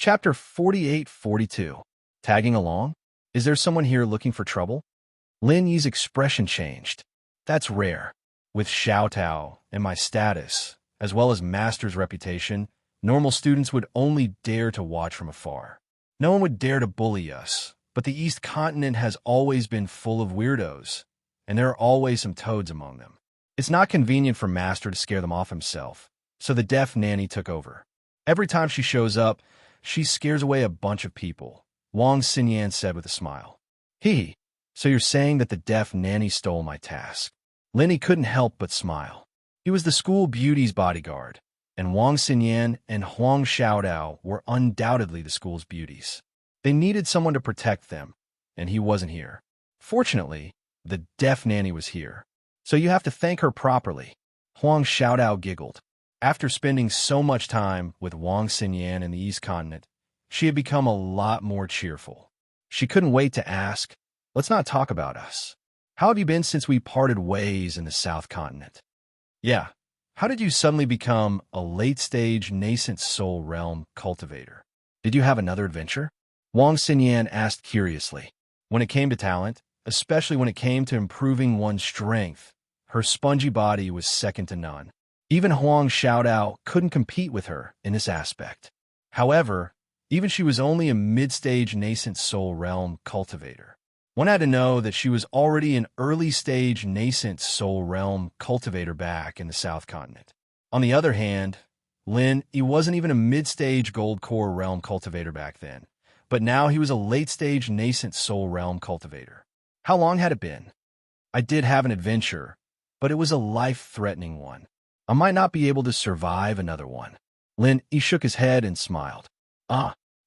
Chapter 48-42. Tagging along? Is there someone here looking for trouble? Lin Yi's expression changed. That's rare. With Xiao Tao and my status, as well as master's reputation, normal students would only dare to watch from afar. No one would dare to bully us, but the East Continent has always been full of weirdos, and there are always some toads among them. It's not convenient for Master to scare them off himself, so the deaf nanny took over. Every time she shows up, she scares away a bunch of people, Wang Xinyan said with a smile. Hee, so you're saying that the deaf nanny stole my task? Lin Yi couldn't help but smile. He was the school beauty's bodyguard, and Wang Xinyan and Huang Xiaodao were undoubtedly the school's beauties. They needed someone to protect them, and he wasn't here. Fortunately, the deaf nanny was here, so you have to thank her properly. Huang Xiaodao giggled. After spending so much time with Wang Xinyan in the East Continent, she had become a lot more cheerful. She couldn't wait to ask, let's not talk about us. How have you been since we parted ways in the South Continent? Yeah, how did you suddenly become a late-stage nascent soul realm cultivator? Did you have another adventure? Wang Xinyan asked curiously. When it came to talent, especially when it came to improving one's strength, her spongy body was second to none. Even Huang Xiaodao couldn't compete with her in this aspect. However, even she was only a mid-stage nascent soul realm cultivator. One had to know that she was already an early-stage nascent soul realm cultivator back in the South Continent. On the other hand, Lin Yi wasn't even a mid-stage gold core realm cultivator back then, but now he was a late-stage nascent soul realm cultivator. How long had it been? I did have an adventure, but it was a life-threatening one. I might not be able to survive another one. Lin Yi shook his head and smiled.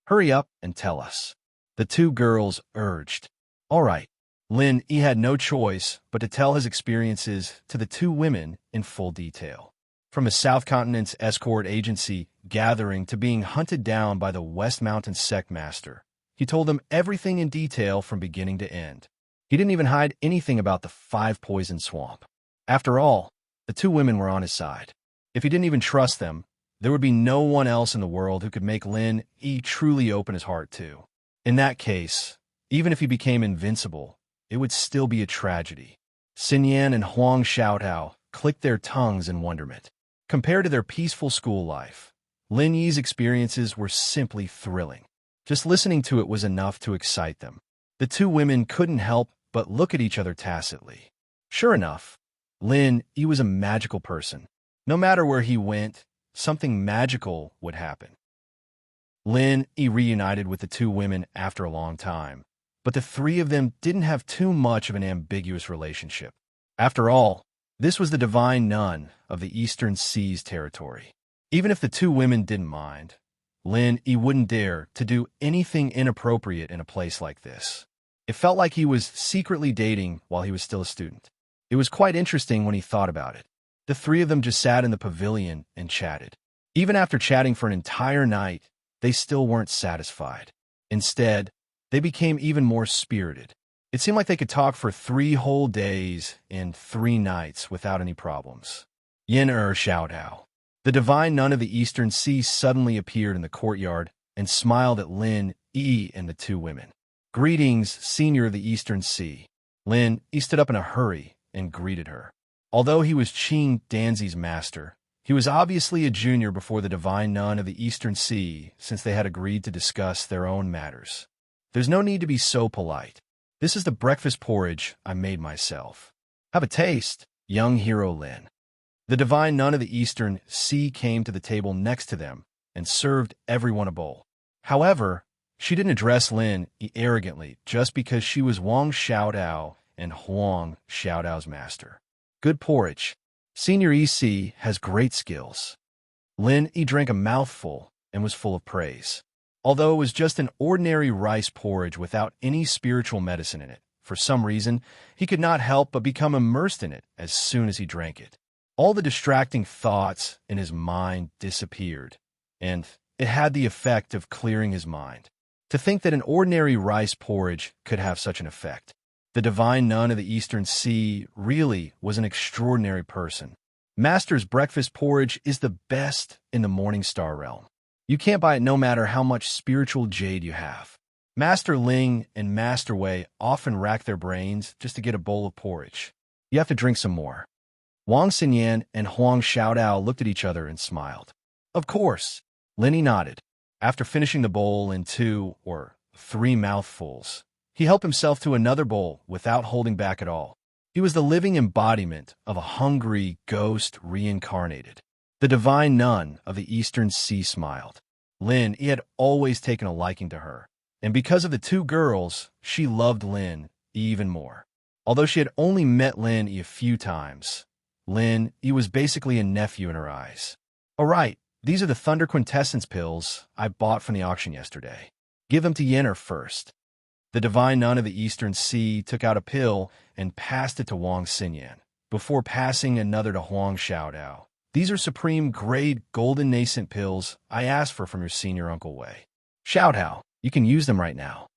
Hurry up and tell us. The two girls urged. All right. Lin Yi had no choice but to tell his experiences to the two women in full detail. From the South Continent's escort agency gathering to being hunted down by the West Mountain sect master, he told them everything in detail from beginning to end. He didn't even hide anything about the 5 poison swamp. After all, the two women were on his side. If he didn't even trust them, there would be no one else in the world who could make Lin Yi truly open his heart to. In that case, even if he became invincible, it would still be a tragedy. Xinyan and Huang Xiaodao clicked their tongues in wonderment. Compared to their peaceful school life, Lin Yi's experiences were simply thrilling. Just listening to it was enough to excite them. The two women couldn't help but look at each other tacitly. Sure enough, Lin Yi was a magical person. No matter where he went, something magical would happen. Lin Yi reunited with the two women after a long time, but the three of them didn't have too much of an ambiguous relationship. After all, this was the divine nun of the Eastern Seas territory. Even if the two women didn't mind, Lin Yi wouldn't dare to do anything inappropriate in a place like this. It felt like he was secretly dating while he was still a student. It was quite interesting when he thought about it. The three of them just sat in the pavilion and chatted. Even after chatting for an entire night, they still weren't satisfied. Instead, they became even more spirited. It seemed like they could talk for 3 whole days and 3 nights without any problems. Xiaodao, the divine nun of the Eastern Sea, suddenly appeared in the courtyard and smiled at Lin Yi and the two women. Greetings, Senior of the Eastern Sea. Lin Yi stood up in a hurry and greeted her. Although he was Qing Danzi's master, he was obviously a junior before the divine nun of the Eastern Sea, since they had agreed to discuss their own matters. There's no need to be so polite. This is the breakfast porridge I made myself. Have a taste, young hero Lin. The divine nun of the Eastern Sea came to the table next to them and served everyone a bowl. However, she didn't address Lin arrogantly just because she was Wang Xiaodao and Huang Xiaodao's master. Good porridge. Senior EC has great skills. Lin Yi drank a mouthful and was full of praise. Although it was just an ordinary rice porridge without any spiritual medicine in it, for some reason, he could not help but become immersed in it as soon as he drank it. All the distracting thoughts in his mind disappeared, and it had the effect of clearing his mind. To think that an ordinary rice porridge could have such an effect. The divine nun of the Eastern Sea really was an extraordinary person. Master's breakfast porridge is the best in the Morning Star realm. You can't buy it no matter how much spiritual jade you have. Master Ling and Master Wei often rack their brains just to get a bowl of porridge. You have to drink some more. Wang Xinyan and Huang Xiaodao looked at each other and smiled. Of course. Linny nodded. After finishing the bowl in 2 or 3 mouthfuls, he helped himself to another bowl without holding back at all. He was the living embodiment of a hungry ghost reincarnated. The divine nun of the Eastern Sea smiled. Lin, he had always taken a liking to her, and because of the 2 girls, she loved Lin even more. Although she had only met Lin a few times, Lin, he was basically a nephew in her eyes. All right, these are the Thunder Quintessence pills I bought from the auction yesterday. Give them to Yenner first. The divine nun of the Eastern Sea took out a pill and passed it to Wang Xinyan, before passing another to Huang Xiaodao. These are supreme grade golden nascent pills I asked for from your senior Uncle Wei. Xiaodao, you can use them right now.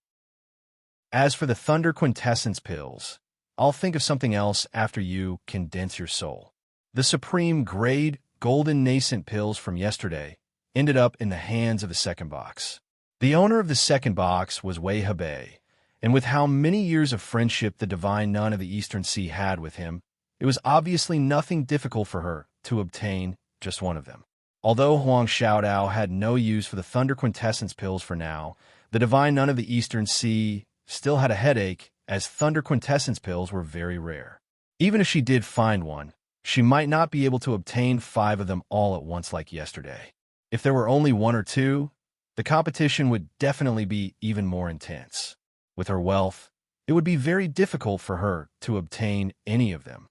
As for the Thunder Quintessence pills, I'll think of something else after you condense your soul. The supreme grade golden nascent pills from yesterday ended up in the hands of the second box. The owner of the second box was Wei Hebei, and with how many years of friendship the divine nun of the Eastern Sea had with him, it was obviously nothing difficult for her to obtain just one of them. Although Huang Xiaodao had no use for the Thunder Quintessence pills for now, the divine nun of the Eastern Sea still had a headache, as Thunder Quintessence pills were very rare. Even if she did find one, she might not be able to obtain 5 of them all at once like yesterday. If there were only 1 or 2, the competition would definitely be even more intense. With her wealth, it would be very difficult for her to obtain any of them.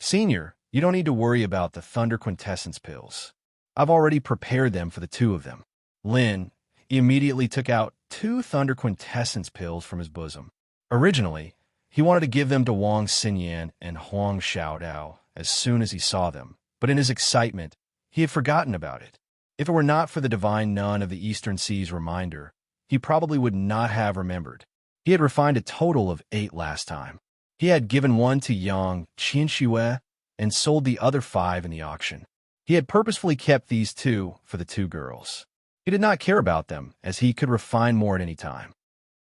Senior, you don't need to worry about the Thunder Quintessence pills. I've already prepared them for the 2 of them. Lin immediately took out 2 Thunder Quintessence pills from his bosom. Originally, he wanted to give them to Wang Xinyan and Huang Xiaodao as soon as he saw them, but in his excitement, he had forgotten about it. If it were not for the divine nun of the Eastern Sea's reminder, he probably would not have remembered. He had refined a total of 8 last time. He had given 1 to young Qianxue and sold the other 5 in the auction. He had purposefully kept these 2 for the 2 girls. He did not care about them, as he could refine more at any time.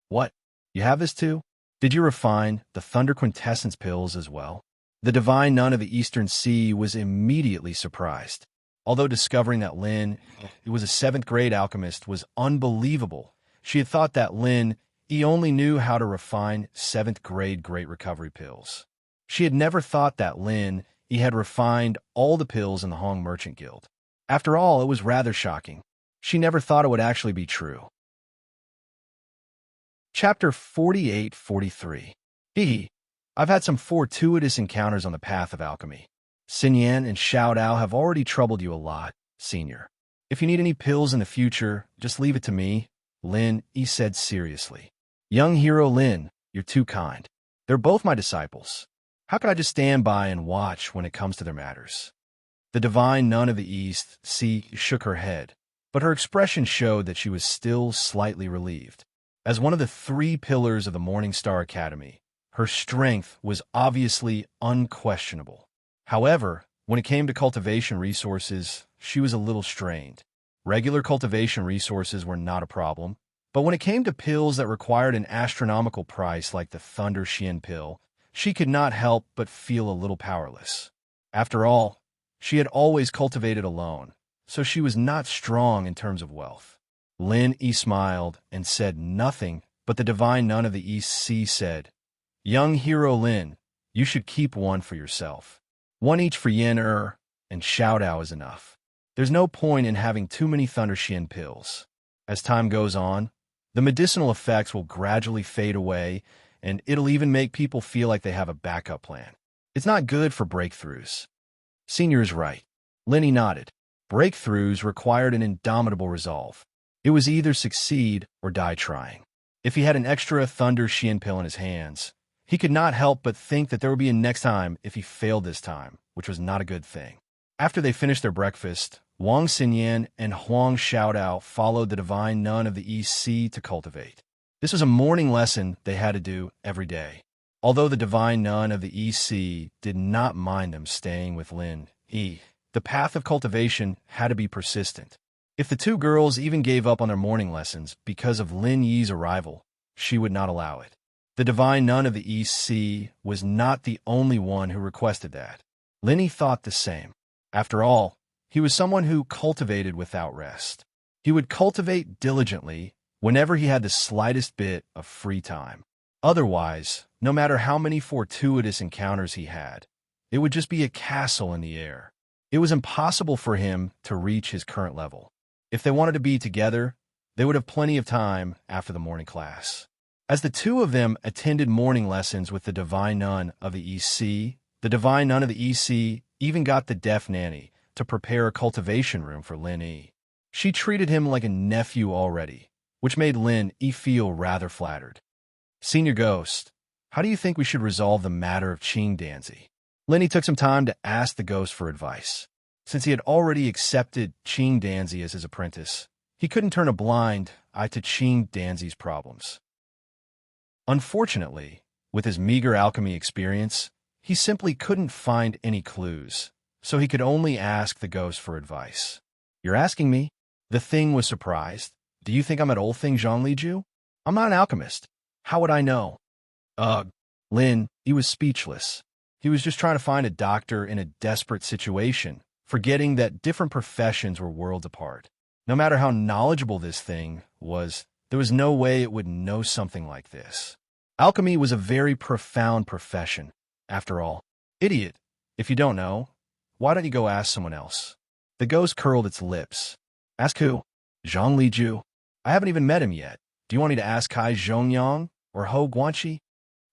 What? You have this too? Did you refine the Thunder Quintessence pills as well? The divine nun of the Eastern Sea was immediately surprised. Although discovering that Lin, who was a 7th grade alchemist, was unbelievable, she had thought that Lin, he only knew how to refine 7th grade Great Recovery pills. She had never thought that Lin, he had refined all the pills in the Hong Merchant Guild. After all, it was rather shocking. She never thought it would actually be true. Chapter 48-43. I've had some fortuitous encounters on the path of alchemy. Xinyan and Xiaodao have already troubled you a lot, Senior. If you need any pills in the future, just leave it to me, Lin, he said seriously. Young hero Lin, you're too kind. They're both my disciples. How could I just stand by and watch when it comes to their matters? The divine nun of the East, shook her head, but her expression showed that she was still slightly relieved. As one of the 3 pillars of the Morning Star Academy, her strength was obviously unquestionable. However, when it came to cultivation resources, she was a little strained. Regular cultivation resources were not a problem, but when it came to pills that required an astronomical price like the Thunder Xian pill, she could not help but feel a little powerless. After all, she had always cultivated alone, so she was not strong in terms of wealth. Lin Yi smiled and said nothing, but the divine nun of the East Sea said, Young hero Lin, you should keep 1 for yourself. 1 each for Yen and Xiaodao is enough. There's no point in having too many Thunder Xian pills. As time goes on, the medicinal effects will gradually fade away, and it'll even make people feel like they have a backup plan. It's not good for breakthroughs. Senior is right. Linny nodded. Breakthroughs required an indomitable resolve. It was either succeed or die trying. If he had an extra Thunder Xian pill in his hands, he could not help but think that there would be a next time if he failed this time, which was not a good thing. After they finished their breakfast, Wang Xinyan and Huang Xiaodao followed the divine nun of the East Sea to cultivate. This was a morning lesson they had to do every day. Although the divine nun of the East Sea did not mind them staying with Lin Yi, the path of cultivation had to be persistent. If the two girls even gave up on their morning lessons because of Lin Yi's arrival, she would not allow it. The divine nun of the East Sea was not the only one who requested that. Lin Yi thought the same. After all, he was someone who cultivated without rest. He would cultivate diligently whenever he had the slightest bit of free time. Otherwise, no matter how many fortuitous encounters he had, it would just be a castle in the air. It was impossible for him to reach his current level. If they wanted to be together, they would have plenty of time after the morning class. As the two of them attended morning lessons with the divine nun of the East Sea, the divine nun of the East Sea even got the deaf nanny to prepare a cultivation room for Lin Yi. She treated him like a nephew already, which made Lin Yi feel rather flattered. Senior Ghost, how do you think we should resolve the matter of Qing Danzi? Lin Yi took some time to ask the ghost for advice. Since he had already accepted Qing Danzi as his apprentice, he couldn't turn a blind eye to Qing Danzi's problems. Unfortunately, with his meager alchemy experience, he simply couldn't find any clues, so he could only ask the ghost for advice. You're asking me? The thing was surprised. Do you think I'm at old thing Zhongliju? I'm not an alchemist. How would I know? Lin, he was speechless. He was just trying to find a doctor in a desperate situation, forgetting that different professions were worlds apart. No matter how knowledgeable this thing was, there was no way it would know something like this. Alchemy was a very profound profession. After all, idiot, if you don't know, why don't you go ask someone else? The ghost curled its lips. Ask who? Zhang Liju. I haven't even met him yet. Do you want me to ask Kai Zhongyang or Ho Guanqi?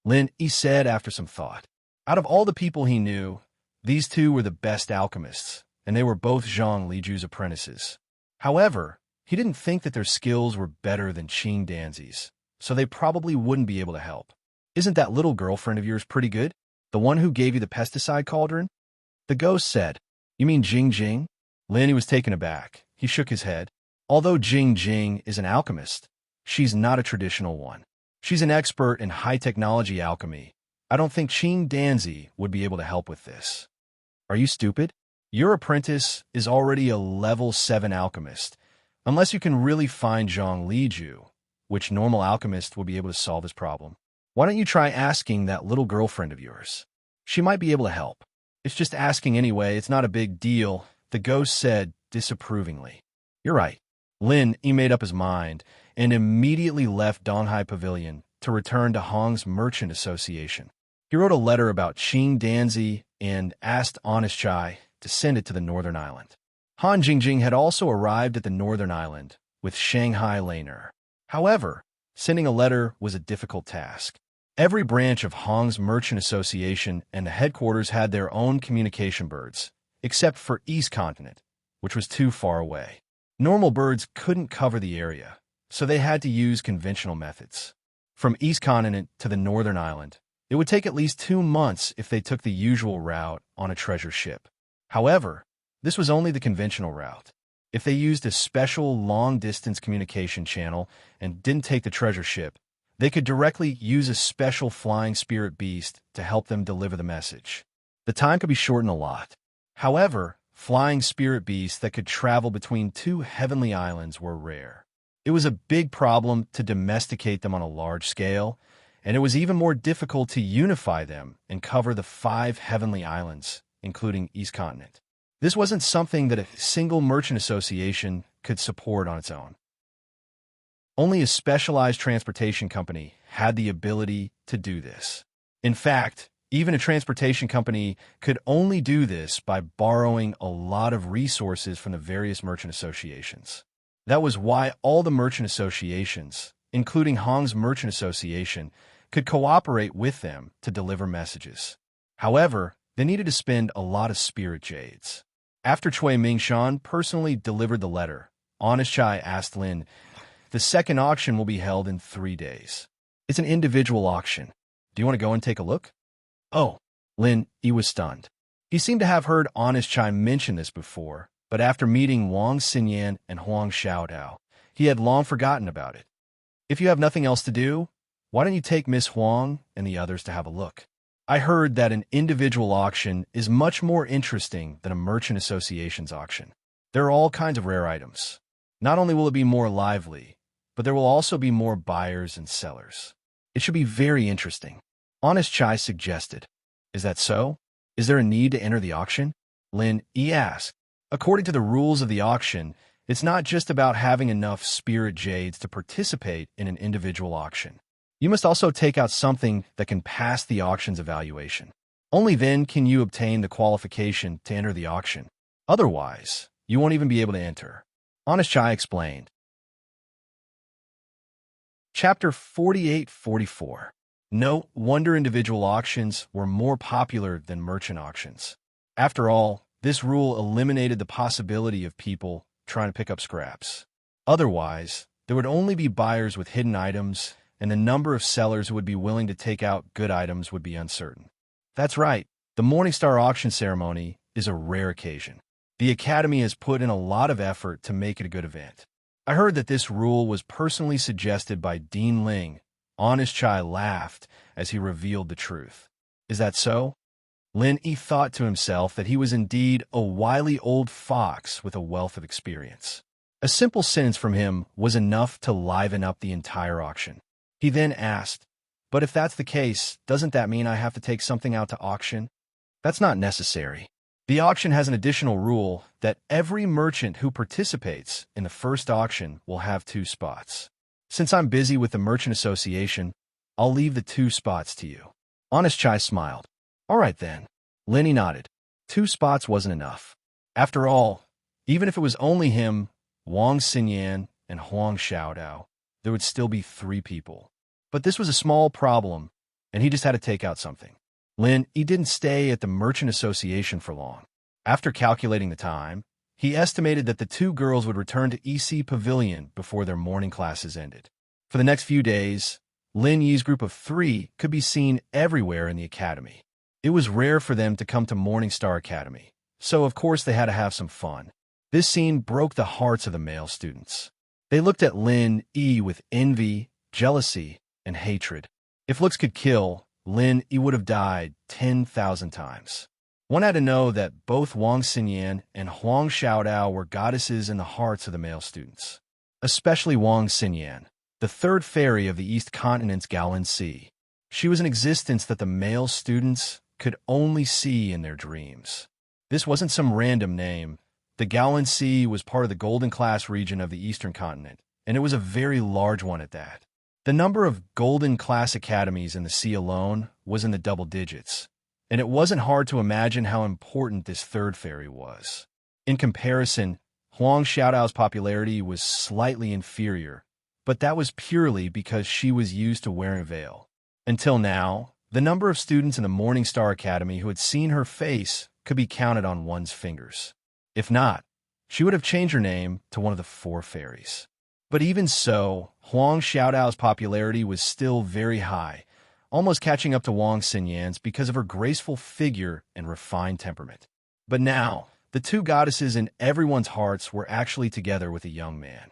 Lin Yi said after some thought. Out of all the people he knew, these two were the best alchemists, and they were both Zhang Liju's apprentices. However, he didn't think that their skills were better than Qing Danzi's, so they probably wouldn't be able to help. Isn't that little girlfriend of yours pretty good? The one who gave you the pesticide cauldron? The ghost said. You mean Jing Jing? Lin Yi was taken aback. He shook his head. Although Jing Jing is an alchemist, she's not a traditional one. She's an expert in high-technology alchemy. I don't think Qing Danzi would be able to help with this. Are you stupid? Your apprentice is already a level 7 alchemist, unless you can really find Zhang Liju, which normal alchemist would be able to solve this problem. Why don't you try asking that little girlfriend of yours? She might be able to help. It's just asking anyway, it's not a big deal, the ghost said disapprovingly. You're right. Lin Yi made up his mind and immediately left Donghai Pavilion to return to Hong's Merchant Association. He wrote a letter about Qing Danzi and asked Honest Chai to send it to the Northern Island. Han Jingjing had also arrived at the Northern Island with Shanghai Laner. However, sending a letter was a difficult task. Every branch of Hong's Merchant Association and the headquarters had their own communication birds, except for East Continent, which was too far away. Normal birds couldn't cover the area, so they had to use conventional methods. From East Continent to the Northern Island, it would take at least 2 months if they took the usual route on a treasure ship. However, this was only the conventional route. If they used a special long-distance communication channel and didn't take the treasure ship, they could directly use a special flying spirit beast to help them deliver the message. The time could be shortened a lot. However, flying spirit beasts that could travel between 2 heavenly islands were rare. It was a big problem to domesticate them on a large scale, and it was even more difficult to unify them and cover the 5 heavenly islands, including East Continent. This wasn't something that a single merchant association could support on its own. Only a specialized transportation company had the ability to do this. In fact, even a transportation company could only do this by borrowing a lot of resources from the various merchant associations. That was why all the merchant associations, including Hong's Merchant Association, could cooperate with them to deliver messages. However, they needed to spend a lot of spirit jades. After Cui Mingshan personally delivered the letter, Honest Chai asked Lin, the second auction will be held in 3 days. It's an individual auction. Do you want to go and take a look? Oh, Lin Yi was stunned. He seemed to have heard Honest Chai mention this before, but after meeting Wang Xinyan and Huang Xiaodao, he had long forgotten about it. If you have nothing else to do, why don't you take Miss Huang and the others to have a look? I heard that an individual auction is much more interesting than a merchant association's auction. There are all kinds of rare items. Not only will it be more lively, but there will also be more buyers and sellers. It should be very interesting. Honest Chai suggested. Is that so? Is there a need to enter the auction? Lin Yi asked. According to the rules of the auction, it's not just about having enough spirit jades to participate in an individual auction. You must also take out something that can pass the auction's evaluation. Only then can you obtain the qualification to enter the auction. Otherwise, you won't even be able to enter. Honest Chai explained. Chapter 48-44. No wonder individual auctions were more popular than merchant auctions. After all, this rule eliminated the possibility of people trying to pick up scraps. Otherwise, there would only be buyers with hidden items, and the number of sellers who would be willing to take out good items would be uncertain. That's right, the Morningstar auction ceremony is a rare occasion. The Academy has put in a lot of effort to make it a good event. I heard that this rule was personally suggested by Dean Ling. Honest Chai laughed as he revealed the truth. Is that so? Lin Yi thought to himself that he was indeed a wily old fox with a wealth of experience. A simple sentence from him was enough to liven up the entire auction. He then asked, but if that's the case, doesn't that mean I have to take something out to auction? That's not necessary. The auction has an additional rule that every merchant who participates in the first auction will have 2 spots. Since I'm busy with the Merchant Association, I'll leave the 2 spots to you. Honest Chai smiled. All right then. Lenny nodded. 2 spots wasn't enough. After all, even if it was only him, Wang Xinyan, and Huang Xiaodao, there would still be 3 people. But this was a small problem, and he just had to take out something. He didn't stay at the Merchant Association for long. After calculating the time, he estimated that the 2 girls would return to EC Pavilion before their morning classes ended. For the next few days, Lin Yi's group of 3 could be seen everywhere in the academy. It was rare for them to come to Morningstar Academy, so of course they had to have some fun. This scene broke the hearts of the male students. They looked at Lin Yi with envy, jealousy, and hatred. If looks could kill, Lin Yi would have died 10,000 times. One had to know that both Wang Xinyan and Huang Xiaodao were goddesses in the hearts of the male students. Especially Wang Xinyan, the 3rd fairy of the East Continent's Gaolan Sea. She was an existence that the male students could only see in their dreams. This wasn't some random name. The Gaolan Sea was part of the Golden Class region of the Eastern Continent, and it was a very large one at that. The number of Golden Class academies in the sea alone was in the double digits, and it wasn't hard to imagine how important this 3rd fairy was. In comparison, Huang Xiaodao's popularity was slightly inferior, but that was purely because she was used to wearing a veil. Until now, the number of students in the Morningstar Academy who had seen her face could be counted on one's fingers. If not, she would have changed her name to one of the 4 fairies. But even so, Huang Xiaodao's popularity was still very high, almost catching up to Wang Xinyan's because of her graceful figure and refined temperament. But now, the 2 goddesses in everyone's hearts were actually together with a young man.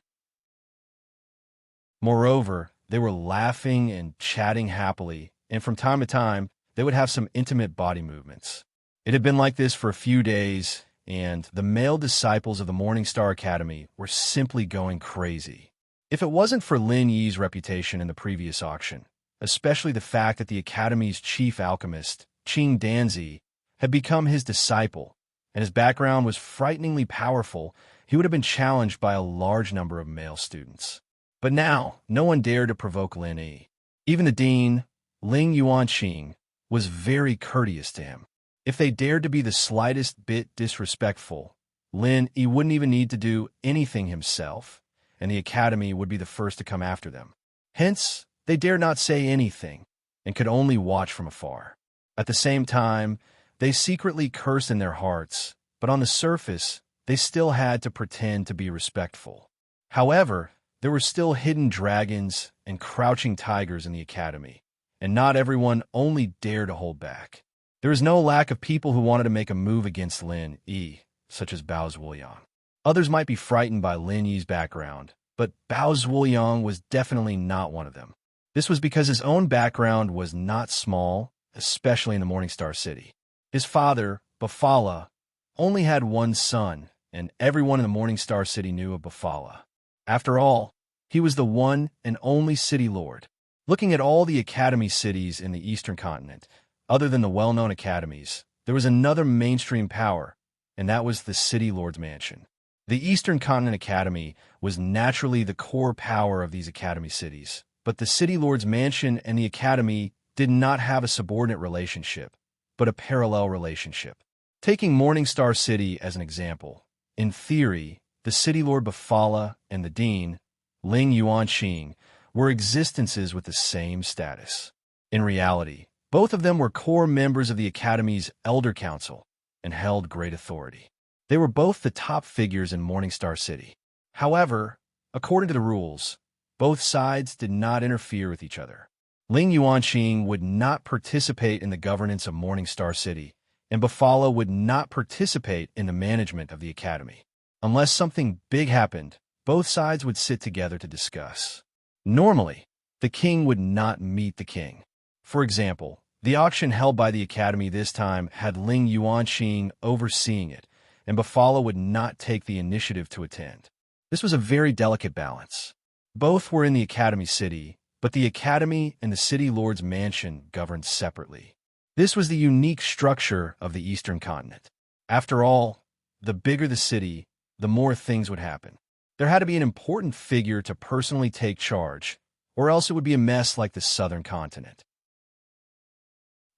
Moreover, they were laughing and chatting happily, and from time to time, they would have some intimate body movements. It had been like this for a few days, and the male disciples of the Morningstar Academy were simply going crazy. If it wasn't for Lin Yi's reputation in the previous auction, especially the fact that the Academy's chief alchemist, Qing Danzi, had become his disciple, and his background was frighteningly powerful, he would have been challenged by a large number of male students. But now, no one dared to provoke Lin Yi. Even the dean, Ling Yuanqing, was very courteous to him. If they dared to be the slightest bit disrespectful, Lin Yi wouldn't even need to do anything himself, and the Academy would be the first to come after them. Hence, they dared not say anything, and could only watch from afar. At the same time, they secretly cursed in their hearts, but on the surface, they still had to pretend to be respectful. However, there were still hidden dragons and crouching tigers in the Academy, and not everyone only dared to hold back. There was no lack of people who wanted to make a move against Lin Yi, such as Bao Zhuoyang. Others might be frightened by Lin Yi's background, but Bao Zhuoyang was definitely not one of them. This was because his own background was not small, especially in the Morningstar City. His father, Bafala, only had one son, and everyone in the Morningstar City knew of Bafala. After all, he was the one and only city lord. Looking at all the academy cities in the eastern continent, other than the well-known academies, there was another mainstream power, and that was the city lord's mansion. The Eastern Continent Academy was naturally the core power of these academy cities, but the city lord's mansion and the academy did not have a subordinate relationship, but a parallel relationship. Taking Morningstar City as an example, in theory, the city lord Bafala and the dean, Ling Yuanqing, were existences with the same status. In reality, both of them were core members of the academy's elder council and held great authority. They were both the top figures in Morningstar City. However, according to the rules, both sides did not interfere with each other. Ling Yuanqing would not participate in the governance of Morningstar City, and Bafala would not participate in the management of the academy. Unless something big happened, both sides would sit together to discuss. Normally, the king would not meet the king. For example, the auction held by the academy this time had Ling Yuanqing overseeing it, and Bafala would not take the initiative to attend. This was a very delicate balance. Both were in the academy city, but the academy and the city lord's mansion governed separately. This was the unique structure of the Eastern Continent. After all, the bigger the city, the more things would happen. There had to be an important figure to personally take charge, or else it would be a mess like the Southern Continent.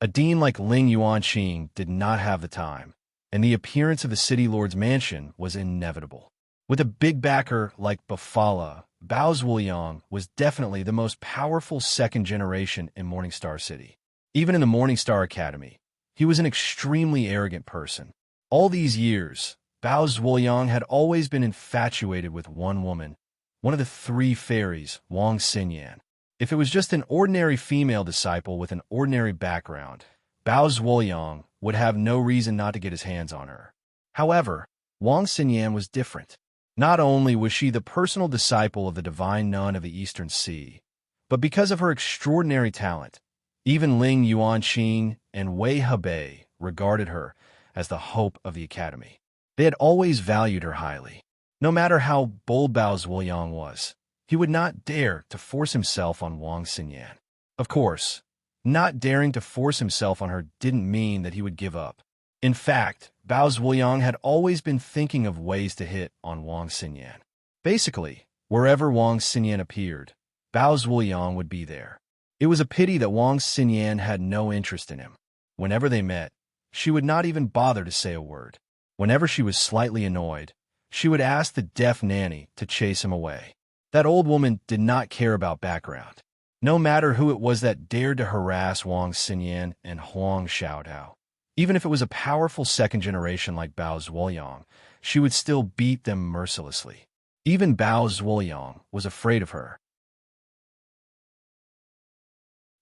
A dean like Ling Yuanqing did not have the time, and the appearance of the city lord's mansion was inevitable. With a big backer like Bafala, Bao Zhuoyang was definitely the most powerful second generation in Morningstar City. Even in the Morningstar Academy, he was an extremely arrogant person. All these years, Bao Zhuoyang had always been infatuated with one woman, one of the three fairies, Wang Xinyan. If it was just an ordinary female disciple with an ordinary background, Bao Zhuoyang would have no reason not to get his hands on her. However, Wang Xinyan was different. Not only was she the personal disciple of the divine nun of the Eastern Sea, but because of her extraordinary talent, even Ling Yuanqing and Wei Hebei regarded her as the hope of the academy. They had always valued her highly. No matter how bold Bao Zhuoyang was, he would not dare to force himself on Wang Xinyan. Of course, not daring to force himself on her didn't mean that he would give up. In fact, Bao Zhuoyang had always been thinking of ways to hit on Wang Xinyan. Basically, wherever Wang Xinyan appeared, Bao Zhuoyang would be there. It was a pity that Wang Xinyan had no interest in him. Whenever they met, she would not even bother to say a word. Whenever she was slightly annoyed, she would ask the deaf nanny to chase him away. That old woman did not care about background. No matter who it was that dared to harass Wang Xinyan and Huang Xiaodao, even if it was a powerful second generation like Bao Zhuoyang, she would still beat them mercilessly. Even Bao Zhuoyang was afraid of her.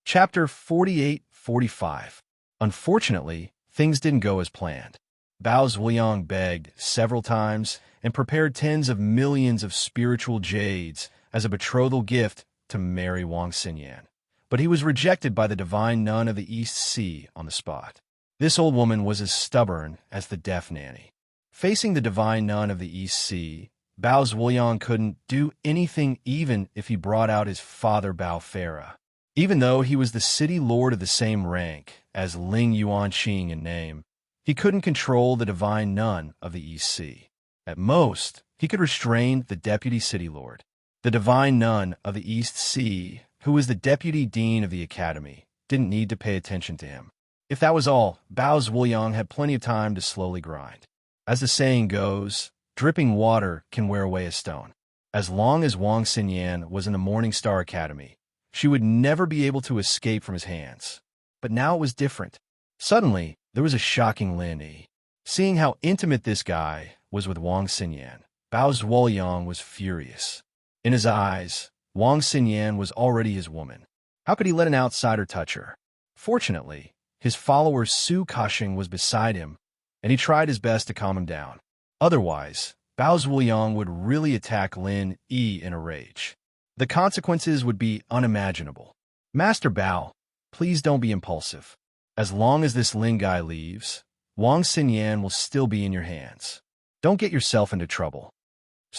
Chapter 48-45. Unfortunately, things didn't go as planned. Bao Zhuoyang begged several times and prepared tens of millions of spiritual jades as a betrothal gift to marry Wang Xinyan. But he was rejected by the divine nun of the East Sea on the spot. This old woman was as stubborn as the deaf nanny. Facing the divine nun of the East Sea, Bao Zhuoyang couldn't do anything even if he brought out his father Bao Farah. Even though he was the city lord of the same rank as Ling Yuanqing in name, he couldn't control the divine nun of the East Sea. At most, he could restrain the deputy city lord. The divine nun of the East Sea, who was the deputy dean of the academy, didn't need to pay attention to him. If that was all, Bao Zhuoyang had plenty of time to slowly grind. As the saying goes, dripping water can wear away a stone. As long as Wang Xinyan was in the Morningstar Academy, she would never be able to escape from his hands. But now it was different. Suddenly, there was a shocking Lin Yi. Seeing how intimate this guy was with Wang Xinyan, Bao Zhuoyang was furious. In his eyes, Wang Xinyan was already his woman. How could he let an outsider touch her? Fortunately, his follower Su Kashing was beside him, and he tried his best to calm him down. Otherwise, Bao Zhuoyang would really attack Lin Yi in a rage. The consequences would be unimaginable. Master Bao, please don't be impulsive. As long as this Lin guy leaves, Wang Xinyan will still be in your hands. Don't get yourself into trouble.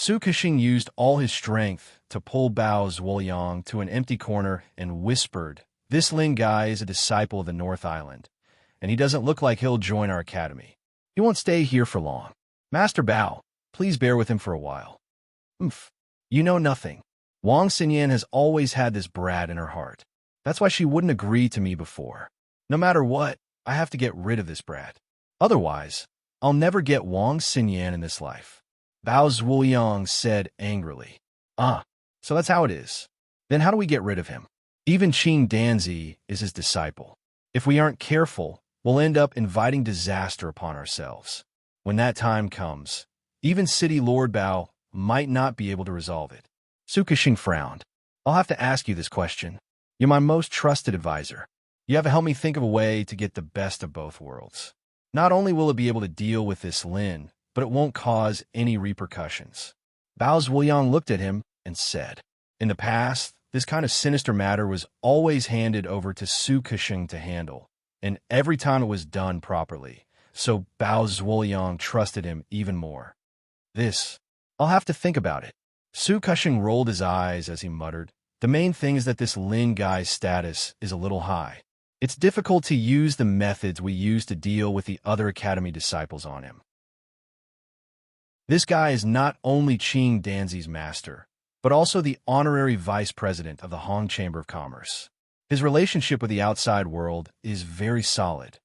Su Kexing used all his strength to pull Bao Zhuoyang to an empty corner and whispered, "This Lin guy is a disciple of the North Island, and he doesn't look like he'll join our academy. He won't stay here for long. Master Bao, please bear with him for a while." "Oomph. You know nothing. Wang Xinyan has always had this brat in her heart. That's why she wouldn't agree to me before. No matter what, I have to get rid of this brat. Otherwise, I'll never get Wang Xinyan in this life," Bao Zhuoyang said angrily. "Ah, so that's how it is. Then how do we get rid of him? Even Qing Danzi is his disciple. If we aren't careful, we'll end up inviting disaster upon ourselves. When that time comes, even City Lord Bao might not be able to resolve it." Su Kexing frowned. "I'll have to ask you this question. You're my most trusted advisor. You have to help me think of a way to get the best of both worlds. Not only will it be able to deal with this Lin, but it won't cause any repercussions." Bao Zhuoyang looked at him and said, "In the past, this kind of sinister matter was always handed over to Su Kexing to handle, and every time it was done properly, so Bao Zhuoyang trusted him even more. I'll have to think about it." Su Kexing rolled his eyes as he muttered, "The main thing is that this Lin guy's status is a little high. It's difficult to use the methods we use to deal with the other academy disciples on him. This guy is not only Qing Danzi's master, but also the honorary vice president of the Hong Chamber of Commerce. His relationship with the outside world is very solid."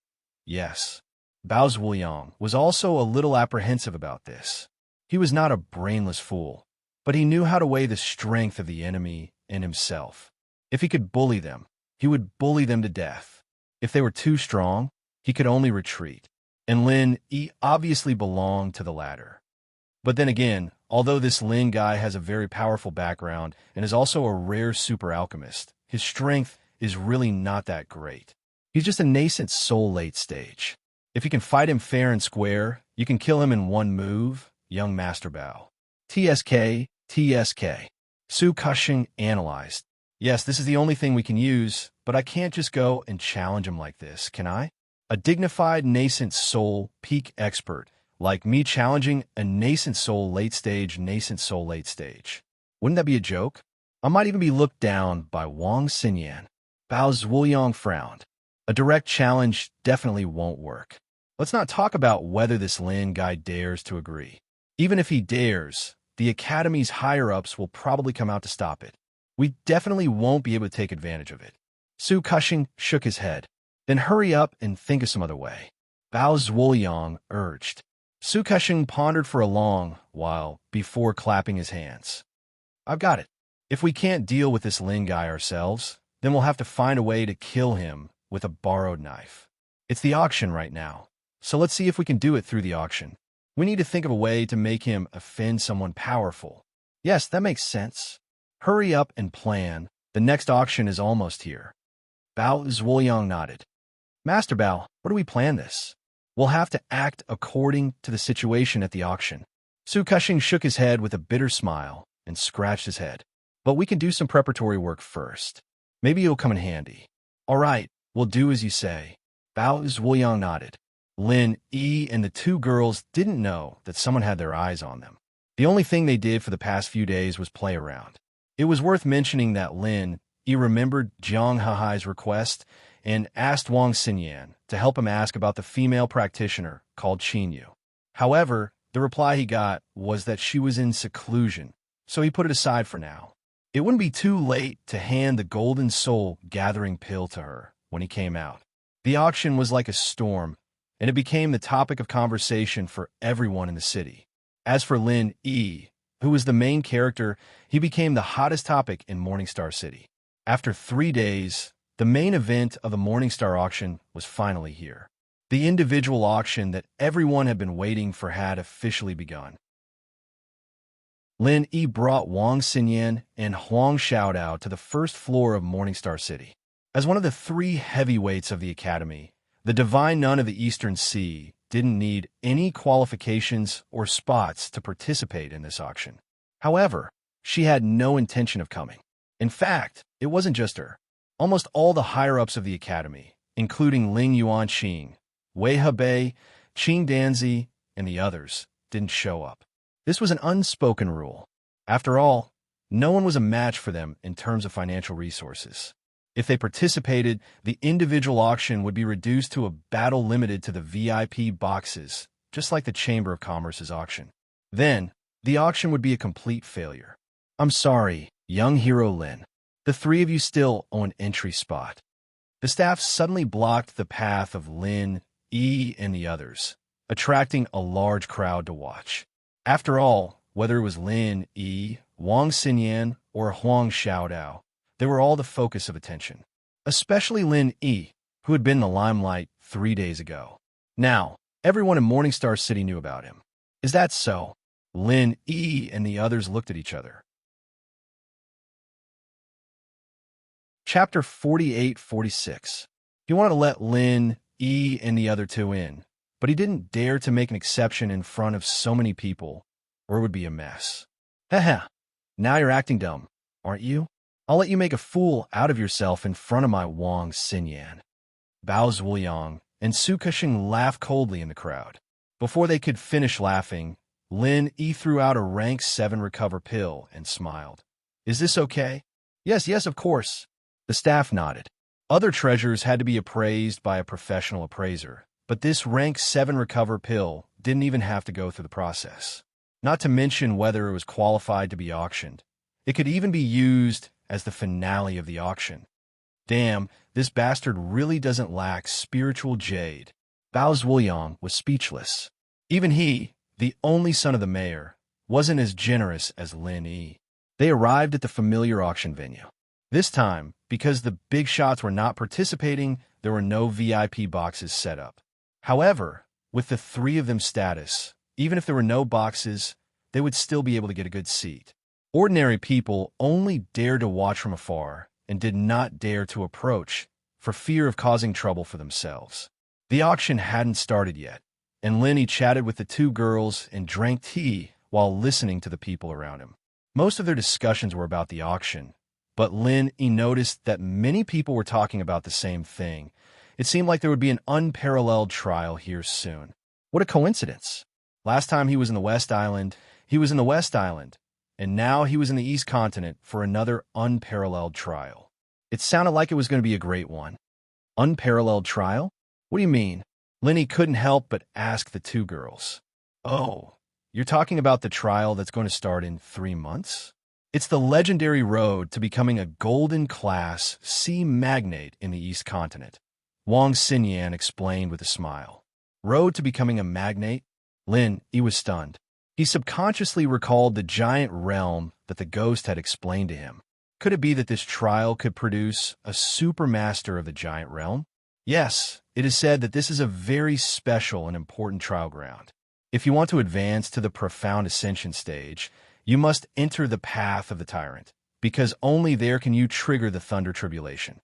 Yes, Bao Zhuoyang was also a little apprehensive about this. He was not a brainless fool, but he knew how to weigh the strength of the enemy and himself. If he could bully them, he would bully them to death. If they were too strong, he could only retreat. And Lin Yi obviously belonged to the latter. But then again, although this Lin guy has a very powerful background and is also a rare super alchemist, his strength is really not that great. He's just a nascent soul late stage. If you can fight him fair and square, you can kill him in one move, young Master Bao. TSK. Su Kexing analyzed. "Yes, this is the only thing we can use, but I can't just go and challenge him like this, can I? A dignified nascent soul peak expert, like me challenging a nascent soul late stage. Wouldn't that be a joke? I might even be looked down by Wang Xinyan." Bao Zhuoyang frowned. "A direct challenge definitely won't work. Let's not talk about whether this Lin guy dares to agree. Even if he dares, the Academy's higher-ups will probably come out to stop it. We definitely won't be able to take advantage of it." Su Kexing shook his head. "Then hurry up and think of some other way," Bao Zhuoyang urged. Su Kexing pondered for a long while before clapping his hands. "I've got it. If we can't deal with this Lin guy ourselves, then we'll have to find a way to kill him with a borrowed knife. It's the auction right now, so let's see if we can do it through the auction. We need to think of a way to make him offend someone powerful." "Yes, that makes sense. Hurry up and plan. The next auction is almost here." Bao Zhuoyang nodded. "Master Bao, where do we plan this?" "We'll have to act according to the situation at the auction." Su Kexing shook his head with a bitter smile and scratched his head. "But we can do some preparatory work first. Maybe it'll come in handy." "All right, we'll do as you say." Bao Zhuoyang nodded. Lin Yi and the two girls didn't know that someone had their eyes on them. The only thing they did for the past few days was play around. It was worth mentioning that Lin Yi remembered Jiang Hahai's request and asked Wang Xinyan to help him ask about the female practitioner called Qinyu. However, the reply he got was that she was in seclusion, so he put it aside for now. It wouldn't be too late to hand the golden soul gathering pill to her when he came out. The auction was like a storm, and it became the topic of conversation for everyone in the city. As for Lin Yi, who was the main character, he became the hottest topic in Morningstar City. After 3 days, the main event of the Morningstar auction was finally here. The individual auction that everyone had been waiting for had officially begun. Lin Yi brought Wang Xinyan and Huang Xiaodao to the first floor of Morningstar City. As one of the 3 heavyweights of the Academy, the Divine Nun of the Eastern Sea didn't need any qualifications or spots to participate in this auction. However, she had no intention of coming. In fact, it wasn't just her. Almost all the higher-ups of the Academy, including Ling Yuanqing, Wei Hebei, Qing Danzi, and the others, didn't show up. This was an unspoken rule. After all, no one was a match for them in terms of financial resources. If they participated, the individual auction would be reduced to a battle limited to the VIP boxes, just like the Chamber of Commerce's auction. Then, the auction would be a complete failure. I'm sorry, young hero Lin. The three of you still owe an entry spot. The staff suddenly blocked the path of Lin, E, and the others, attracting a large crowd to watch. After all, whether it was Lin, E, Wang Xinyan, or Huang Xiaodao, they were all the focus of attention. Especially Lin E, who had been in the limelight 3 days ago. Now, everyone in Morningstar City knew about him. Is that so? Lin E and the others looked at each other. Chapter 48-46. He wanted to let Lin, E, and the other two in, but he didn't dare to make an exception in front of so many people, or it would be a mess. Haha, now you're acting dumb, aren't you? I'll let you make a fool out of yourself in front of my Wang Xinyan. Bao Zhuoyang and Su Kexing laughed coldly in the crowd. Before they could finish laughing, Lin E threw out a rank 7 recover pill and smiled. Is this okay? Yes, of course. The staff nodded. Other treasures had to be appraised by a professional appraiser, but this rank 7 recover pill didn't even have to go through the process. Not to mention whether it was qualified to be auctioned. It could even be used as the finale of the auction. Damn, this bastard really doesn't lack spiritual jade. Bao Zhuoyang was speechless. Even he, the only son of the mayor, wasn't as generous as Lin E. They arrived at the familiar auction venue. This time, because the big shots were not participating, there were no VIP boxes set up. However, with the three of them status, even if there were no boxes, they would still be able to get a good seat. Ordinary people only dared to watch from afar and did not dare to approach for fear of causing trouble for themselves. The auction hadn't started yet, and Linny chatted with the two girls and drank tea while listening to the people around him. Most of their discussions were about the auction, but Lin E noticed that many people were talking about the same thing. It seemed like there would be an unparalleled trial here soon. What a coincidence. Last time he was in the West Island, and now he was in the East Continent for another unparalleled trial. It sounded like it was going to be a great one. Unparalleled trial? What do you mean? Linny couldn't help but ask the two girls. Oh, you're talking about the trial that's going to start in 3 months? It's the legendary road to becoming a golden-class sea magnate in the East Continent. Wang Xinyan explained with a smile. Road to becoming a magnate? Lin, he was stunned. He subconsciously recalled the giant realm that the ghost had explained to him. Could it be that this trial could produce a supermaster of the giant realm? Yes, it is said that this is a very special and important trial ground. If you want to advance to the profound ascension stage, you must enter the path of the tyrant, because only there can you trigger the thunder tribulation.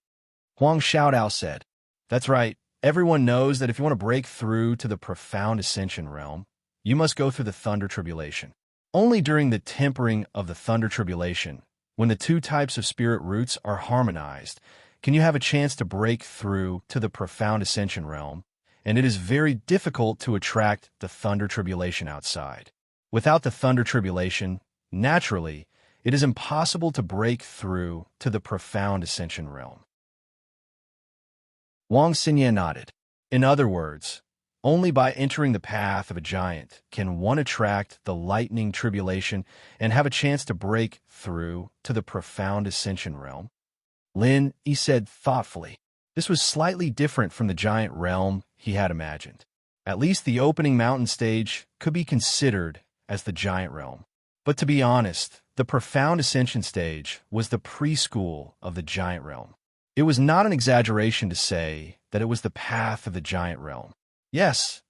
Huang Xiaodao said, That's right, everyone knows that if you want to break through to the profound ascension realm, you must go through the thunder tribulation. Only during the tempering of the thunder tribulation, when the two types of spirit roots are harmonized, can you have a chance to break through to the profound ascension realm, and it is very difficult to attract the thunder tribulation outside. Without the thunder tribulation, naturally, it is impossible to break through to the profound ascension realm. Wang Xinyan nodded. In other words, only by entering the path of a giant can one attract the lightning tribulation and have a chance to break through to the profound ascension realm. Lin, he said thoughtfully. This was slightly different from the giant realm he had imagined. At least the opening mountain stage could be considered as the giant realm. But to be honest, the profound ascension stage was the preschool of the giant realm. It was not an exaggeration to say that it was the path of the giant realm. Yes,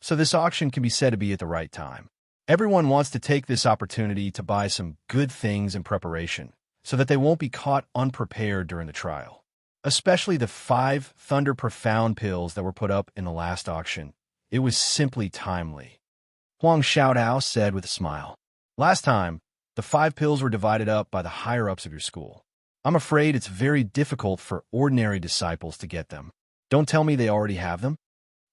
so this auction can be said to be at the right time. Everyone wants to take this opportunity to buy some good things in preparation, so that they won't be caught unprepared during the trial. Especially the 5 Thunder Profound pills that were put up in the last auction. It was simply timely. Huang Xiaodao said with a smile. Last time, the 5 pills were divided up by the higher-ups of your school. I'm afraid it's very difficult for ordinary disciples to get them. Don't tell me they already have them?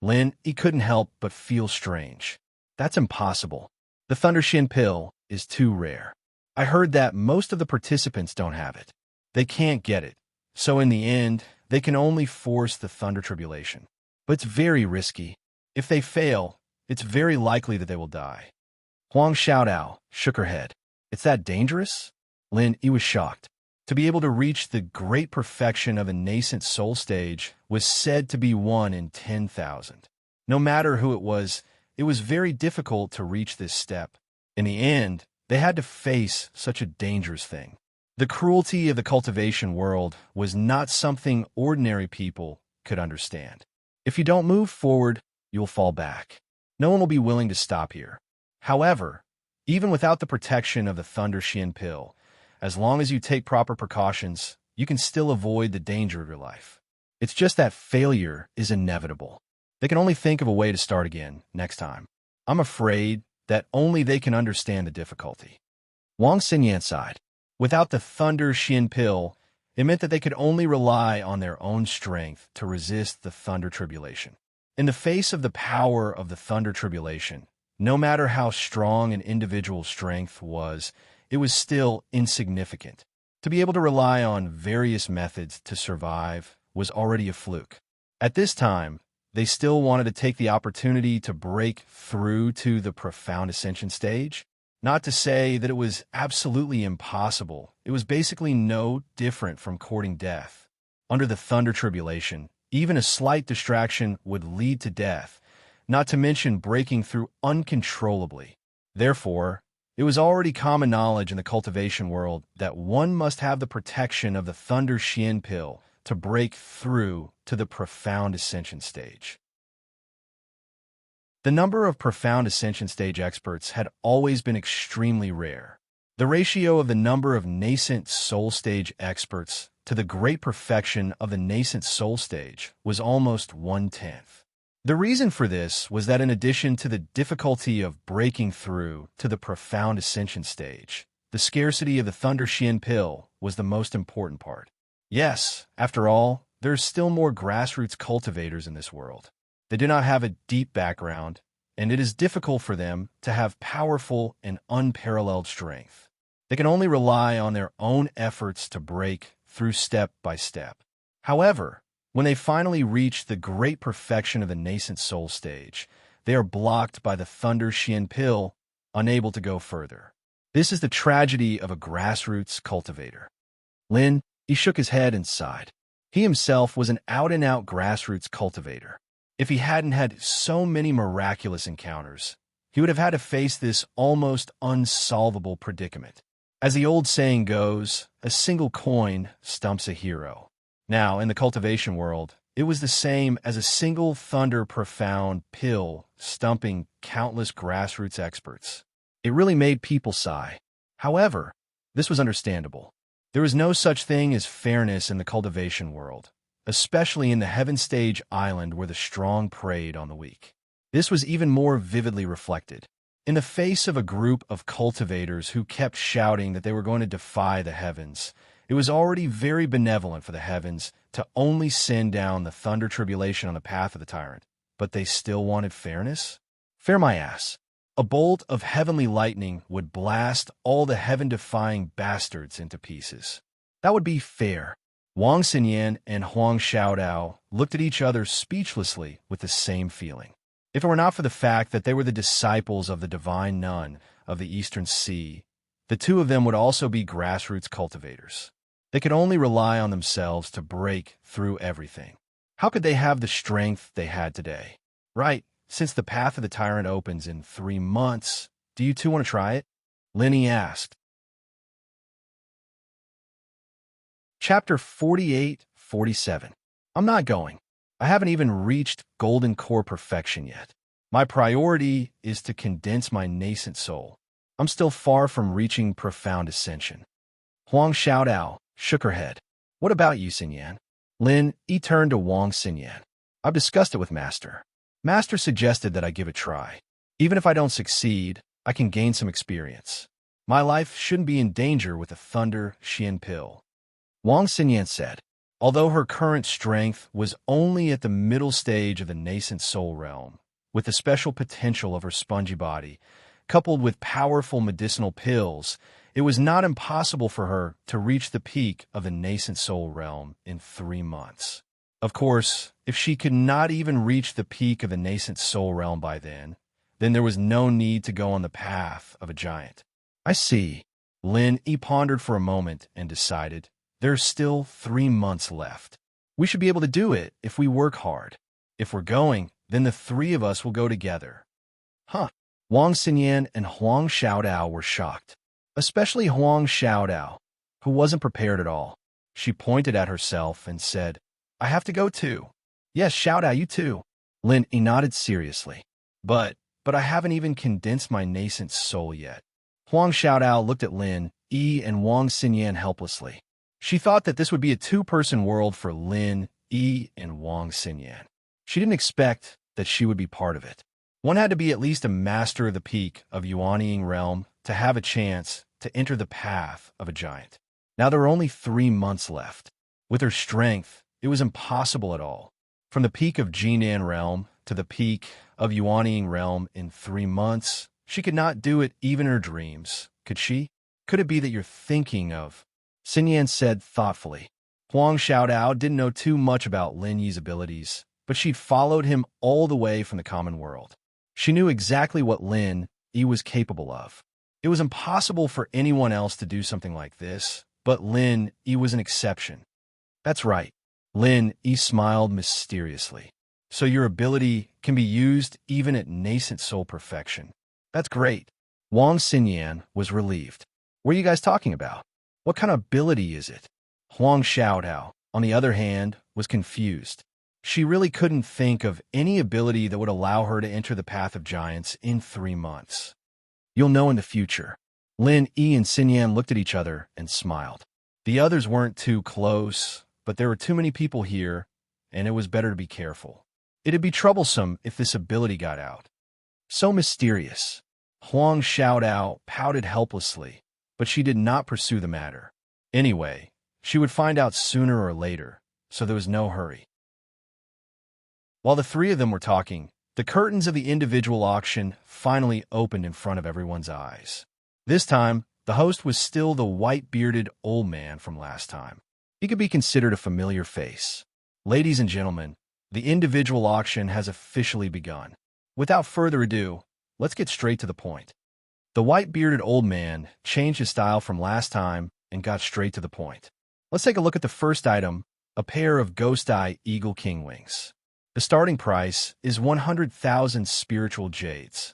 Lin, he couldn't help but feel strange. That's impossible. The Thunder Shin pill is too rare. I heard that most of the participants don't have it. They can't get it. So in the end, they can only force the Thunder Tribulation. But it's very risky. If they fail, it's very likely that they will die. Huang Xiaodao shook her head. It's that dangerous? Lin Yi was shocked. To be able to reach the great perfection of a nascent soul stage was said to be 1 in 10,000. No matter who it was very difficult to reach this step. In the end, they had to face such a dangerous thing. The cruelty of the cultivation world was not something ordinary people could understand. If you don't move forward, you'll fall back. No one will be willing to stop here. However, even without the protection of the Thunder Shin pill, as long as you take proper precautions, you can still avoid the danger of your life. It's just that failure is inevitable. They can only think of a way to start again next time. I'm afraid that only they can understand the difficulty. Wang Xinyan sighed. Without the Thunder Shin pill, it meant that they could only rely on their own strength to resist the Thunder Tribulation. In the face of the power of the Thunder Tribulation, no matter how strong an individual's strength was, it was still insignificant. To be able to rely on various methods to survive was already a fluke. At this time, they still wanted to take the opportunity to break through to the profound ascension stage. Not to say that it was absolutely impossible. It was basically no different from courting death. Under the Thunder Tribulation, even a slight distraction would lead to death, not to mention breaking through uncontrollably. Therefore, it was already common knowledge in the cultivation world that one must have the protection of the Thunder Shin pill to break through to the profound ascension stage. The number of profound ascension stage experts had always been extremely rare. The ratio of the number of nascent soul stage experts to the great perfection of the nascent soul stage was almost 1/10. The reason for this was that in addition to the difficulty of breaking through to the profound ascension stage, the scarcity of the Thunder Shin pill was the most important part. Yes, after all, there's still more grassroots cultivators in this world. They do not have a deep background, and it is difficult for them to have powerful and unparalleled strength. They can only rely on their own efforts to break through step by step. However, when they finally reach the great perfection of the nascent soul stage, they are blocked by the Thunder Shin pill, unable to go further. This is the tragedy of a grassroots cultivator. Lin, he shook his head and sighed. He himself was an out-and-out grassroots cultivator. If he hadn't had so many miraculous encounters, he would have had to face this almost unsolvable predicament. As the old saying goes, a single coin stumps a hero. Now, in the cultivation world, it was the same as a single Thunder Profound pill stumping countless grassroots experts. It really made people sigh. However, this was understandable. There is no such thing as fairness in the cultivation world, especially in the Heaven Stage Island where the strong preyed on the weak. This was even more vividly reflected. In the face of a group of cultivators who kept shouting that they were going to defy the heavens, it was already very benevolent for the heavens to only send down the Thunder Tribulation on the path of the tyrant. But they still wanted fairness? Fair my ass. A bolt of heavenly lightning would blast all the heaven-defying bastards into pieces. That would be fair. Wang Xinyan and Huang Xiaodao looked at each other speechlessly with the same feeling. If it were not for the fact that they were the disciples of the divine nun of the Eastern Sea, the two of them would also be grassroots cultivators. They could only rely on themselves to break through everything. How could they have the strength they had today? Right, since the path of the tyrant opens in 3 months, do you two want to try it? Lenny asked. Chapter 48-47. I'm not going. I haven't even reached Golden Core perfection yet. My priority is to condense my nascent soul. I'm still far from reaching profound ascension. Huang Xiaodao shook her head. What about you, Xinyan? Lin Yi turned to Wang Xinyan. I've discussed it with Master. Master suggested that I give it a try. Even if I don't succeed, I can gain some experience. My life shouldn't be in danger with a Thunder Shin pill. Wang Xinyan said. Although her current strength was only at the middle stage of the nascent soul realm, with the special potential of her spongy body, Coupled with powerful medicinal pills, it was not impossible for her to reach the peak of the nascent soul realm in 3 months. Of course, if she could not even reach the peak of the nascent soul realm by then there was no need to go on the path of a giant. I see. Lin pondered for a moment and decided, there's still 3 months left. We should be able to do it if we work hard. If we're going, then the 3 of us will go together. Huh. Wang Xinyan and Huang Xiaodao were shocked, especially Huang Xiaodao, who wasn't prepared at all. She pointed at herself and said, I have to go too. Yes, Xiaodao, you too. Lin nodded seriously. But I haven't even condensed my nascent soul yet. Huang Xiaodao looked at Lin and Wang Xinyan helplessly. She thought that this would be a 2-person world for Lin and Wang Xinyan. She didn't expect that she would be part of it. One had to be at least a master of the peak of Yuanying realm to have a chance to enter the path of a giant. Now there were only 3 months left. With her strength, it was impossible at all. From the peak of Jinan realm to the peak of Yuanying realm in 3 months, she could not do it even in her dreams, could she? Could it be that you're thinking of? Xinyan said thoughtfully. Huang Xiaodao didn't know too much about Lin Yi's abilities, but she'd followed him all the way from the common world. She knew exactly what Lin Yi was capable of. It was impossible for anyone else to do something like this, but Lin Yi was an exception. That's right. Lin Yi smiled mysteriously. So your ability can be used even at nascent soul perfection. That's great. Wang Xinyan was relieved. What are you guys talking about? What kind of ability is it? Huang Xiaodao, on the other hand, was confused. She really couldn't think of any ability that would allow her to enter the path of giants in 3 months. You'll know in the future. Lin Yi and Xinyan looked at each other and smiled. The others weren't too close, but there were too many people here, and it was better to be careful. It'd be troublesome if this ability got out. So mysterious. Huang Xiaodao pouted helplessly, but she did not pursue the matter. Anyway, she would find out sooner or later, so there was no hurry. While the 3 of them were talking, the curtains of the individual auction finally opened in front of everyone's eyes. This time, the host was still the white-bearded old man from last time. He could be considered a familiar face. Ladies and gentlemen, the individual auction has officially begun. Without further ado, let's get straight to the point. The white-bearded old man changed his style from last time and got straight to the point. Let's take a look at the first item, a pair of Ghost Eye Eagle King wings. The starting price is 100,000 spiritual jades.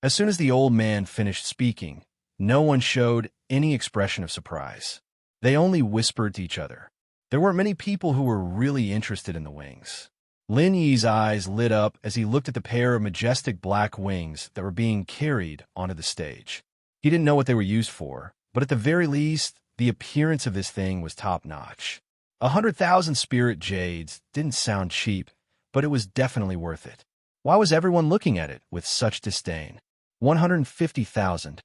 As soon as the old man finished speaking, no one showed any expression of surprise. They only whispered to each other. There weren't many people who were really interested in the wings. Lin Yi's eyes lit up as he looked at the pair of majestic black wings that were being carried onto the stage. He didn't know what they were used for, but at the very least, the appearance of this thing was top-notch. 100,000 spirit jades didn't sound cheap, but it was definitely worth it. Why was everyone looking at it with such disdain? 150,000.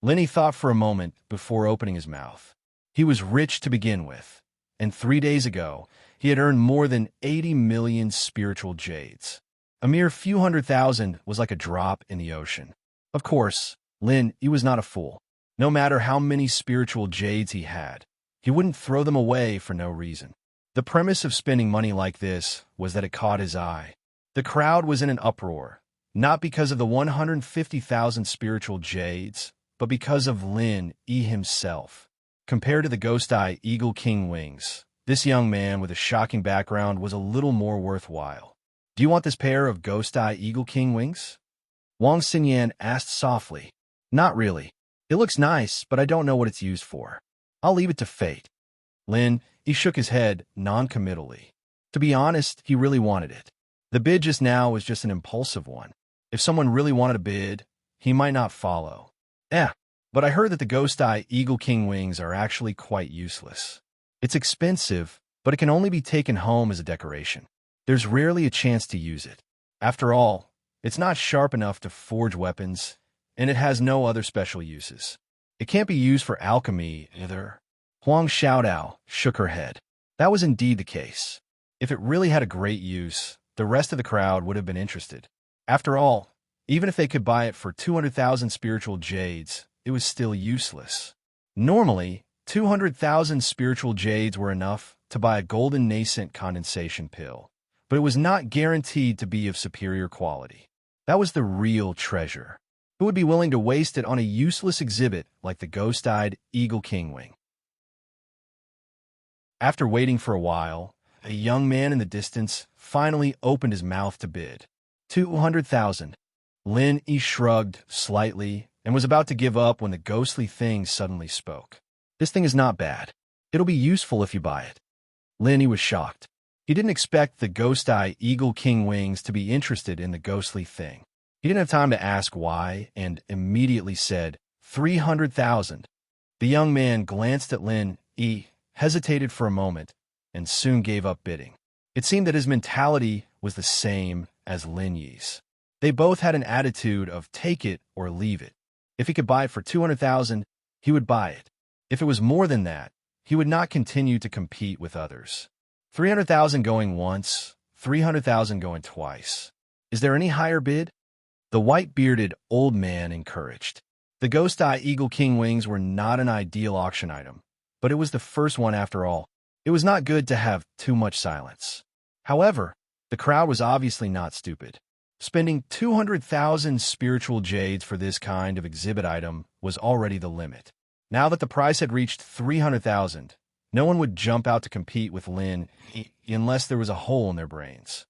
Lin thought for a moment before opening his mouth. He was rich to begin with, and 3 days ago, he had earned more than 80 million spiritual jades. A mere few 100,000 was like a drop in the ocean. Of course, Lin was not a fool. No matter how many spiritual jades he had, he wouldn't throw them away for no reason. The premise of spending money like this was that it caught his eye. The crowd was in an uproar, not because of the 150,000 spiritual jades, but because of Lin himself. Compared to the Ghost Eye Eagle King wings, this young man with a shocking background was a little more worthwhile. Do you want this pair of Ghost Eye Eagle King wings? Wang Xinyan asked softly. Not really. It looks nice, but I don't know what it's used for. I'll leave it to fate. Lin shook his head non-committally. To be honest, he really wanted it. The bid just now was just an impulsive one. If someone really wanted a bid, he might not follow. But I heard that the Ghost Eye Eagle King wings are actually quite useless. It's expensive, but it can only be taken home as a decoration. There's rarely a chance to use it. After all, it's not sharp enough to forge weapons, and it has no other special uses. It can't be used for alchemy either. Huang Xiaodao shook her head. That was indeed the case. If it really had a great use, the rest of the crowd would have been interested. After all, Even if they could buy it for 200,000 spiritual jades, it was still useless. Normally, 200,000 spiritual jades were enough to buy a golden nascent condensation pill, but it was not guaranteed to be of superior quality. That was the real treasure. Who would be willing to waste it on a useless exhibit like the ghost-eyed Eagle Kingwing? After waiting for a while, a young man in the distance finally opened his mouth to bid. 200,000. Lin Yi shrugged slightly and was about to give up when the ghostly thing suddenly spoke. This thing is not bad. It'll be useful if you buy it. Lin Yi was shocked. He didn't expect the ghost-eye Eagle King Wings to be interested in the ghostly thing. He didn't have time to ask why and immediately said, 300,000. The young man glanced at Lin Yi, hesitated for a moment, and soon gave up bidding. It seemed that his mentality was the same as Lin Yi's. They both had an attitude of take it or leave it. If he could buy it for 200,000, he would buy it. If it was more than that, he would not continue to compete with others. 300,000 going once, 300,000 going twice. Is there any higher bid? The white-bearded old man encouraged. The ghost-eye Eagle King Wings were not an ideal auction item, but it was the first one after all. It was not good to have too much silence. However, the crowd was obviously not stupid. Spending 200,000 spiritual jades for this kind of exhibit item was already the limit. Now that the price had reached 300,000, no one would jump out to compete with Lin unless there was a hole in their brains.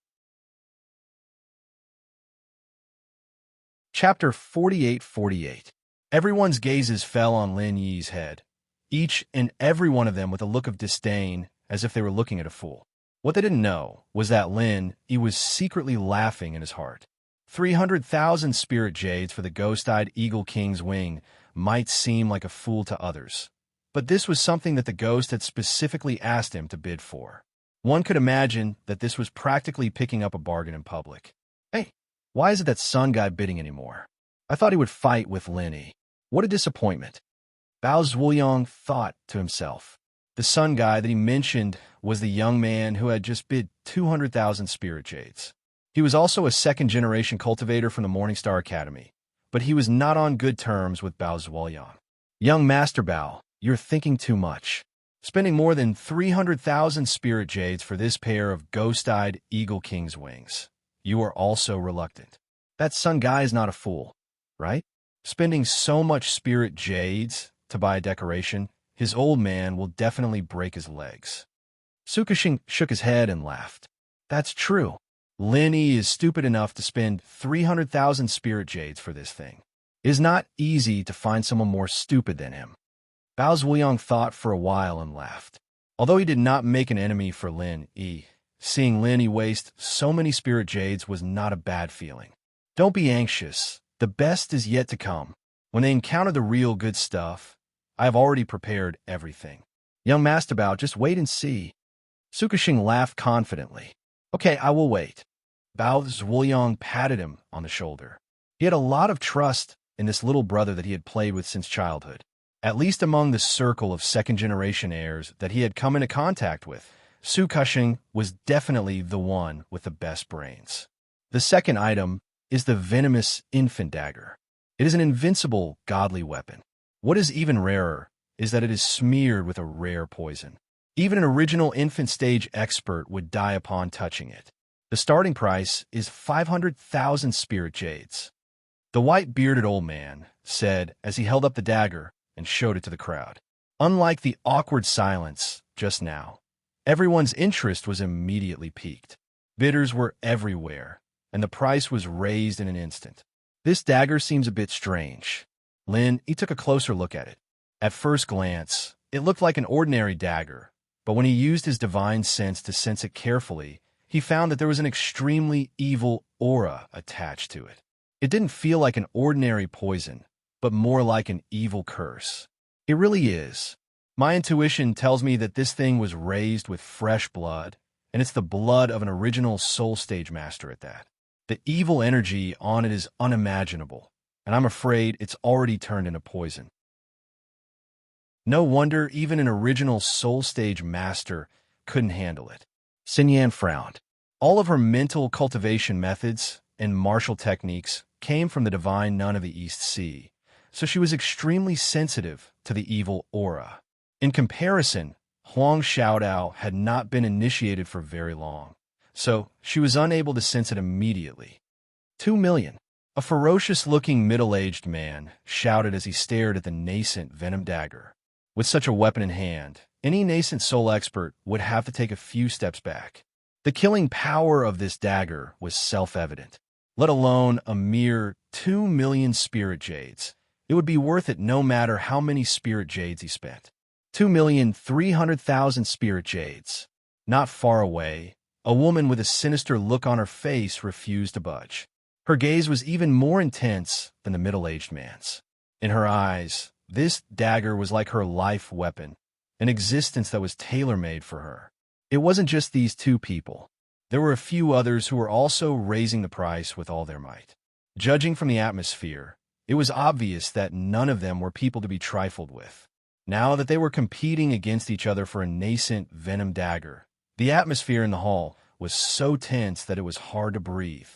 Chapter 48:48. Everyone's gazes fell on Lin Yi's head, each and every one of them with a look of disdain, as if they were looking at a fool. What they didn't know was that Lin Yi was secretly laughing in his heart. 300,000 spirit jades for the ghost-eyed Eagle King's wing might seem like a fool to others, but this was something that the ghost had specifically asked him to bid for. One could imagine that this was practically picking up a bargain in public. Hey, why is it that Sun Guy bidding anymore? I thought he would fight with Lin Yi. What a disappointment. Bao Zhuoyang thought to himself. The Sun Guy that he mentioned was the young man who had just bid 200,000 spirit jades. He was also a second-generation cultivator from the Morningstar Academy, but he was not on good terms with Bao Zhuoyang. Young Master Bao, you're thinking too much. Spending more than 300,000 spirit jades for this pair of ghost-eyed Eagle King's wings. You are also reluctant. That Sun Guy is not a fool, right? Spending so much spirit jades to buy a decoration, his old man will definitely break his legs. Su Kexing shook his head and laughed. That's true. Lin Yi is stupid enough to spend 300,000 spirit jades for this thing. It is not easy to find someone more stupid than him. Bao Zhuoyang thought for a while and laughed. Although he did not make an enemy for Lin Yi, seeing Lin Yi waste so many spirit jades was not a bad feeling. Don't be anxious. The best is yet to come. When they encounter the real good stuff, I have already prepared everything. Young Master Bao, just wait and see. Su Kexing laughed confidently. Okay, I will wait. Bao Zhuoyang patted him on the shoulder. He had a lot of trust in this little brother that he had played with since childhood. At least among the circle of second-generation heirs that he had come into contact with, Su Kexing was definitely the one with the best brains. The second item is the venomous infant dagger. It is an invincible, godly weapon. What is even rarer is that it is smeared with a rare poison. Even an original infant stage expert would die upon touching it. The starting price is 500,000 spirit jades. The white-bearded old man said as he held up the dagger and showed it to the crowd. Unlike the awkward silence just now, everyone's interest was immediately piqued. Bidders were everywhere, and the price was raised in an instant. This dagger seems a bit strange. Lin Yi took a closer look at it. At first glance, it looked like an ordinary dagger, but when he used his divine sense to sense it carefully, he found that there was an extremely evil aura attached to it. It didn't feel like an ordinary poison, but more like an evil curse. It really is. My intuition tells me that this thing was raised with fresh blood, and it's the blood of an original soul stage master at that. The evil energy on it is unimaginable, and I'm afraid it's already turned into poison. No wonder even an original soul stage master couldn't handle it. Xin Yan frowned. All of her mental cultivation methods and martial techniques came from the divine nun of the East Sea, so she was extremely sensitive to the evil aura. In comparison, Huang Xiaodao had not been initiated for very long, so she was unable to sense it immediately. 2 million. A ferocious-looking middle-aged man shouted as he stared at the nascent venom dagger. With such a weapon in hand, any nascent soul expert would have to take a few steps back. The killing power of this dagger was self-evident. Let alone a mere 2 million spirit jades. It would be worth it no matter how many spirit jades he spent. 2,300,000 spirit jades. Not far away, a woman with a sinister look on her face refused to budge. Her gaze was even more intense than the middle-aged man's. In her eyes, this dagger was like her life weapon, an existence that was tailor-made for her. It wasn't just these two people. There were a few others who were also raising the price with all their might. Judging from the atmosphere, it was obvious that none of them were people to be trifled with. Now that they were competing against each other for a nascent venom dagger, the atmosphere in the hall was so tense that it was hard to breathe.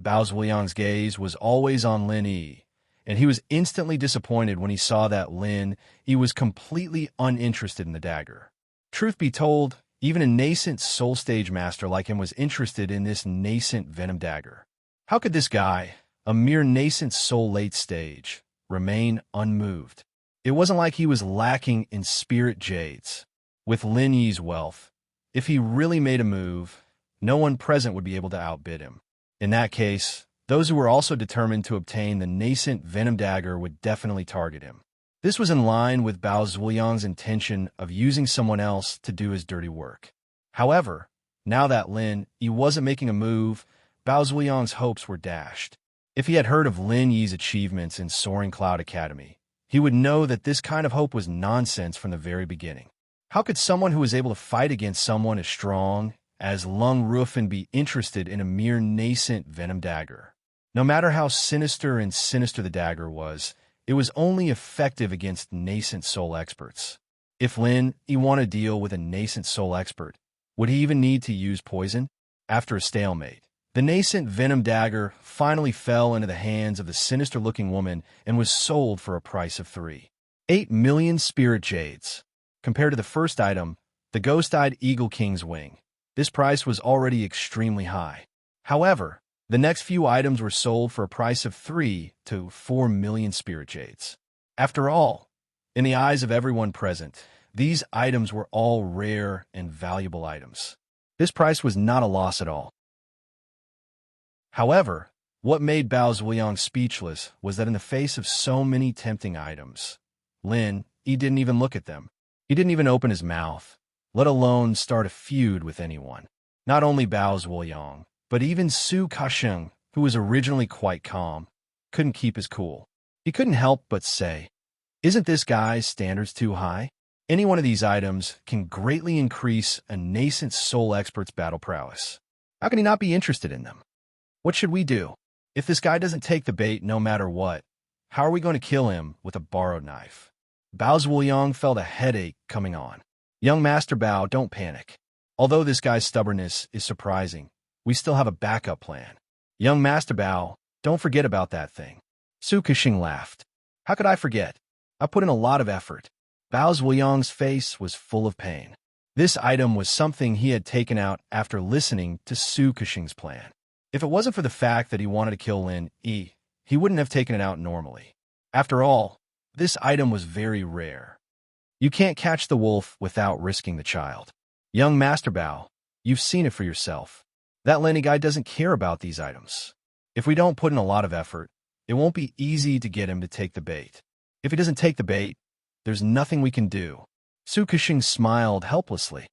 Bao Zhuliang's gaze was always on Lin Yi, and he was instantly disappointed when he saw that Lin Yi was completely uninterested in the dagger. Truth be told, even a nascent soul stage master like him was interested in this nascent venom dagger. How could this guy, a mere nascent soul late stage, remain unmoved? It wasn't like he was lacking in spirit jades. With Lin Yi's wealth, if he really made a move, no one present would be able to outbid him. In that case, those who were also determined to obtain the nascent venom dagger would definitely target him. This was in line with Bao Zhuliang's intention of using someone else to do his dirty work. However, now that Lin Yi wasn't making a move, Bao Zhuliang's hopes were dashed. If he had heard of Lin Yi's achievements in Soaring Cloud Academy, he would know that this kind of hope was nonsense from the very beginning. How could someone who was able to fight against someone as strong as Lung Rufen be interested in a mere nascent venom dagger? No matter how sinister the dagger was, it was only effective against nascent soul experts. If Lin Yi wanted to deal with a nascent soul expert, would he even need to use poison? After a stalemate, the nascent venom dagger finally fell into the hands of the sinister-looking woman and was sold for a price of 3.8 million spirit jades. Compared to the first item, the ghost-eyed Eagle King's wing, this price was already extremely high. However, the next few items were sold for a price of 3 to 4 million spirit jades. After all, in the eyes of everyone present, these items were all rare and valuable items. This price was not a loss at all. However, what made Bao Zhuliang speechless was that in the face of so many tempting items, Lin Yi didn't even look at them. He didn't even open his mouth, let alone start a feud with anyone. Not only Bao Zhuliang, but even Su Kasheng, who was originally quite calm, couldn't keep his cool. He couldn't help but say, "Isn't this guy's standards too high? Any one of these items can greatly increase a nascent soul expert's battle prowess. How can he not be interested in them? What should we do? If this guy doesn't take the bait no matter what, how are we going to kill him with a borrowed knife?" Bao Zhuliang felt a headache coming on. "Young Master Bao, don't panic. Although this guy's stubbornness is surprising, we still have a backup plan. Young Master Bao, don't forget about that thing." Su Kashing laughed. "How could I forget? I put in a lot of effort." Bao Zhuliang's face was full of pain. This item was something he had taken out after listening to Su Kashing's plan. If it wasn't for the fact that he wanted to kill Lin Yi, he wouldn't have taken it out normally. After all, this item was very rare. You can't catch the wolf without risking the child. Young Master Bao, you've seen it for yourself. That Lenny guy doesn't care about these items. If we don't put in a lot of effort, it won't be easy to get him to take the bait. If he doesn't take the bait, there's nothing we can do. Su Kashing smiled helplessly.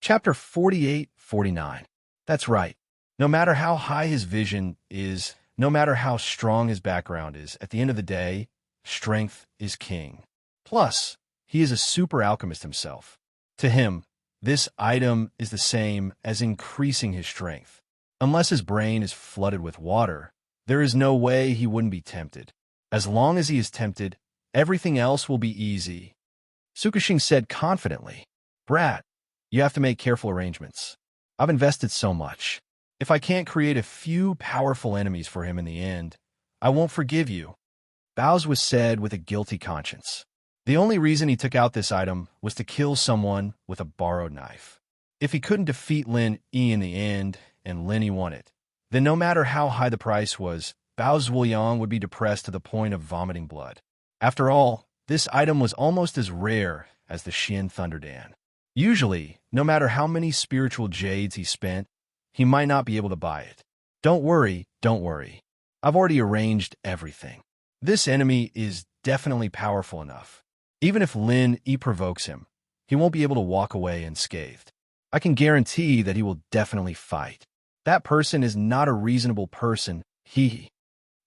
Chapter 48-49. That's right. No matter how high his vision is, no matter how strong his background is, at the end of the day, strength is king. Plus, he is a super alchemist himself. To him, this item is the same as increasing his strength. Unless his brain is flooded with water, there is no way he wouldn't be tempted. As long as he is tempted, everything else will be easy. Su Kashing said confidently, "Brat, you have to make careful arrangements. I've invested so much. If I can't create a few powerful enemies for him in the end, I won't forgive you. Bows was said with a guilty conscience. The only reason he took out this item was to kill someone with a borrowed knife. If he couldn't defeat Lin Yi in the end, and Lin Yi won it, then no matter how high the price was, Bao Zhuoyang would be depressed to the point of vomiting blood. After all, this item was almost as rare as the Xian Thunderdan. Usually, no matter how many spiritual jades he spent, he might not be able to buy it. Don't worry. I've already arranged everything. This enemy is definitely powerful enough. Even if Lin Yi provokes him, he won't be able to walk away unscathed. I can guarantee that he will definitely fight. That person is not a reasonable person, he.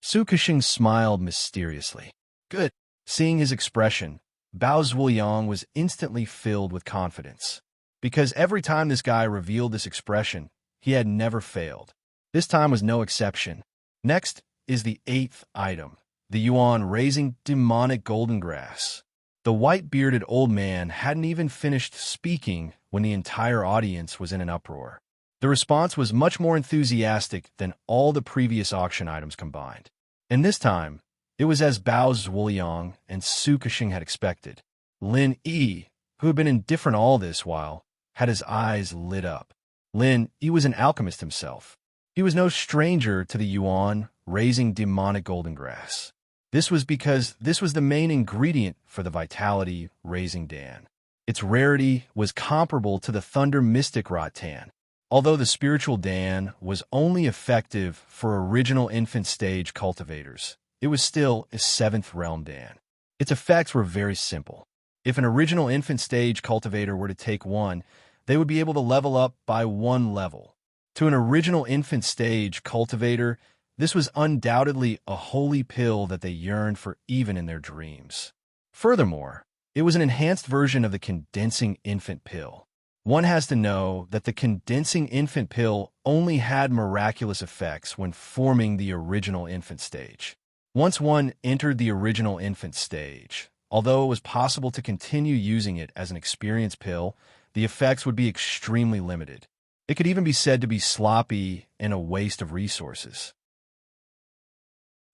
Su Kexing smiled mysteriously. Good. Seeing his expression, Bao Zhuoyang was instantly filled with confidence. Because every time this guy revealed this expression, he had never failed. This time was no exception. Next is the 8th item, the yuan-raising demonic golden grass. The white-bearded old man hadn't even finished speaking when the entire audience was in an uproar. The response was much more enthusiastic than all the previous auction items combined. And this time, it was as Bao Zhuoyang and Su Kexing had expected. Lin Yi, who had been indifferent all this while, had his eyes lit up. Lin Yi was an alchemist himself. He was no stranger to the yuan-raising demonic golden grass. This was because this was the main ingredient for the vitality-raising Dan. Its rarity was comparable to the Thunder Mystic Rattan. Although the spiritual Dan was only effective for original infant stage cultivators, it was still a 7th realm Dan. Its effects were very simple. If an original infant stage cultivator were to take one, they would be able to level up by 1 level. To an original infant stage cultivator, this was undoubtedly a holy pill that they yearned for even in their dreams. Furthermore, it was an enhanced version of the condensing infant pill. One has to know that the condensing infant pill only had miraculous effects when forming the original infant stage. Once one entered the original infant stage, although it was possible to continue using it as an experience pill, the effects would be extremely limited. It could even be said to be sloppy and a waste of resources.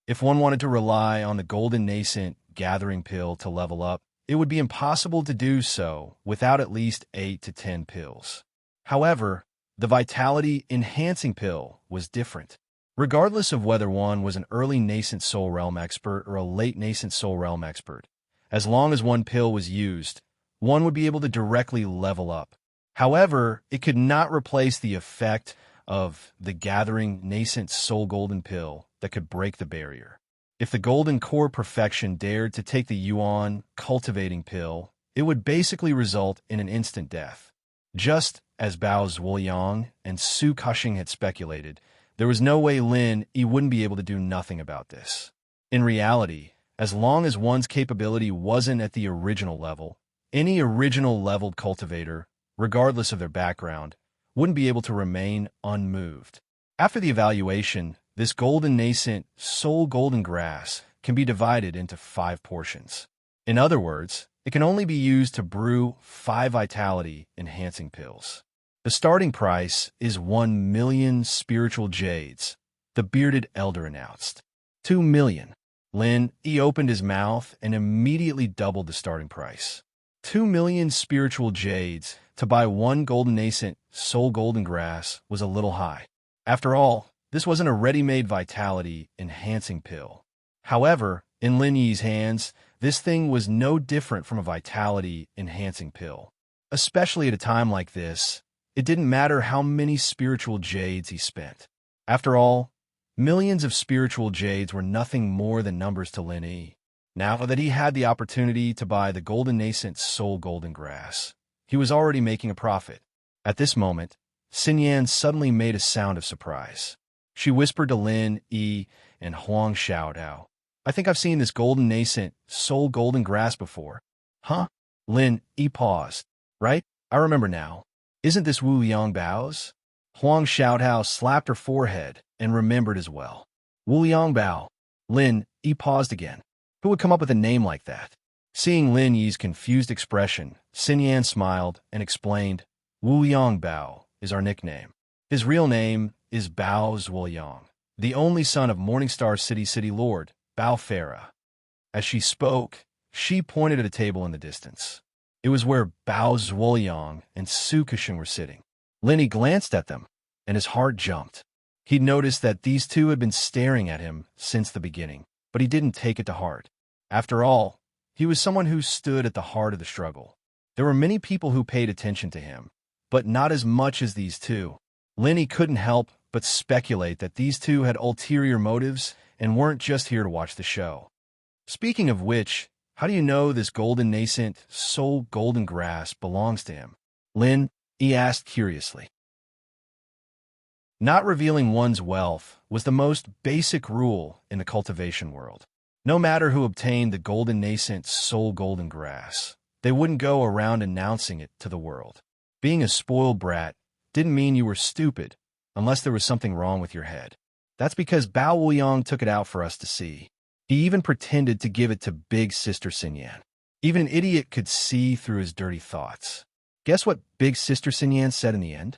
If one wanted to rely on the golden nascent gathering pill to level up, it would be impossible to do so without at least 8 to 10 pills. However, the vitality enhancing pill was different. Regardless of whether one was an early nascent soul realm expert or a late nascent soul realm expert, as long as one pill was used, one would be able to directly level up. However, it could not replace the effect of the gathering nascent soul golden pill that could break the barrier. If the golden core perfection dared to take the yuan cultivating pill, it would basically result in an instant death. Just as Bao Zhuoyang and Su Kexing had speculated, there was no way Lin Yi wouldn't be able to do nothing about this. In reality, as long as one's capability wasn't at the original level, any original leveled cultivator, regardless of their background, wouldn't be able to remain unmoved. After the evaluation, this golden nascent soul golden grass can be divided into 5 portions. In other words, it can only be used to brew 5 vitality enhancing pills. The starting price is 1 million spiritual jades, the bearded elder announced. 2 million. Lin Yi opened his mouth and immediately doubled the starting price. 2 million spiritual jades to buy 1 golden nascent soul golden grass was a little high. After all, this wasn't a ready-made vitality-enhancing pill. However, in Lin Yi's hands, this thing was no different from a vitality-enhancing pill. Especially at a time like this, it didn't matter how many spiritual jades he spent. After all, millions of spiritual jades were nothing more than numbers to Lin Yi. Now that he had the opportunity to buy the golden nascent soul golden grass, he was already making a profit. At this moment, Xinyan suddenly made a sound of surprise. She whispered to Lin Yi and Huang Xiaodao, "I think I've seen this golden nascent soul golden grass before." Huh? Lin Yi paused. Right? I remember now. Isn't this Wu Liang Bao's? Huang Xiaodao slapped her forehead and remembered as well. Wu Liang Bao. Lin Yi paused again. Who would come up with a name like that? Seeing Lin Yi's confused expression, Xinyan smiled and explained, "Wu Liang Bao is our nickname. His real name is Bao Zhuoyang, the only son of Morningstar City Lord, Bao Farah. As she spoke, she pointed at a table in the distance. It was where Bao Zhuoyang and Su Kexing were sitting. Lin glanced at them, and his heart jumped. He'd noticed that these two had bin staring at him since the beginning, but he didn't take it to heart. After all, he was someone who stood at the heart of the struggle. There were many people who paid attention to him, but not as much as these two. Lin couldn't help but speculate that these two had ulterior motives and weren't just here to watch the show. Speaking of which, how do you know this golden nascent, soul golden grass belongs to him? Lin, he asked curiously. Not revealing one's wealth was the most basic rule in the cultivation world. No matter who obtained the golden nascent soul golden grass, they wouldn't go around announcing it to the world. Being a spoiled brat didn't mean you were stupid, unless there was something wrong with your head. That's because Bao Wuyang took it out for us to see. He even pretended to give it to Big Sister Xinyan. Even an idiot could see through his dirty thoughts. Guess what Big Sister Xinyan said in the end?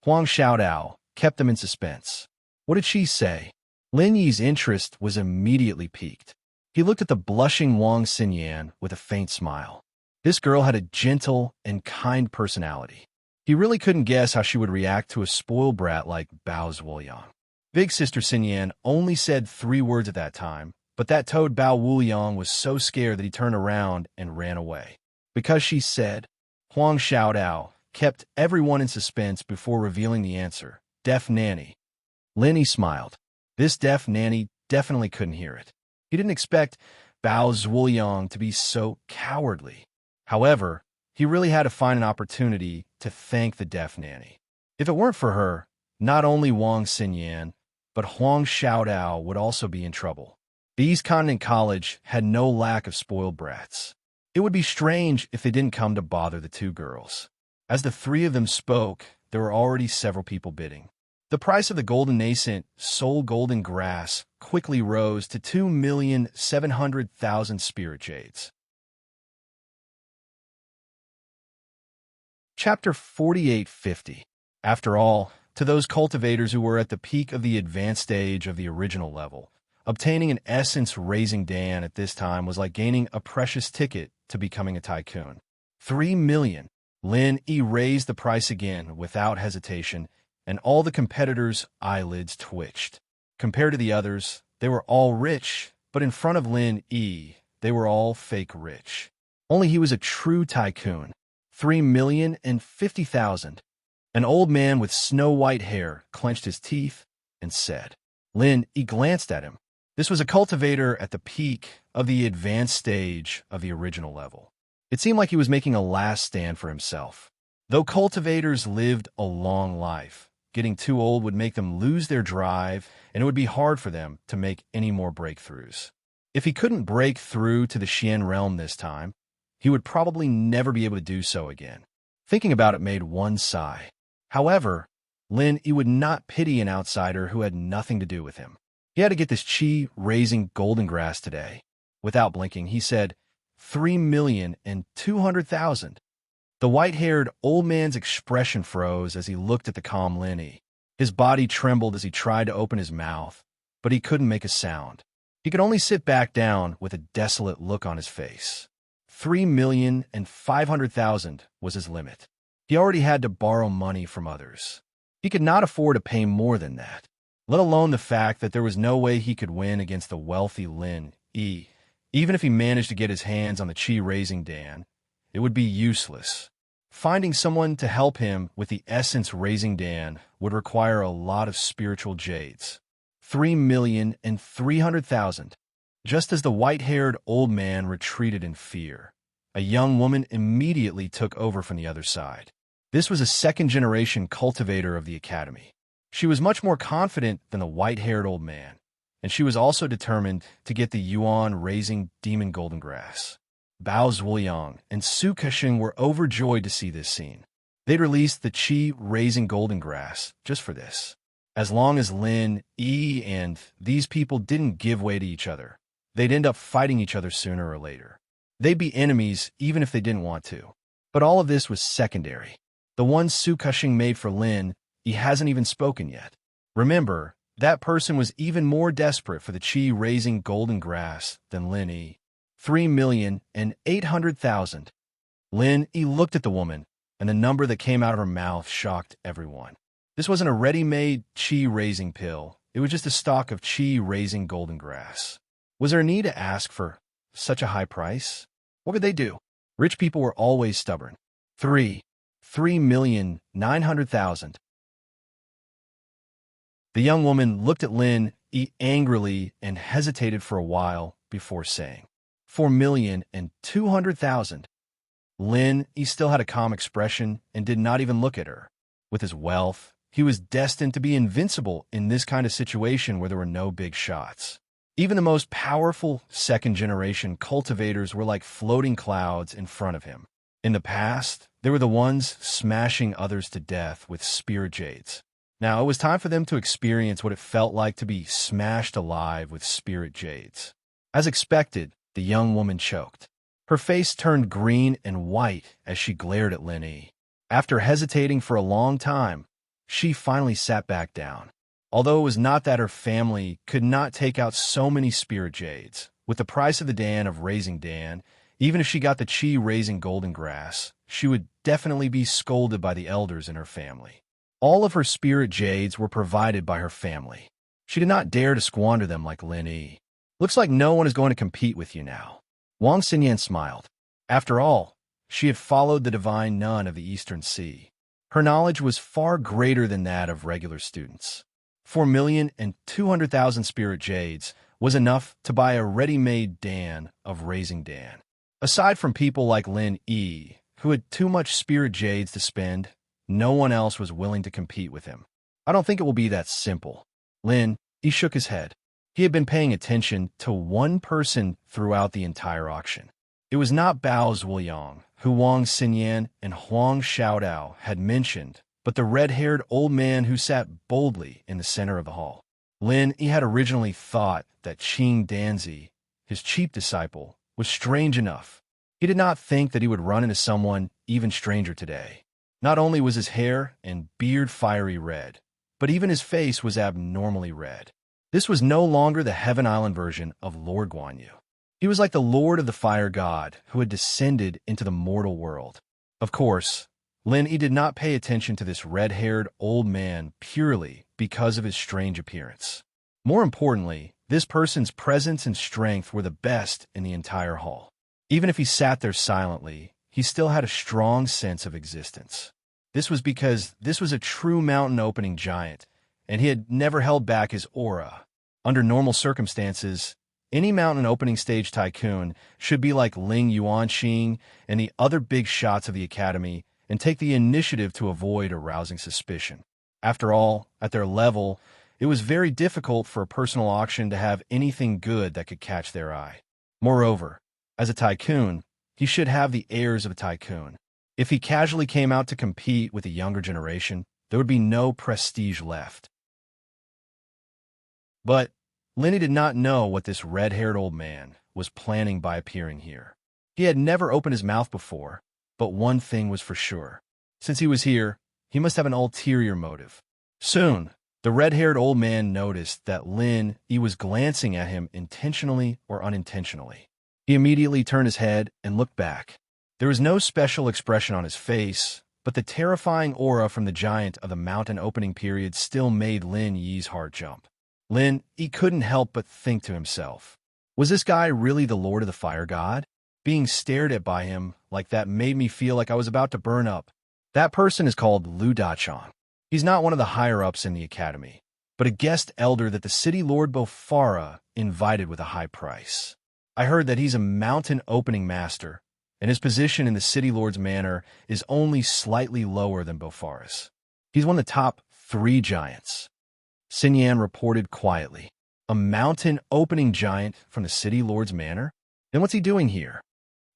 Huang Xiaodao kept them in suspense. What did she say? Lin Yi's interest was immediately piqued. He looked at the blushing Wang Xinyan with a faint smile. This girl had a gentle and kind personality. He really couldn't guess how she would react to a spoiled brat like Bao Zhuoyang. Big Sister Xinyan only said 3 words at that time, but that toad Bao Wuyang was so scared that he turned around and ran away. Because she said, Huang Xiaodao kept everyone in suspense before revealing the answer, deaf nanny. Lin smiled. This deaf nanny definitely couldn't hear it. He didn't expect Bao Zhuoyang to be so cowardly. However, he really had to find an opportunity to thank the deaf nanny. If it weren't for her, not only Wang Xinyan, but Huang Xiaodao would also be in trouble. The East Continent College had no lack of spoiled brats. It would be strange if they didn't come to bother the two girls. As the 3 of them spoke, there were already several people bidding. The price of the golden nascent, soul golden grass quickly rose to 2,700,000 spirit jades. Chapter 4850. After all, to those cultivators who were at the peak of the advanced stage of the original level, obtaining an essence-raising Dan at this time was like gaining a precious ticket to becoming a tycoon. 3 million. Lin raised the price again without hesitation, and all the competitors' eyelids twitched. Compared to the others, they were all rich, but in front of Lin, they were all fake rich. Only he was a true tycoon. 3,050,000. An old man with snow-white hair clenched his teeth and said. Lin glanced at him. This was a cultivator at the peak of the advanced stage of the original level. It seemed like he was making a last stand for himself. Though cultivators lived a long life, getting too old would make them lose their drive, and it would be hard for them to make any more breakthroughs. If he couldn't break through to the Xian realm this time, he would probably never be able to do so again. Thinking about it made one sigh. However, Lin would not pity an outsider who had nothing to do with him. He had to get this chi-raising golden grass today. Without blinking, he said, 3,200,000. The white-haired old man's expression froze as he looked at the calm Lin. His body trembled as he tried to open his mouth, but he couldn't make a sound. He could only sit back down with a desolate look on his face. 3,500,000 was his limit. He already had to borrow money from others. He could not afford to pay more than that, let alone the fact that there was no way he could win against the wealthy Lin. Even if he managed to get his hands on the chi-raising Dan, it would be useless. Finding someone to help him with the essence-raising Dan would require a lot of spiritual jades. 3,300,000. Just as the white-haired old man retreated in fear, a young woman immediately took over from the other side. This was a second-generation cultivator of the academy. She was much more confident than the white-haired old man, and she was also determined to get the yuan-raising demon golden grass. Bao Zhuoyang and Su Kexing were overjoyed to see this scene. They'd released the chi-raising golden grass just for this. As long as Lin, and these people didn't give way to each other, they'd end up fighting each other sooner or later. They'd be enemies even if they didn't want to. But all of this was secondary. The one Su Kexing made for Lin, he hasn't even spoken yet. Remember, that person was even more desperate for the chi-raising golden grass than Lin Yi. 3,800,000. Lin Yi looked at the woman, and the number that came out of her mouth shocked everyone. This wasn't a ready-made chi-raising pill. It was just a stalk of chi-raising golden grass. Was there a need to ask for such a high price? What could they do? Rich people were always stubborn. 3,900,000. The young woman looked at Lin Yi angrily and hesitated for a while before saying, 4,200,000. Lin Yi still had a calm expression and did not even look at her. With his wealth, he was destined to be invincible in this kind of situation where there were no big shots. Even the most powerful second-generation cultivators were like floating clouds in front of him. In the past, they were the ones smashing others to death with spirit jades. Now it was time for them to experience what it felt like to be smashed alive with spirit jades. As expected, the young woman choked. Her face turned green and white as she glared at Lin Yi. After hesitating for a long time, she finally sat back down. Although it was not that her family could not take out so many spirit jades, with the price of the Dan of raising Dan, even if she got the chi-raising golden grass, she would definitely be scolded by the elders in her family. All of her spirit jades were provided by her family. She did not dare to squander them like Lin Yi. Looks like no one is going to compete with you now. Wang Xinyan smiled. After all, she had followed the divine nun of the Eastern Sea. Her knowledge was far greater than that of regular students. 4,200,000 spirit jades was enough to buy a ready-made Dan of raising Dan. Aside from people like Lin Yi, who had too much spirit jades to spend, no one else was willing to compete with him. I don't think it will be that simple. Lin Yi shook his head. He had been paying attention to one person throughout the entire auction. It was not Bao Zhuoyang, who Wang Xinyan and Huang Xiaodao had mentioned, but the red-haired old man who sat boldly in the center of the hall. Lin Yi had originally thought that Qing Danzi, his chief disciple, was strange enough. He did not think that he would run into someone even stranger today. Not only was his hair and beard fiery red, but even his face was abnormally red. This was no longer the Heaven Island version of Lord Guan Yu. He was like the Lord of the Fire God who had descended into the mortal world. Of course, Lin Yi did not pay attention to this red-haired old man purely because of his strange appearance. More importantly, this person's presence and strength were the best in the entire hall. Even if he sat there silently, he still had a strong sense of existence. This was because this was a true mountain-opening giant, and he had never held back his aura. Under normal circumstances, any mountain-opening stage tycoon should be like Ling Yuanqing and the other big shots of the academy and take the initiative to avoid arousing suspicion. After all, at their level, it was very difficult for a personal auction to have anything good that could catch their eye. Moreover, as a tycoon, he should have the airs of a tycoon. If he casually came out to compete with the younger generation, there would be no prestige left. But Lin Yi did not know what this red-haired old man was planning by appearing here. He had never opened his mouth before, but one thing was for sure. Since he was here, he must have an ulterior motive. Soon, the red-haired old man noticed that Lin Yi was glancing at him intentionally or unintentionally. He immediately turned his head and looked back. There was no special expression on his face, but the terrifying aura from the giant of the mountain opening period still made Lin Yi's heart jump. Lin Yi couldn't help but think to himself, was this guy really the Lord of the Fire God? Being stared at by him like that made me feel like I was about to burn up. That person is called Lu Dachang. He's not one of the higher-ups in the academy, but a guest elder that the city Lord Bofara invited with a high price. I heard that he's a mountain opening master, and his position in the city Lord's manor is only slightly lower than Bofara's. He's one of the top 3 giants. Xinyan reported quietly. A mountain opening giant from the city Lord's manor? Then what's he doing here?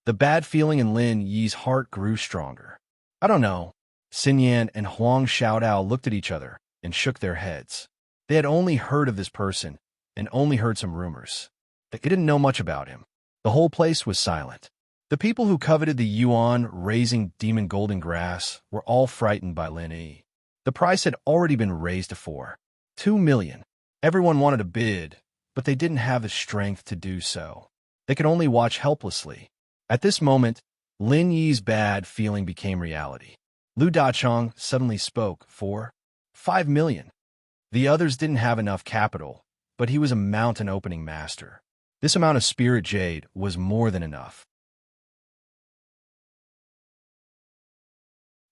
The bad feeling in Lin Yi's heart grew stronger. I don't know. Xinyan and Huang Xiaodao looked at each other and shook their heads. They had only heard of this person and only heard some rumors. They didn't know much about him. The whole place was silent. The people who coveted the yuan-raising demon golden grass were all frightened by Lin Yi. The price had already been raised to 4. 2 million. Everyone wanted to bid, but they didn't have the strength to do so. They could only watch helplessly. At this moment, Lin Yi's bad feeling became reality. Lu Dachong suddenly spoke for 5 million. The others didn't have enough capital, but he was a mountain opening master. This amount of spirit jade was more than enough.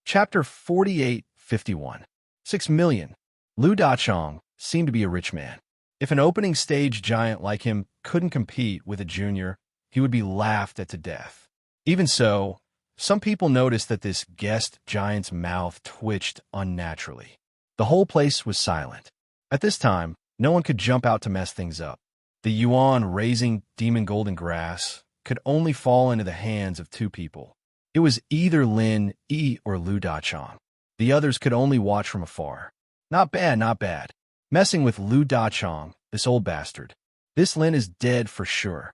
Chapter 48:51. 6 million. Lu Dachong seemed to be a rich man. If an opening stage giant like him couldn't compete with a junior, he would be laughed at to death. Even so, some people noticed that this guest giant's mouth twitched unnaturally. The whole place was silent. At this time, no one could jump out to mess things up. The yuan raising demon golden grass could only fall into the hands of two people. It was either Lin Yi or Lu Dachong. The others could only watch from afar. Not bad, not bad. Messing with Lu Dachong, this old bastard. This Lin is dead for sure.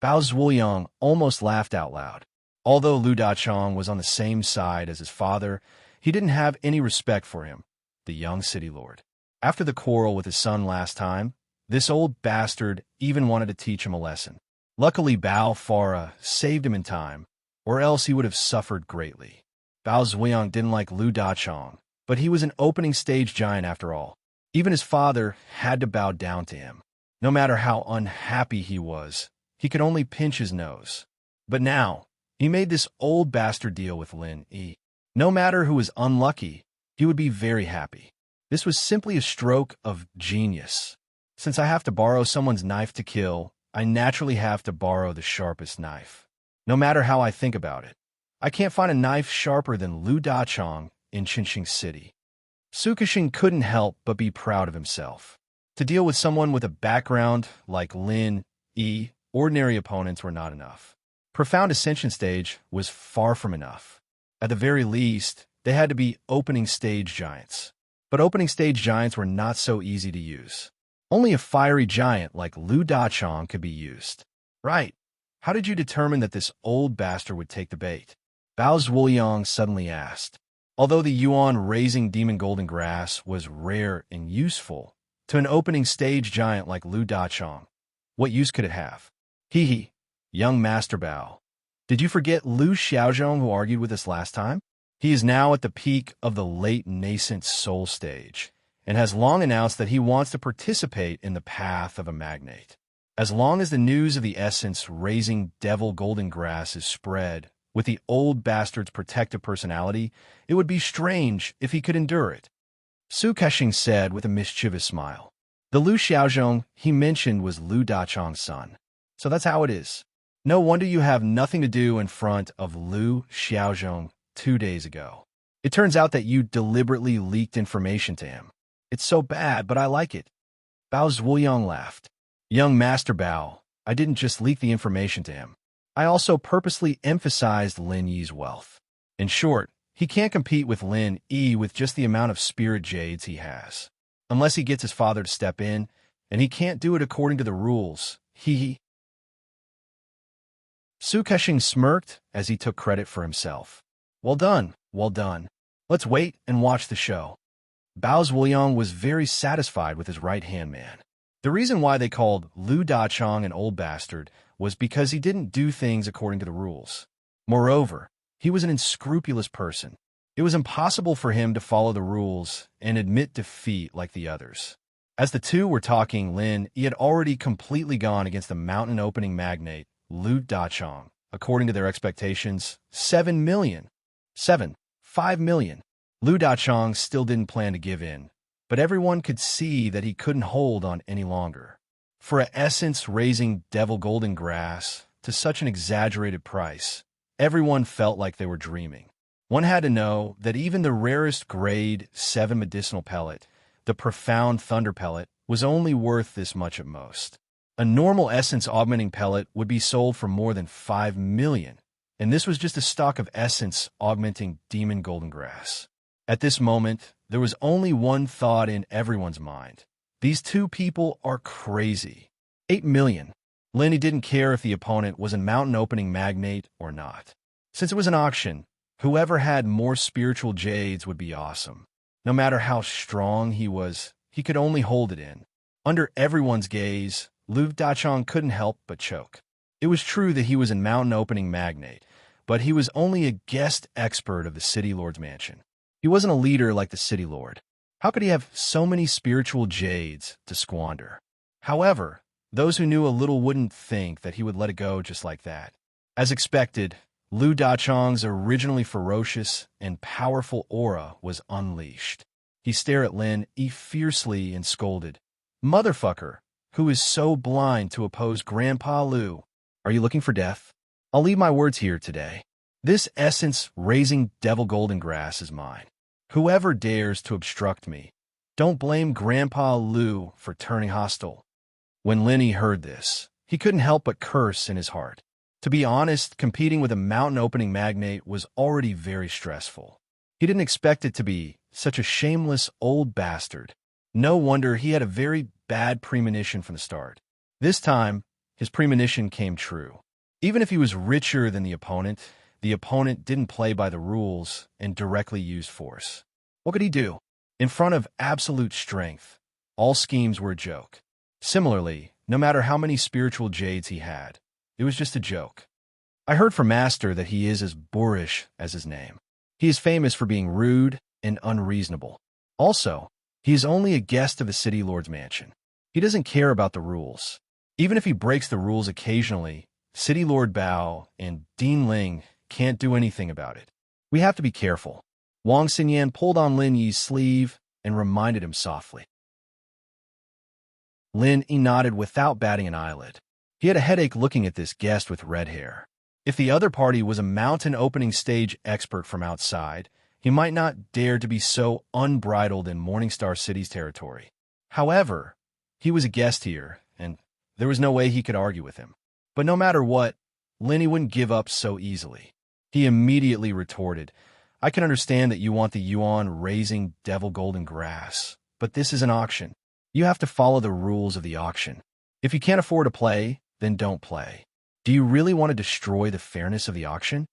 Bao Zhuoyang almost laughed out loud. Although Lu Dachong was on the same side as his father, he didn't have any respect for him, the young city lord. After the quarrel with his son last time, this old bastard even wanted to teach him a lesson. Luckily, Bao Farah saved him in time, or else he would have suffered greatly. Bao Zhuoyang didn't like Lu Dachong, but he was an opening stage giant after all. Even his father had to bow down to him. No matter how unhappy he was, he could only pinch his nose. But now, he made this old bastard deal with Lin Yi. No matter who was unlucky, he would be very happy. This was simply a stroke of genius. Since I have to borrow someone's knife to kill, I naturally have to borrow the sharpest knife. No matter how I think about it, I can't find a knife sharper than Lu Dachong in Qinxing City. Su Kexing couldn't help but be proud of himself. To deal with someone with a background like Lin Yi, ordinary opponents were not enough. Profound Ascension Stage was far from enough. At the very least, they had to be opening stage giants. But opening stage giants were not so easy to use. Only a fiery giant like Lu Dachong could be used. Right. How did you determine that this old bastard would take the bait? Bao Zhuoyang suddenly asked. Although the yuan raising demon golden grass was rare and useful, to an opening stage giant like Lu Dachong, what use could it have? Hee, young Master Bao. Did you forget Lu Xiaozhong who argued with us last time? He is now at the peak of the late nascent soul stage, and has long announced that he wants to participate in the path of a magnate. As long as the news of the essence raising devil golden grass is spread, with the old bastard's protective personality, it would be strange if he could endure it. Su Kexing said with a mischievous smile. The Lu Xiaozhong he mentioned was Lu Dachong's son. So that's how it is. No wonder you have nothing to do in front of Lu Xiaozhong 2 days ago. It turns out that you deliberately leaked information to him. It's so bad, but I like it. Bao Zhuoyang laughed. Young Master Bao, I didn't just leak the information to him. I also purposely emphasized Lin Yi's wealth. In short, he can't compete with Lin Yi with just the amount of spirit jades he has. Unless he gets his father to step in, and he can't do it according to the rules. Su Kexing smirked as he took credit for himself. Well done, well done. Let's wait and watch the show. Bao Zhuoyang was very satisfied with his right-hand man. The reason why they called Lu Dachong an old bastard was because he didn't do things according to the rules. Moreover, he was an unscrupulous person. It was impossible for him to follow the rules and admit defeat like the others. As the two were talking, Lin Yi had already completely gone against the mountain opening magnate, Lu Dachong. According to their expectations, 7 million. 5 million. Lu Dachong still didn't plan to give in, but everyone could see that he couldn't hold on any longer. For an essence-raising devil golden grass to such an exaggerated price, everyone felt like they were dreaming. One had to know that even the rarest grade 7 medicinal pellet, the profound thunder pellet, was only worth this much at most. A normal essence-augmenting pellet would be sold for more than 5 million, and this was just a stock of essence-augmenting demon golden grass. At this moment, there was only one thought in everyone's mind. These two people are crazy. 8 million. Lenny didn't care if the opponent was a mountain opening magnate or not. Since it was an auction, whoever had more spiritual jades would be awesome. No matter how strong he was, he could only hold it in. Under everyone's gaze, Lu Dachong couldn't help but choke. It was true that he was a mountain opening magnate, but he was only a guest expert of the City Lord's mansion. He wasn't a leader like the City Lord. How could he have so many spiritual jades to squander? However, those who knew a little wouldn't think that he would let it go just like that. As expected, Lu Dachong's originally ferocious and powerful aura was unleashed. He stared at Lin Yi fiercely and scolded, "Motherfucker, who is so blind to oppose Grandpa Lu? Are you looking for death? I'll leave my words here today. This essence-raising devil golden grass is mine. Whoever dares to obstruct me, don't blame Grandpa Lu for turning hostile." When Lin Yi heard this, he couldn't help but curse in his heart. To be honest, competing with a mountain-opening magnate was already very stressful. He didn't expect it to be such a shameless old bastard. No wonder he had a very bad premonition from the start. This time, his premonition came true. Even if he was richer than the opponent didn't play by the rules and directly used force. What could he do? In front of absolute strength, all schemes were a joke. Similarly, no matter how many spiritual jades he had, it was just a joke. I heard from Master that he is as boorish as his name. He is famous for being rude and unreasonable. Also, he is only a guest of the City Lord's mansion. He doesn't care about the rules. Even if he breaks the rules occasionally, City Lord Bao and Dean Ling can't do anything about it. We have to be careful. Wang Xinyan pulled on Lin Yi's sleeve and reminded him softly. Lin Yi nodded without batting an eyelid. He had a headache looking at this guest with red hair. If the other party was a mountain opening stage expert from outside, he might not dare to be so unbridled in Morningstar City's territory. However, he was a guest here, and there was no way he could argue with him. But no matter what, Lin Yi wouldn't give up so easily. He immediately retorted, "I can understand that you want the yuan-raising devil golden grass, but this is an auction. You have to follow the rules of the auction. If you can't afford to play, then don't play. Do you really want to destroy the fairness of the auction?"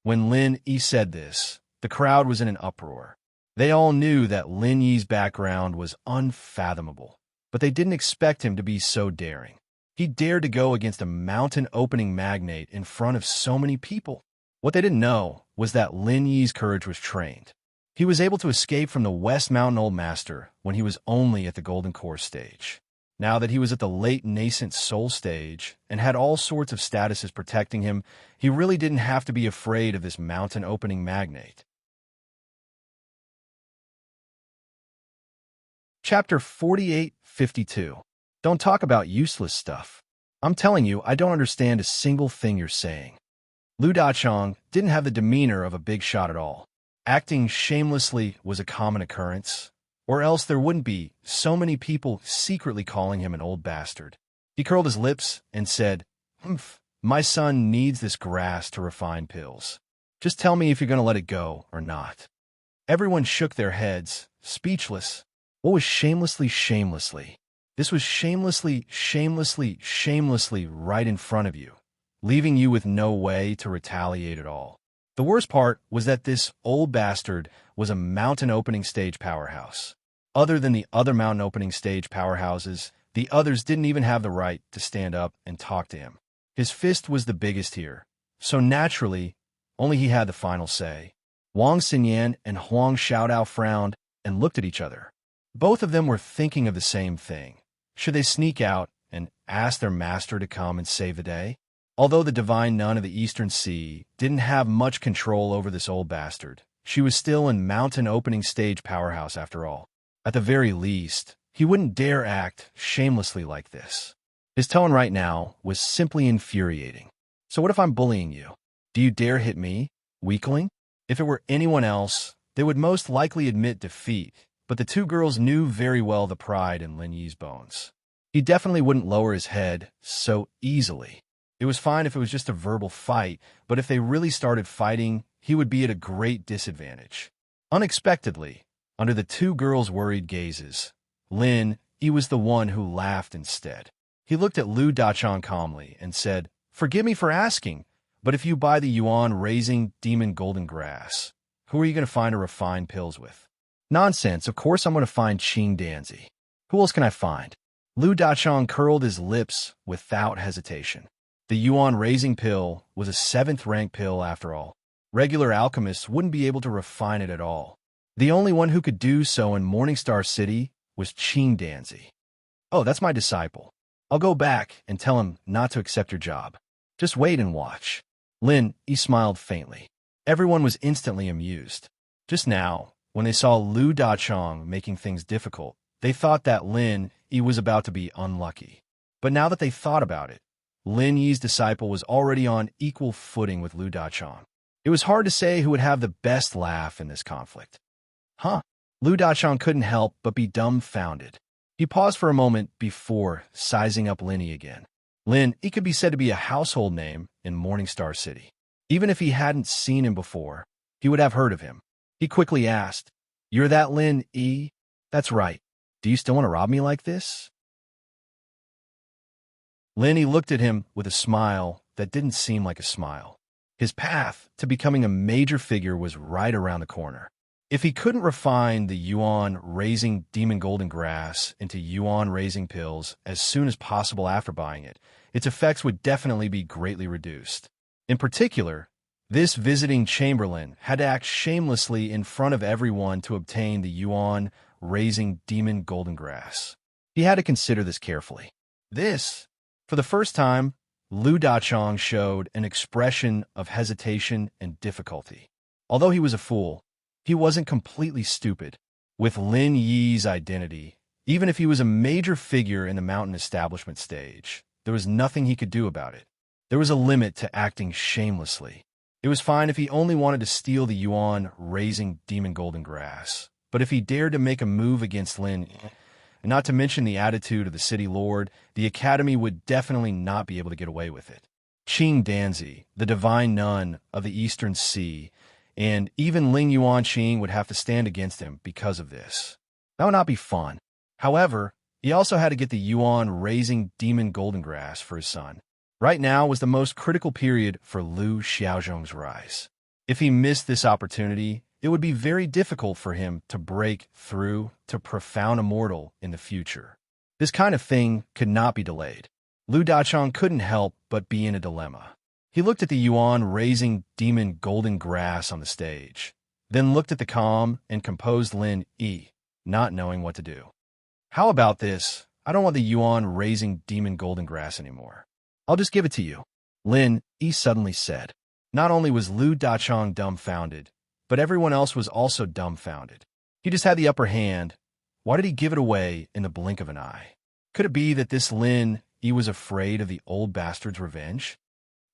When Lin Yi said this, the crowd was in an uproar. They all knew that Lin Yi's background was unfathomable, but they didn't expect him to be so daring. He dared to go against a mountain-opening magnate in front of so many people. What they didn't know was that Lin Yi's courage was trained. He was able to escape from the West Mountain Old Master when he was only at the Golden Core stage. Now that he was at the late nascent Soul stage and had all sorts of statuses protecting him, he really didn't have to be afraid of this mountain-opening magnate. Chapter 48-52. Don't talk about useless stuff. I'm telling you, I don't understand a single thing you're saying. Lu Dachong didn't have the demeanor of a big shot at all. Acting shamelessly was a common occurrence, or else there wouldn't be so many people secretly calling him an old bastard. He curled his lips and said, "Humph, my son needs this grass to refine pills. Just tell me if you're going to let it go or not." Everyone shook their heads, speechless. What was shamelessly? This was shamelessly right in front of you, leaving you with no way to retaliate at all. The worst part was that this old bastard was a mountain opening stage powerhouse. Other than the other mountain opening stage powerhouses, the others didn't even have the right to stand up and talk to him. His fist was the biggest here, so naturally, only he had the final say. Wang Xinyan and Huang Xiaodao frowned and looked at each other. Both of them were thinking of the same thing. Should they sneak out and ask their master to come and save the day? Although the divine nun of the Eastern Sea didn't have much control over this old bastard, she was still a mountain opening stage powerhouse after all. At the very least, he wouldn't dare act shamelessly like this. His tone right now was simply infuriating. "So what if I'm bullying you? Do you dare hit me, weakling?" If it were anyone else, they would most likely admit defeat, but the two girls knew very well the pride in Lin Yi's bones. He definitely wouldn't lower his head so easily. It was fine if it was just a verbal fight, but if they really started fighting, he would be at a great disadvantage. Unexpectedly, under the two girls' worried gazes, Lin Yi was the one who laughed instead. He looked at Lu Dachong calmly and said, "Forgive me for asking, but if you buy the yuan-raising demon golden grass, who are you going to find to refine pills with?" "Nonsense, of course I'm going to find Qing Danzi. Who else can I find? Lu Dachong curled his lips without hesitation. The Yuan raising pill was a 7th-rank pill after all. Regular alchemists wouldn't be able to refine it at all. The only one who could do so in Morningstar City was Qing Danzi. Oh, that's my disciple. I'll go back and tell him not to accept your job. Just wait and watch. Lin, he smiled faintly. Everyone was instantly amused. Just now, when they saw Lu Dachong making things difficult, they thought that Lin Yi was about to be unlucky. But now that they thought about it, Lin Yi's disciple was already on equal footing with Lu Dachong. It was hard to say who would have the best laugh in this conflict. Huh? Lu Dachong couldn't help but be dumbfounded. He paused for a moment before sizing up Lin Yi again. Lin Yi could be said to be a household name in Morningstar City. Even if he hadn't seen him before, he would have heard of him. He quickly asked, "You're that Lin Yi?" "That's right. Do you still want to rob me like this?" Lin Yi looked at him with a smile that didn't seem like a smile. His path to becoming a major figure was right around the corner. If he couldn't refine the yuan-raising demon golden grass into yuan-raising pills as soon as possible after buying it, its effects would definitely be greatly reduced. In particular, this visiting chamberlain had to act shamelessly in front of everyone to obtain the yuan-raising demon golden grass. He had to consider this carefully. For the first time, Lu Dachong showed an expression of hesitation and difficulty. Although he was a fool, he wasn't completely stupid. With Lin Yi's identity, even if he was a major figure in the mountain establishment stage, there was nothing he could do about it. There was a limit to acting shamelessly. It was fine if he only wanted to steal the yuan-raising demon golden grass, but if he dared to make a move against Lin, and not to mention the attitude of the city lord, the academy would definitely not be able to get away with it. Qing Danzi, the divine nun of the Eastern Sea, and even Ling Yuanqing would have to stand against him because of this. That would not be fun. However, he also had to get the yuan-raising demon golden grass for his son. Right now was the most critical period for Lu Xiaozhong's rise. If he missed this opportunity, it would be very difficult for him to break through to profound immortal in the future. This kind of thing could not be delayed. Lu Dachong couldn't help but be in a dilemma. He looked at the yuan-raising demon golden grass on the stage, then looked at the calm and composed Lin Yi, not knowing what to do. How about this? I don't want the yuan-raising demon golden grass anymore. I'll just give it to you, Lin Yi suddenly said. Not only was Lu Dachong dumbfounded, but everyone else was also dumbfounded. He just had the upper hand. Why did he give it away in the blink of an eye? Could it be that this Lin Yi was afraid of the old bastard's revenge?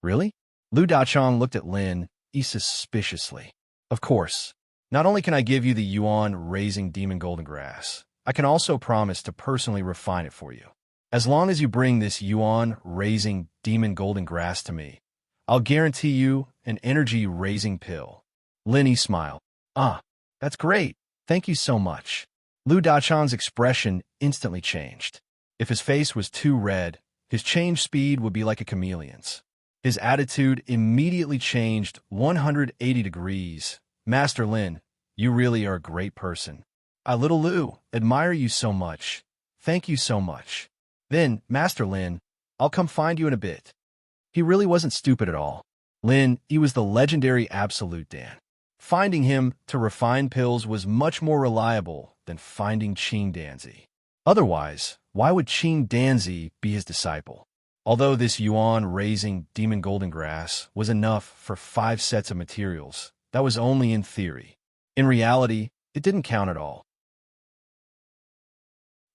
Really? Lu Dachong looked at Lin Yi suspiciously. Of course. Not only can I give you the yuan-raising demon golden grass, I can also promise to personally refine it for you. As long as you bring this yuan-raising demon golden grass to me, I'll guarantee you an energy-raising pill. Lin Yi smiled. Ah, that's great. Thank you so much. Lu Dachong's expression instantly changed. If his face was too red, his change speed would be like a chameleon's. His attitude immediately changed 180 degrees. Master Lin, you really are a great person. I, little Lu, admire you so much. Thank you so much. Then, Master Lin, I'll come find you in a bit. He really wasn't stupid at all. Lin, he was the legendary Absolute Dan. Finding him to refine pills was much more reliable than finding Qing Danzi. Otherwise, why would Qing Danzi be his disciple? Although this yuan-raising demon golden grass was enough for 5 sets of materials, that was only in theory. In reality, it didn't count at all.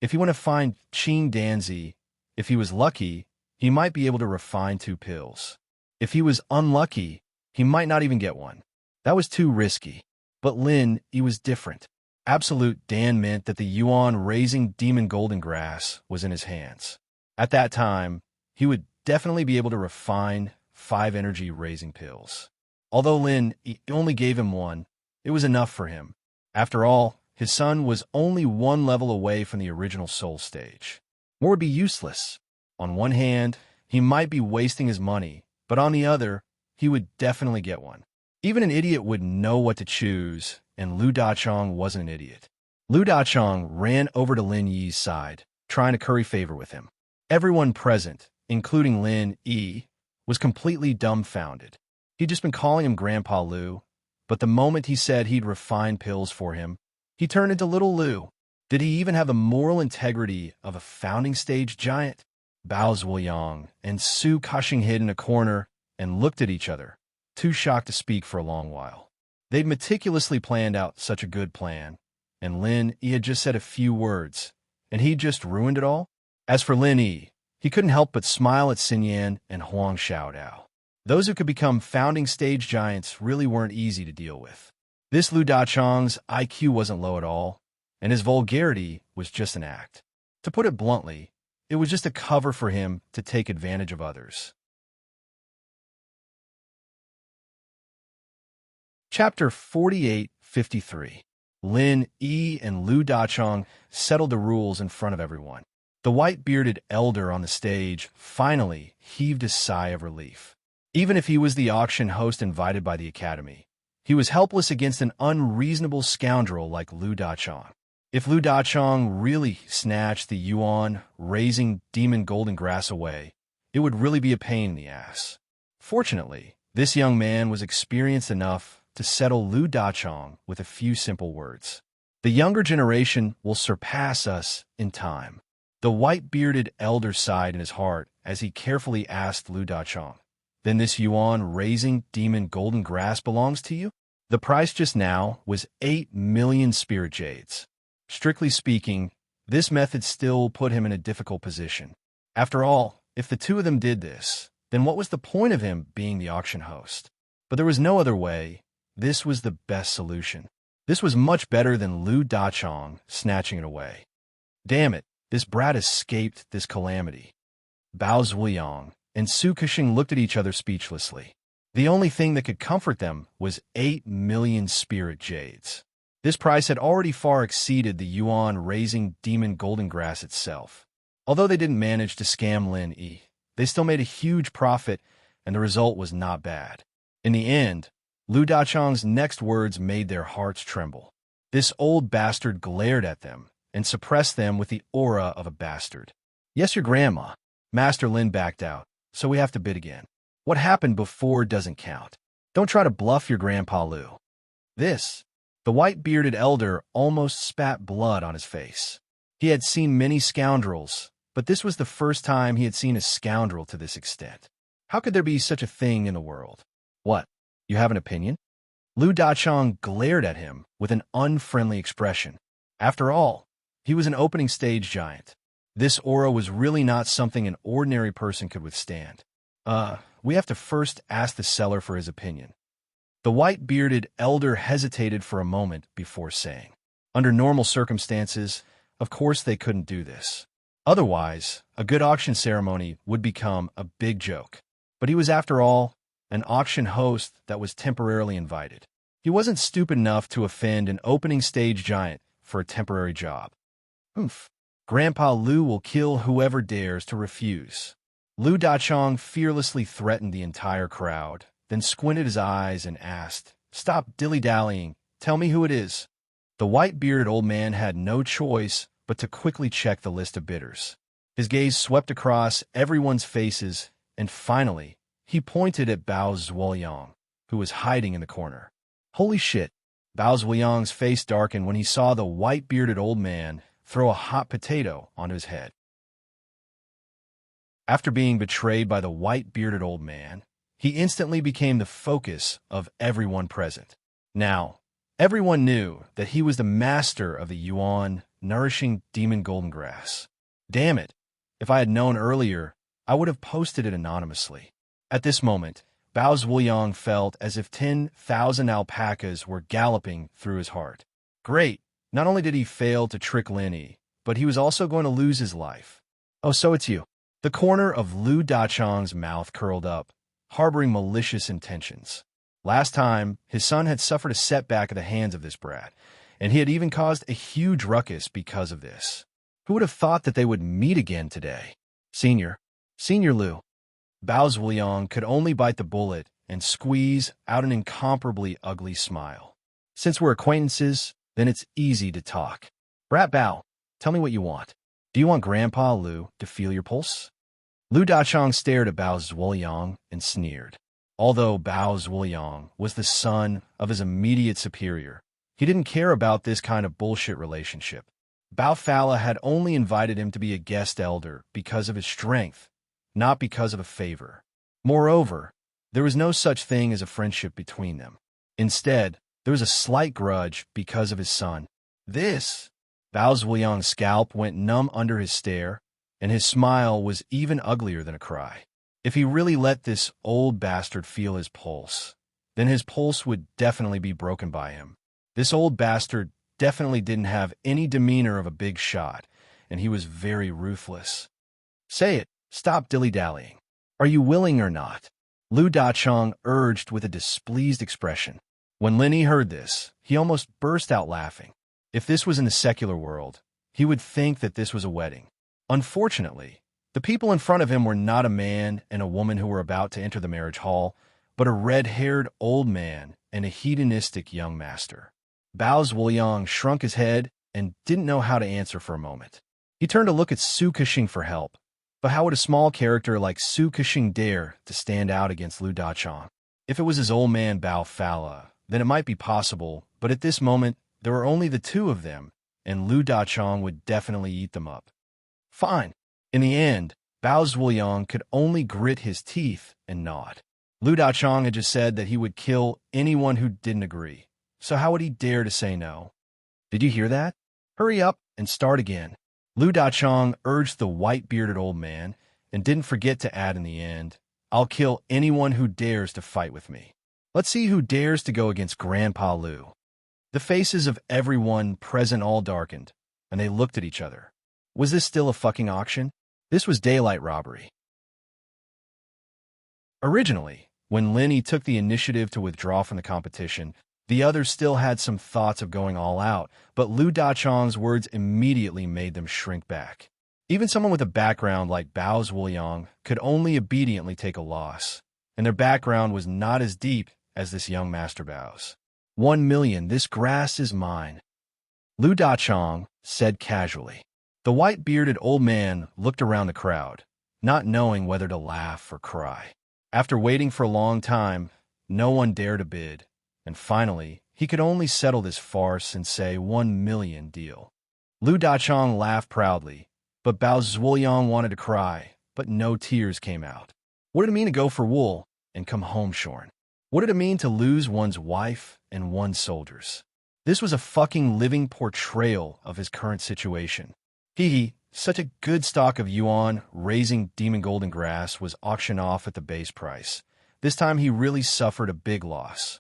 If you want to find Qing Danzi, if he was lucky, he might be able to refine 2 pills. If he was unlucky, he might not even get one. That was too risky. But Lin, he was different. Absolute Dan meant that the yuan-raising demon golden grass was in his hands. At that time, he would definitely be able to refine 5 energy-raising pills. Although Lin only gave him 1, it was enough for him. After all, his son was only 1 level away from the original soul stage. More would be useless. On one hand, he might be wasting his money, but on the other, he would definitely get one. Even an idiot would know what to choose, and Lu Dachong wasn't an idiot. Lu Dachong ran over to Lin Yi's side, trying to curry favor with him. Everyone present, including Lin Yi, was completely dumbfounded. He'd just been calling him Grandpa Lu, but the moment he said he'd refine pills for him, he turned into Little Lu. Did he even have the moral integrity of a founding stage giant? Bao Zhuoyang and Su Cushing hid in a corner and looked at each other, too shocked to speak for a long while. They'd meticulously planned out such a good plan, and Lin Yi had just said a few words, and he'd just ruined it all? As for Lin Yi, he couldn't help but smile at Xin Yan and Huang Xiaodao. Those who could become founding stage giants really weren't easy to deal with. This Lu Dachong's IQ wasn't low at all, and his vulgarity was just an act. To put it bluntly, it was just a cover for him to take advantage of others. Chapter 48-53. Lin Yi and Lu Dachong settled the rules in front of everyone. The white-bearded elder on the stage finally heaved a sigh of relief. Even if he was the auction host invited by the Academy, he was helpless against an unreasonable scoundrel like Lu Dachong. If Lu Dachong really snatched the yuan, raising demon golden grass away, it would really be a pain in the ass. Fortunately, this young man was experienced enough to settle Lu Dachong with a few simple words. The younger generation will surpass us in time. The white-bearded elder sighed in his heart as he carefully asked Lu Dachong, "Then this yuan-raising demon golden grass belongs to you?" The price just now was 8 million spirit jades. Strictly speaking, this method still put him in a difficult position. After all, if the two of them did this, then what was the point of him being the auction host? But there was no other way. This was the best solution. This was much better than Lu Dachong snatching it away. Damn it, this brat escaped this calamity. Bao Zhuoyang and Su Cushing looked at each other speechlessly. The only thing that could comfort them was 8 million spirit jades. This price had already far exceeded the yuan-raising demon golden grass itself. Although they didn't manage to scam Lin Yi, they still made a huge profit, and the result was not bad. In the end, Lu Dachong's next words made their hearts tremble. This old bastard glared at them and suppressed them with the aura of a bastard. "Yes, your grandma." Master Lin backed out, "so we have to bid again. What happened before doesn't count. Don't try to bluff your Grandpa Lu." The white-bearded elder almost spat blood on his face. He had seen many scoundrels, but this was the first time he had seen a scoundrel to this extent. How could there be such a thing in the world? "What? You have an opinion?" Lu Dachong glared at him with an unfriendly expression. After all, he was an opening stage giant. This aura was really not something an ordinary person could withstand. We have to first ask the seller for his opinion." The white-bearded elder hesitated for a moment before saying, under normal circumstances, of course they couldn't do this. Otherwise, a good auction ceremony would become a big joke. But he was, after all, an auction host that was temporarily invited. He wasn't stupid enough to offend an opening stage giant for a temporary job. Grandpa Lu will kill whoever dares to refuse. Lu Dachong fearlessly threatened the entire crowd, then squinted his eyes and asked, "Stop dilly-dallying. Tell me who it is." The white-bearded old man had no choice but to quickly check the list of bidders. His gaze swept across everyone's faces, and finally, he pointed at Bao Zhuoyang, who was hiding in the corner. Holy shit! Bao Zhuoyang's face darkened when he saw the white-bearded old man throw a hot potato onto his head. After being betrayed by the white-bearded old man, he instantly became the focus of everyone present. Now, everyone knew that he was the master of the yuan, nourishing demon golden grass. Damn it! If I had known earlier, I would have posted it anonymously. At this moment, Bao Zhuoyang felt as if 10,000 alpacas were galloping through his heart. Great! Not only did he fail to trick Lin Yi, but he was also going to lose his life. "Oh, so it's you." The corner of Lu Dachong's mouth curled up, harboring malicious intentions. Last time, his son had suffered a setback at the hands of this brat, and he had even caused a huge ruckus because of this. Who would have thought that they would meet again today? Senior Lu. Bao Zhuoyang could only bite the bullet and squeeze out an incomparably ugly smile. "Since we're acquaintances, then it's easy to talk. Rat Bao, tell me what you want. Do you want Grandpa Lu to feel your pulse? Lu Dachong stared at Bao Zhuoyang and sneered. Although Bao Zhuoyang was the son of his immediate superior, he didn't care about this kind of bullshit relationship. Bao Fala had only invited him to be a guest elder because of his strength, not because of a favor. Moreover, there was no such thing as a friendship between them. Instead, there was a slight grudge because of his son. Bao Zhuoyang's scalp went numb under his stare, and his smile was even uglier than a cry. If he really let this old bastard feel his pulse, then his pulse would definitely be broken by him. This old bastard definitely didn't have any demeanor of a big shot, and he was very ruthless. Say it, stop dilly-dallying. Are you willing or not? Lu Dachong urged with a displeased expression. When Lin Yi heard this, he almost burst out laughing. If this was in the secular world, he would think that this was a wedding. Unfortunately, the people in front of him were not a man and a woman who were about to enter the marriage hall, but a red-haired old man and a hedonistic young master. Bao Zhuoyang shrunk his head and didn't know how to answer for a moment. He turned to look at Su Kexing for help, but how would a small character like Su Kexing dare to stand out against Lu Dachong? If it was his old man Bao Fala, then it might be possible, but at this moment, there were only the two of them, and Lu Dachong would definitely eat them up. Fine. In the end, Bao Zhuoyang could only grit his teeth and nod. Lu Dachong had just said that he would kill anyone who didn't agree, so how would he dare to say no? Did you hear that? Hurry up and start again. Lu Dachong urged the white-bearded old man, and didn't forget to add in the end, I'll kill anyone who dares to fight with me. Let's see who dares to go against Grandpa Lu. The faces of everyone present all darkened, and they looked at each other. Was this still a fucking auction? This was daylight robbery. Originally, when Lin Yi took the initiative to withdraw from the competition, the others still had some thoughts of going all out, but Lu Dachong's words immediately made them shrink back. Even someone with a background like Bao Zhuoyang could only obediently take a loss, and their background was not as deep as this young Master Bao's. 1 million, this grass is mine. Lu Dachong said casually. The white-bearded old man looked around the crowd, not knowing whether to laugh or cry. After waiting for a long time, no one dared to bid, and finally, he could only settle this farce and say 1 million deal. Lu Dachong laughed proudly, but Bao Zhuoyang wanted to cry, but no tears came out. What did it mean to go for wool and come home shorn? What did it mean to lose one's wife and one's soldiers? This was a fucking living portrayal of his current situation. Such a good stock of yuan raising demon golden grass was auctioned off at the base price. This time he really suffered a big loss.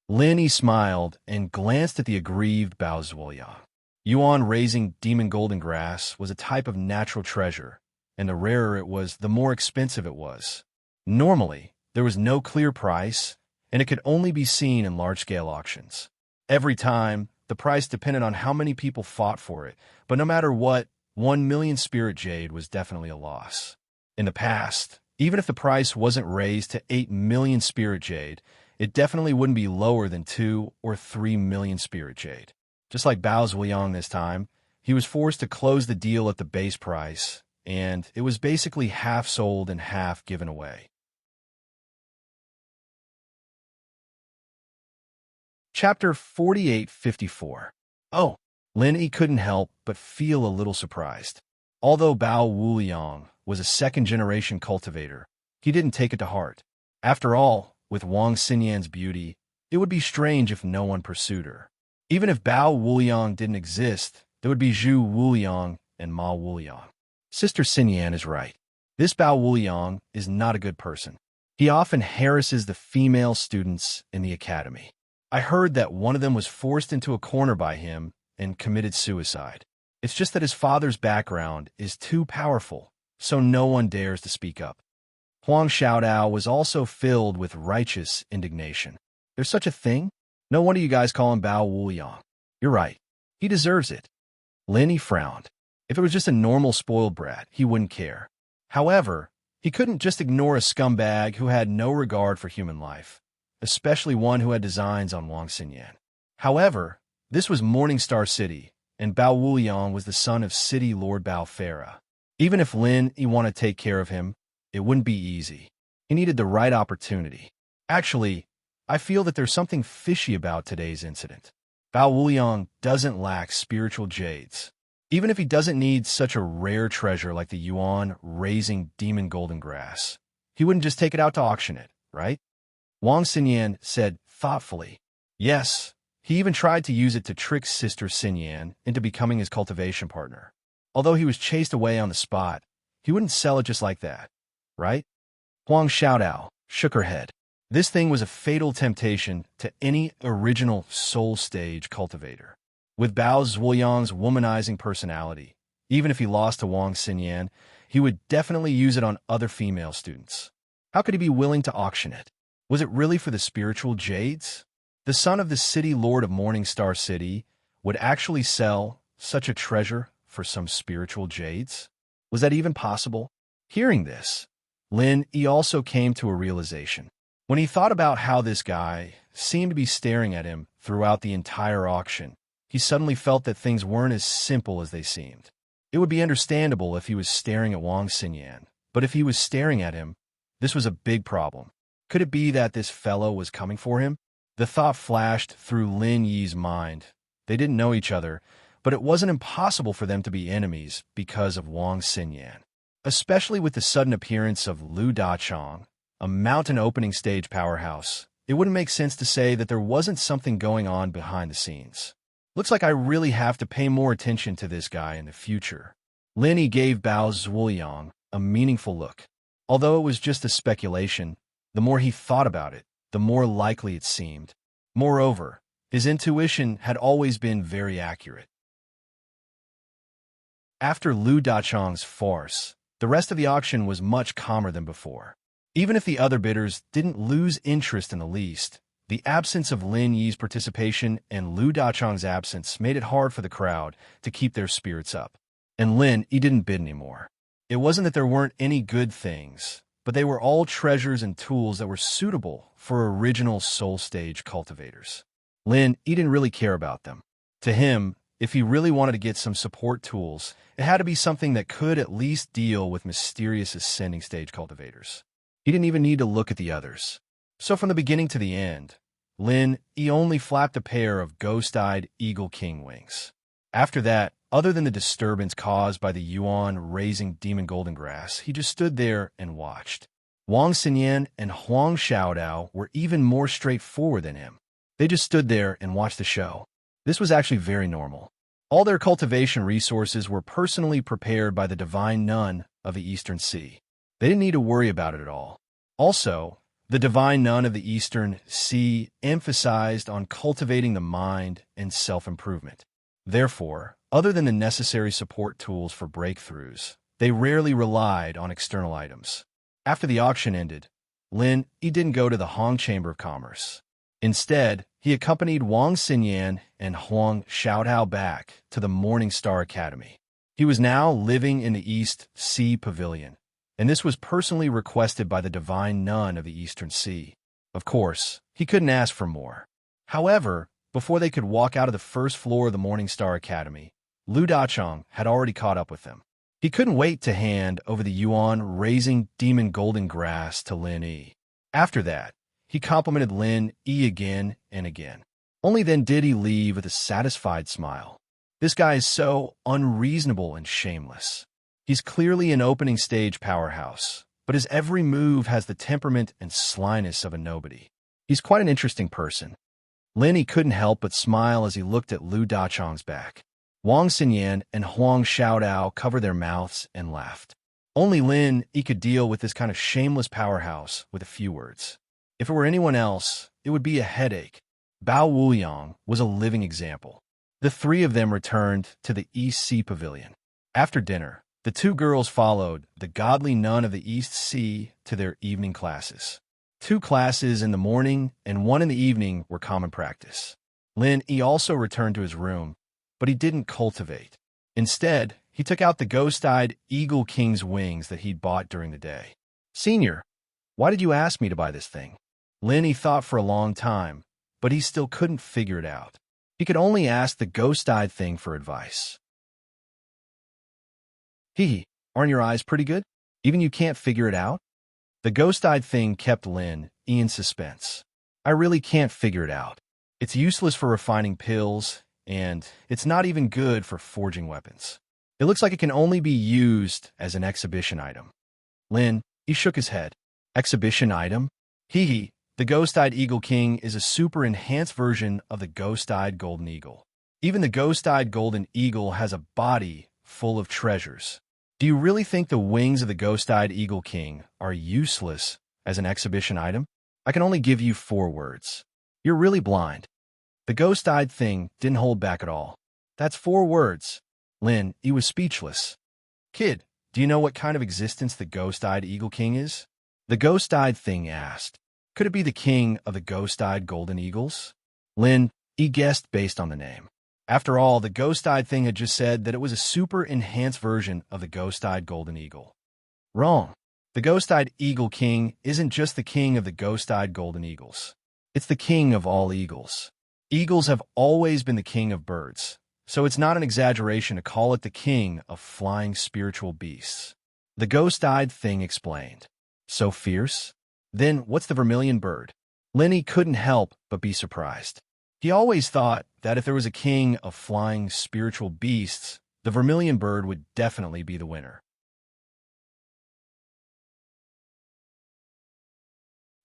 Lin Yi smiled and glanced at the aggrieved Bao Zhuoyang. Yuan raising demon golden grass was a type of natural treasure, and the rarer it was, the more expensive it was. Normally, there was no clear price, and it could only be seen in large-scale auctions. Every time, the price depended on how many people fought for it, but no matter what, 1 million spirit jade was definitely a loss. In the past, even if the price wasn't raised to 8 million spirit jade, it definitely wouldn't be lower than 2 or 3 million spirit jade. Just like Bao Zhuoyang this time, he was forced to close the deal at the base price, and it was basically half sold and half given away. Chapter 4854. Oh, Lin Yi couldn't help but feel a little surprised. Although Bao Wuliang was a second-generation cultivator, he didn't take it to heart. After all, with Wang Xinyan's beauty, it would be strange if no one pursued her. Even if Bao Wuliang didn't exist, there would be Zhu Wuliang and Ma Wuliang. Sister Xinyan is right. This Bao Wuliang is not a good person. He often harasses the female students in the academy. I heard that one of them was forced into a corner by him and committed suicide. It's just that his father's background is too powerful, so no one dares to speak up. Huang Xiaodao was also filled with righteous indignation. There's such a thing? No wonder you guys call him Bao Wuliang. You're right. He deserves it. Lin Yi frowned. If it was just a normal spoiled brat, he wouldn't care. However, he couldn't just ignore a scumbag who had no regard for human life, especially one who had designs on Wang Xinyan. However, this was Morningstar City, and Bao Wuyang was the son of City Lord Bao Farah. Even if Lin Yi wanted to take care of him, it wouldn't be easy. He needed the right opportunity. Actually, I feel that there's something fishy about today's incident. Bao Wuyang doesn't lack spiritual jades. Even if he doesn't need such a rare treasure like the Yuan raising demon golden grass, he wouldn't just take it out to auction it, right? Wang Xinyan said thoughtfully. Yes, he even tried to use it to trick Sister Xinyan into becoming his cultivation partner. Although he was chased away on the spot, he wouldn't sell it just like that, right? Huang Xiaodao shook her head. This thing was a fatal temptation to any original soul stage cultivator. With Bao Zhuoyang's womanizing personality, even if he lost to Wang Xinyan, he would definitely use it on other female students. How could he be willing to auction it? Was it really for the spiritual jades? The son of the city lord of Morningstar City would actually sell such a treasure for some spiritual jades? Was that even possible? Hearing this, Lin Yi also came to a realization. When he thought about how this guy seemed to be staring at him throughout the entire auction, he suddenly felt that things weren't as simple as they seemed. It would be understandable if he was staring at Wang Xinyan, but if he was staring at him, this was a big problem. Could it be that this fellow was coming for him? The thought flashed through Lin Yi's mind. They didn't know each other, but it wasn't impossible for them to be enemies because of Wang Xinyan. Especially with the sudden appearance of Lu Dachong, a mountain opening stage powerhouse, it wouldn't make sense to say that there wasn't something going on behind the scenes. Looks like I really have to pay more attention to this guy in the future. Lin Yi gave Bao Zhuoyang a meaningful look. Although it was just a speculation, the more he thought about it, the more likely it seemed. Moreover, his intuition had always been very accurate. After Lu Dachong's farce, the rest of the auction was much calmer than before. Even if the other bidders didn't lose interest in the least, the absence of Lin Yi's participation and Lu Dachong's absence made it hard for the crowd to keep their spirits up. And Lin Yi didn't bid anymore. It wasn't that there weren't any good things, but they were all treasures and tools that were suitable for original soul stage cultivators. Lin Yi didn't really care about them. To him, if he really wanted to get some support tools, it had to be something that could at least deal with mysterious ascending stage cultivators. He didn't even need to look at the others. So from the beginning to the end, Lin Yi only flapped a pair of ghost-eyed eagle king wings. After that, other than the disturbance caused by the Yuan raising demon golden grass, he just stood there and watched. Wang Xinyan and Huang Xiaodao were even more straightforward than him. They just stood there and watched the show. This was actually very normal. All their cultivation resources were personally prepared by the divine nun of the Eastern Sea. They didn't need to worry about it at all. Also, the divine nun of the Eastern Sea emphasized on cultivating the mind and self-improvement. Therefore, other than the necessary support tools for breakthroughs, they rarely relied on external items. After the auction ended, Lin Yi didn't go to the Hong Chamber of Commerce. Instead, he accompanied Wang Xinyan and Huang Xiaodao back to the Morning Star Academy. He was now living in the East Sea Pavilion, and this was personally requested by the divine nun of the Eastern Sea. Of course, he couldn't ask for more. However, before they could walk out of the first floor of the Morning Star Academy, Lu Dachong had already caught up with them. He couldn't wait to hand over the Yuan raising demon golden grass to Lin Yi. After that, he complimented Lin Yi again and again. Only then did he leave with a satisfied smile. This guy is so unreasonable and shameless. He's clearly an opening stage powerhouse, but his every move has the temperament and slyness of a nobody. He's quite an interesting person. Lin Yi couldn't help but smile as he looked at Lu Dachong's back. Wang Xinyan and Huang Xiaodao covered their mouths and laughed. Only Lin Yi could deal with this kind of shameless powerhouse with a few words. If it were anyone else, it would be a headache. Bao Wuyang was a living example. The three of them returned to the East Sea Pavilion. After dinner, the two girls followed the godly nun of the East Sea to their evening classes. 2 classes in the morning and 1 in the evening were common practice. Lin Yi also returned to his room, but he didn't cultivate. Instead, he took out the ghost-eyed Eagle King's wings that he'd bought during the day. "Senior, why did you ask me to buy this thing?" Lin Yi thought for a long time, but he still couldn't figure it out. He could only ask the ghost-eyed thing for advice. Hee, aren't your eyes pretty good? Even you can't figure it out? The ghost-eyed thing kept Lin in suspense. I really can't figure it out. It's useless for refining pills, and it's not even good for forging weapons. It looks like it can only be used as an exhibition item. Lin, he shook his head. Exhibition item? Hee, the ghost-eyed Eagle King is a super enhanced version of the ghost-eyed Golden Eagle. Even the ghost-eyed Golden Eagle has a body full of treasures. Do you really think the wings of the ghost-eyed Eagle King are useless as an exhibition item? I can only give you 4 words. You're really blind. The ghost-eyed thing didn't hold back at all. That's 4 words. Lin, he was speechless. Kid, do you know what kind of existence the ghost-eyed Eagle King is? The ghost-eyed thing asked. Could it be the king of the ghost-eyed Golden Eagles? Lin, he guessed based on the name. After all, the ghost-eyed thing had just said that it was a super enhanced version of the ghost-eyed Golden Eagle. Wrong. The ghost-eyed Eagle King isn't just the king of the ghost-eyed Golden Eagles. It's the king of all eagles. Eagles have always been the king of birds, so it's not an exaggeration to call it the king of flying spiritual beasts. The ghost-eyed thing explained. So fierce? Then what's the vermilion bird? Lenny couldn't help but be surprised. He always thought that if there was a king of flying spiritual beasts, the vermilion bird would definitely be the winner.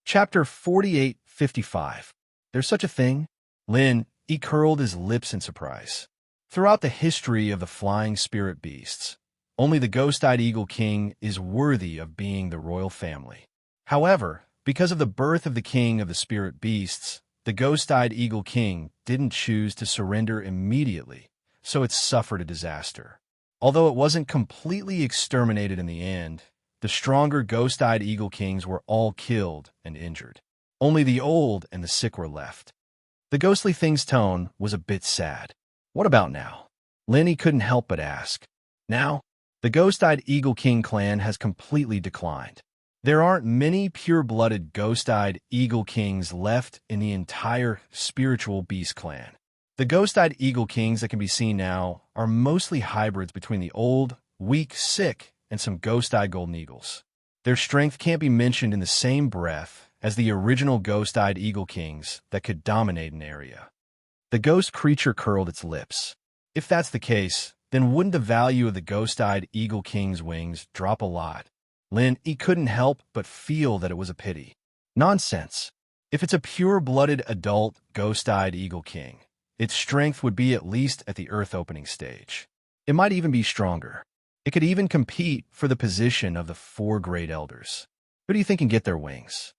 Chapter 48-55. There's such a thing? Lin, he curled his lips in surprise. Throughout the history of the flying spirit beasts, only the ghost-eyed Eagle King is worthy of being the royal family. However, because of the birth of the king of the spirit beasts, the ghost-eyed Eagle King didn't choose to surrender immediately, so it suffered a disaster. Although it wasn't completely exterminated in the end, the stronger ghost-eyed Eagle Kings were all killed and injured. Only the old and the sick were left. The ghostly thing's tone was a bit sad. What about now? Lenny couldn't help but ask. Now, the ghost-eyed Eagle King clan has completely declined. There aren't many pure-blooded ghost-eyed Eagle Kings left in the entire spiritual beast clan. The ghost-eyed Eagle Kings that can be seen now are mostly hybrids between the old, weak, sick, and some ghost-eyed golden eagles. Their strength can't be mentioned in the same breath as the original ghost-eyed Eagle Kings that could dominate an area. The ghost creature curled its lips. If that's the case, then wouldn't the value of the ghost-eyed Eagle King's wings drop a lot? Lin, he couldn't help but feel that it was a pity. Nonsense. If it's a pure-blooded adult ghost-eyed Eagle King, its strength would be at least at the Earth opening stage. It might even be stronger. It could even compete for the position of the 4 Great Elders. Who do you think can get their wings?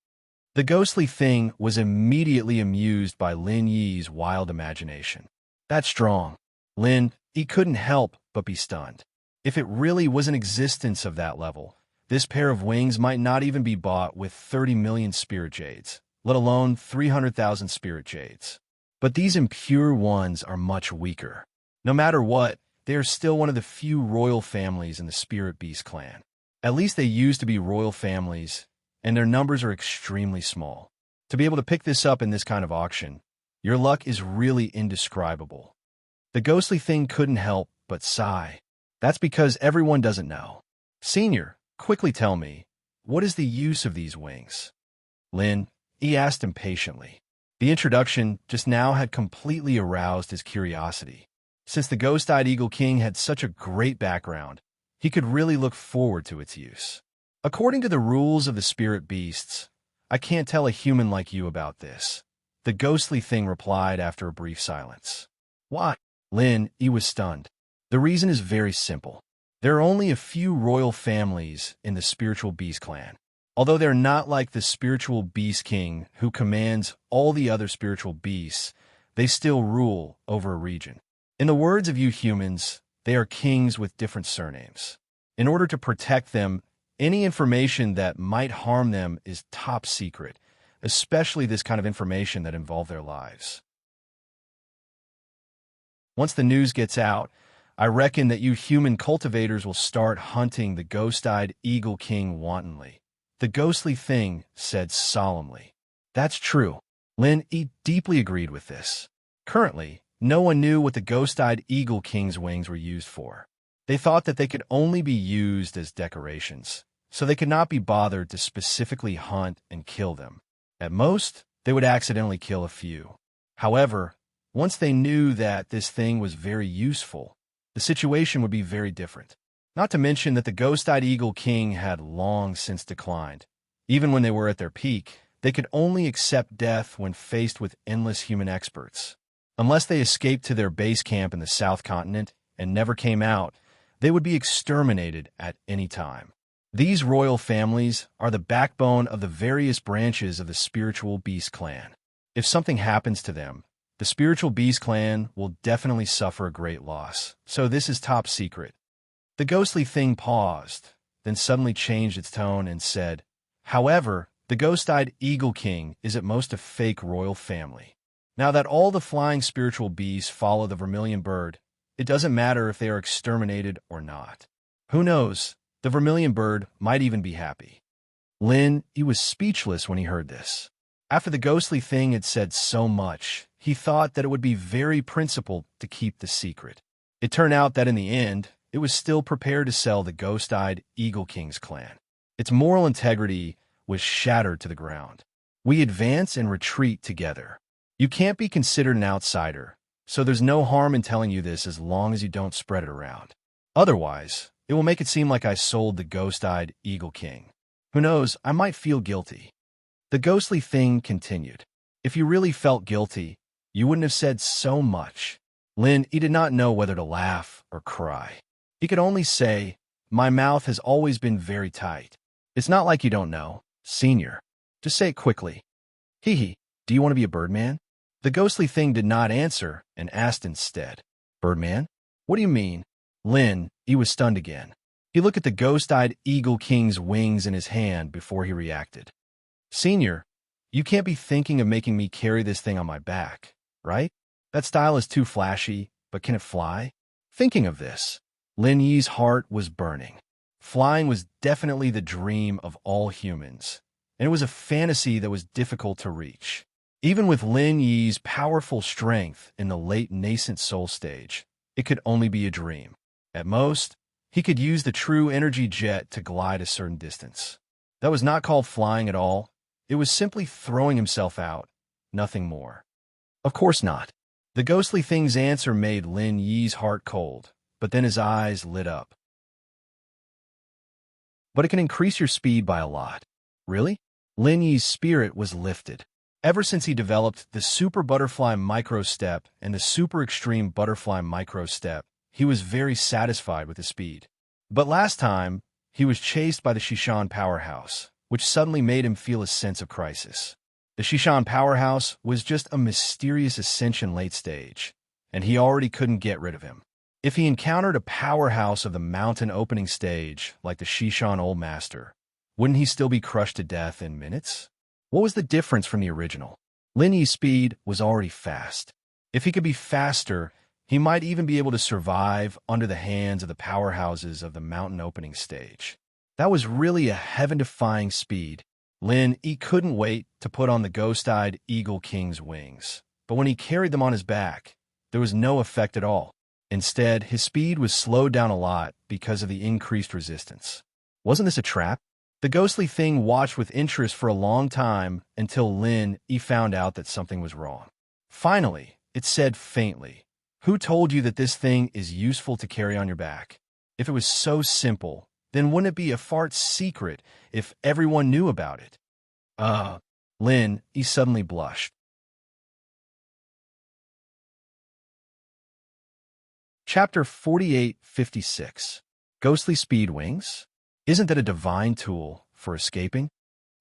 The ghostly thing was immediately amused by Lin Yi's wild imagination. That's strong. Lin, he couldn't help but be stunned. If it really was an existence of that level, this pair of wings might not even be bought with 30 million spirit jades, let alone 300,000 spirit jades. But these impure ones are much weaker. No matter what, they are still one of the few royal families in the spirit beast clan. At least they used to be royal families, and their numbers are extremely small. To be able to pick this up in this kind of auction, your luck is really indescribable. The ghostly thing couldn't help but sigh. That's because everyone doesn't know. Senior, quickly tell me, what is the use of these wings? Lin, he asked impatiently. The introduction just now had completely aroused his curiosity. Since the ghost-eyed Eagle King had such a great background, he could really look forward to its use. According to the rules of the spirit beasts, I can't tell a human like you about this, the ghostly thing replied after a brief silence. Why? Lin, he was stunned. The reason is very simple. There are only a few royal families in the spiritual beast clan. Although they're not like the spiritual beast king who commands all the other spiritual beasts, they still rule over a region. In the words of you humans, they are kings with different surnames. In order to protect them, any information that might harm them is top secret, especially this kind of information that involves their lives. Once the news gets out, I reckon that you human cultivators will start hunting the ghost-eyed Eagle King wantonly. The ghostly thing said solemnly. That's true. Lin, he deeply agreed with this. Currently, no one knew what the ghost-eyed Eagle King's wings were used for. They thought that they could only be used as decorations, so they could not be bothered to specifically hunt and kill them. At most, they would accidentally kill a few. However, once they knew that this thing was very useful, the situation would be very different. Not to mention that the ghost-eyed Eagle King had long since declined. Even when they were at their peak, they could only accept death when faced with endless human experts. Unless they escaped to their base camp in the South Continent and never came out, they would be exterminated at any time. These royal families are the backbone of the various branches of the Spiritual Beast Clan. If something happens to them, the Spiritual Beast Clan will definitely suffer a great loss, so this is top secret. The ghostly thing paused, then suddenly changed its tone and said, "However, the ghost-eyed Eagle King is at most a fake royal family. Now that all the flying spiritual beasts follow the vermilion bird, it doesn't matter if they are exterminated or not. Who knows, the vermilion bird might even be happy." He was speechless when he heard this. After the ghostly thing had said so much, he thought that it would be very principled to keep the secret. It turned out that in the end, it was still prepared to sell the ghost-eyed Eagle King's clan. Its moral integrity was shattered to the ground. We advance and retreat together. You can't be considered an outsider, so there's no harm in telling you this as long as you don't spread it around. Otherwise, it will make it seem like I sold the ghost-eyed Eagle King. Who knows, I might feel guilty. The ghostly thing continued. If you really felt guilty, you wouldn't have said so much. He did not know whether to laugh or cry. He could only say, "My mouth has always been very tight." It's not like you don't know, Senior. Just say it quickly. "Hee, do you want to be a birdman?" The ghostly thing did not answer and asked instead, "Birdman? What do you mean?" He was stunned again. He looked at the ghost-eyed Eagle King's wings in his hand before he reacted. "Senior, you can't be thinking of making me carry this thing on my back, right? That style is too flashy, but can it fly?" Thinking of this, Lin Yi's heart was burning. Flying was definitely the dream of all humans, and it was a fantasy that was difficult to reach. Even with Lin Yi's powerful strength in the late nascent soul stage, it could only be a dream. At most, he could use the true energy jet to glide a certain distance. That was not called flying at all. It was simply throwing himself out, nothing more. Of course not. The ghostly thing's answer made Lin Yi's heart cold, but then his eyes lit up. "But it can increase your speed by a lot." Really? Lin Yi's spirit was lifted. Ever since he developed the Super Butterfly Micro Step and the Super Extreme Butterfly Micro Step, he was very satisfied with his speed. But last time, he was chased by the Shishan Powerhouse, which suddenly made him feel a sense of crisis. The Shishan Powerhouse was just a mysterious ascension late stage, and he already couldn't get rid of him. If he encountered a powerhouse of the mountain opening stage, like the Shishan Old Master, wouldn't he still be crushed to death in minutes? What was the difference from the original? Lin Yi's speed was already fast. If he could be faster, he might even be able to survive under the hands of the powerhouses of the mountain opening stage. That was really a heaven-defying speed. He couldn't wait to put on the ghost-eyed Eagle King's wings. But when he carried them on his back, there was no effect at all. Instead, his speed was slowed down a lot because of the increased resistance. Wasn't this a trap? The ghostly thing watched with interest for a long time until he found out that something was wrong. Finally, it said faintly, "Who told you that this thing is useful to carry on your back? If it was so simple, then wouldn't it be a fart secret if everyone knew about it?" He suddenly blushed. Chapter 4856. Ghostly Speed Wings? Isn't that a divine tool for escaping?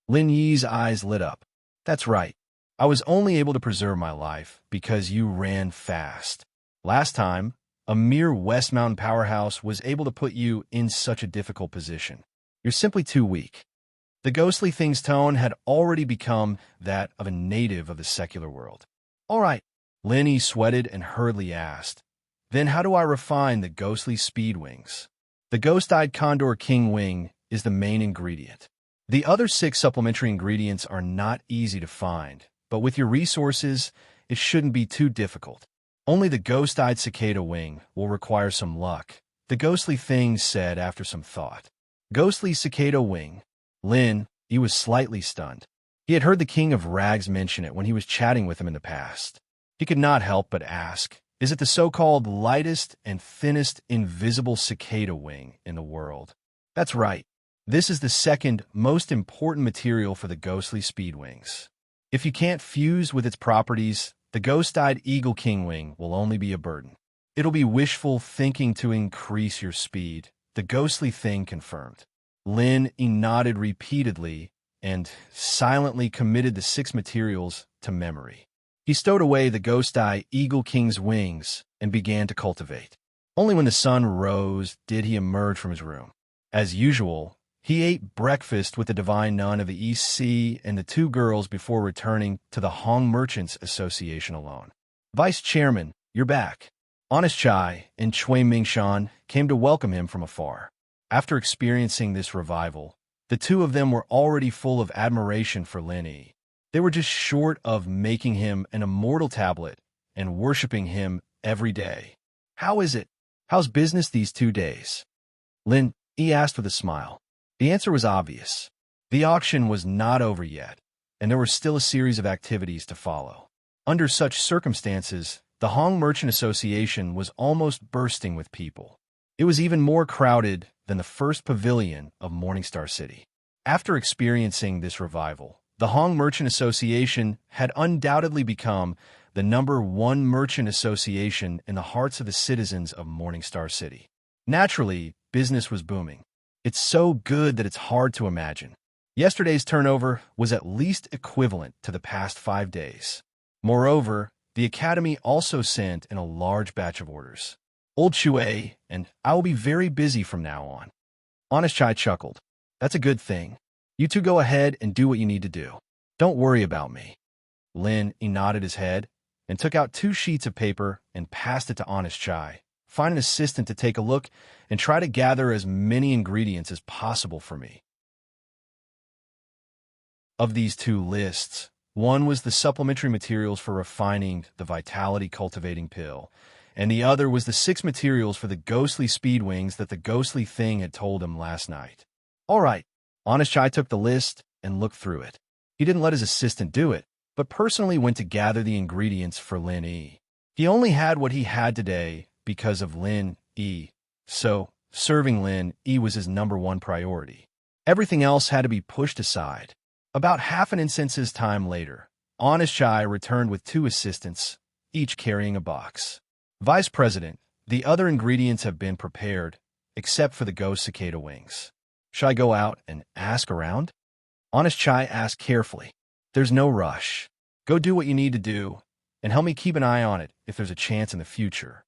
Lin Yi's eyes lit up. "That's right. I was only able to preserve my life because you ran fast. Last time, a mere West Mountain powerhouse was able to put you in such a difficult position. You're simply too weak." The ghostly thing's tone had already become that of a native of the secular world. "All right," Lin Yi sweated and hurriedly asked, "Then how do I refine the ghostly speed wings?" The ghost-eyed Condor King wing is the main ingredient. The other 6 supplementary ingredients are not easy to find, but with your resources, it shouldn't be too difficult. Only the ghost-eyed cicada wing will require some luck, the ghostly thing said after some thought. Ghostly cicada wing. Lin, he was slightly stunned. He had heard the King of Rags mention it when he was chatting with him in the past. He could not help but ask, is it the so-called lightest and thinnest invisible cicada wing in the world? That's right. This is the second most important material for the ghostly speed wings. If you can't fuse with its properties, the ghost-eyed eagle king wing will only be a burden. It'll be wishful thinking to increase your speed, the ghostly thing confirmed. Lin nodded repeatedly and silently committed the 6 materials to memory. He stowed away the ghost-eye eagle king's wings and began to cultivate. Only when the sun rose did he emerge from his room. As usual, he ate breakfast with the divine nun of the East Sea and the 2 girls before returning to the Hong Merchants Association alone. Vice Chairman, you're back. Honest Chai and Chui Mingshan came to welcome him from afar. After experiencing this revival, the 2 of them were already full of admiration for Lin Yi. They were just short of making him an immortal tablet and worshipping him every day. How is it? How's business these 2 days? Lin Yi asked with a smile. The answer was obvious. The auction was not over yet, and there were still a series of activities to follow. Under such circumstances, the Hong Merchant Association was almost bursting with people. It was even more crowded than the first pavilion of Morningstar City. After experiencing this revival, the Hong Merchant Association had undoubtedly become the #1 merchant association in the hearts of the citizens of Morningstar City. Naturally, business was booming. It's so good that it's hard to imagine. Yesterday's turnover was at least equivalent to the past 5 days. Moreover, the Academy also sent in a large batch of orders. Old Shui, and I will be very busy from now on. Honest Chai chuckled. That's a good thing. You 2 go ahead and do what you need to do. Don't worry about me. Lin nodded his head and took out 2 sheets of paper and passed it to Honest Chai. Find an assistant to take a look and try to gather as many ingredients as possible for me. Of these 2 lists, one was the supplementary materials for refining the vitality cultivating pill, and the other was the 6 materials for the ghostly speed wings that the ghostly thing had told him last night. All right, Honest Chai took the list and looked through it. He didn't let his assistant do it, but personally went to gather the ingredients for Lin Yi. He only had what he had today because of Lin Yi, so serving Lin Yi was his #1 priority. Everything else had to be pushed aside. About half an incense's time later, Honest Chai returned with 2 assistants, each carrying a box. Vice President, the other ingredients have been prepared, except for the ghost cicada wings. Should I go out and ask around? Honest Chai asked carefully. There's no rush. Go do what you need to do, and help me keep an eye on it if there's a chance in the future.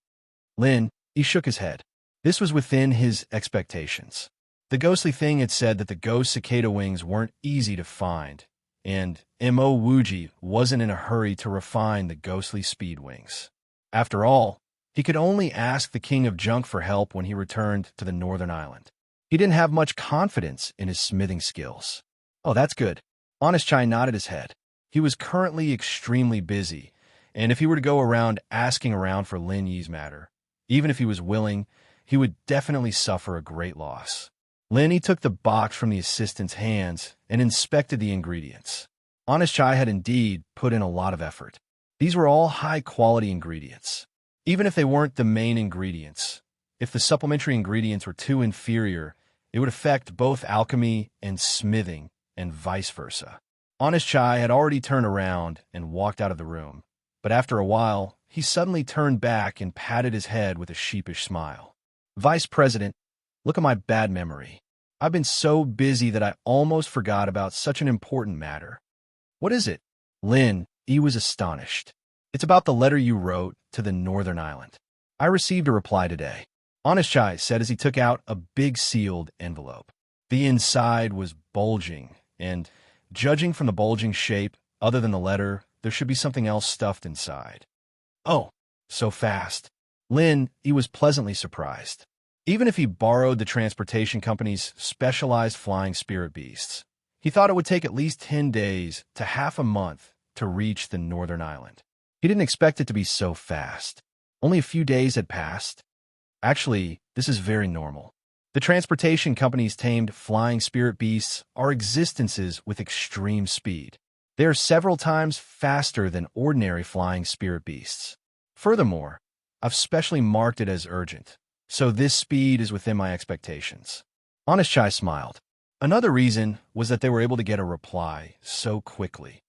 Lin, he shook his head. This was within his expectations. The ghostly thing had said that the ghost cicada wings weren't easy to find, and Mo Wuji wasn't in a hurry to refine the ghostly speed wings. After all, he could only ask the King of Junk for help when he returned to the Northern Island. He didn't have much confidence in his smithing skills. Oh, that's good. Honest Chai nodded his head. He was currently extremely busy, and if he were to go around asking around for Lin Yi's matter, even if he was willing, he would definitely suffer a great loss. Lin Yi took the box from the assistant's hands and inspected the ingredients. Honest Chai had indeed put in a lot of effort. These were all high-quality ingredients. Even if they weren't the main ingredients, if the supplementary ingredients were too inferior, it would affect both alchemy and smithing, and vice versa. Honest Chai had already turned around and walked out of the room, but after a while, he suddenly turned back and patted his head with a sheepish smile. Vice President, look at my bad memory. I've been so busy that I almost forgot about such an important matter. What is it? Lin Yi was astonished. It's about the letter you wrote to the Northern Island. I received a reply today. Honest Chai said as he took out a big sealed envelope. The inside was bulging, and judging from the bulging shape, other than the letter, there should be something else stuffed inside. Oh, so fast. Lin Yi was pleasantly surprised. Even if he borrowed the transportation company's specialized flying spirit beasts, he thought it would take at least 10 days to half a month to reach the Northern Island. He didn't expect it to be so fast. Only a few days had passed. Actually, this is very normal. The transportation company's tamed flying spirit beasts are existences with extreme speed. They are several times faster than ordinary flying spirit beasts. Furthermore, I've specially marked it as urgent, so this speed is within my expectations. Honest Chai smiled. Another reason was that they were able to get a reply so quickly.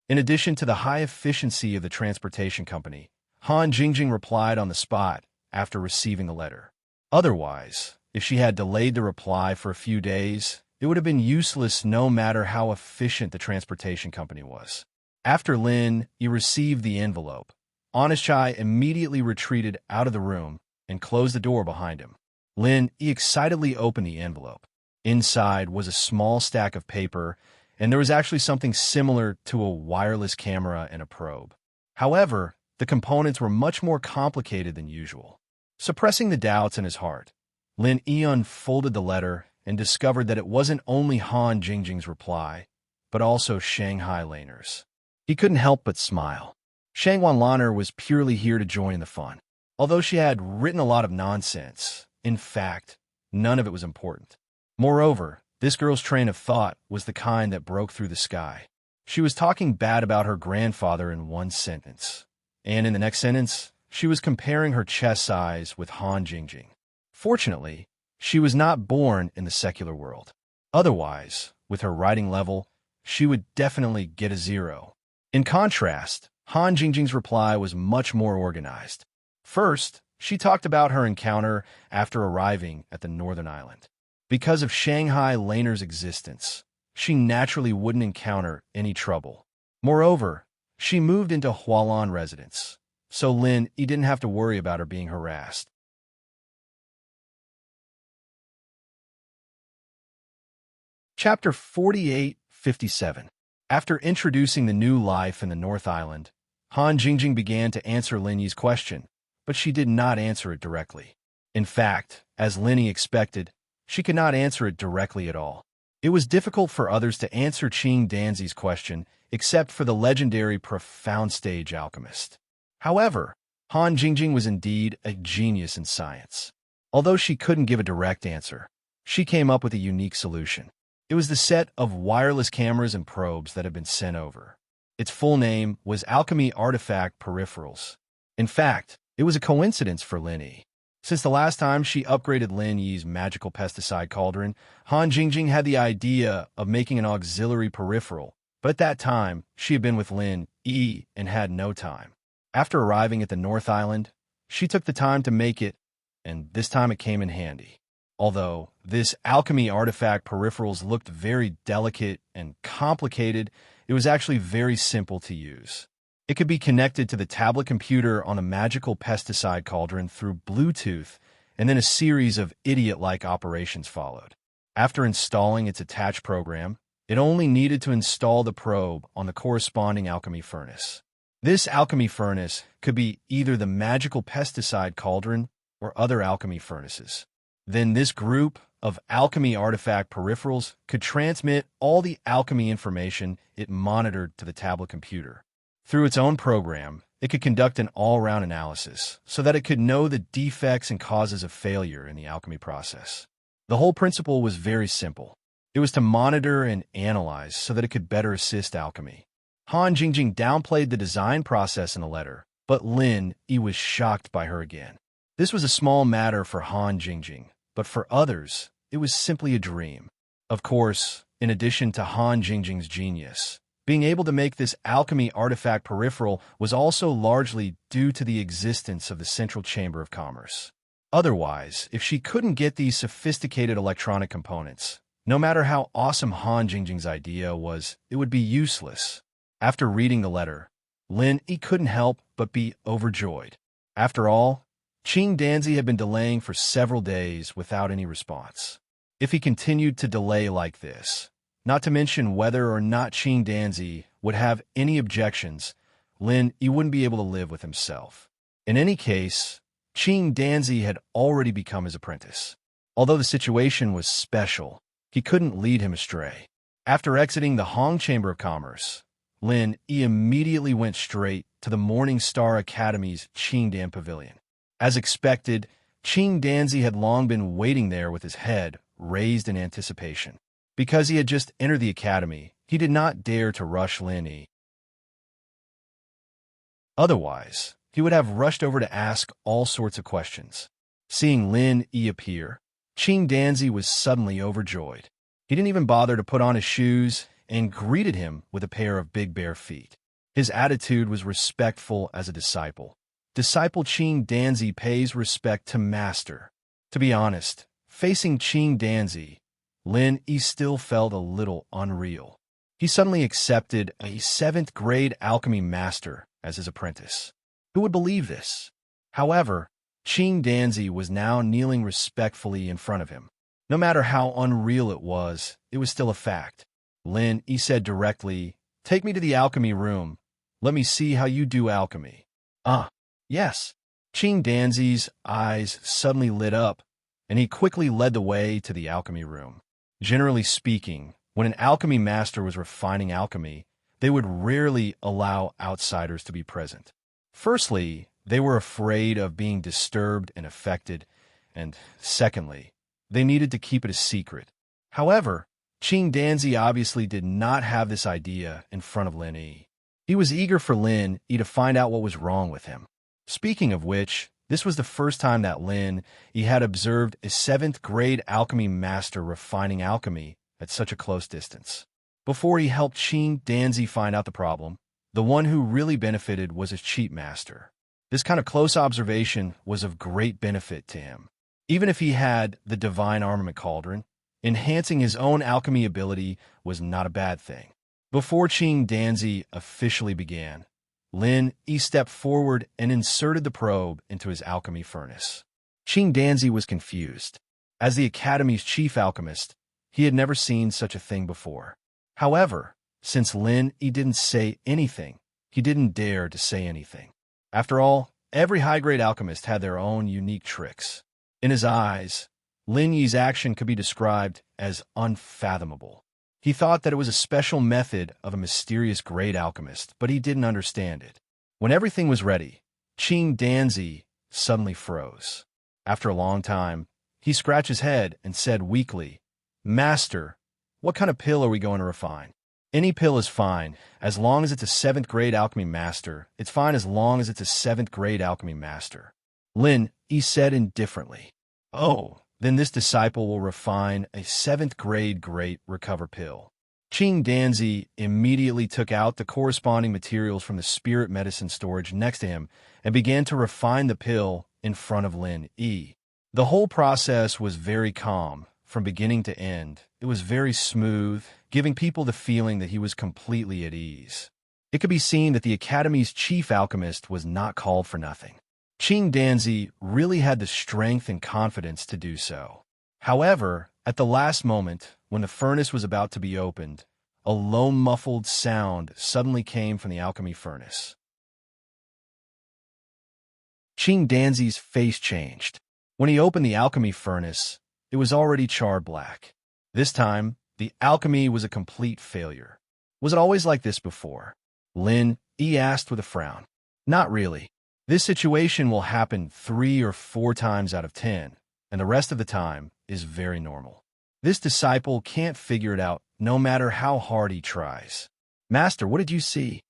In addition to the high efficiency of the transportation company, Han Jingjing replied on the spot after receiving the letter. Otherwise, if she had delayed the reply for a few days, it would have been useless no matter how efficient the transportation company was. After Lin Yi received the envelope, Honest Chai immediately retreated out of the room and closed the door behind him. Lin Yi excitedly opened the envelope. Inside was a small stack of paper, and there was actually something similar to a wireless camera and a probe. However, the components were much more complicated than usual. Suppressing the doubts in his heart, Lin Yi unfolded the letter and discovered that it wasn't only Han Jingjing's reply, but also Shanghai Laner's. He couldn't help but smile. Shangwan Laner was purely here to join in the fun. Although she had written a lot of nonsense, in fact, none of it was important. Moreover, this girl's train of thought was the kind that broke through the sky. She was talking bad about her grandfather in one sentence, and in the next sentence, she was comparing her chest size with Han Jingjing. Fortunately, she was not born in the secular world. Otherwise, with her writing level, she would definitely get a 0. In contrast, Han Jingjing's reply was much more organized. First, she talked about her encounter after arriving at the northern island. Because of Shanghai Laner's existence, she naturally wouldn't encounter any trouble. Moreover, she moved into Hualan residence, so Lin Yi didn't have to worry about her being harassed. Chapter 48-57. After introducing the new life in the North Island, Han Jingjing began to answer Lin Yi's question, but she did not answer it directly. In fact, as Lin Yi expected, she could not answer it directly at all. It was difficult for others to answer Qing Danzi's question, except for the legendary Profound Stage Alchemist. However, Han Jingjing was indeed a genius in science. Although she couldn't give a direct answer, she came up with a unique solution. It was the set of wireless cameras and probes that had been sent over. Its full name was Alchemy Artifact Peripherals. In fact, it was a coincidence for Lin Yi. Since the last time she upgraded Lin Yi's magical pesticide cauldron, Han Jingjing had the idea of making an auxiliary peripheral, but at that time, she had been with Lin Yi and had no time. After arriving at the North Island, she took the time to make it, and this time it came in handy. Although this alchemy artifact peripherals looked very delicate and complicated, it was actually very simple to use. It could be connected to the tablet computer on a magical pesticide cauldron through Bluetooth, and then a series of idiot-like operations followed. After installing its attached program, it only needed to install the probe on the corresponding alchemy furnace. This alchemy furnace could be either the magical pesticide cauldron or other alchemy furnaces. Then this group of alchemy artifact peripherals could transmit all the alchemy information it monitored to the tablet computer. Through its own program, it could conduct an all-round analysis so that it could know the defects and causes of failure in the alchemy process. The whole principle was very simple. It was to monitor and analyze so that it could better assist alchemy. Han Jingjing downplayed the design process in the letter, but Lin Yi was shocked by her again. This was a small matter for Han Jingjing, but for others, it was simply a dream. Of course, in addition to Han Jingjing's genius, being able to make this alchemy artifact peripheral was also largely due to the existence of the Central Chamber of Commerce. Otherwise, if she couldn't get these sophisticated electronic components, no matter how awesome Han Jingjing's idea was, it would be useless. After reading the letter, Lin Yi couldn't help but be overjoyed. After all, Qing Danzi had been delaying for several days without any response. If he continued to delay like this, not to mention whether or not Qing Danzi would have any objections, Lin Yi wouldn't be able to live with himself. In any case, Qing Danzi had already become his apprentice. Although the situation was special, he couldn't lead him astray. After exiting the Hong Chamber of Commerce, Lin Yi immediately went straight to the Morning Star Academy's Qingdan Pavilion. As expected, Qing Danzi had long been waiting there with his head raised in anticipation. Because he had just entered the academy, he did not dare to rush Lin Yi. Otherwise, he would have rushed over to ask all sorts of questions. Seeing Lin Yi appear, Qing Danzi was suddenly overjoyed. He didn't even bother to put on his shoes and greeted him with a pair of big bare feet. His attitude was respectful as a disciple. Disciple Qing Danzi pays respect to master. To be honest, facing Qing Danzi, Lin Yi still felt a little unreal. He suddenly accepted a 7th grade alchemy master as his apprentice. Who would believe this? However, Qing Danzi was now kneeling respectfully in front of him. No matter how unreal it was still a fact. Lin Yi said directly, "Take me to the alchemy room. Let me see how you do alchemy." Yes. Qing Danzi's eyes suddenly lit up, and he quickly led the way to the alchemy room. Generally speaking, when an alchemy master was refining alchemy, they would rarely allow outsiders to be present. Firstly, they were afraid of being disturbed and affected, and secondly, they needed to keep it a secret. However, Qing Danzi obviously did not have this idea in front of Lin Yi. He was eager for Lin Yi to find out what was wrong with him. Speaking of which, this was the first time that Lin Yi had observed a 7th grade alchemy master refining alchemy at such a close distance. Before he helped Qing Danzi find out the problem, the one who really benefited was his cheat master. This kind of close observation was of great benefit to him. Even if he had the divine armament cauldron, enhancing his own alchemy ability was not a bad thing. Before Qing Danzi officially began, Lin Yi stepped forward and inserted the probe into his alchemy furnace. Qing Danzi was confused. As the Academy's chief alchemist, he had never seen such a thing before. However, since Lin Yi didn't say anything, he didn't dare to say anything. After all, every high-grade alchemist had their own unique tricks. In his eyes, Lin Yi's action could be described as unfathomable. He thought that it was a special method of a mysterious great alchemist, but he didn't understand it. When everything was ready, Qing Danzi suddenly froze. After a long time, he scratched his head and said weakly, "Master, what kind of pill are we going to refine?" "Any pill is fine, as long as it's a 7th grade alchemy master. It's fine as long as it's a 7th grade alchemy master," Lin Yi said indifferently. "Oh, then this disciple will refine a 7th grade great recover pill." Qing Danzi immediately took out the corresponding materials from the spirit medicine storage next to him and began to refine the pill in front of Lin Yi. The whole process was very calm, from beginning to end. It was very smooth, giving people the feeling that he was completely at ease. It could be seen that the Academy's chief alchemist was not called for nothing. Qing Danzi really had the strength and confidence to do so. However, at the last moment, when the furnace was about to be opened, a low muffled sound suddenly came from the alchemy furnace. Qing Danzi's face changed. When he opened the alchemy furnace, it was already charred black. This time, the alchemy was a complete failure. Was it always like this before? Lin Yi asked with a frown. Not really. This situation will happen 3 or 4 times out of 10, and the rest of the time is very normal. This disciple can't figure it out no matter how hard he tries. "Master, what did you see?"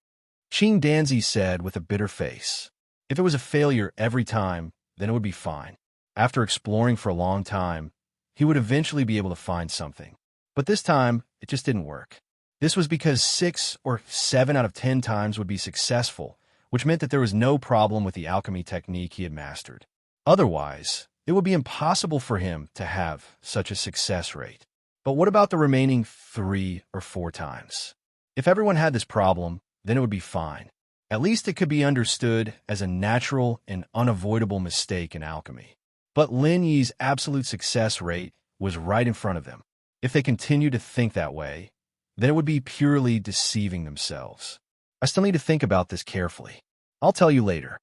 Qing Danzi said with a bitter face. If it was a failure every time, then it would be fine. After exploring for a long time, he would eventually be able to find something. But this time, it just didn't work. This was because 6 or 7 out of 10 times would be successful, which meant that there was no problem with the alchemy technique he had mastered. Otherwise, it would be impossible for him to have such a success rate. But what about the remaining 3 or 4 times? If everyone had this problem, then it would be fine. At least it could be understood as a natural and unavoidable mistake in alchemy. But Lin Yi's absolute success rate was right in front of them. If they continued to think that way, then it would be purely deceiving themselves. I still need to think about this carefully. I'll tell you later.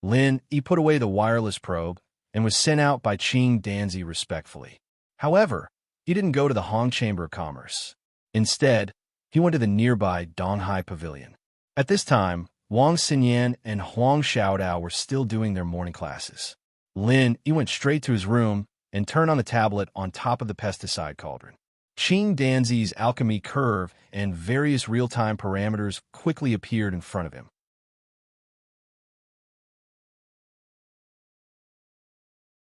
Lin Yi put away the wireless probe and was sent out by Qing Danzi respectfully. However, he didn't go to the Hong Chamber of Commerce. Instead, he went to the nearby Donghai Pavilion. At this time, Wang Xinyan and Huang Xiaodao were still doing their morning classes. He went straight to his room and turned on the tablet on top of the pesticide cauldron. Qing Danzi's alchemy curve and various real-time parameters quickly appeared in front of him.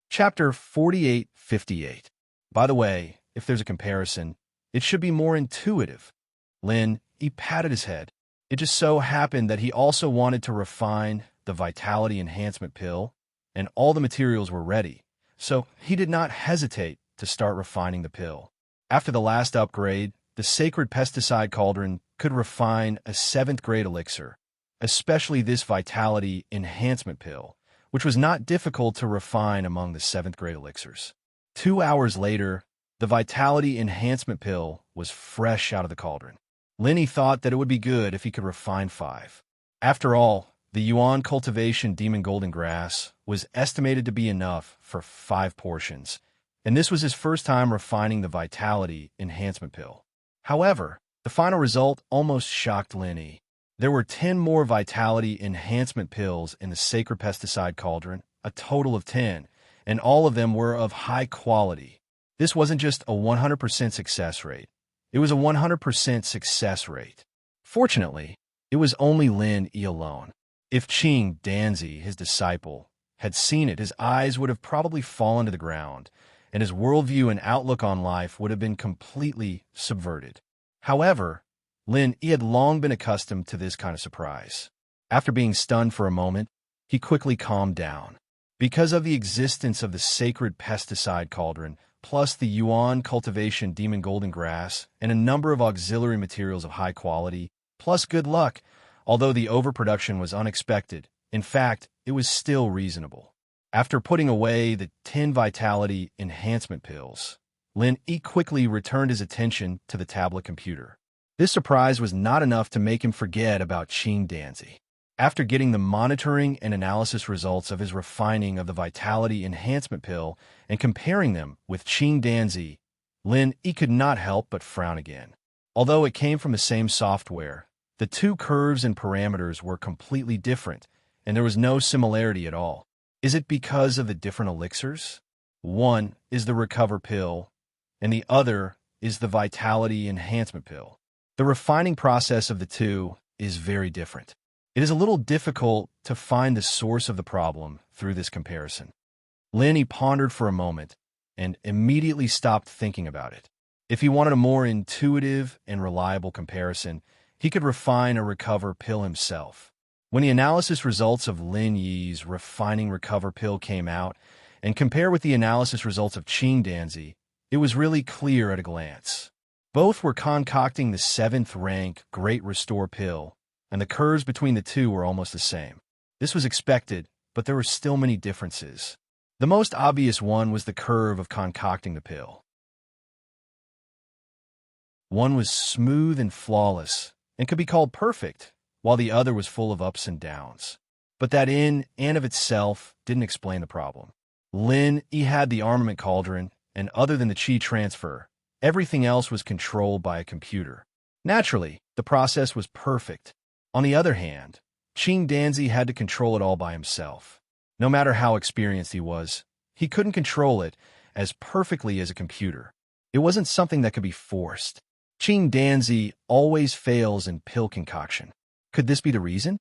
Chapter 4858. By the way, if there's a comparison, it should be more intuitive. He patted his head. It just so happened that he also wanted to refine the vitality enhancement pill, and all the materials were ready, so he did not hesitate to start refining the pill. After the last upgrade, the sacred pesticide cauldron could refine a 7th grade elixir, especially this vitality enhancement pill, which was not difficult to refine among the 7th grade elixirs. 2 hours later, the vitality enhancement pill was fresh out of the cauldron. Linny thought that it would be good if he could refine 5. After all, the Yuan cultivation demon golden grass was estimated to be enough for 5 portions, and this was his first time refining the vitality enhancement pill. However, the final result almost shocked Linny. There were 10 more vitality enhancement pills in the sacred pesticide cauldron, a total of 10, and all of them were of high quality. This wasn't just a 100% success rate. It was a 100% success rate. Fortunately, it was only Lin Yi alone. If Qing Danzi, his disciple, had seen it, his eyes would have probably fallen to the ground, and his worldview and outlook on life would have been completely subverted. However, Lin Yi had long been accustomed to this kind of surprise. After being stunned for a moment, he quickly calmed down. Because of the existence of the sacred pesticide cauldron, plus the Yuan cultivation demon golden grass, and a number of auxiliary materials of high quality, plus good luck, although the overproduction was unexpected, in fact, it was still reasonable. After putting away the 10 vitality enhancement pills, Lin Yi quickly returned his attention to the tablet computer. This surprise was not enough to make him forget about Qing Danzi. After getting the monitoring and analysis results of his refining of the vitality enhancement pill and comparing them with Qing Danzi, Lin Yi could not help but frown again. Although it came from the same software, the 2 curves and parameters were completely different, and there was no similarity at all. Is it because of the different elixirs? One is the recover pill, and the other is the vitality enhancement pill. The refining process of the 2 is very different. It is a little difficult to find the source of the problem through this comparison. Linny pondered for a moment and immediately stopped thinking about it. If he wanted a more intuitive and reliable comparison, he could refine a recover pill himself. When the analysis results of Lin Yi's refining recover pill came out and compared with the analysis results of Qing Danzi, it was really clear at a glance. Both were concocting the 7th rank Great Restore pill, and the curves between the 2 were almost the same. This was expected, but there were still many differences. The most obvious one was the curve of concocting the pill. One was smooth and flawless, and could be called perfect, while the other was full of ups and downs. But that in and of itself didn't explain the problem. Lin Yi had the armament cauldron, and other than the qi transfer, everything else was controlled by a computer. Naturally, the process was perfect. On the other hand, Qing Danzi had to control it all by himself. No matter how experienced he couldn't control it as perfectly as a computer. It wasn't something that could be forced. Qing Danzi always fails in pill concoction. Could this be the reason?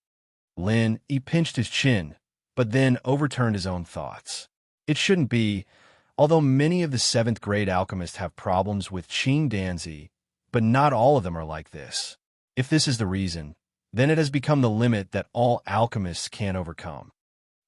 Lin Yi pinched his chin, but then overturned his own thoughts. It shouldn't be, although many of the 7th grade alchemists have problems with Qing Danzi, but not all of them are like this. If this is the reason, then it has become the limit that all alchemists can't overcome.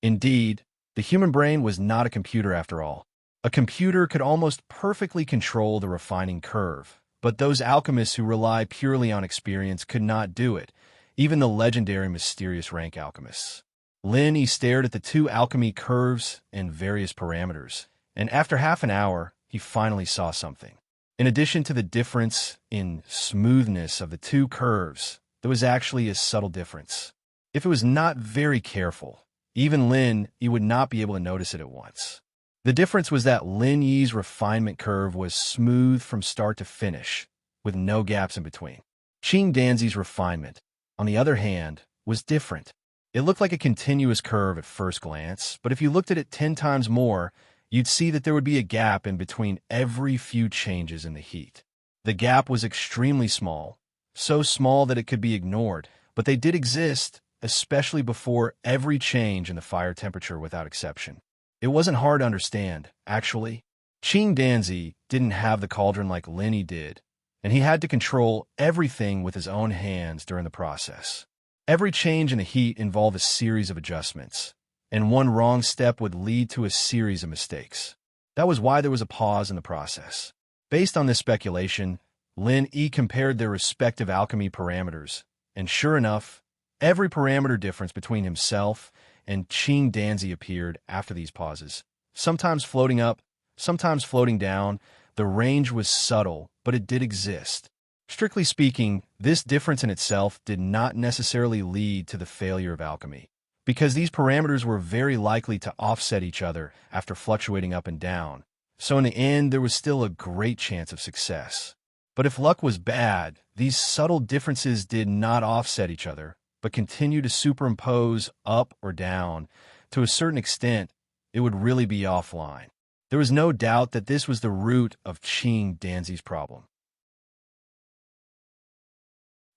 Indeed, the human brain was not a computer after all. A computer could almost perfectly control the refining curve, but those alchemists who rely purely on experience could not do it, even the legendary mysterious rank alchemists. Lin Yi stared at the 2 alchemy curves and various parameters, and after half an hour, he finally saw something. In addition to the difference in smoothness of the 2 curves, there was actually a subtle difference. If it was not very careful, even Lin Yi would not be able to notice it at once. The difference was that Lin Yi's refinement curve was smooth from start to finish, with no gaps in between. Qing Danzi's refinement, on the other hand, was different. It looked like a continuous curve at first glance, but if you looked at it 10 times more, you'd see that there would be a gap in between every few changes in the heat. The gap was extremely small, so small that it could be ignored, but they did exist, especially before every change in the fire temperature without exception. It wasn't hard to understand, actually. Qing Danzi didn't have the cauldron like Linny did, and he had to control everything with his own hands during the process. Every change in the heat involved a series of adjustments, and one wrong step would lead to a series of mistakes. That was why there was a pause in the process. Based on this speculation, Lin Yi compared their respective alchemy parameters, and sure enough, every parameter difference between himself and Qing Danzi appeared after these pauses. Sometimes floating up, sometimes floating down. The range was subtle, but it did exist. Strictly speaking, this difference in itself did not necessarily lead to the failure of alchemy, because these parameters were very likely to offset each other after fluctuating up and down. So in the end, there was still a great chance of success. But if luck was bad, these subtle differences did not offset each other, but continue to superimpose up or down. To a certain extent, it would really be offline. There was no doubt that this was the root of Qing Danzi's problem.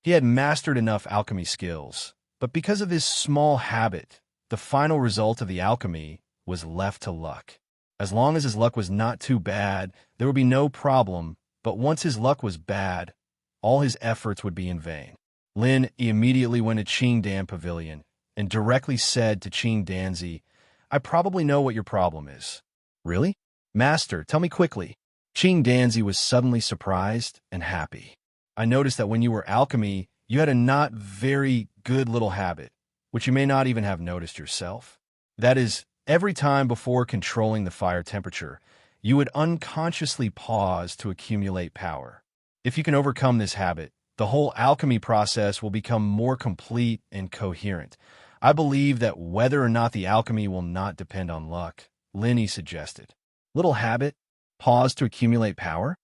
He had mastered enough alchemy skills, but because of his small habit, the final result of the alchemy was left to luck. As long as his luck was not too bad, there would be no problem, but once his luck was bad, all his efforts would be in vain. Lin immediately went to Qing Dan Pavilion and directly said to Qing Danzi, "I probably know what your problem is." "Really? Master, tell me quickly." Qing Danzi was suddenly surprised and happy. "I noticed that when you were alchemy, you had a not very good little habit, which you may not even have noticed yourself. That is, every time before controlling the fire temperature, you would unconsciously pause to accumulate power. If you can overcome this habit, the whole alchemy process will become more complete and coherent. I believe that whether or not the alchemy will not depend on luck," Linny suggested. "Little habit? Pause to accumulate power?"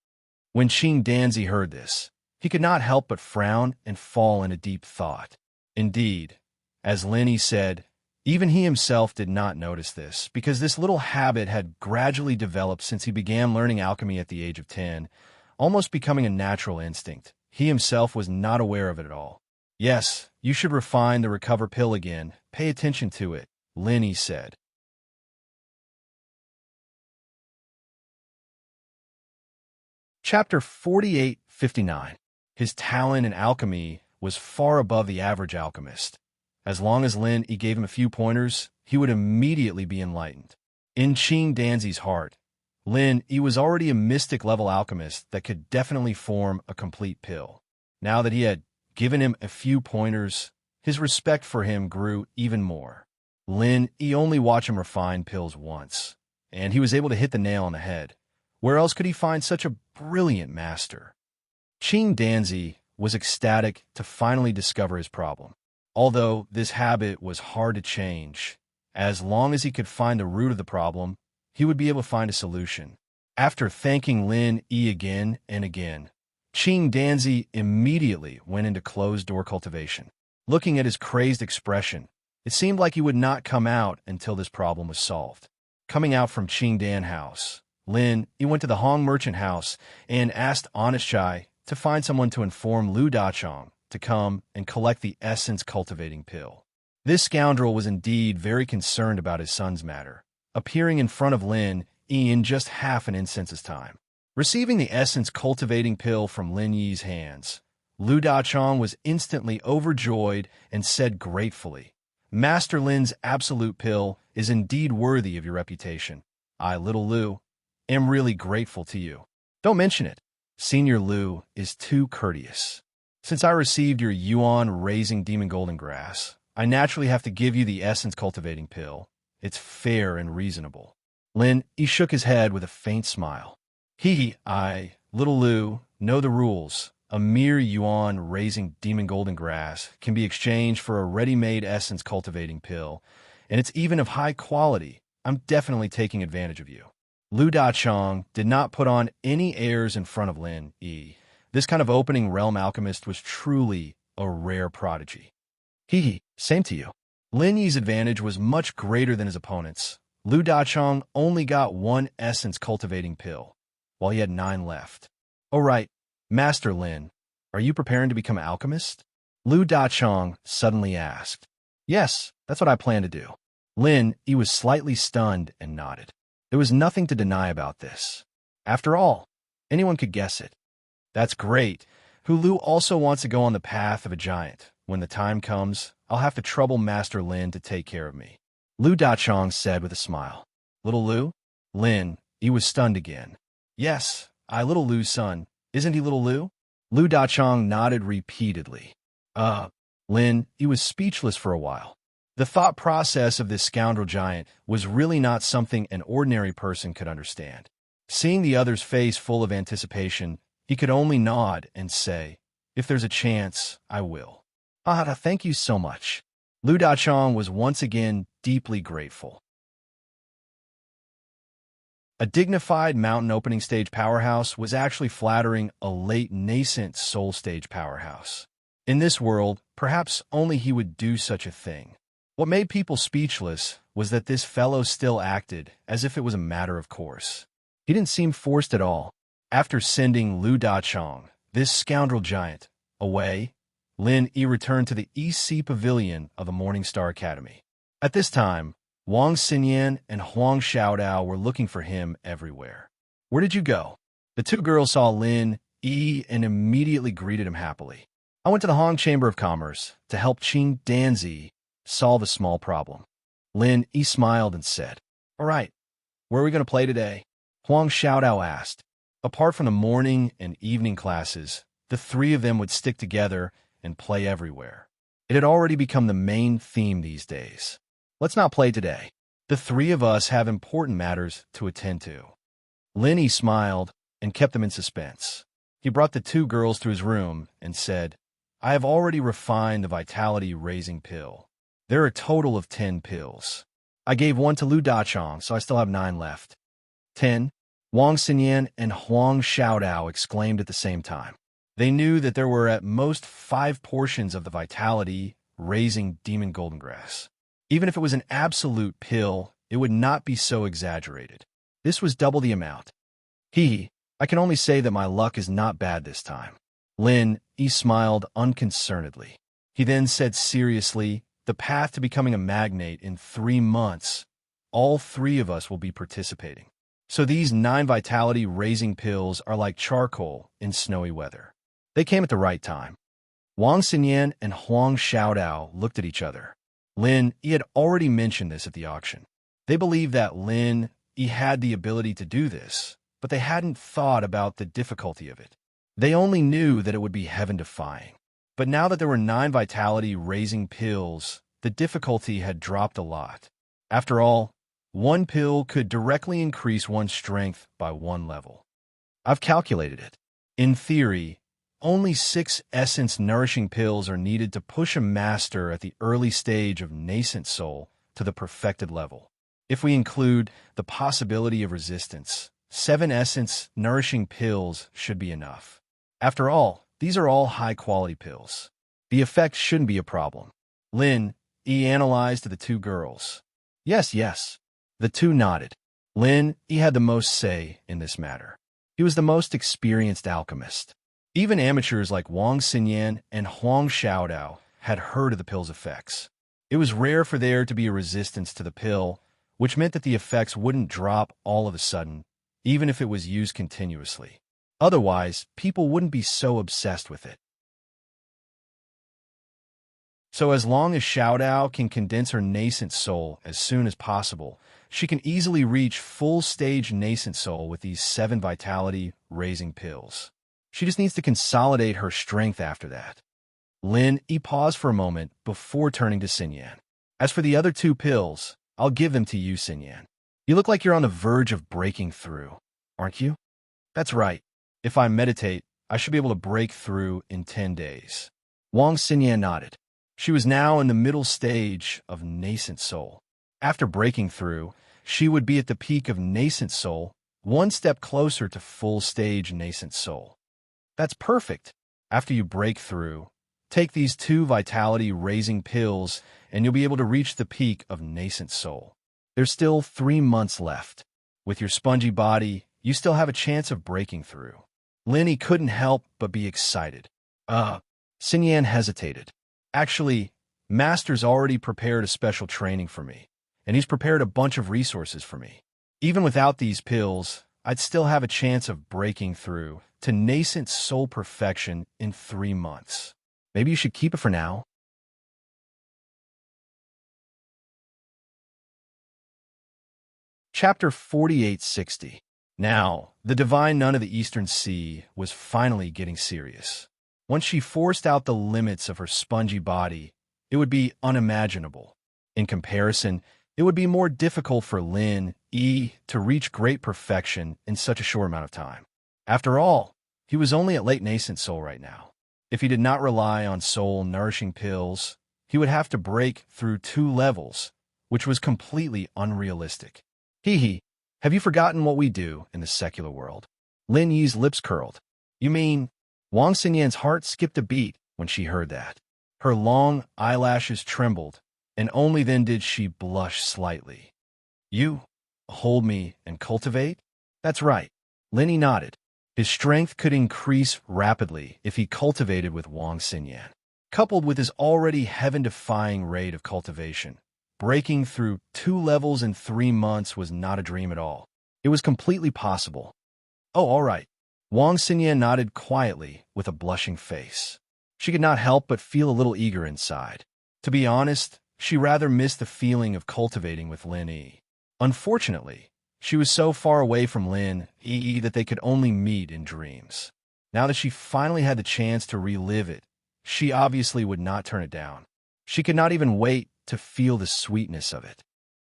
When Qing Danzi heard this, he could not help but frown and fall into deep thought. Indeed, as Linny said, even he himself did not notice this, because this little habit had gradually developed since he began learning alchemy at the age of 10, almost becoming a natural instinct. He himself was not aware of it at all. "Yes, you should refine the recover pill again. Pay attention to it," Linny said. Chapter 48-59. His talent in alchemy was far above the average alchemist. As long as Lin Yi gave him a few pointers, he would immediately be enlightened. In Qing Danzi's heart, Lin Yi was already a mystic-level alchemist that could definitely form a complete pill. Now that he had given him a few pointers, his respect for him grew even more. Lin Yi only watched him refine pills once, and he was able to hit the nail on the head. Where else could he find such a brilliant master? Qing Danzi was ecstatic to finally discover his problem. Although this habit was hard to change, as long as he could find the root of the problem, he would be able to find a solution. After thanking Lin Yi again and again, Qing Danzi immediately went into closed-door cultivation. Looking at his crazed expression, it seemed like he would not come out until this problem was solved. Coming out from Qing Dan House, Lin Yi went to the Hong merchant house and asked Honest Chai to find someone to inform Lu Dachong to come and collect the essence cultivating pill. This scoundrel was indeed very concerned about his son's matter, appearing in front of Lin Yi in just half an instant's time. Receiving the essence cultivating pill from Lin Yi's hands, Lu Dachong was instantly overjoyed and said gratefully, "Master Lin's absolute pill is indeed worthy of your reputation. I, little Lu, am really grateful to you." "Don't mention it. Senior Lu is too courteous. Since I received your yuan-raising demon golden grass, I naturally have to give you the essence cultivating pill. It's fair and reasonable." Lin Yi shook his head with a faint smile. I, little Lu, know the rules. A mere yuan-raising demon golden grass can be exchanged for a ready-made essence cultivating pill, and it's even of high quality. I'm definitely taking advantage of you." Lu Dachong did not put on any airs in front of Lin Yi. This kind of opening realm alchemist was truly a rare prodigy. Hee, same to you. Lin Yi's advantage was much greater than his opponent's. Lu Dachong only got one essence cultivating pill, while he had 9 left. Oh right, Master Lin, are you preparing to become alchemist? Lu Dachong suddenly asked. Yes, that's what I plan to do. Lin Yi was slightly stunned and nodded. There was nothing to deny about this. After all, anyone could guess it. That's great. Hulu also wants to go on the path of a giant. When the time comes, I'll have to trouble Master Lin to take care of me. Lu Dachong said with a smile. Little Lu? Lin, he was stunned again. Yes, little Lu's son. Isn't he little Lu? Lu Dachong nodded repeatedly. Lin, he was speechless for a while. The thought process of this scoundrel giant was really not something an ordinary person could understand. Seeing the other's face full of anticipation, he could only nod and say, if there's a chance, I will. Thank you so much. Lu Dachong was once again deeply grateful. A dignified mountain opening stage powerhouse was actually flattering a late nascent soul stage powerhouse. In this world, perhaps only he would do such a thing. What made people speechless was that this fellow still acted as if it was a matter of course. He didn't seem forced at all. After sending Lu Dachong, this scoundrel giant, away, Lin Yi returned to the East Sea Pavilion of the Morning Star Academy. At this time, Wang Xinyan and Huang Xiaodao were looking for him everywhere. Where did you go? The two girls saw Lin Yi and immediately greeted him happily. I went to the Hong Chamber of Commerce to help Qing Danzi solve a small problem. Lin Yi smiled and said, All right, where are we going to play today? Huang Xiaodao asked. Apart from the morning and evening classes, the three of them would stick together and play everywhere. It had already become the main theme these days. Let's not play today. The three of us have important matters to attend to. Lin Yi smiled and kept them in suspense. He brought the two girls to his room and said, I have already refined the vitality-raising pill. There are a total of 10 pills. I gave one to Lu Dachong, so I still have 9 left. 10? Wang Xinyan and Huang Xiaodao exclaimed at the same time. They knew that there were at most 5 portions of the vitality-raising demon goldengrass. Even if it was an absolute pill, it would not be so exaggerated. This was double the amount. I can only say that my luck is not bad this time. Lin Yi smiled unconcernedly. He then said seriously, the path to becoming a magnate in 3 months, all 3 of us will be participating. So these 9 vitality-raising pills are like charcoal in snowy weather. They came at the right time. Wang Xinyan and Huang Xiaodao looked at each other. Lin Yi had already mentioned this at the auction. They believed that Lin Yi had the ability to do this, but they hadn't thought about the difficulty of it. They only knew that it would be heaven-defying. But now that there were 9 vitality-raising pills, the difficulty had dropped a lot. After all, 1 pill could directly increase one's strength by 1 level. I've calculated it. In theory, only 6 essence-nourishing pills are needed to push a master at the early stage of nascent soul to the perfected level. If we include the possibility of resistance, 7 essence-nourishing pills should be enough. After all, these are all high-quality pills. The effect shouldn't be a problem. Lin Yi analyzed to the 2 girls. Yes. The 2 nodded. Lin Yi had the most say in this matter. He was the most experienced alchemist. Even amateurs like Wang Xinyan and Huang Xiaodao had heard of the pill's effects. It was rare for there to be a resistance to the pill, which meant that the effects wouldn't drop all of a sudden, even if it was used continuously. Otherwise, people wouldn't be so obsessed with it. So as long as Xiaodao can condense her nascent soul as soon as possible, she can easily reach full-stage nascent soul with these 7 vitality-raising pills. She just needs to consolidate her strength after that. Lin Yi paused for a moment before turning to Xinyan. As for the other 2 pills, I'll give them to you, Xinyan. You look like you're on the verge of breaking through, aren't you? That's right. If I meditate, I should be able to break through in 10 days. Wang Xinyan nodded. She was now in the middle stage of nascent soul. After breaking through, she would be at the peak of nascent soul, 1 step closer to full-stage nascent soul. That's perfect. After you break through, take these 2 vitality-raising pills and you'll be able to reach the peak of nascent soul. There's still 3 months left. With your spongy body, you still have a chance of breaking through. Linny couldn't help but be excited. Xinyan hesitated. Actually, Master's already prepared a special training for me, and he's prepared a bunch of resources for me. Even without these pills, I'd still have a chance of breaking through to nascent soul perfection in 3 months. Maybe you should keep it for now. Chapter 4860. Now, the divine nun of the Eastern Sea was finally getting serious. Once she forced out the limits of her spongy body, it would be unimaginable. In comparison, it would be more difficult for Lin Yi to reach great perfection in such a short amount of time. After all, he was only at late nascent soul right now. If he did not rely on soul-nourishing pills, he would have to break through 2 levels, which was completely unrealistic. Hee, have you forgotten what we do in the secular world? Lin Yi's lips curled. You mean? Wang Xinyan's heart skipped a beat when she heard that. Her long eyelashes trembled, and only then did she blush slightly. You hold me and cultivate? That's right. Lin Yi nodded. His strength could increase rapidly if he cultivated with Wang Xinyan. Coupled with his already heaven-defying rate of cultivation, breaking through 2 levels in 3 months was not a dream at all. It was completely possible. Oh, all right. Wang Xinyan nodded quietly with a blushing face. She could not help but feel a little eager inside. To be honest, she rather missed the feeling of cultivating with Lin Yi. Unfortunately, she was so far away from Lin Yi that they could only meet in dreams. Now that she finally had the chance to relive it, she obviously would not turn it down. She could not even wait to feel the sweetness of it.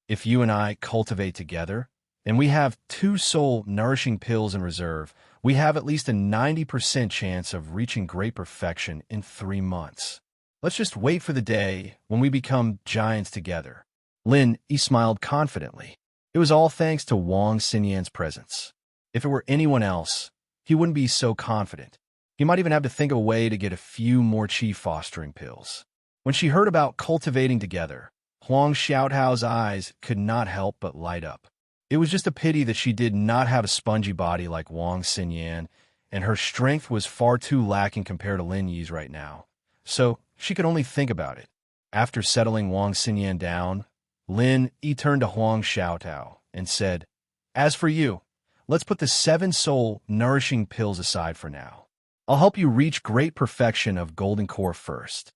If you and I cultivate together, and we have 2 soul-nourishing pills in reserve, we have at least a 90% chance of reaching great perfection in 3 months. Let's just wait for the day when we become giants together. Lin Yi smiled confidently. It was all thanks to Wang Xinyan's presence. If it were anyone else, he wouldn't be so confident. He might even have to think of a way to get a few more chi-fostering pills. When she heard about cultivating together, Huang Xiaotao's eyes could not help but light up. It was just a pity that she did not have a spongy body like Wang Xinyan, and her strength was far too lacking compared to Lin Yi's right now. So she could only think about it. After settling Wang Xinyan down, Lin Yi turned to Huang Xiaotao and said, "As for you, let's put the 7 soul-nourishing pills aside for now. I'll help you reach great perfection of Golden Core first."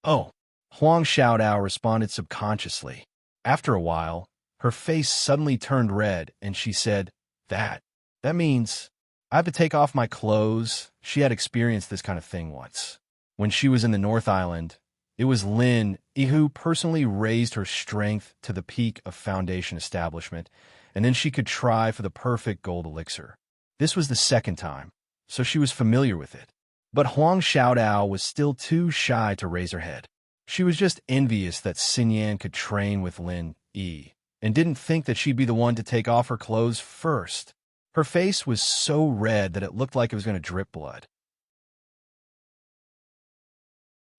"Oh," Huang Xiaotao responded subconsciously. After a while, her face suddenly turned red, and she said, That means I have to take off my clothes." She had experienced this kind of thing once. When she was in the North Island, it was Lin Yi who personally raised her strength to the peak of Foundation establishment, and then she could try for the perfect gold elixir. This was the 2nd time, so she was familiar with it. But Huang Xiaotao was still too shy to raise her head. She was just envious that Xinyan could train with Lin Yi, and didn't think that she'd be the one to take off her clothes first. Her face was so red that it looked like it was going to drip blood.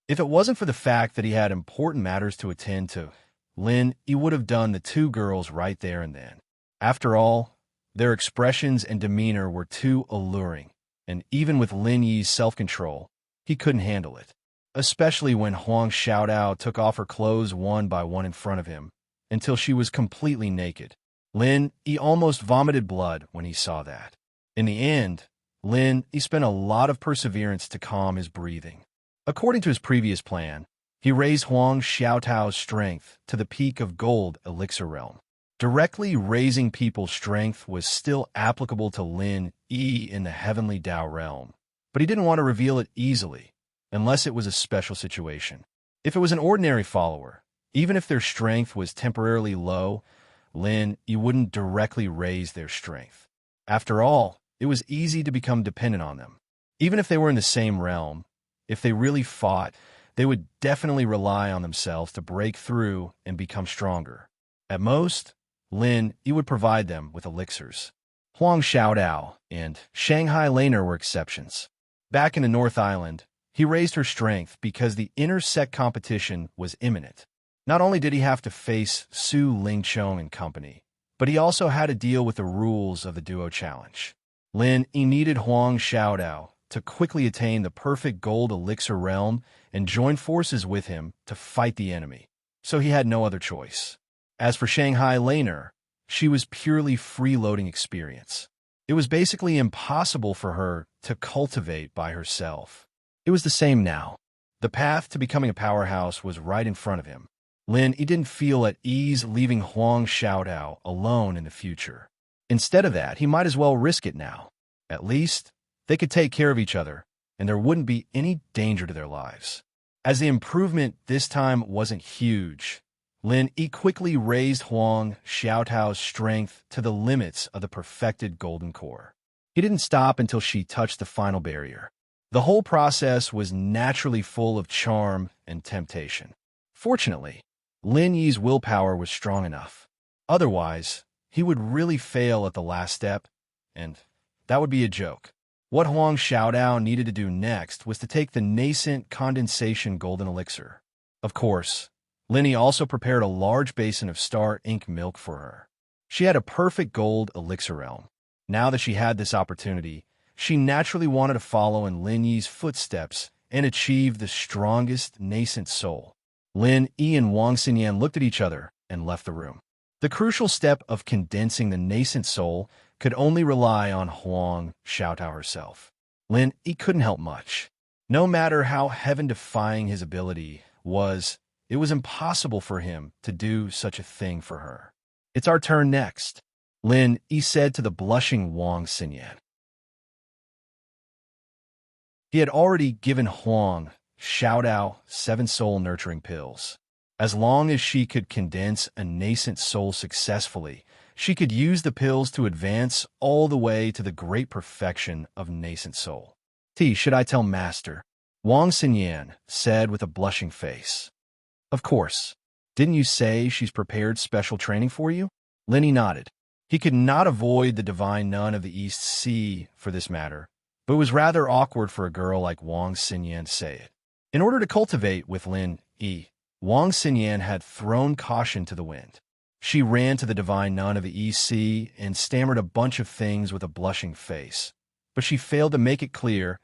If it wasn't for the fact that he had important matters to attend to, Lin Yi would have done the 2 girls right there and then. After all, their expressions and demeanor were too alluring, and even with Lin Yi's self-control, he couldn't handle it. Especially when Huang Xiaotao took off her clothes one by one in front of him, until she was completely naked. Lin Yi almost vomited blood when he saw that. In the end, Lin Yi spent a lot of perseverance to calm his breathing. According to his previous plan, he raised Huang Xiaotao's strength to the peak of gold elixir realm. Directly raising people's strength was still applicable to Lin Yi in the heavenly Tao realm, but he didn't want to reveal it easily, unless it was a special situation. If it was an ordinary follower, even if their strength was temporarily low, Lin Yi wouldn't directly raise their strength. After all, it was easy to become dependent on them. Even if they were in the same realm, if they really fought, they would definitely rely on themselves to break through and become stronger. At most, Lin Yi would provide them with elixirs. Huang Xiaotao and Shanghai Laner were exceptions. Back in the North Island, he raised her strength because the intersect competition was imminent. Not only did he have to face Su Lingchong and company, but he also had to deal with the rules of the duo challenge. Lin Yi needed Huang Xiaodao to quickly attain the perfect gold elixir realm and join forces with him to fight the enemy, so he had no other choice. As for Shanghai Laner, she was purely freeloading experience. It was basically impossible for her to cultivate by herself. It was the same now. The path to becoming a powerhouse was right in front of him. Lin Yi didn't feel at ease leaving Huang Xiaodao alone in the future. Instead of that, he might as well risk it now. At least, they could take care of each other, and there wouldn't be any danger to their lives. As the improvement this time wasn't huge, Lin Yi quickly raised Huang Xiaotao's strength to the limits of the perfected golden core. He didn't stop until she touched the final barrier. The whole process was naturally full of charm and temptation. Fortunately, Lin Yi's willpower was strong enough. Otherwise, he would really fail at the last step, and that would be a joke. What Huang Xiaodao needed to do next was to take the nascent condensation golden elixir. Of course, Lin Yi also prepared a large basin of star ink milk for her. She had a perfect gold elixir realm. Now that she had this opportunity, she naturally wanted to follow in Lin Yi's footsteps and achieve the strongest nascent soul. Lin Yi and Wang Xinyan looked at each other and left the room. The crucial step of condensing the nascent soul could only rely on Huang Xiaotao herself. Lin Yi couldn't help much. No matter how heaven-defying his ability was, it was impossible for him to do such a thing for her. "It's our turn next," Lin Yi said to the blushing Wang Xinyan. He had already given Huang Xiaodao 7 soul nurturing pills. As long as she could condense a nascent soul successfully, she could use the pills to advance all the way to the great perfection of nascent soul. Should I tell Master?" Wang Xinyan said with a blushing face. "Of course. Didn't you say she's prepared special training for you?" Lin Yi nodded. He could not avoid the divine nun of the East Sea for this matter, but it was rather awkward for a girl like Wang Xinyan to say it. In order to cultivate with Lin Yi, Wang Xinyan had thrown caution to the wind. She ran to the divine nun of the East Sea and stammered a bunch of things with a blushing face, but she failed to make it clear.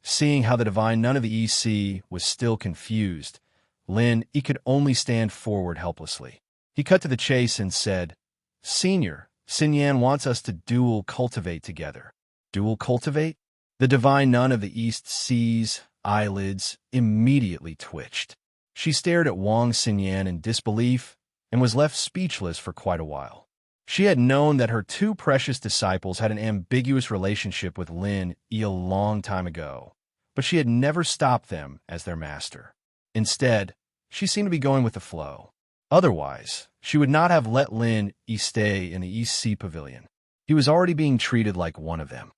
Seeing how the divine nun of the East Sea was still confused, Lin Yi could only stand forward helplessly. He cut to the chase and said, "Senior, Xinyan wants us to dual cultivate together." "Dual cultivate?" The divine nun of the East Sea's eyelids immediately twitched. She stared at Wang Xinyan in disbelief and was left speechless for quite a while. She had known that her 2 precious disciples had an ambiguous relationship with Lin Yi a long time ago, but she had never stopped them as their master. Instead, she seemed to be going with the flow. Otherwise, she would not have let Lin Yi stay in the East Sea Pavilion. He was already being treated like one of them.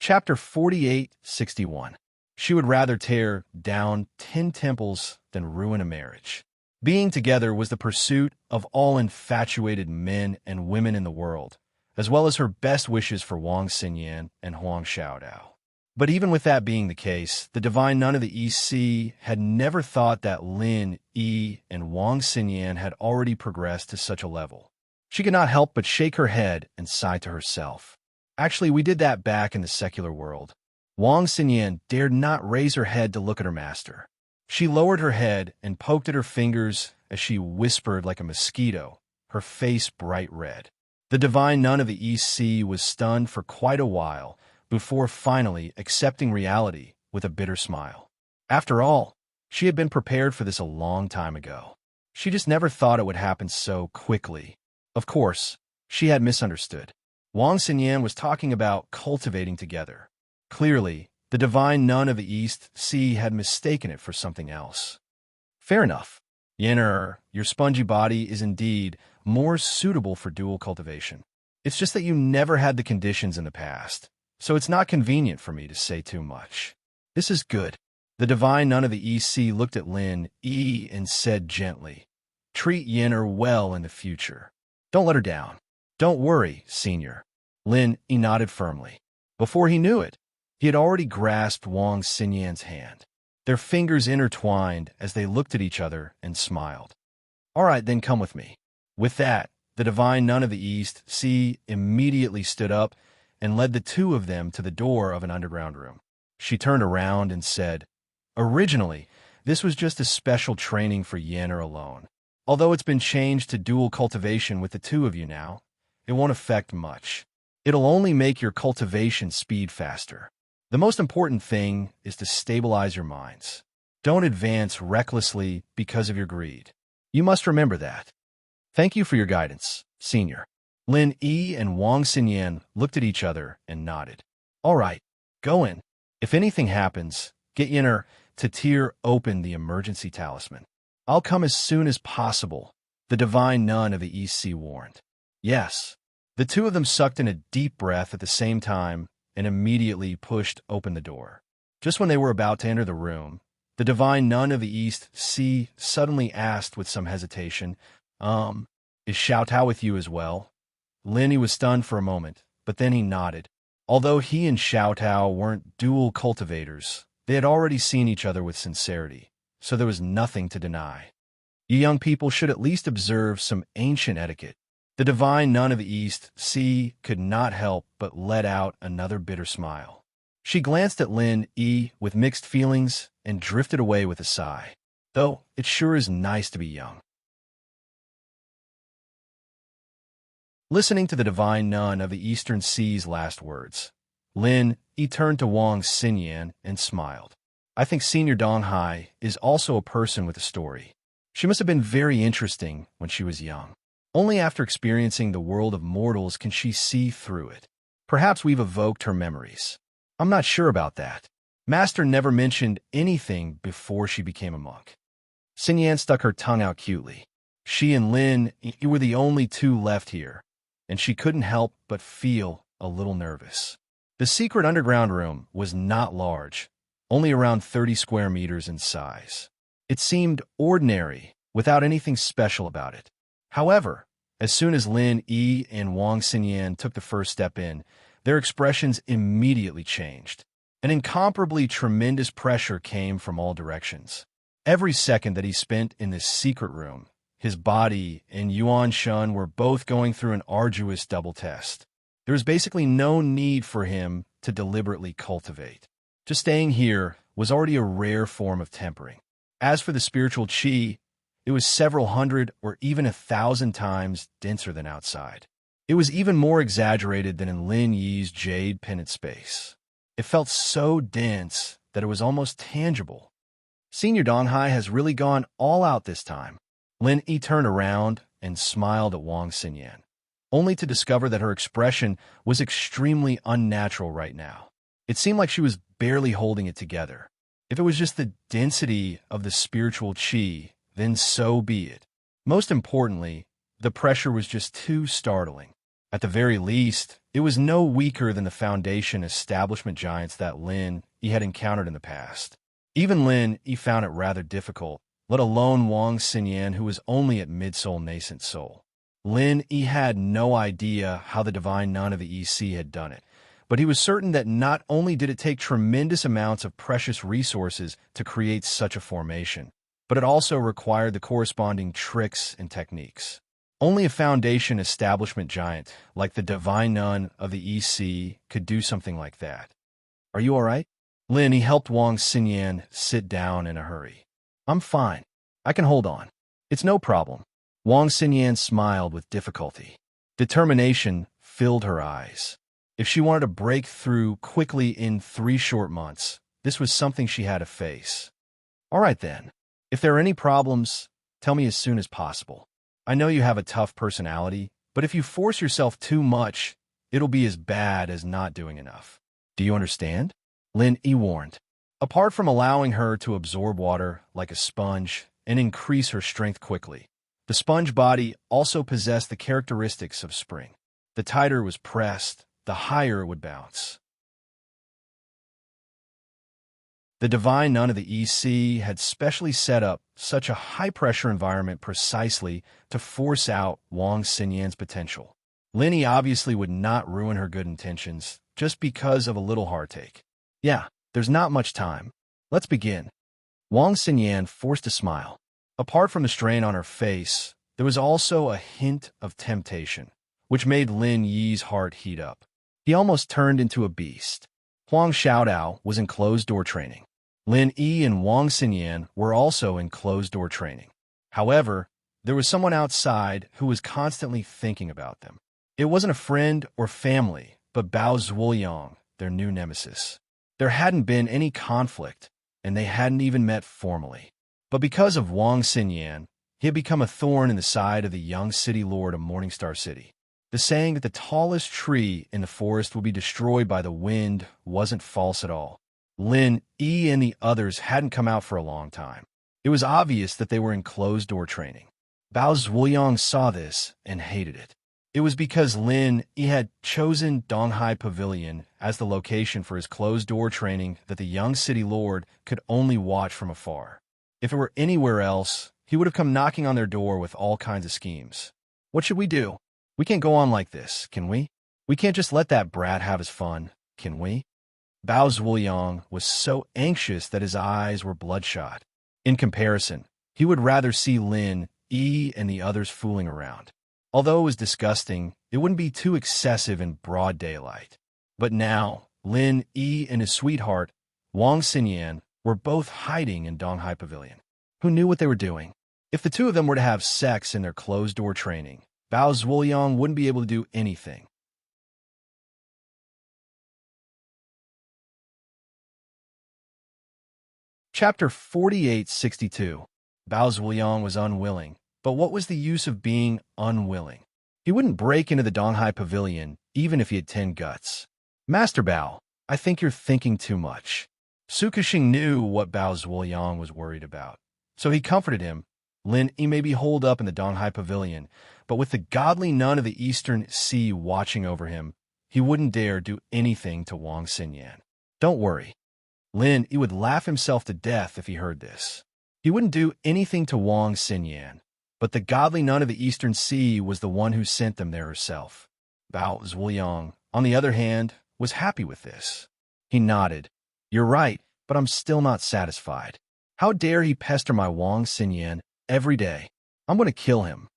Chapter 48-61. She would rather tear down 10 temples than ruin a marriage. Being together was the pursuit of all infatuated men and women in the world, as well as her best wishes for Wang Xinyan and Huang Xiaodao. But even with that being the case, the divine nun of the East Sea had never thought that Lin Yi and Wang Xinyan had already progressed to such a level. She could not help but shake her head and sigh to herself. Actually, we did that back in the secular world. Wang Xinyan dared not raise her head to look at her master. She lowered her head and poked at her fingers as she whispered like a mosquito, her face bright red. The divine nun of the East Sea was stunned for quite a while before finally accepting reality with a bitter smile. After all, she had been prepared for this a long time ago. She just never thought it would happen so quickly. Of course, she had misunderstood. Wang Xinyan was talking about cultivating together. Clearly, the divine nun of the East Sea had mistaken it for something else. Fair enough. Yen'er, your spongy body is indeed more suitable for dual cultivation. It's just that you never had the conditions in the past, so it's not convenient for me to say too much. This is good. The divine nun of the East Sea looked at Lin Yi and said gently, "Treat Yen'er well in the future. Don't let her down." Don't worry, Senior. Lin Yi nodded firmly. Before he knew it, he had already grasped Wang Xinyan's hand. Their fingers intertwined as they looked at each other and smiled. All right, then come with me. With that, the divine nun of the East, Si, immediately stood up and led the two of them to the door of an underground room. She turned around and said, Originally, this was just a special training for Yenner alone. Although it's been changed to dual cultivation with the two of you now, it won't affect much. It'll only make your cultivation speed faster. The most important thing is to stabilize your minds. Don't advance recklessly because of your greed. You must remember that. Thank you for your guidance, Senior. Lin Yi and Wang Xinyan looked at each other and nodded. All right, go in. If anything happens, get Yenner to tear open the emergency talisman. I'll come as soon as possible, the divine nun of the East Sea warned. Yes. The two of them sucked in a deep breath at the same time and immediately pushed open the door. Just when they were about to enter the room, the divine nun of the East Sea suddenly asked with some hesitation, is Xiao Tao with you as well? Lin Yi was stunned for a moment, but then he nodded. Although he and Xiao Tao weren't dual cultivators, they had already seen each other with sincerity, so there was nothing to deny. You young people should at least observe some ancient etiquette. The divine nun of the East Sea could not help but let out another bitter smile. She glanced at Lin Yi with mixed feelings and drifted away with a sigh. Though, it sure is nice to be young. Listening to the divine nun of the Eastern Sea's last words, Lin Yi turned to Wang Xinyan and smiled. I think Senior Donghai is also a person with a story. She must have been very interesting when she was young. Only after experiencing the world of mortals can she see through it. Perhaps we've evoked her memories. I'm not sure about that. Master never mentioned anything before she became a monk. Xinyan stuck her tongue out cutely. She and Lin Yi were the only two left here, and she couldn't help but feel a little nervous. The secret underground room was not large, only around 30 square meters in size. It seemed ordinary, without anything special about it. However, as soon as Lin Yi and Wang Xinyan took the first step in, their expressions immediately changed. An incomparably tremendous pressure came from all directions. Every second that he spent in this secret room, his body and Yuan Shun were both going through an arduous double test. There was basically no need for him to deliberately cultivate. Just staying here was already a rare form of tempering. As for the spiritual qi, it was several hundred or even 1,000 times denser than outside. It was even more exaggerated than in Lin Yi's jade pendant space. It felt so dense that it was almost tangible. Senior Donghai has really gone all out this time. Lin Yi turned around and smiled at Wang Xinyan, only to discover that her expression was extremely unnatural right now. It seemed like she was barely holding it together. If it was just the density of the spiritual qi, then so be it. Most importantly, the pressure was just too startling. At the very least, it was no weaker than the foundation establishment giants that Lin Yi had encountered in the past. Even Lin Yi found it rather difficult, let alone Wang Xinyan, who was only at mid-soul nascent soul. Lin Yi had no idea how the divine nun of the EC had done it, but he was certain that not only did it take tremendous amounts of precious resources to create such a formation, but it also required the corresponding tricks and techniques. Only a foundation establishment giant like the divine nun of the EC could do something like that. Are you all right? Lin Yi helped Wang Xinyan sit down in a hurry. I'm fine. I can hold on. It's no problem. Wang Xinyan smiled with difficulty. Determination filled her eyes. If she wanted to break through quickly in 3 short months, this was something she had to face. All right then. If there are any problems, tell me as soon as possible. I know you have a tough personality, but if you force yourself too much, it'll be as bad as not doing enough. Do you understand? Lin Yi warned. Apart from allowing her to absorb water like a sponge and increase her strength quickly, the sponge body also possessed the characteristics of spring. The tighter it was pressed, the higher it would bounce. The divine nun of the EC had specially set up such a high-pressure environment precisely to force out Wang Xinyan's potential. Linny obviously would not ruin her good intentions just because of a little heartache. Yeah, there's not much time. Let's begin. Wang Xinyan forced a smile. Apart from the strain on her face, there was also a hint of temptation, which made Lin Yi's heart heat up. He almost turned into a beast. Huang Xiaodao was in closed-door training. Lin Yi and Wang Xinyan were also in closed-door training. However, there was someone outside who was constantly thinking about them. It wasn't a friend or family, but Bao Zhuoyang, their new nemesis. There hadn't been any conflict, and they hadn't even met formally. But because of Wang Xinyan, he had become a thorn in the side of the young city lord of Morningstar City. The saying that the tallest tree in the forest will be destroyed by the wind wasn't false at all. Lin Yi and the others hadn't come out for a long time. It was obvious that they were in closed-door training. Bao Zhuoyang saw this and hated it. It was because Lin Yi had chosen Donghai Pavilion as the location for his closed-door training that the young city lord could only watch from afar. If it were anywhere else, he would have come knocking on their door with all kinds of schemes. What should we do? We can't go on like this, can we? We can't just let that brat have his fun, can we? Bao Zhuoyang was so anxious that his eyes were bloodshot. In comparison, he would rather see Lin Yi and the others fooling around. Although it was disgusting, it wouldn't be too excessive in broad daylight. But now, Lin Yi and his sweetheart, Wang Xinyan, were both hiding in Donghai Pavilion. Who knew what they were doing? If the two of them were to have sex in their closed-door training, Bao Zhuoyang wouldn't be able to do anything. Chapter 4862. Bao Zhuoyang was unwilling, but what was the use of being unwilling? He wouldn't break into the Donghai Pavilion, even if he had 10 guts. Master Bao, I think you're thinking too much. Su Kexing knew what Bao Zhuoyang was worried about, so he comforted him. Lin Yi may be holed up in the Donghai Pavilion, but with the godly nun of the Eastern Sea watching over him, he wouldn't dare do anything to Wang Xinyan. Don't worry. Lin Yi would laugh himself to death if he heard this. He wouldn't do anything to Wang Xinyan, but the godly nun of the Eastern Sea was the one who sent them there herself. Bao Zhuoyang, on the other hand, was happy with this. He nodded. You're right, but I'm still not satisfied. How dare he pester my Wang Xinyan every day? I'm going to kill him.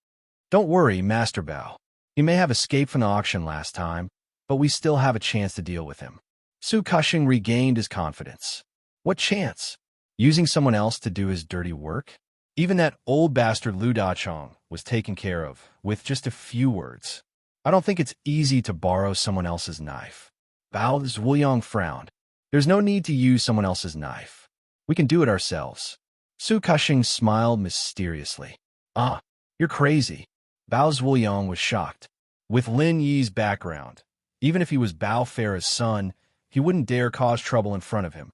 Don't worry, Master Bao. He may have escaped from the auction last time, but we still have a chance to deal with him. Su Kexing regained his confidence. What chance? Using someone else to do his dirty work? Even that old bastard Lu Dachong was taken care of with just a few words. I don't think it's easy to borrow someone else's knife. Bao Zhuoyang frowned. There's no need to use someone else's knife. We can do it ourselves. Su Kexing smiled mysteriously. Ah, you're crazy. Bao Zhuoyang was shocked. With Lin Yi's background, even if he was Bao Farah's son, he wouldn't dare cause trouble in front of him.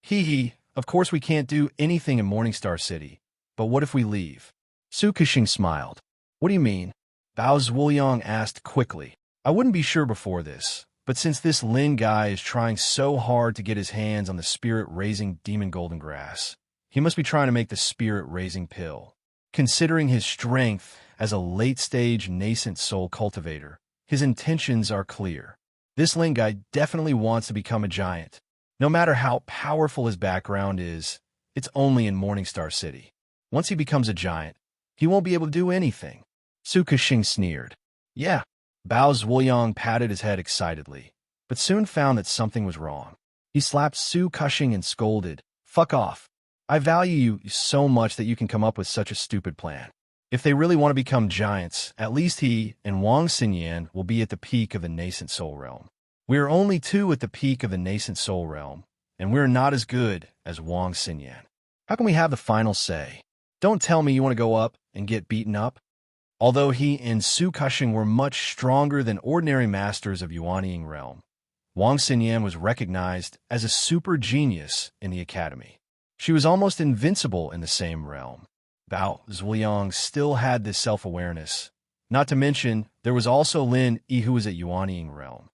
Hee, of course we can't do anything in Morningstar City, but what if we leave? Su Kexing smiled. What do you mean? Bao Zhuoyang asked quickly. I wouldn't be sure before this, but since this Lin guy is trying so hard to get his hands on the spirit-raising demon golden grass, he must be trying to make the spirit-raising pill. Considering his strength as a late-stage nascent soul cultivator, his intentions are clear. This Lin guy definitely wants to become a giant. No matter how powerful his background is, it's only in Morningstar City. Once he becomes a giant, he won't be able to do anything. Su Kexing sneered. Yeah. Bao Zhuoyang patted his head excitedly, but soon found that something was wrong. He slapped Su Kexing and scolded, Fuck off. I value you so much that you can come up with such a stupid plan. If they really want to become giants, at least he and Wang Xinyan will be at the peak of the nascent soul realm. We are only two at the peak of the nascent soul realm, and we're not as good as Wang Xinyan. How can we have the final say? Don't tell me you want to go up and get beaten up. Although he and Su Kexing were much stronger than ordinary masters of Yuanying realm, Wang Xinyan was recognized as a super genius in the academy. She was almost invincible in the same realm. Bao Zhuoyang still had this self-awareness. Not to mention, there was also Lin Yi who was at Yuanying realm.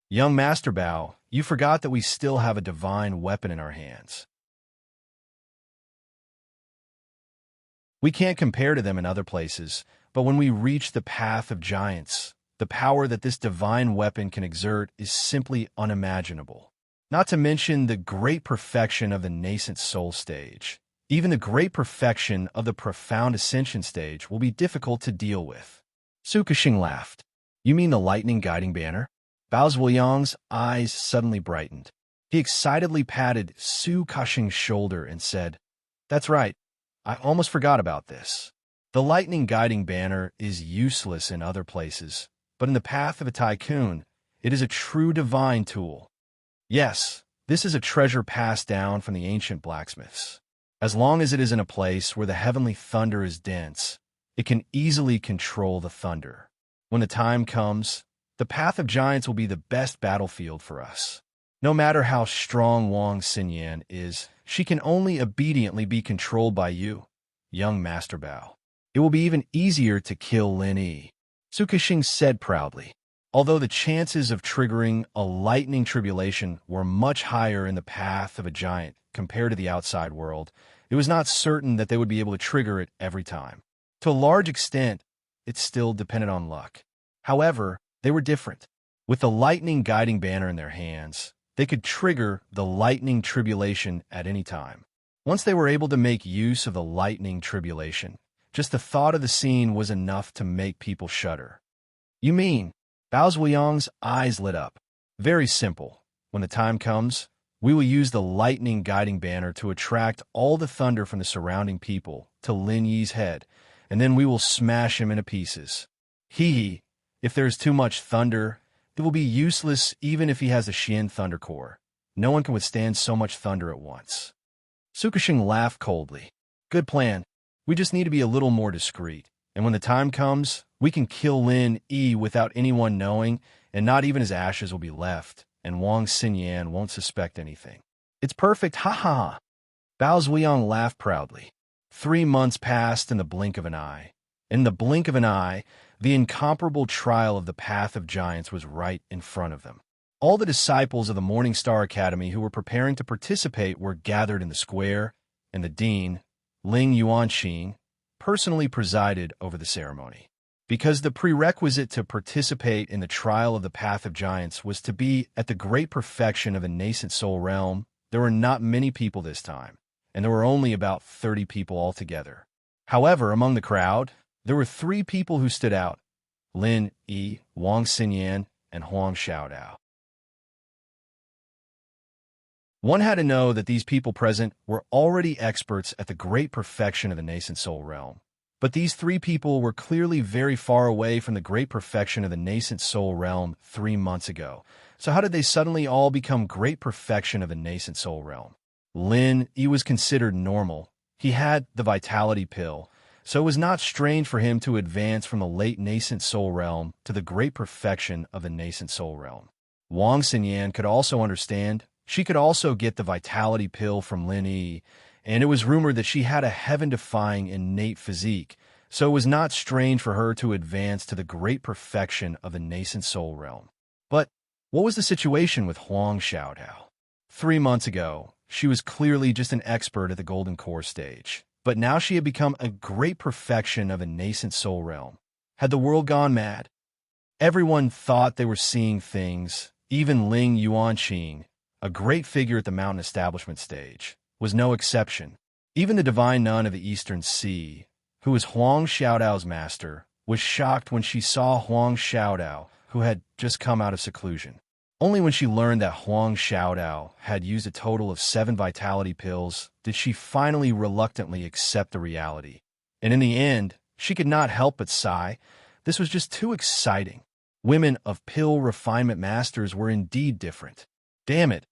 Young Master Bao, you forgot that we still have a divine weapon in our hands. We can't compare to them in other places, but when we reach the path of giants, The power that this divine weapon can exert is simply unimaginable. Not to mention the great perfection of the nascent soul stage. Even the great perfection of the profound ascension stage will be difficult to deal with. Su Kexing laughed. You mean the lightning guiding banner? Bao Zhuoyang's eyes suddenly brightened. He excitedly patted Su Kexing's shoulder and said, That's right. I almost forgot about this. The lightning guiding banner is useless in other places, but in the path of a tycoon, it is a true divine tool. Yes, this is a treasure passed down from the ancient blacksmiths. As long as it is in a place where the heavenly thunder is dense, it can easily control the thunder. When the time comes, the path of giants will be the best battlefield for us. No matter how strong Wang Xinyan is, she can only obediently be controlled by you, young Master Bao. It will be even easier to kill Lin Yi, Su Kexing said proudly. Although the chances of triggering a lightning tribulation were much higher in the path of a giant compared to the outside world, it was not certain that they would be able to trigger it every time. To a large extent, it still depended on luck. However, they were different. With the lightning guiding banner in their hands, they could trigger the lightning tribulation at any time. Once they were able to make use of the lightning tribulation, just the thought of the scene was enough to make people shudder. You mean? Bao Zhuoyang's eyes lit up. Very simple. When the time comes, we will use the lightning guiding banner to attract all the thunder from the surrounding people to Lin Yi's head, and then we will smash him into pieces. Hee. If there is too much thunder, it will be useless even if he has a Xian thunder core. No one can withstand so much thunder at once. Su Kexing laughed coldly. Good plan. We just need to be a little more discreet, and when the time comes, we can kill Lin Yi without anyone knowing, and not even his ashes will be left, and Wang Xinyan won't suspect anything. It's perfect, ha ha ha. Bao Zhuoyang laughed proudly. 3 months passed in the blink of an eye. In the blink of an eye, the incomparable trial of the path of giants was right in front of them. All the disciples of the Morning Star Academy who were preparing to participate were gathered in the square, and the dean, Ling Yuanxing, personally presided over the ceremony. Because the prerequisite to participate in the trial of the path of giants was to be at the great perfection of a nascent soul realm, there were not many people this time, and there were only about 30 people altogether. However, among the crowd, there were 3 people who stood out: Lin Yi, Wang Xinyan, and Huang Xiaodao. One had to know that these people present were already experts at the great perfection of the nascent soul realm. But these 3 people were clearly very far away from the great perfection of the nascent soul realm 3 months ago. So how did they suddenly all become great perfection of the nascent soul realm? Lin Yi was considered normal. He had the vitality pill, so it was not strange for him to advance from the late nascent soul realm to the great perfection of the nascent soul realm. Wang Xinyan could also understand. She could also get the vitality pill from Lin Yi, and it was rumored that she had a heaven-defying innate physique, so it was not strange for her to advance to the great perfection of the nascent soul realm. But what was the situation with Huang Xiaodao? 3 months ago, she was clearly just an expert at the golden core stage, but now she had become a great perfection of a nascent soul realm. Had the world gone mad? Everyone thought they were seeing things. Even Ling Yuanxing, a great figure at the mountain establishment stage, was no exception. Even the divine nun of the Eastern Sea, who was Huang Xiaodao's master, was shocked when she saw Huang Xiaodao, who had just come out of seclusion. Only when she learned that Huang Xiaodao had used a total of 7 vitality pills did she finally reluctantly accept the reality. And in the end, she could not help but sigh. This was just too exciting. Women of pill refinement masters were indeed different. Damn it.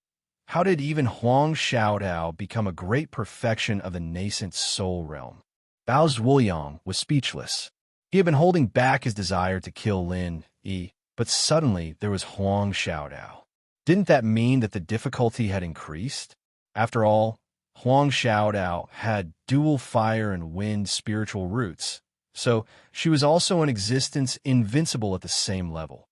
How did even Huang Xiaodao become a great perfection of the nascent soul realm? Bao Zhuoyang was speechless. He had been holding back his desire to kill Lin Yi, but suddenly there was Huang Xiaodao. Didn't that mean that the difficulty had increased? After all, Huang Xiaodao had dual fire and wind spiritual roots, so she was also in existence invincible at the same level.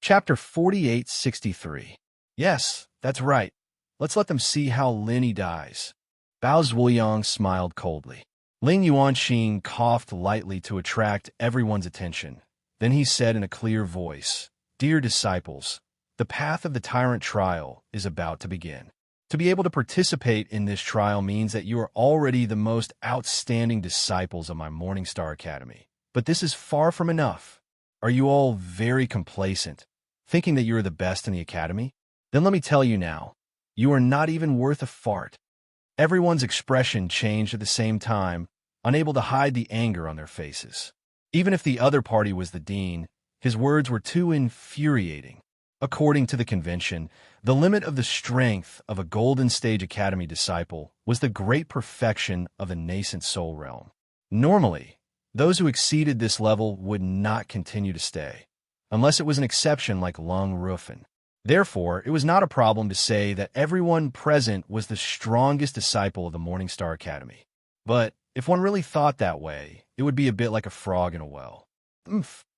Chapter 4863. Yes, that's right. Let's let them see how Lin Yi dies. Bao Zhuoyang smiled coldly. Ling Yuanxing coughed lightly to attract everyone's attention. Then he said in a clear voice, "Dear disciples, the path of the tyrant trial is about to begin. To be able to participate in this trial means that you are already the most outstanding disciples of my Morningstar Academy. But this is far from enough. Are you all very complacent, thinking that you are the best in the academy? Then let me tell you now, you are not even worth a fart." Everyone's expression changed at the same time, unable to hide the anger on their faces. Even if the other party was the dean, his words were too infuriating. According to the convention, the limit of the strength of a Golden Stage Academy disciple was the great perfection of the nascent soul realm. Normally, those who exceeded this level would not continue to stay, unless it was an exception like Lung Rufin. Therefore, it was not a problem to say that everyone present was the strongest disciple of the Morningstar Academy. But if one really thought that way, it would be a bit like a frog in a well.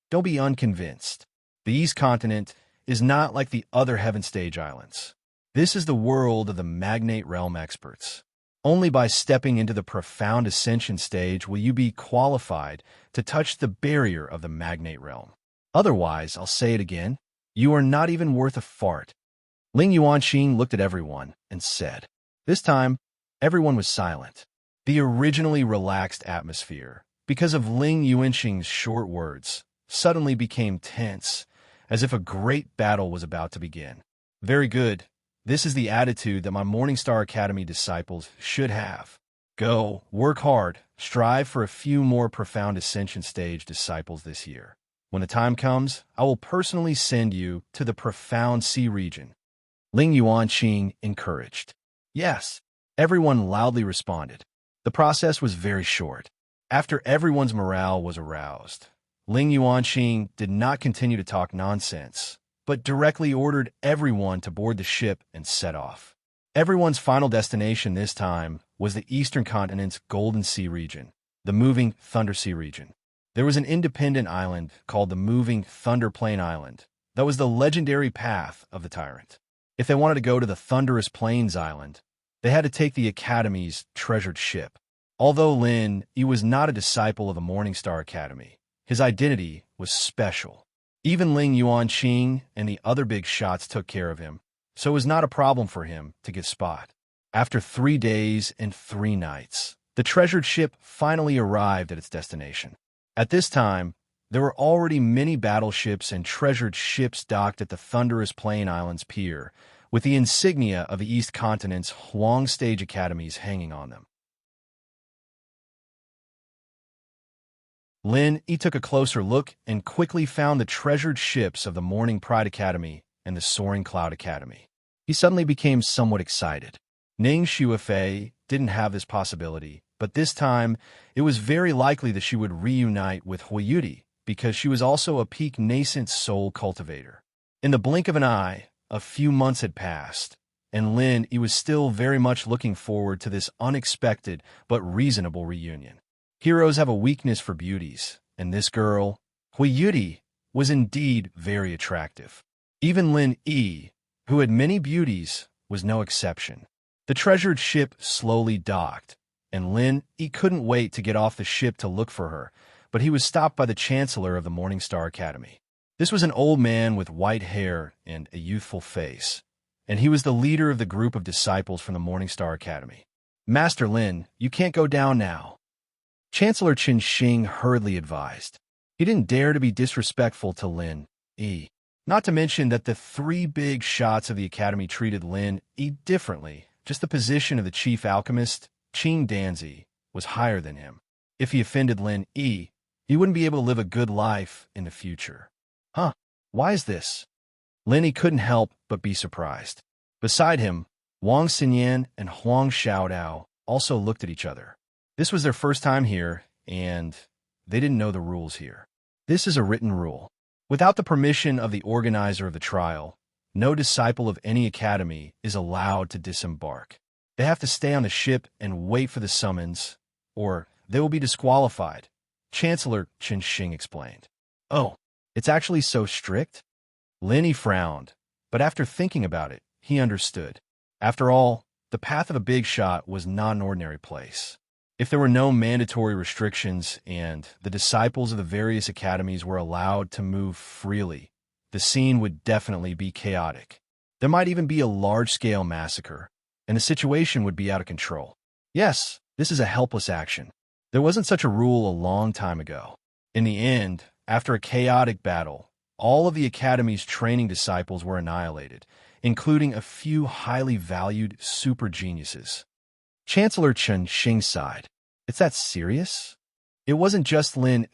Don't be unconvinced. The East Continent is not like the other Heaven Stage Islands. This is the world of the Magnate Realm experts. Only by stepping into the profound ascension stage will you be qualified to touch the barrier of the Magnate Realm. Otherwise, I'll say it again, you are not even worth a fart. Ling Yuanxing looked at everyone and said. This time, everyone was silent. The originally relaxed atmosphere, because of Ling Yuanxing's short words, suddenly became tense, as if a great battle was about to begin. Very good. This is the attitude that my Morningstar Academy disciples should have. Go, work hard, strive for a few more profound ascension stage disciples this year. When the time comes, I will personally send you to the profound sea region. Ling Yuanxing encouraged. Yes, everyone loudly responded. The process was very short. After everyone's morale was aroused, Ling Yuanxing did not continue to talk nonsense, but directly ordered everyone to board the ship and set off. Everyone's final destination this time was the Eastern Continent's Golden Sea region, the moving Thunder Sea region. There was an independent island called the Moving Thunder Plain Island that was the legendary path of the tyrant. If they wanted to go to the Thunderous Plains Island, they had to take the Academy's treasured ship. Although Lin Yi was not a disciple of the Morningstar Academy, his identity was special. Even Ling Yuanxing and the other big shots took care of him, so it was not a problem for him to get spot. After 3 days and 3 nights, the treasured ship finally arrived at its destination. At this time, there were already many battleships and treasured ships docked at the Thunderous Plain Islands pier, with the insignia of the East Continent's Huang Stage Academies hanging on them. Lin Yi took a closer look and quickly found the treasured ships of the Morning Pride Academy and the Soaring Cloud Academy. He suddenly became somewhat excited. Ning Shuifei didn't have this possibility, but this time it was very likely that she would reunite with Huiyuti because she was also a peak nascent soul cultivator. In the blink of an eye, a few months had passed, and Lin Yi was still very much looking forward to this unexpected but reasonable reunion. Heroes have a weakness for beauties, and this girl, Huiyuti, was indeed very attractive. Even Lin Yi, who had many beauties, was no exception. The treasured ship slowly docked, and Lin Yi couldn't wait to get off the ship to look for her, but he was stopped by the Chancellor of the Morningstar Academy. This was an old man with white hair and a youthful face, and he was the leader of the group of disciples from the Morningstar Academy. Master Lin, you can't go down now, Chancellor Qin Xing hurriedly advised. He didn't dare to be disrespectful to Lin Yi. Not to mention that the 3 big shots of the Academy treated Lin Yi differently. Just the position of the chief alchemist, Qing Danzi, was higher than him. If he offended Lin Yi, he wouldn't be able to live a good life in the future. Why is this? Lin Yi couldn't help but be surprised. Beside him, Wang Xinyan and Huang Xiaodao also looked at each other. This was their first time here, and they didn't know the rules here. This is a written rule. Without the permission of the organizer of the trial, no disciple of any academy is allowed to disembark. They have to stay on the ship and wait for the summons, or they will be disqualified, Chancellor Qin Xing explained. Oh, it's actually so strict? Lin Yi frowned, but after thinking about it, he understood. After all, the path of a big shot was not an ordinary place. If there were no mandatory restrictions and the disciples of the various academies were allowed to move freely, the scene would definitely be chaotic. There might even be a large-scale massacre, and the situation would be out of control. Yes, this is a helpless action. There wasn't such a rule a long time ago. In the end, after a chaotic battle, all of the Academy's training disciples were annihilated, including a few highly valued super geniuses. Chancellor Chen Xing sighed. It's that serious? It wasn't just Lin.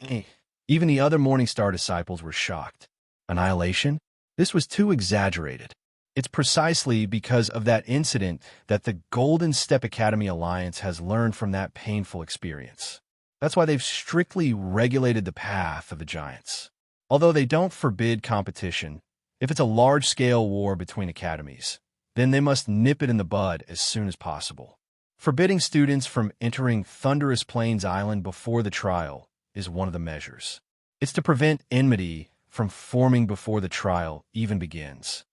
Even the other Morningstar disciples were shocked. Annihilation? This was too exaggerated. It's precisely because of that incident that the Golden Step Academy Alliance has learned from that painful experience. That's why they've strictly regulated the path of the giants. Although they don't forbid competition, if it's a large-scale war between academies, then they must nip it in the bud as soon as possible. Forbidding students from entering Thunderous Plains Island before the trial is one of the measures. It's to prevent enmity from forming before the trial even begins.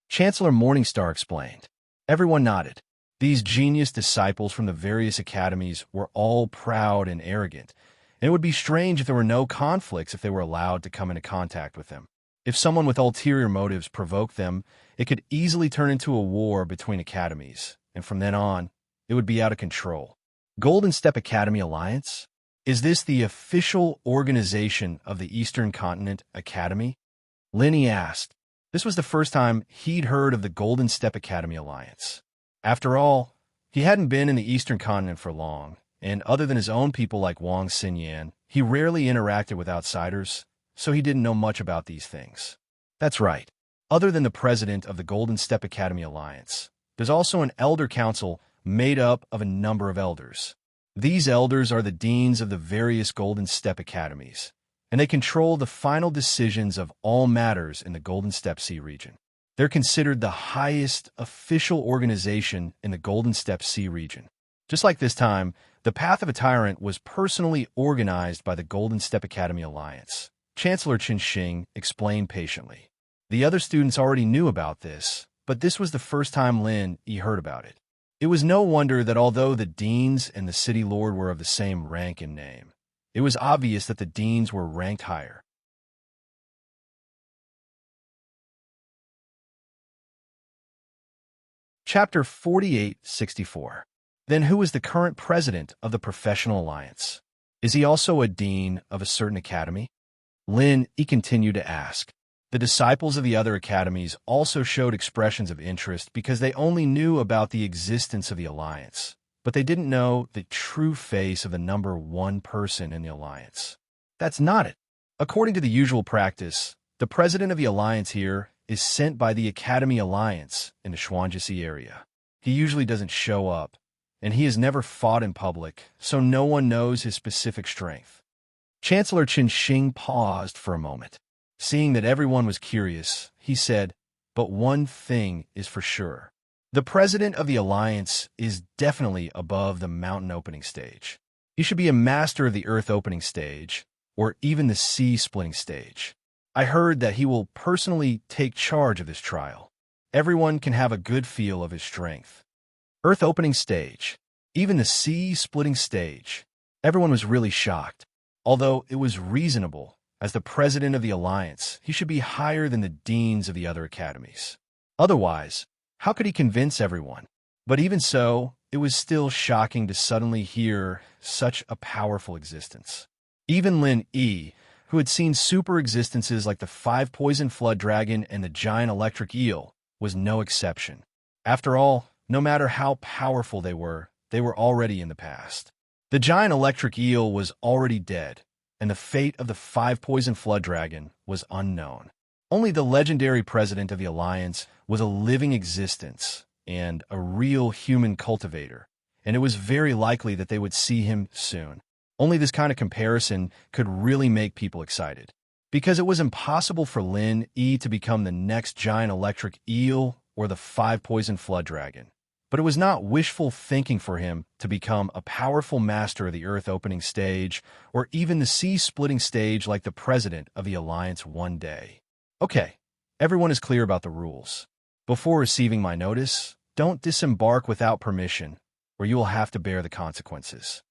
Chancellor Morningstar explained. Everyone nodded. These genius disciples from the various academies were all proud and arrogant, and it would be strange if there were no conflicts if they were allowed to come into contact with them. If someone with ulterior motives provoked them, it could easily turn into a war between academies, and from then on, it would be out of control. Golden Step Academy Alliance? Is this the official organization of the Eastern Continent Academy? Linny asked. This was the first time he'd heard of the Golden Step Academy Alliance. After all, he hadn't been in the Eastern Continent for long, and other than his own people like Wang Xinyan, he rarely interacted with outsiders, so he didn't know much about these things. That's right. Other than the president of the Golden Step Academy Alliance, there's also an elder council made up of a number of elders. These elders are the deans of the various Golden Step Academies, and they control the final decisions of all matters in the Golden Step Sea region. They're considered the highest official organization in the Golden Step Sea region. Just like this time, the Path of a Tyrant was personally organized by the Golden Step Academy Alliance. Chancellor Chen Xing explained patiently. The other students already knew about this, but this was the first time Lin Yi heard about it. It was no wonder that although the deans and the city lord were of the same rank and name, it was obvious that the deans were ranked higher. Chapter 4864. Then who is the current president of the Professional Alliance? Is he also a dean of a certain academy? Lin Yi continued to ask. The disciples of the other academies also showed expressions of interest because they only knew about the existence of the alliance, but they didn't know the true face of the number one person in the alliance. That's not it. According to the usual practice, the president of the alliance here is sent by the Academy Alliance in the Xuanjiasi area. He usually doesn't show up, and he has never fought in public, so no one knows his specific strength. Chancellor Chen Xing paused for a moment. Seeing that everyone was curious, he said, but one thing is for sure. The president of the alliance is definitely above the mountain opening stage. He should be a master of the earth opening stage, or even the sea splitting stage. I heard that he will personally take charge of this trial. Everyone can have a good feel of his strength. Earth opening stage, even the sea splitting stage. Everyone was really shocked. Although it was reasonable, as the president of the alliance, he should be higher than the deans of the other academies. Otherwise, how could he convince everyone? But even so, it was still shocking to suddenly hear such a powerful existence. Even Lin Yi, who had seen super existences like the 5-poison flood dragon and the giant electric eel, was no exception. After all, no matter how powerful they were already in the past. The giant electric eel was already dead, and the fate of the 5-poison flood dragon was unknown. Only the legendary president of the alliance was a living existence and a real human cultivator, and it was very likely that they would see him soon. Only this kind of comparison could really make people excited, because it was impossible for Lin Yi to become the next giant electric eel or the 5-poison flood dragon. But it was not wishful thinking for him to become a powerful master of the earth opening stage or even the sea splitting stage like the president of the alliance one day. Okay, everyone is clear about the rules. Before receiving my notice, Don't disembark without permission, or you will have to bear the consequences.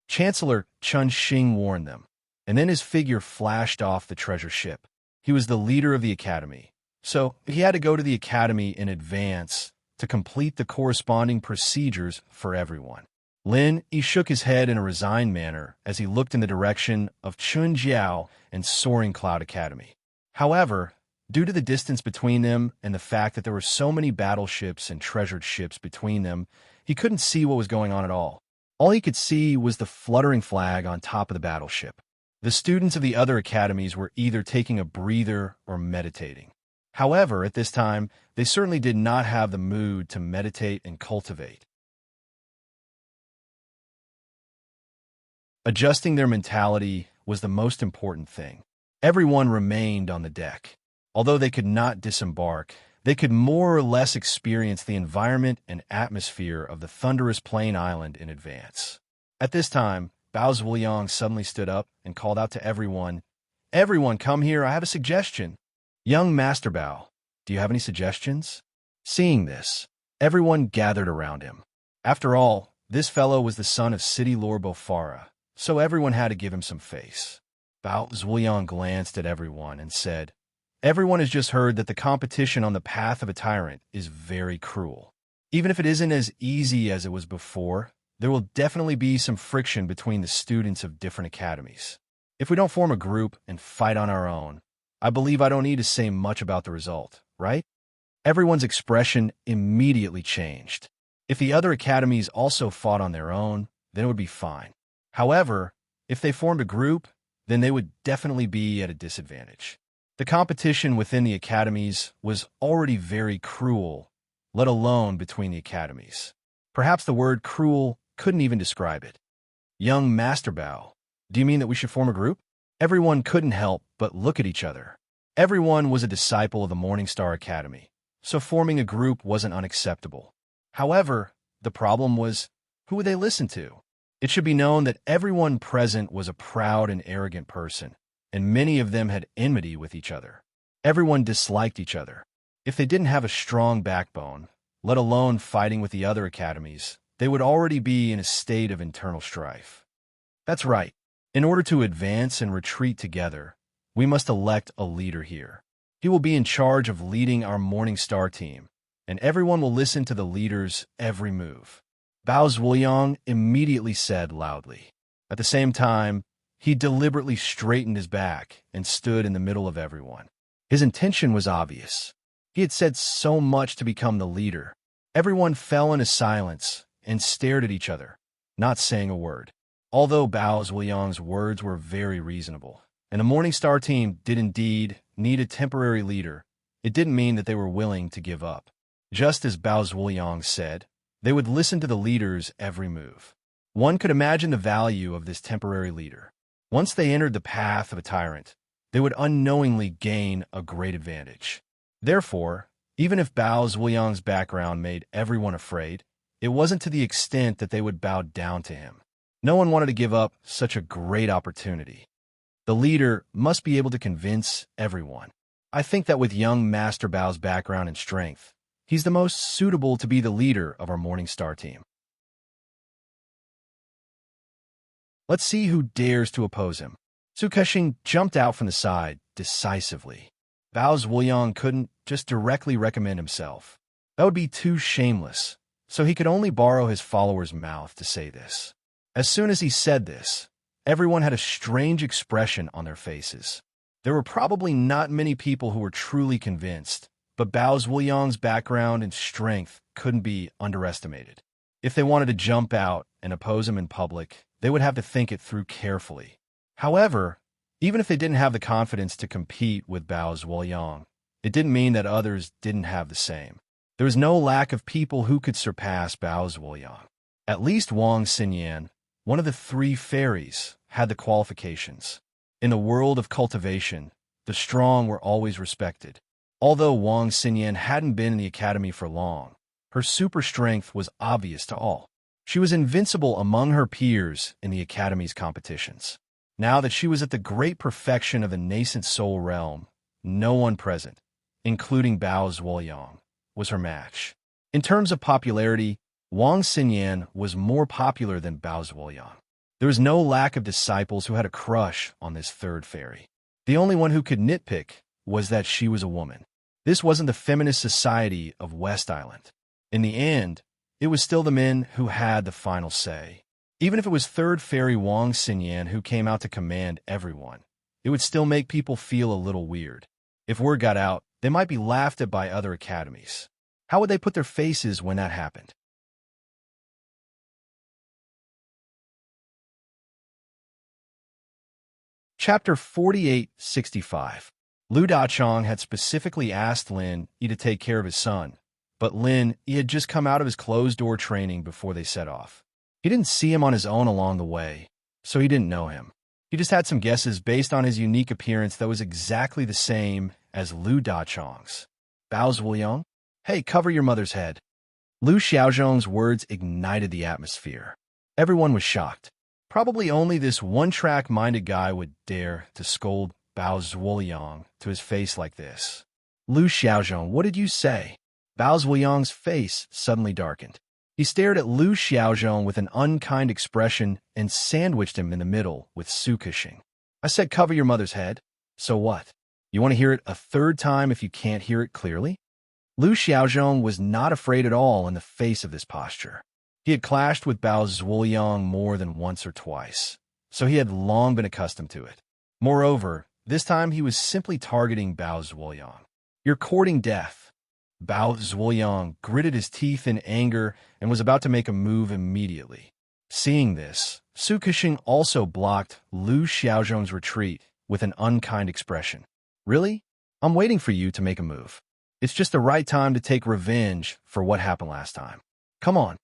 Chancellor Chun Xing warned them, and then his figure flashed off the treasure ship. He was the leader of the academy, so he had to go to the academy in advance to complete the corresponding procedures for everyone. Lin Yi shook his head in a resigned manner as he looked in the direction of Chunjiao and Soaring Cloud Academy. However, due to the distance between them and the fact that there were so many battleships and treasured ships between them, he couldn't see what was going on at all. All he could see was the fluttering flag on top of the battleship. The students of the other academies were either taking a breather or meditating. However, at this time, they certainly did not have the mood to meditate and cultivate. Adjusting their mentality was the most important thing. Everyone remained on the deck. Although they could not disembark, they could more or less experience the environment and atmosphere of the thunderous plain island in advance. At this time, Bao Zhuliang suddenly stood up and called out to everyone, "Everyone, come here, I have a suggestion." "Young Master Bao, do you have any suggestions?" Seeing this, everyone gathered around him. After all, this fellow was the son of City Lord Bofara, so everyone had to give him some face. Bao Zhuliang glanced at everyone and said, "Everyone has just heard that the competition on the path of a tyrant is very cruel. Even if it isn't as easy as it was before, there will definitely be some friction between the students of different academies. If we don't form a group and fight on our own, I believe I don't need to say much about the result, right?" Everyone's expression immediately changed. If the other academies also fought on their own, then it would be fine. However, if they formed a group, then they would definitely be at a disadvantage. The competition within the academies was already very cruel, let alone between the academies. Perhaps the word cruel couldn't even describe it. "Young Master Bao, do you mean that we should form a group?" Everyone couldn't help but look at each other. Everyone was a disciple of the Morningstar Academy, so forming a group wasn't unacceptable. However, the problem was, who would they listen to? It should be known that everyone present was a proud and arrogant person, and many of them had enmity with each other. Everyone disliked each other. If they didn't have a strong backbone, let alone fighting with the other academies, they would already be in a state of internal strife. That's right. In order to advance and retreat together, we must elect a leader here. He will be in charge of leading our Morningstar team, and everyone will listen to the leader's every move. Bao Zhuliang immediately said loudly. At the same time, he deliberately straightened his back and stood in the middle of everyone. His intention was obvious. He had said so much to become the leader. Everyone fell into silence and stared at each other, not saying a word. Although Bao Zhuliang's words were very reasonable, and the Morningstar team did indeed need a temporary leader, it didn't mean that they were willing to give up. Just as Bao Zhuliang said, they would listen to the leader's every move. One could imagine the value of this temporary leader. Once they entered the path of a tyrant, they would unknowingly gain a great advantage. Therefore, even if Bao Zhuliang's background made everyone afraid, it wasn't to the extent that they would bow down to him. No one wanted to give up such a great opportunity. The leader must be able to convince everyone. I think that with young Master Bao's background and strength, he's the most suitable to be the leader of our Morningstar team. Let's see who dares to oppose him. Su Kexing jumped out from the side decisively. Bao Zhuliang couldn't just directly recommend himself. That would be too shameless, so he could only borrow his followers' mouth to say this. As soon as he said this, everyone had a strange expression on their faces. There were probably not many people who were truly convinced, but Bao Zhuliang's background and strength couldn't be underestimated. If they wanted to jump out and oppose him in public, they would have to think it through carefully. However, even if they didn't have the confidence to compete with Bao Zhuliang, it didn't mean that others didn't have the same. There was no lack of people who could surpass Bao Zhuliang. At least Wang Xinyan, one of the three fairies, had the qualifications. In the world of cultivation, the strong were always respected. Although Wang Xinyan hadn't been in the academy for long, her super strength was obvious to all. She was invincible among her peers in the academy's competitions. Now that she was at the great perfection of the nascent soul realm, no one present, including Bao Zhuliang, was her match. In terms of popularity, Wang Xinyan was more popular than Bao Zuoyang. There was no lack of disciples who had a crush on this third fairy. The only one who could nitpick was that she was a woman. This wasn't the feminist society of West Island. In the end, it was still the men who had the final say. Even if it was third fairy Wang Xinyan who came out to command everyone, it would still make people feel a little weird. If word got out, they might be laughed at by other academies. How would they put their faces when that happened? Chapter 4865. Lu Dachong had specifically asked Lin Yi to take care of his son, but Lin Yi had just come out of his closed-door training before they set off. He didn't see him on his own along the way, so he didn't know him. He just had some guesses based on his unique appearance that was exactly the same as Lu Dachong's. Bao Zuoyang? Hey, cover your mother's head. Lu Xiaozhong's words ignited the atmosphere. Everyone was shocked. Probably only this one-track-minded guy would dare to scold Bao Zuoyang to his face like this. Lu Xiaozhong, what did you say? Bao Zuoyang's face suddenly darkened. He stared at Lu Xiaozhong with an unkind expression and sandwiched him in the middle with Su Kexing. I said cover your mother's head. So what? You want to hear it a third time if you can't hear it clearly? Lu Xiaozhong was not afraid at all in the face of this posture. He had clashed with Bao Zuoyang more than once or twice, so he had long been accustomed to it. Moreover, this time he was simply targeting Bao Zuoyang. You're courting death. Bao Zuoyang gritted his teeth in anger and was about to make a move immediately. Seeing this, Su Kexing also blocked Lu Xiaozhong's retreat with an unkind expression. Really? I'm waiting for you to make a move. It's just the right time to take revenge for what happened last time. Come on.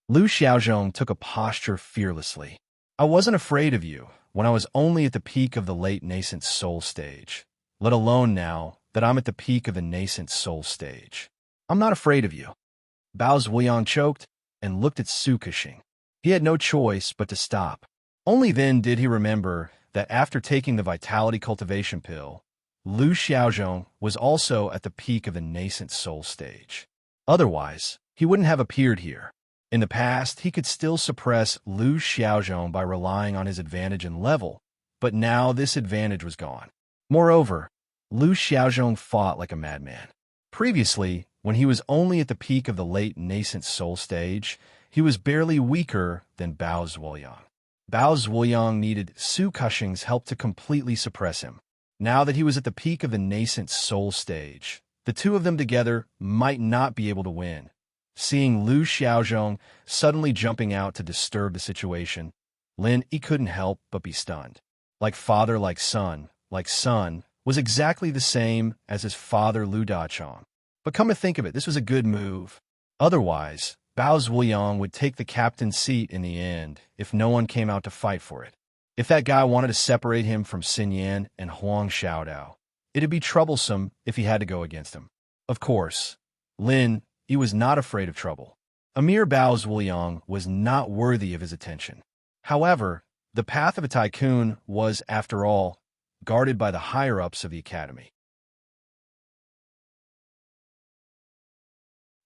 Lu Xiaozhong took a posture fearlessly. I wasn't afraid of you when I was only at the peak of the late nascent soul stage, let alone now that I'm at the peak of the nascent soul stage. I'm not afraid of you. Bao Zuoyang choked and looked at Su Kexing. He had no choice but to stop. Only then did he remember that after taking the vitality cultivation pill, Lu Xiaozhong was also at the peak of the nascent soul stage. Otherwise, he wouldn't have appeared here. In the past, he could still suppress Lu Xiaozhong by relying on his advantage in level, but now this advantage was gone. Moreover, Lu Xiaozhong fought like a madman. Previously, when he was only at the peak of the late nascent soul stage, he was barely weaker than Bao Zuoyang. Bao Zuoyang needed Su Kexing's help to completely suppress him. Now that he was at the peak of the nascent soul stage, the two of them together might not be able to win. Seeing Lu Xiaozhong suddenly jumping out to disturb the situation, Lin Yi couldn't help but be stunned. Like father, like son was exactly the same as his father Lu Dachong. But come to think of it, this was a good move. Otherwise, Bao Zuoyang would take the captain's seat in the end if no one came out to fight for it. If that guy wanted to separate him from Xinyan and Huang Xiaodao, it'd be troublesome if he had to go against him. Of course, Lin Yi was not afraid of trouble. A mere Bao Zuoyang was not worthy of his attention. However, the path of a tycoon was, after all, guarded by the higher-ups of the academy.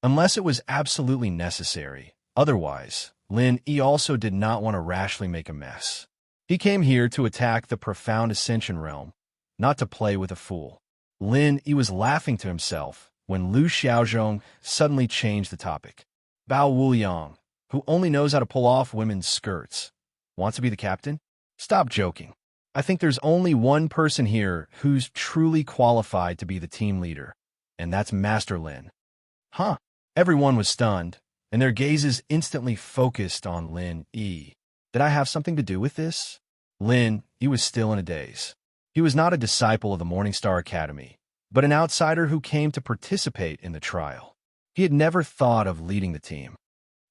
Unless it was absolutely necessary, otherwise, Lin Yi also did not want to rashly make a mess. He came here to attack the profound ascension realm, not to play with a fool. Lin Yi was laughing to himself when Lu Xiaozhong suddenly changed the topic. Bao Wuyang, who only knows how to pull off women's skirts, wants to be the captain? Stop joking. I think there's only one person here who's truly qualified to be the team leader, and that's Master Lin. Huh? Everyone was stunned, and their gazes instantly focused on Lin Yi. Did I have something to do with this? Lin Yi was still in a daze. He was not a disciple of the Morningstar Academy, but an outsider who came to participate in the trial. He had never thought of leading the team.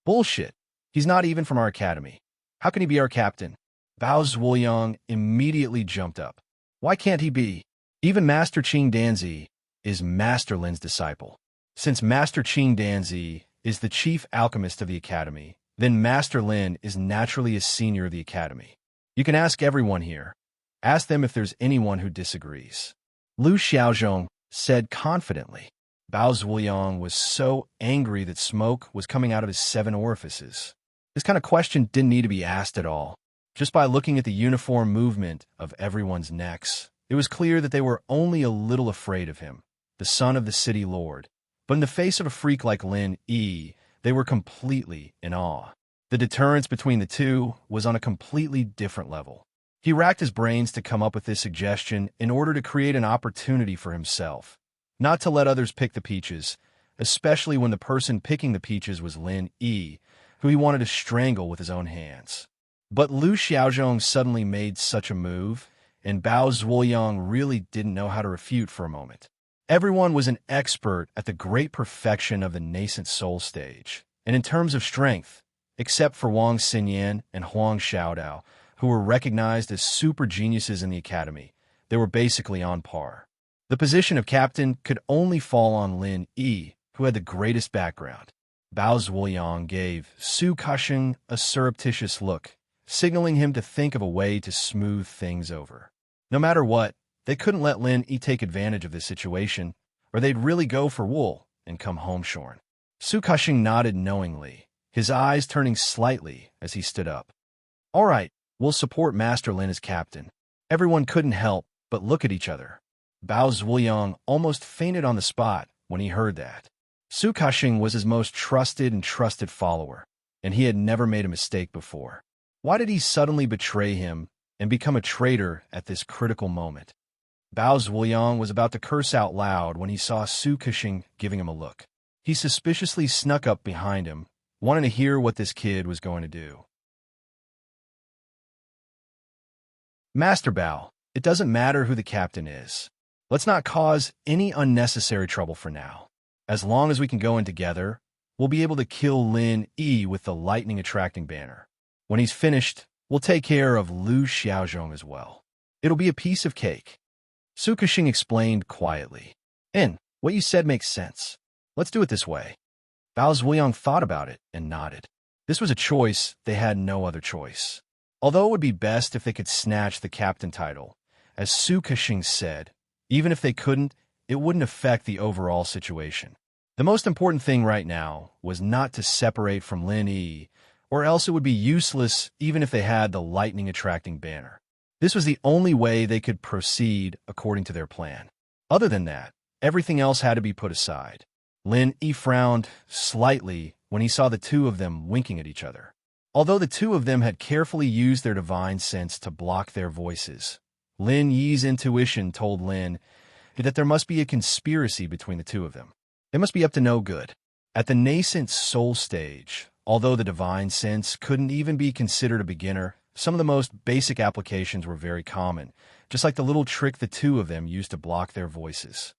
Bullshit. He's not even from our academy. How can he be our captain? Bao Zuoyang immediately jumped up. Why can't he be? Even Master Qing Danzi is Master Lin's disciple. Since Master Qing Danzi is the chief alchemist of the academy, then Master Lin is naturally a senior of the academy. You can ask everyone here. Ask them if there's anyone who disagrees. Lu Xiaozhong said confidently. Bao Zhuoyang was so angry that smoke was coming out of his 7 orifices. This kind of question didn't need to be asked at all. Just by looking at the uniform movement of everyone's necks, it was clear that they were only a little afraid of him, the son of the city lord. But in the face of a freak like Lin Yi, they were completely in awe. The deterrence between the two was on a completely different level. He racked his brains to come up with this suggestion in order to create an opportunity for himself, not to let others pick the peaches, especially when the person picking the peaches was Lin Yi, who he wanted to strangle with his own hands. But Lu Xiaozhong suddenly made such a move, and Bao Zhuoyang really didn't know how to refute for a moment. Everyone was an expert at the great perfection of the nascent soul stage, and in terms of strength, except for Wang Xinyan and Huang Xiaodao, who were recognized as super geniuses in the academy, they were basically on par. The position of captain could only fall on Lin Yi, who had the greatest background. Bao Zhuoyang gave Su Kashing a surreptitious look, signaling him to think of a way to smooth things over. No matter what, they couldn't let Lin Yi take advantage of this situation, or they'd really go for wool and come home shorn. Su Kashing nodded knowingly, his eyes turning slightly as he stood up. All right, we'll support Master Lin as captain. Everyone couldn't help but look at each other. Bao Zhuoyang almost fainted on the spot when he heard that. Su Kashing was his most trusted and trusted follower, and he had never made a mistake before. Why did he suddenly betray him and become a traitor at this critical moment? Bao Zhuoyang was about to curse out loud when he saw Su Kashing giving him a look. He suspiciously snuck up behind him, wanting to hear what this kid was going to do. Master Bao, it doesn't matter who the captain is. Let's not cause any unnecessary trouble for now. As long as we can go in together, we'll be able to kill Lin Yi with the lightning-attracting banner. When he's finished, we'll take care of Lu Xiaozhong as well. It'll be a piece of cake. Su Kashing explained quietly. What you said makes sense. Let's do it this way. Bao Zhuoyang thought about it and nodded. This was a choice, they had no other choice. Although it would be best if they could snatch the captain title, as Su Kashing said, even if they couldn't, it wouldn't affect the overall situation. The most important thing right now was not to separate from Lin Yi, or else it would be useless even if they had the lightning-attracting banner. This was the only way they could proceed according to their plan. Other than that, everything else had to be put aside. Lin Yi frowned slightly when he saw the two of them winking at each other. Although the two of them had carefully used their divine sense to block their voices, Lin Yi's intuition told Lin that there must be a conspiracy between the two of them. They must be up to no good. At the nascent soul stage, although the divine sense couldn't even be considered a beginner, some of the most basic applications were very common, just like the little trick the two of them used to block their voices.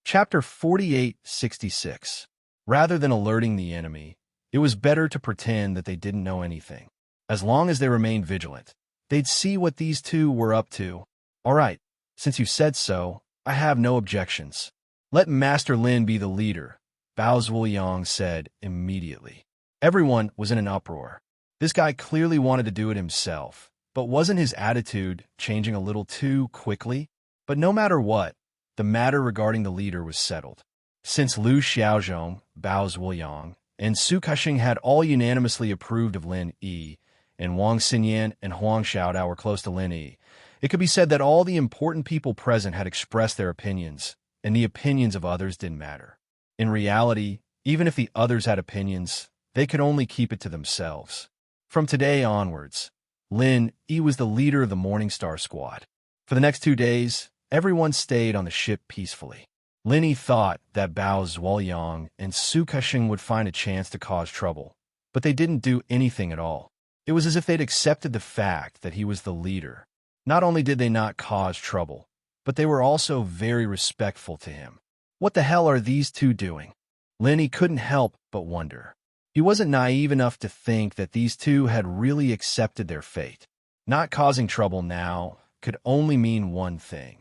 Chapter 4866. Rather than alerting the enemy, it was better to pretend that they didn't know anything. As long as they remained vigilant, they'd see what these two were up to. All right, since you said so, I have no objections. Let Master Lin be the leader, Bao Zhuoyang said immediately. Everyone was in an uproar. This guy clearly wanted to do it himself, but wasn't his attitude changing a little too quickly? But no matter what, the matter regarding the leader was settled. Since Lu Xiaozhong, Bao Zhuoyang, and Su Kashing had all unanimously approved of Lin Yi, and Wang Xinyan and Huang Xiaodao were close to Lin Yi, it could be said that all the important people present had expressed their opinions, and the opinions of others didn't matter. In reality, even if the others had opinions, they could only keep it to themselves. From today onwards, Lin Yi was the leader of the Morningstar Squad. For the next 2 days, everyone stayed on the ship peacefully. Lin Yi thought that Bao Zhuoyang and Su Kashing would find a chance to cause trouble, but they didn't do anything at all. It was as if they'd accepted the fact that he was the leader. Not only did they not cause trouble, but they were also very respectful to him. What the hell are these two doing? Lin Yi couldn't help but wonder. He wasn't naive enough to think that these two had really accepted their fate. Not causing trouble now could only mean one thing.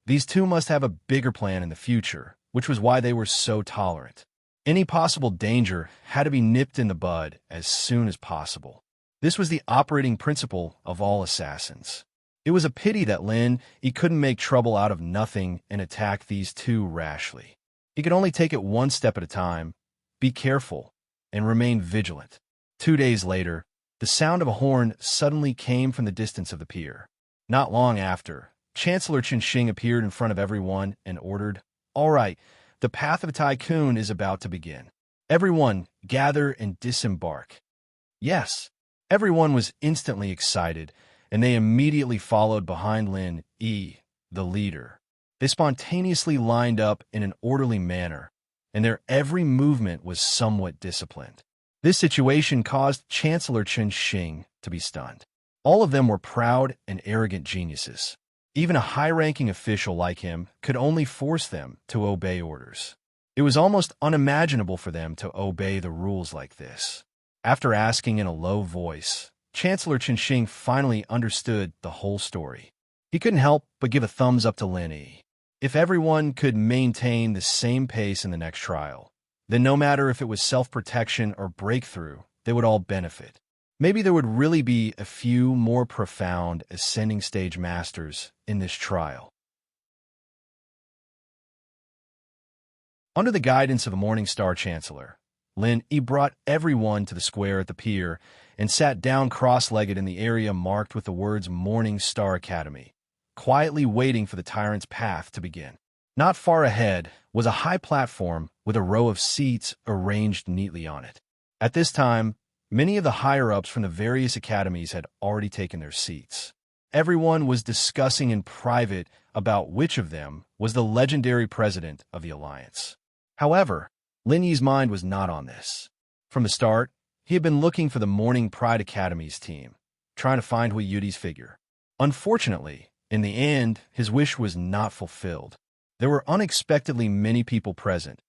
These two must have a bigger plan in the future, which was why they were so tolerant. Any possible danger had to be nipped in the bud as soon as possible. This was the operating principle of all assassins. It was a pity that Lin he couldn't make trouble out of nothing and attack these two rashly. He could only take it one step at a time, be careful, and remain vigilant. 2 days later, the sound of a horn suddenly came from the distance of the pier. Not long after, Chancellor Qinshing appeared in front of everyone and ordered, "All right, the path of a tycoon is about to begin. Everyone, gather and disembark." Yes, everyone was instantly excited, and they immediately followed behind Lin Yi, the leader. They spontaneously lined up in an orderly manner, and their every movement was somewhat disciplined. This situation caused Chancellor Qinshing to be stunned. All of them were proud and arrogant geniuses. Even a high-ranking official like him could only force them to obey orders. It was almost unimaginable for them to obey the rules like this. After asking in a low voice, Chancellor Qinshing finally understood the whole story. He couldn't help but give a thumbs up to Lin Yi. If everyone could maintain the same pace in the next trial, then no matter if it was self-protection or breakthrough, they would all benefit. Maybe there would really be a few more profound ascending stage masters in this trial. Under the guidance of the Morning Star Chancellor, Lin Yi brought everyone to the square at the pier and sat down cross-legged in the area marked with the words Morning Star Academy, quietly waiting for the tyrant's path to begin. Not far ahead was a high platform with a row of seats arranged neatly on it. At this time, many of the higher-ups from the various academies had already taken their seats. Everyone was discussing in private about which of them was the legendary president of the Alliance. However, Lin Yi's mind was not on this. From the start, he had been looking for the Morning Pride Academy's team, trying to find Hui Yudi's figure. Unfortunately, in the end, his wish was not fulfilled. There were unexpectedly many people present,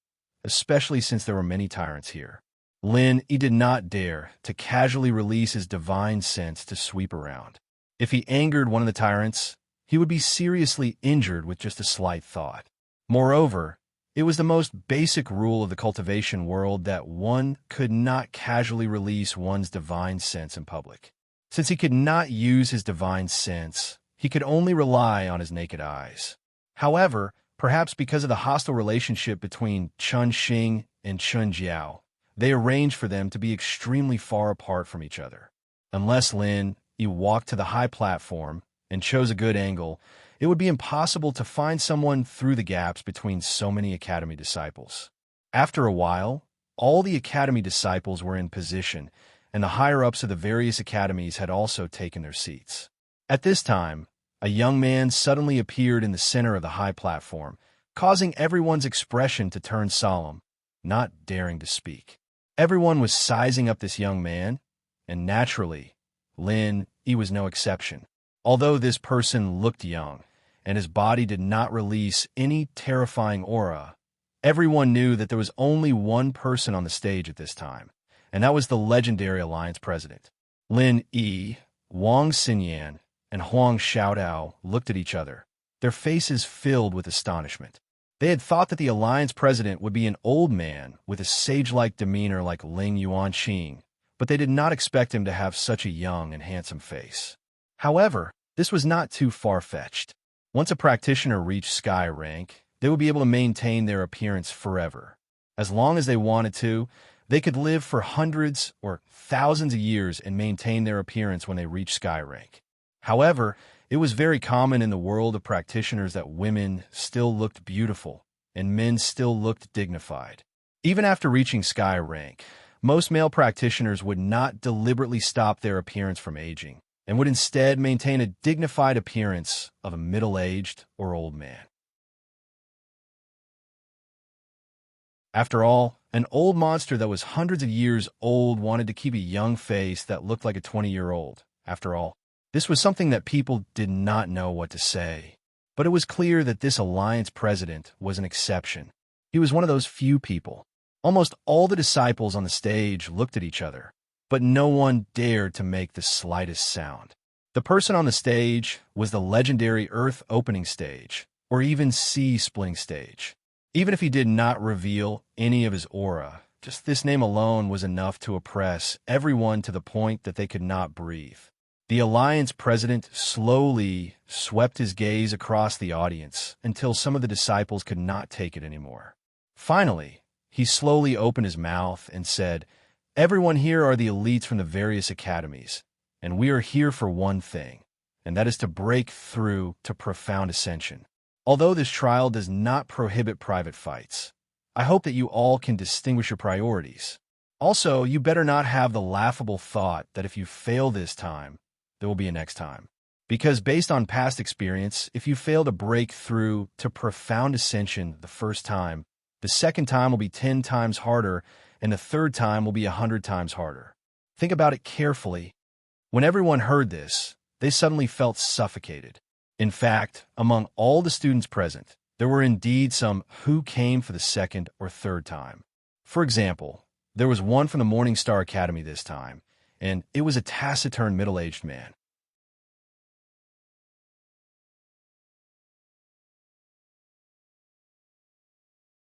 especially since there were many tyrants here. Lin Yi did not dare to casually release his divine sense to sweep around. If he angered one of the tyrants, he would be seriously injured with just a slight thought. Moreover, it was the most basic rule of the cultivation world that one could not casually release one's divine sense in public. Since he could not use his divine sense, he could only rely on his naked eyes. However, perhaps because of the hostile relationship between Chun Xing and Chun Jiao, they arranged for them to be extremely far apart from each other. Unless Lin Yi walked to the high platform and chose a good angle, it would be impossible to find someone through the gaps between so many academy disciples. After a while, all the academy disciples were in position, and the higher-ups of the various academies had also taken their seats. At this time, a young man suddenly appeared in the center of the high platform, causing everyone's expression to turn solemn, not daring to speak. Everyone was sizing up this young man, and naturally, Lin Yi was no exception. Although this person looked young, and his body did not release any terrifying aura, everyone knew that there was only one person on the stage at this time, and that was the legendary Alliance president. Lin Yi, Wang Xinyan, and Huang Xiaodao looked at each other, their faces filled with astonishment. They had thought that the Alliance president would be an old man with a sage-like demeanor like Ling Yuanqing, but they did not expect him to have such a young and handsome face. However, this was not too far-fetched. Once a practitioner reached Sky rank, they would be able to maintain their appearance forever. As long as they wanted to, they could live for hundreds or thousands of years and maintain their appearance when they reached Sky rank. However, it was very common in the world of practitioners that women still looked beautiful and men still looked dignified. Even after reaching Sky rank, most male practitioners would not deliberately stop their appearance from aging and would instead maintain a dignified appearance of a middle-aged or old man. After all, an old monster that was hundreds of years old wanted to keep a young face that looked like a 20-year-old. After all, this was something that people did not know what to say. But it was clear that this Alliance president was an exception. He was one of those few people. Almost all the disciples on the stage looked at each other, but no one dared to make the slightest sound. The person on the stage was the legendary Earth opening stage, or even Sea splitting stage. Even if he did not reveal any of his aura, just this name alone was enough to oppress everyone to the point that they could not breathe. The Alliance president slowly swept his gaze across the audience until some of the disciples could not take it anymore. Finally, he slowly opened his mouth and said, "Everyone here are the elites from the various academies, and we are here for one thing, and that is to break through to profound ascension. Although this trial does not prohibit private fights, I hope that you all can distinguish your priorities. Also, you better not have the laughable thought that if you fail this time, there will be a next time. Because based on past experience, if you fail to break through to profound ascension the first time, the second time will be 10 times harder, and the third time will be 100 times harder." Think about it carefully. When everyone heard this, they suddenly felt suffocated. In fact, among all the students present, there were indeed some who came for the second or third time. For example, there was one from the Morning Star Academy this time, and it was a taciturn middle-aged man.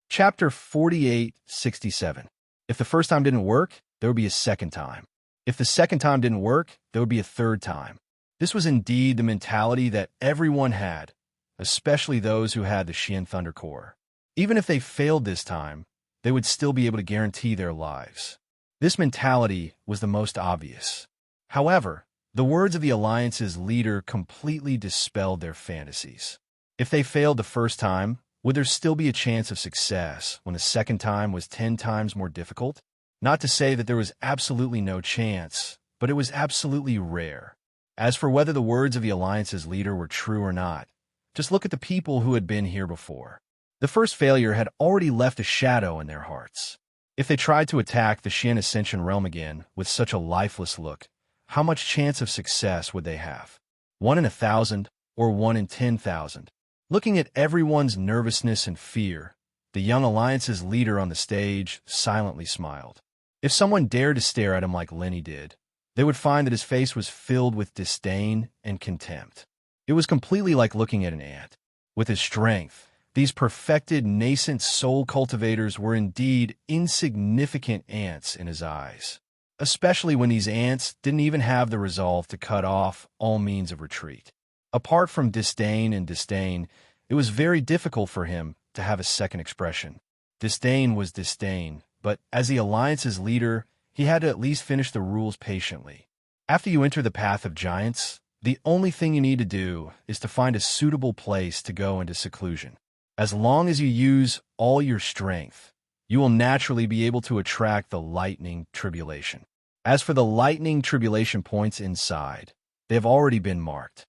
Chapter 4867. If the first time didn't work, there would be a second time. If the second time didn't work, there would be a third time. This was indeed the mentality that everyone had, especially those who had the Xian Thunder Core. Even if they failed this time, they would still be able to guarantee their lives. This mentality was the most obvious. However, the words of the Alliance's leader completely dispelled their fantasies. If they failed the first time, would there still be a chance of success when the second time was 10 times more difficult? Not to say that there was absolutely no chance, but it was absolutely rare. As for whether the words of the Alliance's leader were true or not, just look at the people who had been here before. The first failure had already left a shadow in their hearts. If they tried to attack the Xian Ascension realm again with such a lifeless look, how much chance of success would they have? 1 in 1,000 or 1 in 10,000? Looking at everyone's nervousness and fear, the young Alliance's leader on the stage silently smiled. If someone dared to stare at him like Lenny did, they would find that his face was filled with disdain and contempt. It was completely like looking at an ant. With his strength, these perfected nascent soul cultivators were indeed insignificant ants in his eyes, especially when these ants didn't even have the resolve to cut off all means of retreat. Apart from disdain and disdain, it was very difficult for him to have a second expression. Disdain was disdain, but as the Alliance's leader, he had to at least finish the rules patiently. After you enter the path of giants, the only thing you need to do is to find a suitable place to go into seclusion. As long as you use all your strength, you will naturally be able to attract the lightning tribulation. As for the lightning tribulation points inside, they have already been marked.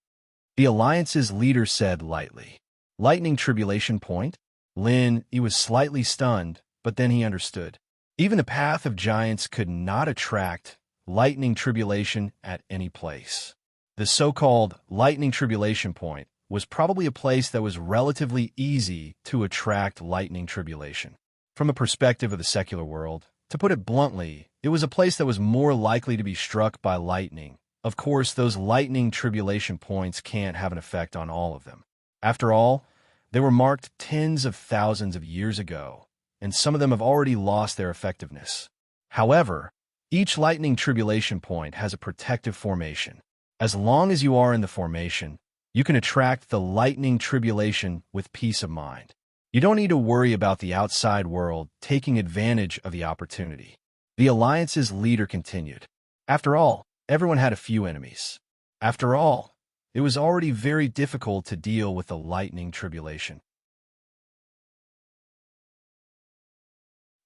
The Alliance's leader said lightly, "Lightning tribulation point?" Lin, he was slightly stunned, but then he understood. Even the path of giants could not attract lightning tribulation at any place. The so-called lightning tribulation point was probably a place that was relatively easy to attract lightning tribulation. From a perspective of the secular world, to put it bluntly, it was a place that was more likely to be struck by lightning. Of course, those lightning tribulation points can't have an effect on all of them. After all, they were marked tens of thousands of years ago, and some of them have already lost their effectiveness. However, each lightning tribulation point has a protective formation. As long as you are in the formation, you can attract the lightning tribulation with peace of mind. You don't need to worry about the outside world taking advantage of the opportunity. The Alliance's leader continued. After all, everyone had a few enemies. After all, it was already very difficult to deal with the lightning tribulation.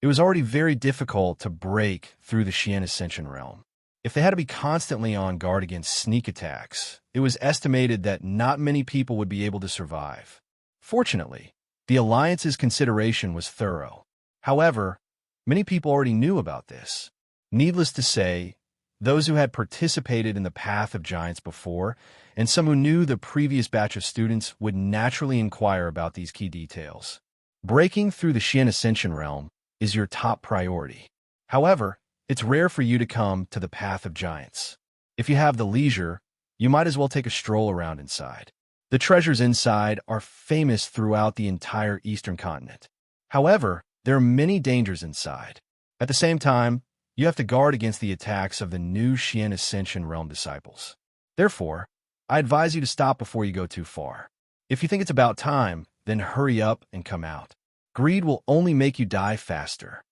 It was already very difficult to break through the Xian Ascension realm. If they had to be constantly on guard against sneak attacks, it was estimated that not many people would be able to survive. Fortunately, the Alliance's consideration was thorough. However, many people already knew about this. Needless to say, those who had participated in the Path of Giants before, and some who knew the previous batch of students would naturally inquire about these key details. Breaking through the Xian Ascension realm is your top priority. However, it's rare for you to come to the Path of Giants. If you have the leisure, you might as well take a stroll around inside. The treasures inside are famous throughout the entire Eastern continent. However, there are many dangers inside. At the same time, you have to guard against the attacks of the new Xian Ascension realm disciples. Therefore, I advise you to stop before you go too far. If you think it's about time, then hurry up and come out. Greed will only make you die faster.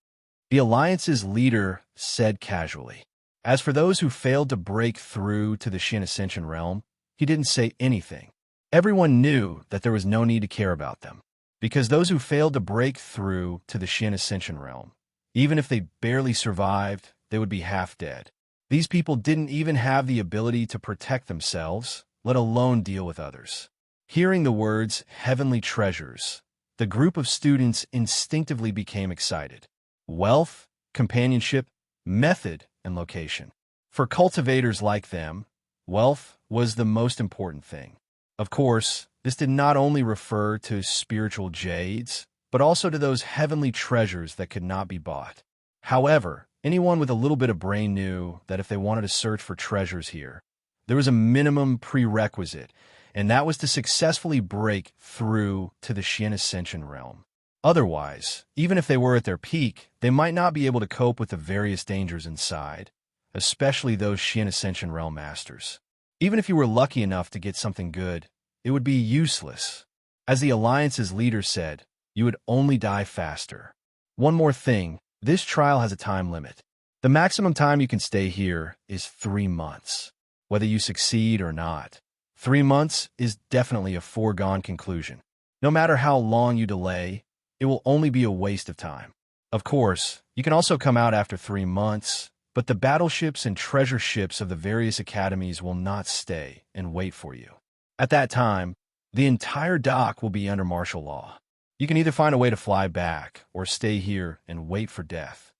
The Alliance's leader said casually. As for those who failed to break through to the Shin Ascension realm, he didn't say anything. Everyone knew that there was no need to care about them, because those who failed to break through to the Shin Ascension realm, even if they barely survived, they would be half dead. These people didn't even have the ability to protect themselves, let alone deal with others. Hearing the words heavenly treasures, the group of students instinctively became excited. Wealth, companionship, method, and location. For cultivators like them, wealth was the most important thing. Of course, this did not only refer to spiritual jades, but also to those heavenly treasures that could not be bought. However, anyone with a little bit of brain knew that if they wanted to search for treasures here, there was a minimum prerequisite, and that was to successfully break through to the Shin Ascension realm. Otherwise, even if they were at their peak, they might not be able to cope with the various dangers inside, especially those Shin Ascension realm masters. Even if you were lucky enough to get something good, it would be useless. As the Alliance's leader said, you would only die faster. One more thing, this trial has a time limit. The maximum time you can stay here is 3 months. Whether you succeed or not, 3 months is definitely a foregone conclusion. No matter how long you delay, it will only be a waste of time. Of course, you can also come out after 3 months, but the battleships and treasure ships of the various academies will not stay and wait for you. At that time, the entire dock will be under martial law. You can either find a way to fly back or stay here and wait for death.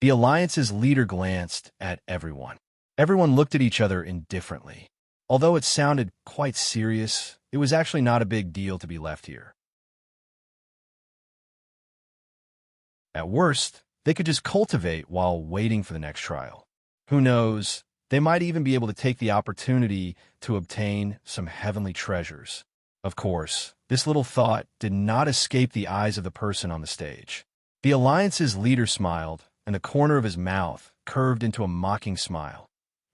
The Alliance's leader glanced at everyone. Everyone looked at each other indifferently. Although it sounded quite serious, it was actually not a big deal to be left here. At worst, they could just cultivate while waiting for the next trial. Who knows, they might even be able to take the opportunity to obtain some heavenly treasures. Of course, this little thought did not escape the eyes of the person on the stage. The Alliance's leader smiled, and the corner of his mouth curved into a mocking smile.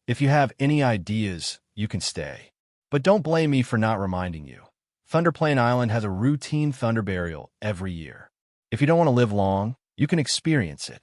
If you have any ideas, you can stay. But don't blame me for not reminding you. Thunderplane Island has a routine thunder burial every year. If you don't want to live long, you can experience it.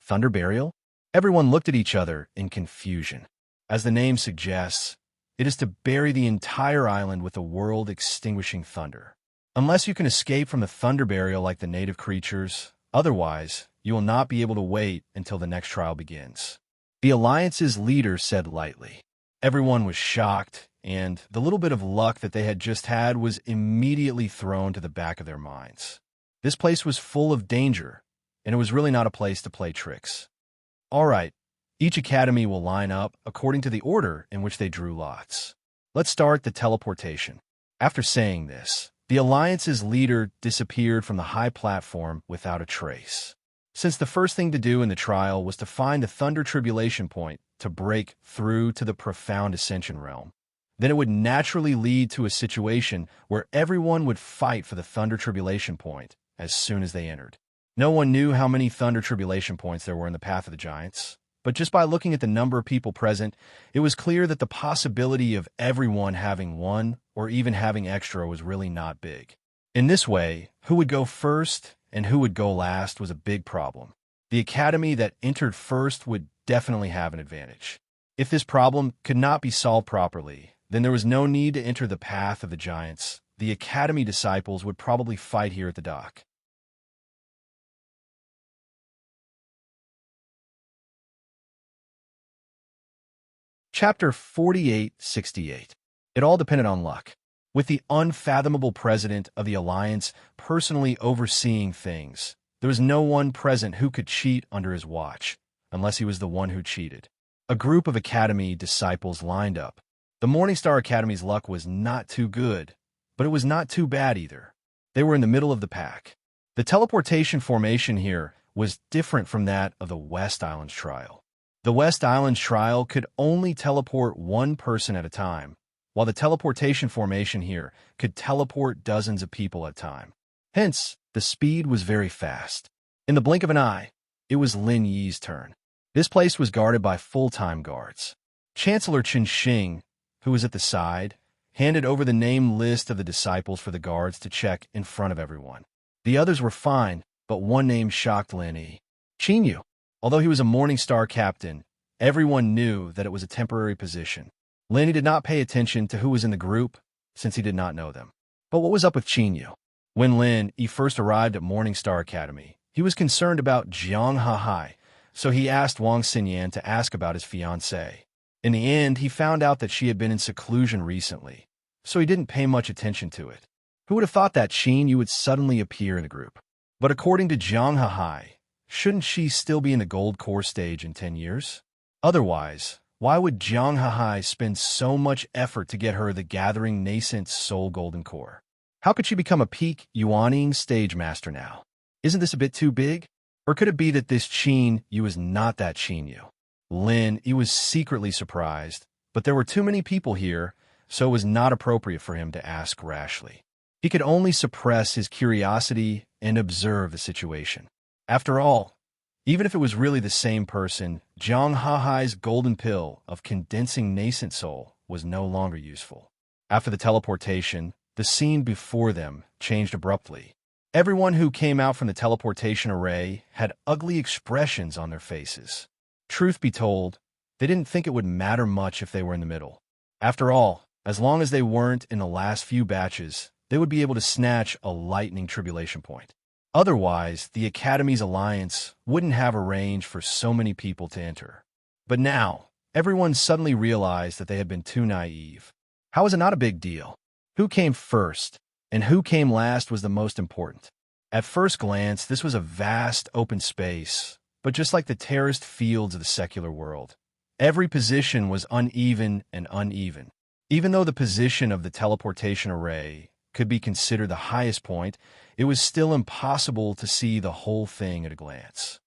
Thunder burial? Everyone looked at each other in confusion. As the name suggests, it is to bury the entire island with a world-extinguishing thunder. Unless you can escape from the thunder burial like the native creatures, otherwise, you will not be able to wait until the next trial begins. The Alliance's leader said lightly. Everyone was shocked, and the little bit of luck that they had just had was immediately thrown to the back of their minds. This place was full of danger, and it was really not a place to play tricks. All right, each academy will line up according to the order in which they drew lots. Let's start the teleportation. After saying this, the Alliance's leader disappeared from the high platform without a trace. Since the first thing to do in the trial was to find the Thunder Tribulation Point to break through to the Profound Ascension realm, then it would naturally lead to a situation where everyone would fight for the Thunder Tribulation Point as soon as they entered. No one knew how many Thunder Tribulation Points there were in the Path of the Giants, but just by looking at the number of people present, it was clear that the possibility of everyone having one or even having extra was really not big. In this way, who would go first and who would go last was a big problem. The academy that entered first would definitely have an advantage. If this problem could not be solved properly, then there was no need to enter the Path of the Giants. The academy disciples would probably fight here at the dock. Chapter 4868. It all depended on luck. With the unfathomable president of the Alliance personally overseeing things, there was no one present who could cheat under his watch, unless he was the one who cheated. A group of Academy disciples lined up. The Morningstar Academy's luck was not too good, but it was not too bad either. They were in the middle of the pack. The teleportation formation here was different from that of the West Islands trial. The West Islands trial could only teleport one person at a time, while the teleportation formation here could teleport dozens of people at a time. Hence, the speed was very fast. In the blink of an eye, it was Lin Yi's turn. This place was guarded by full-time guards. Chancellor Chen Xing, who was at the side, handed over the name list of the disciples for the guards to check in front of everyone. The others were fine, but one name shocked Lin. Chinyu. Although he was a Morningstar captain, everyone knew that it was a temporary position. Lin did not pay attention to who was in the group, since he did not know them. But what was up with Chinyu? When Lin first arrived at Morningstar Academy, he was concerned about Jiang Hahai, so he asked Wang Xinyan to ask about his fiancée. In the end, he found out that she had been in seclusion recently, so he didn't pay much attention to it. Who would have thought that Chinyu would suddenly appear in the group? But according to Jiang Hahai, shouldn't she still be in the gold core stage in 10 years? Otherwise, why would Jiang Hahai spend so much effort to get her the Gathering Nascent Soul Golden Core? How could she become a peak Yuaning stage master now? Isn't this a bit too big? Or could it be that this Qin Yu is not that Qin Yu? Lin was secretly surprised, but there were too many people here, so it was not appropriate for him to ask rashly. He could only suppress his curiosity and observe the situation. After all, even if it was really the same person, Jiang Hahai's golden pill of condensing nascent soul was no longer useful. After the teleportation, the scene before them changed abruptly. Everyone who came out from the teleportation array had ugly expressions on their faces. Truth be told, they didn't think it would matter much if they were in the middle. After all, as long as they weren't in the last few batches, they would be able to snatch a lightning tribulation point. Otherwise, the Academy's alliance wouldn't have arranged for so many people to enter. But now, everyone suddenly realized that they had been too naive. How was it not a big deal? Who came first and who came last was the most important. At first glance, this was a vast open space, but just like the terraced fields of the secular world, every position was uneven and uneven. Even though the position of the teleportation array could be considered the highest point, it was still impossible to see the whole thing at a glance.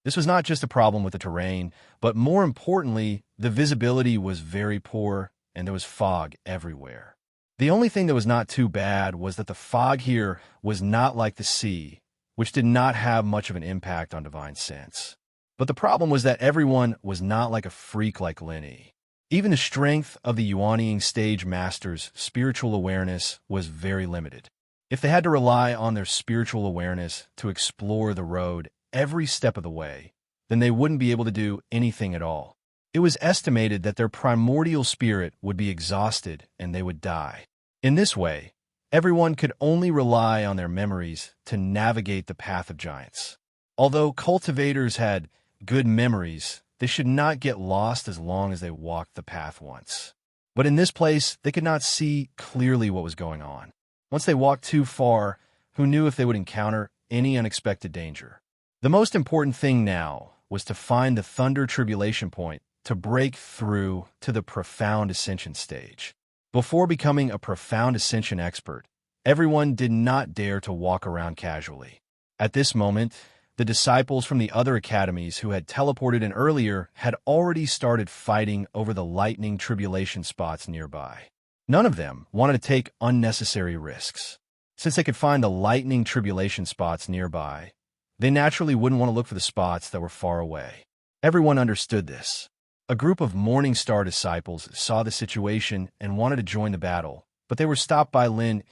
This was not just a problem with the terrain, but more importantly, the visibility was very poor and there was fog everywhere. The only thing that was not too bad was that the fog here was not like the sea, which did not have much of an impact on divine sense. But the problem was that everyone was not like a freak like Linny. Even the strength of the Yuanying stage master's spiritual awareness was very limited. If they had to rely on their spiritual awareness to explore the road every step of the way, then they wouldn't be able to do anything at all. It was estimated that their primordial spirit would be exhausted and they would die. In this way, everyone could only rely on their memories to navigate the path of giants. Although cultivators had good memories, they should not get lost as long as they walked the path once. But in this place, they could not see clearly what was going on. Once they walked too far, who knew if they would encounter any unexpected danger? The most important thing now was to find the Thunder Tribulation Point to break through to the Profound Ascension stage. Before becoming a Profound Ascension expert, everyone did not dare to walk around casually. At this moment, the disciples from the other academies who had teleported in earlier had already started fighting over the lightning tribulation spots nearby. None of them wanted to take unnecessary risks. Since they could find the lightning tribulation spots nearby, they naturally wouldn't want to look for the spots that were far away. Everyone understood this. A group of Morningstar disciples saw the situation and wanted to join the battle, but they were stopped by Lin.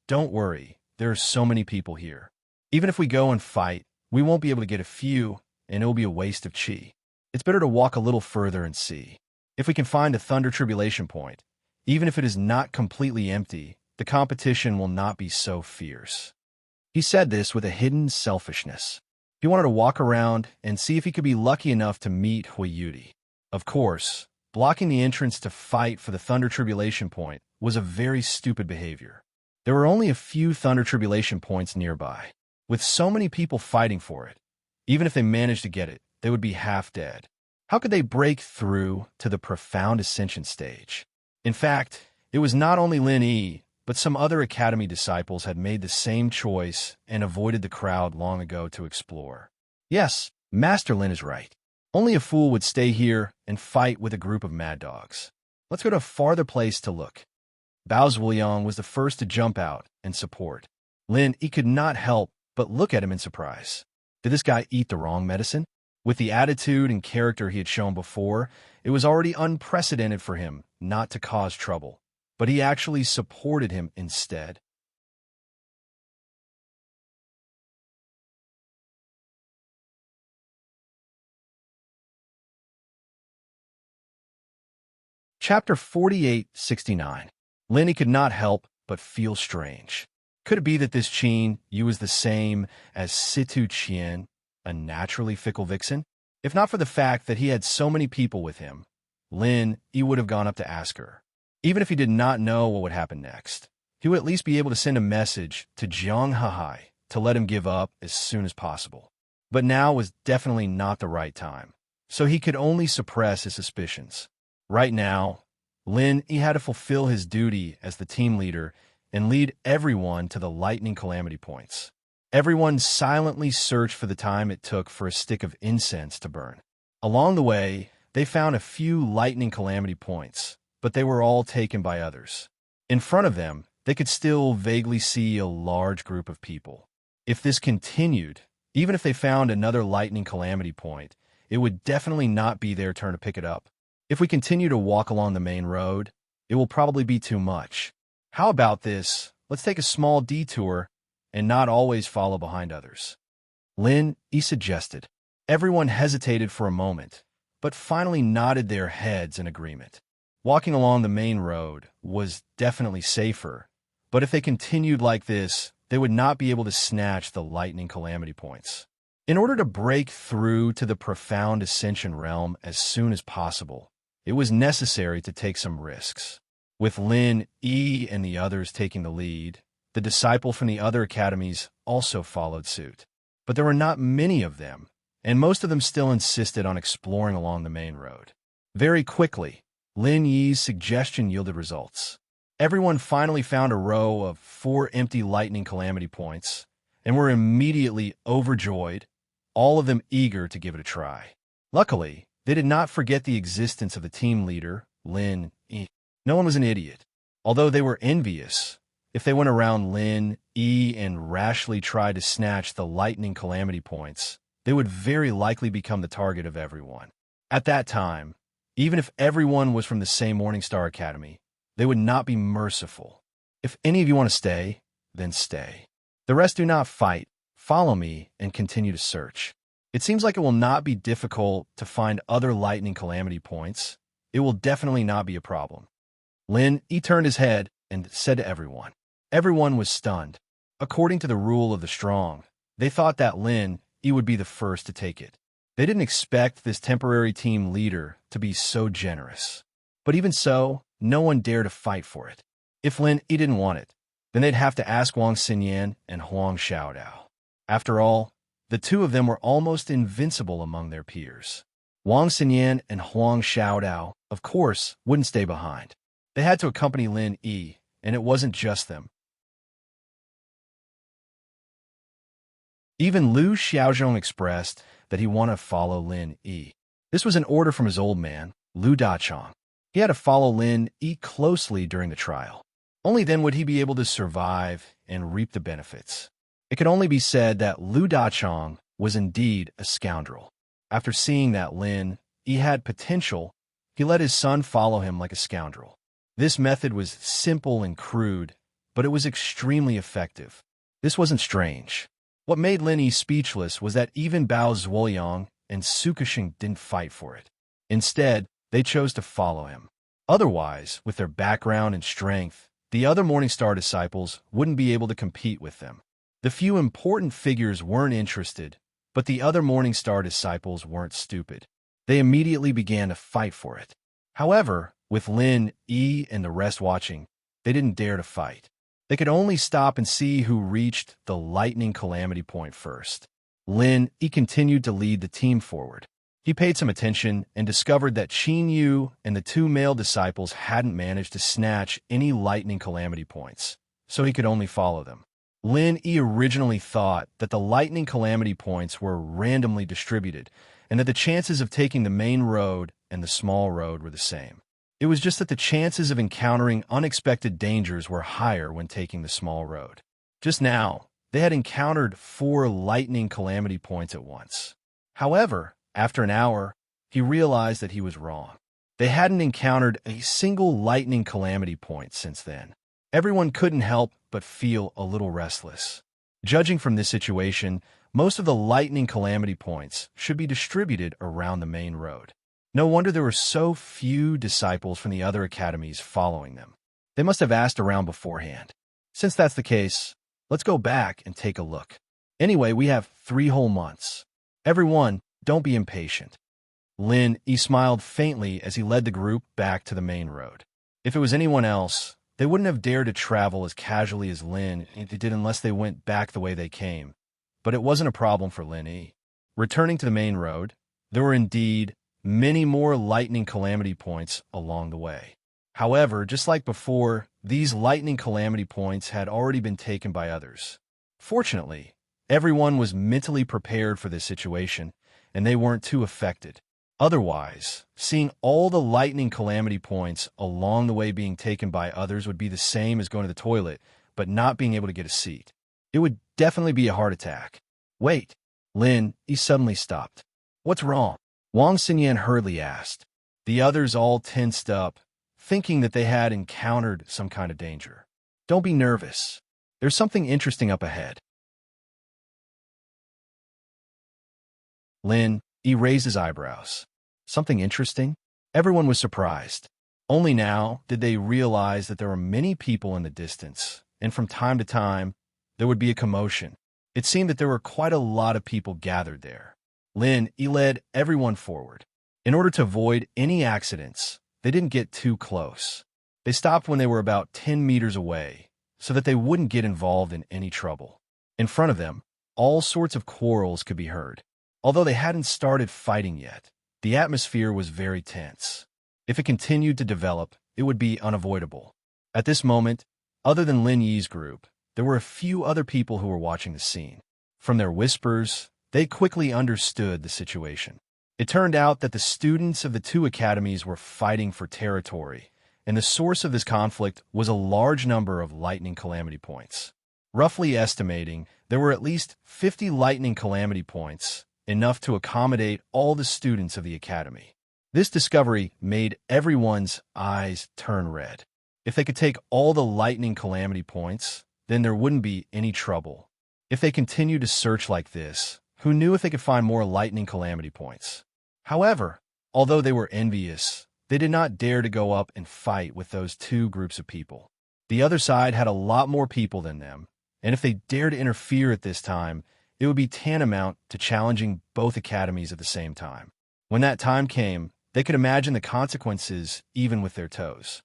Don't worry, there are so many people here. Even if we go and fight, we won't be able to get a few, and it will be a waste of chi. It's better to walk a little further and see. If we can find a Thunder Tribulation Point, even if it is not completely empty, the competition will not be so fierce. He said this with a hidden selfishness. He wanted to walk around and see if he could be lucky enough to meet Huiyuti. Of course, blocking the entrance to fight for the Thunder Tribulation Point was a very stupid behavior. There were only a few Thunder Tribulation Points nearby. With so many people fighting for it, even if they managed to get it, they would be half dead. How could they break through to the Profound Ascension stage? In fact, it was not only Lin, but some other Academy disciples had made the same choice and avoided the crowd long ago to explore. Yes, Master Lin is right. Only a fool would stay here and fight with a group of mad dogs. Let's go to a farther place to look. Bao Zhuliang was the first to jump out and support. Lin could not help but look at him in surprise. Did this guy eat the wrong medicine? With the attitude and character he had shown before, it was already unprecedented for him not to cause trouble, but he actually supported him instead. Chapter 4869. Lenny could not help but feel strange. Could it be that this Qin Yu was the same as Situ Qian, a naturally fickle vixen? If not for the fact that he had so many people with him, Lin Yi would have gone up to ask her. Even if he did not know what would happen next, he would at least be able to send a message to Jiang Hahai to let him give up as soon as possible. But now was definitely not the right time, so he could only suppress his suspicions. Right now, Lin Yi had to fulfill his duty as the team leader and lead everyone to the lightning calamity points. Everyone silently searched for the time it took for a stick of incense to burn. Along the way, they found a few lightning calamity points, but they were all taken by others. In front of them, they could still vaguely see a large group of people. If this continued, even if they found another lightning calamity point, it would definitely not be their turn to pick it up. If we continue to walk along the main road, it will probably be too much. How about this? Let's take a small detour and not always follow behind others. Lin Yi suggested. Everyone hesitated for a moment, but finally nodded their heads in agreement. Walking along the main road was definitely safer, but if they continued like this, they would not be able to snatch the lightning calamity points. In order to break through to the profound ascension realm as soon as possible, it was necessary to take some risks. With Lin Yi and the others taking the lead, the disciples from the other academies also followed suit. But there were not many of them, and most of them still insisted on exploring along the main road. Very quickly, Lin Yi's suggestion yielded results. Everyone finally found a row of 4 empty lightning calamity points, and were immediately overjoyed, all of them eager to give it a try. Luckily, they did not forget the existence of the team leader, Lin Yi. No one was an idiot. Although they were envious, if they went around Lin Yi and rashly tried to snatch the lightning calamity points, they would very likely become the target of everyone. At that time, even if everyone was from the same Morningstar Academy, they would not be merciful. If any of you want to stay, then stay. The rest do not fight. Follow me and continue to search. It seems like it will not be difficult to find other lightning calamity points. It will definitely not be a problem. Lin Yi turned his head and said to everyone. Everyone was stunned. According to the rule of the strong, they thought that Lin Yi would be the first to take it. They didn't expect this temporary team leader to be so generous. But even so, no one dared to fight for it. If Lin Yi didn't want it, then they'd have to ask Wang Xinyan and Huang Xiaodao. After all, the two of them were almost invincible among their peers. Wang Xinyan and Huang Xiaodao, of course, wouldn't stay behind. They had to accompany Lin Yi, and it wasn't just them. Even Liu Xiaozhong expressed that he wanted to follow Lin Yi. This was an order from his old man, Liu Dachong. He had to follow Lin Yi closely during the trial. Only then would he be able to survive and reap the benefits. It could only be said that Liu Dachong was indeed a scoundrel. After seeing that Lin Yi had potential, he let his son follow him like a scoundrel. This method was simple and crude, but it was extremely effective. This wasn't strange. What made Lin Yi speechless was that even Bao Zuoyang and Su Kexing didn't fight for it. Instead, they chose to follow him. Otherwise, with their background and strength, the other Morningstar disciples wouldn't be able to compete with them. The few important figures weren't interested, but the other Morningstar disciples weren't stupid. They immediately began to fight for it. However, with Lin Yi and the rest watching, they didn't dare to fight. They could only stop and see who reached the lightning calamity point first. Lin Yi continued to lead the team forward. He paid some attention and discovered that Qin Yu and the 2 male disciples hadn't managed to snatch any lightning calamity points, so he could only follow them. Lin Yi originally thought that the lightning calamity points were randomly distributed and that the chances of taking the main road and the small road were the same. It was just that the chances of encountering unexpected dangers were higher when taking the small road. Just now, they had encountered 4 lightning calamity points at once. However, After an hour, he realized that he was wrong. They hadn't encountered a single lightning calamity point since then. Everyone couldn't help but feel a little restless. Judging from this situation, most of the lightning calamity points should be distributed around the main road. No wonder there were so few disciples from the other academies following them. They must have asked around beforehand. Since that's the case, let's go back and take a look. Anyway, we have 3 whole months. Everyone, don't be impatient. He smiled faintly as he led the group back to the main road. If it was anyone else, they wouldn't have dared to travel as casually as Lin did unless they went back the way they came. But it wasn't a problem for Lin. Returning to the main road, there were indeed many more lightning calamity points along the way. However, just like before, these lightning calamity points had already been taken by others. Fortunately, everyone was mentally prepared for this situation, and they weren't too affected. Otherwise, seeing all the lightning calamity points along the way being taken by others would be the same as going to the toilet, but not being able to get a seat. It would definitely be a heart attack. Wait, he suddenly stopped. What's wrong? Wang Xinyan hurriedly asked. The others all tensed up, thinking that they had encountered some kind of danger. Don't be nervous. There's something interesting up ahead. He raised his eyebrows. Something interesting? Everyone was surprised. Only now did they realize that there were many people in the distance, and from time to time, there would be a commotion. It seemed that there were quite a lot of people gathered there. He led everyone forward. In order to avoid any accidents, they didn't get too close. They stopped when they were about 10 meters away, so that they wouldn't get involved in any trouble. In front of them, all sorts of quarrels could be heard. Although they hadn't started fighting yet, the atmosphere was very tense. If it continued to develop, it would be unavoidable. At this moment, other than Lin Yi's group, there were a few other people who were watching the scene. From their whispers, they quickly understood the situation. It turned out that the students of the 2 academies were fighting for territory, and the source of this conflict was a large number of lightning calamity points. Roughly estimating, there were at least 50 lightning calamity points, enough to accommodate all the students of the academy. This discovery made everyone's eyes turn red. If they could take all the lightning calamity points, then there wouldn't be any trouble. If they continued to search like this, who knew if they could find more lightning calamity points? However, although they were envious, they did not dare to go up and fight with those 2 groups of people. The other side had a lot more people than them, and if they dared to interfere at this time, it would be tantamount to challenging both academies at the same time. When that time came, they could imagine the consequences even with their toes.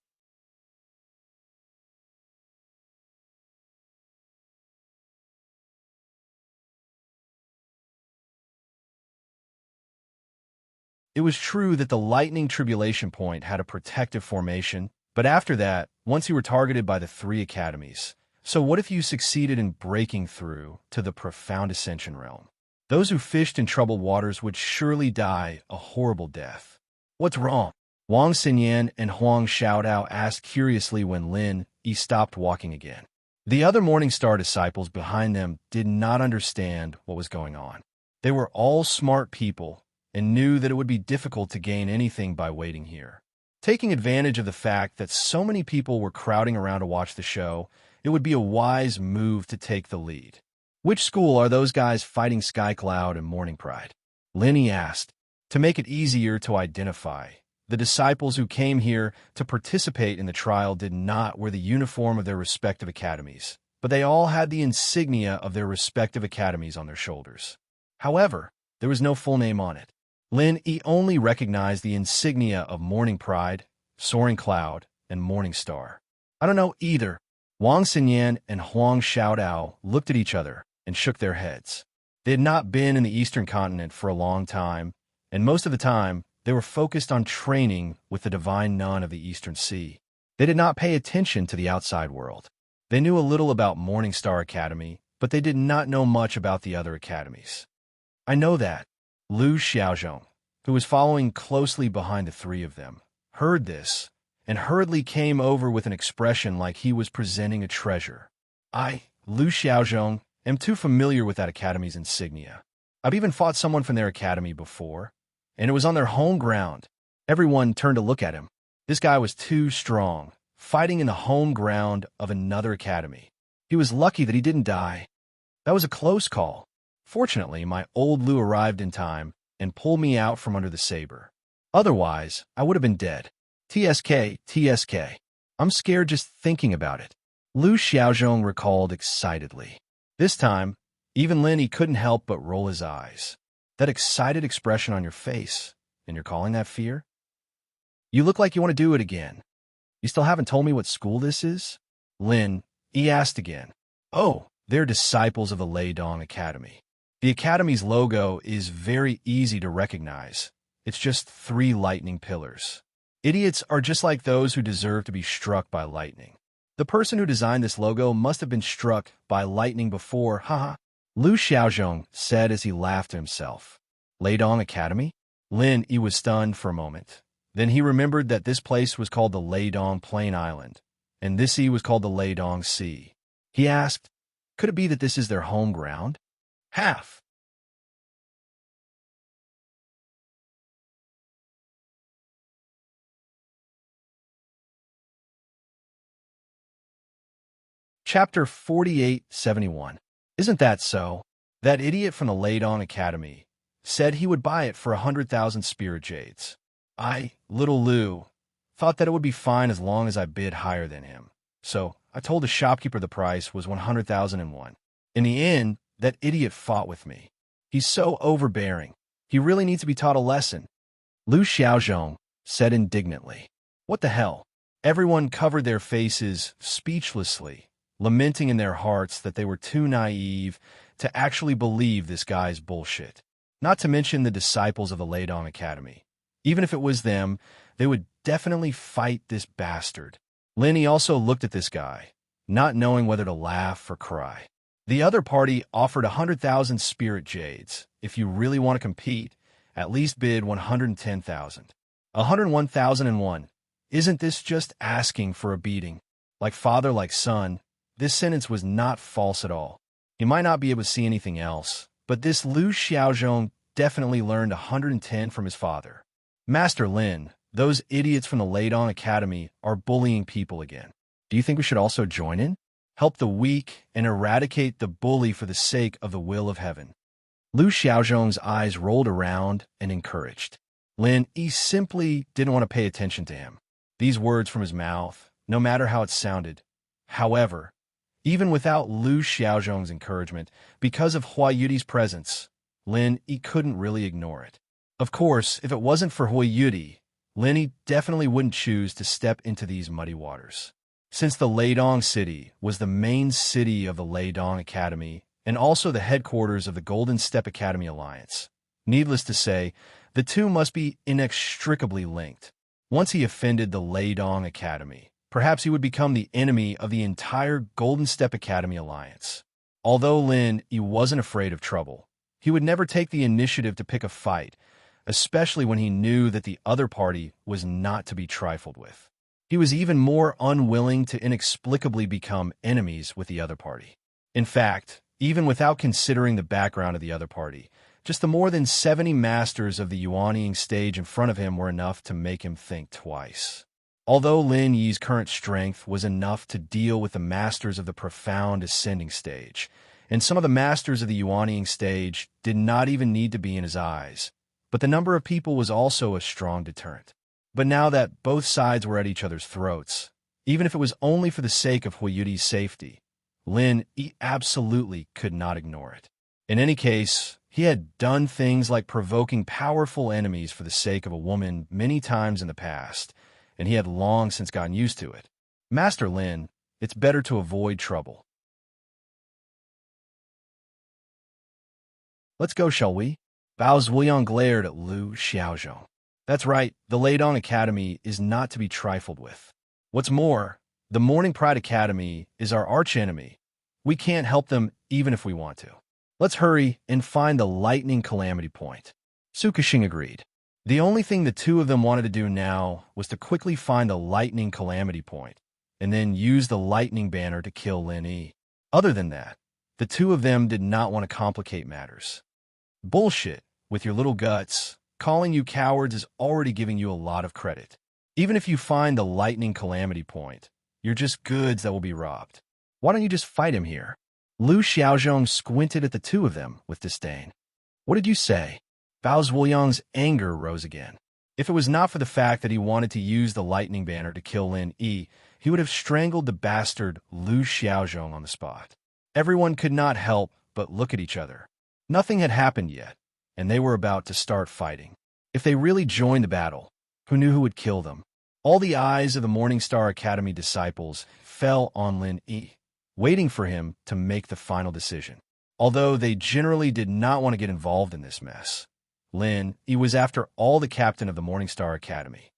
It was true that the lightning tribulation point had a protective formation, but after that, once you were targeted by the 3 academies, so what if you succeeded in breaking through to the profound ascension realm? Those who fished in troubled waters would surely die a horrible death. What's wrong? Wang Xinyan and Huang Xiaodao asked curiously when He stopped walking again. The other Morning Star disciples behind them did not understand what was going on. They were all smart people and knew that it would be difficult to gain anything by waiting here. Taking advantage of the fact that so many people were crowding around to watch the show, it would be a wise move to take the lead. Which school are those guys fighting Sky Cloud and Morning Pride? Lenny asked. To make it easier to identify, the disciples who came here to participate in the trial did not wear the uniform of their respective academies, but they all had the insignia of their respective academies on their shoulders. However, there was no full name on it. He only recognized the insignia of Morning Pride, Soaring Cloud, and Morning Star. I don't know either. Wang Xinyan and Huang Xiaodao looked at each other and shook their heads. They had not been in the Eastern continent for a long time, and most of the time, they were focused on training with the divine nun of the Eastern Sea. They did not pay attention to the outside world. They knew a little about Morning Star Academy, but they did not know much about the other academies. I know that. Lu Xiaozhong, who was following closely behind the 3 of them, heard this and hurriedly came over with an expression like he was presenting a treasure. Lu Xiaozhong, am too familiar with that academy's insignia. I've even fought someone from their academy before, and it was on their home ground. Everyone turned to look at him. This guy was too strong, fighting in the home ground of another academy. He was lucky that he didn't die. That was a close call. Fortunately, my old Lou arrived in time and pulled me out from under the saber. Otherwise, I would have been dead. TSK, TSK. I'm scared just thinking about it. Lu Xiaozhong recalled excitedly. This time, even Lin he couldn't help but roll his eyes. That excited expression on your face, and you're calling that fear? You look like you want to do it again. You still haven't told me what school this is? Lin, he asked again. Oh, they're disciples of the Lei Dong Academy. The Academy's logo is very easy to recognize. It's just 3 lightning pillars. Idiots are just like those who deserve to be struck by lightning. The person who designed this logo must have been struck by lightning before, haha. Lu Xiaozhong said as he laughed to himself. Lei Dong Academy? Lin he was stunned for a moment. Then he remembered that this place was called the Lei Dong Plain Island, and this sea was called the Lei Dong Sea. He asked, could it be that this is their home ground? Half. Chapter 4871. Isn't that so? That idiot from the Lei Dong Academy said he would buy it for 100,000 spirit jades. I, little Lou, thought that it would be fine as long as I bid higher than him. So I told the shopkeeper the price was 100,001. In the end, that idiot fought with me. He's so overbearing. He really needs to be taught a lesson. Lu Xiaozhong said indignantly. What the hell? Everyone covered their faces speechlessly, lamenting in their hearts that they were too naive to actually believe this guy's bullshit. Not to mention the disciples of the Lei Dong Academy. Even if it was them, they would definitely fight this bastard. Lenny also looked at this guy, not knowing whether to laugh or cry. The other party offered 100,000 spirit jades. If you really want to compete, at least bid 110,000. 101,001. Isn't this just asking for a beating? Like father, like son. This sentence was not false at all. He might not be able to see anything else, but this Lu Xiaozhong definitely learned 110 from his father. Master Lin, those idiots from the Lei Dong Academy are bullying people again. Do you think we should also join in? Help the weak and eradicate the bully for the sake of the will of heaven. Lu Xiaozhong's eyes rolled around and encouraged. Lin, he simply didn't want to pay attention to him. These words from his mouth, no matter how it sounded. However, even without Lu Xiaozhong's encouragement, because of Hua Yudi's presence, Lin, he couldn't really ignore it. Of course, if it wasn't for Hua Yudi, Lin he definitely wouldn't choose to step into these muddy waters. Since the Lei Dong City was the main city of the Lei Dong Academy and also the headquarters of the Golden Step Academy Alliance, needless to say, the two must be inextricably linked. Once he offended the Lei Dong Academy, perhaps he would become the enemy of the entire Golden Step Academy Alliance. Although Lin he wasn't afraid of trouble, he would never take the initiative to pick a fight, especially when he knew that the other party was not to be trifled with. He was even more unwilling to inexplicably become enemies with the other party. In fact, even without considering the background of the other party, just the more than 70 masters of the Yuanying stage in front of him were enough to make him think twice. Although Lin Yi's current strength was enough to deal with the masters of the profound ascending stage, and some of the masters of the Yuanying stage did not even need to be in his eyes, but the number of people was also a strong deterrent. But now that both sides were at each other's throats, even if it was only for the sake of Hua Yudi's safety, Lin he absolutely could not ignore it. In any case, he had done things like provoking powerful enemies for the sake of a woman many times in the past, and he had long since gotten used to it. Master Lin, it's better to avoid trouble. Let's go, shall we? Bao Zhuoyang glared at Lu Xiaozhong. That's right, the Lei Dong Academy is not to be trifled with. What's more, the Morning Pride Academy is our archenemy. We can't help them even if we want to. Let's hurry and find the lightning calamity point. Su Kexing agreed. The only thing the two of them wanted to do now was to quickly find the lightning calamity point, and then use the lightning banner to kill Lin Yi. Other than that, the two of them did not want to complicate matters. Bullshit, with your little guts. Calling you cowards is already giving you a lot of credit. Even if you find the lightning calamity point, you're just goods that will be robbed. Why don't you just fight him here? Lu Xiaozhong squinted at the two of them with disdain. What did you say? Bao Zhuoyang's anger rose again. If it was not for the fact that he wanted to use the lightning banner to kill Lin Yi, he would have strangled the bastard Lu Xiaozhong on the spot. Everyone could not help but look at each other. Nothing had happened yet, and they were about to start fighting. If they really joined the battle, who knew who would kill them? All the eyes of the Morningstar Academy disciples fell on Lin Yi, waiting for him to make the final decision. Although they generally did not want to get involved in this mess, Lin Yi was after all the captain of the Morningstar Academy.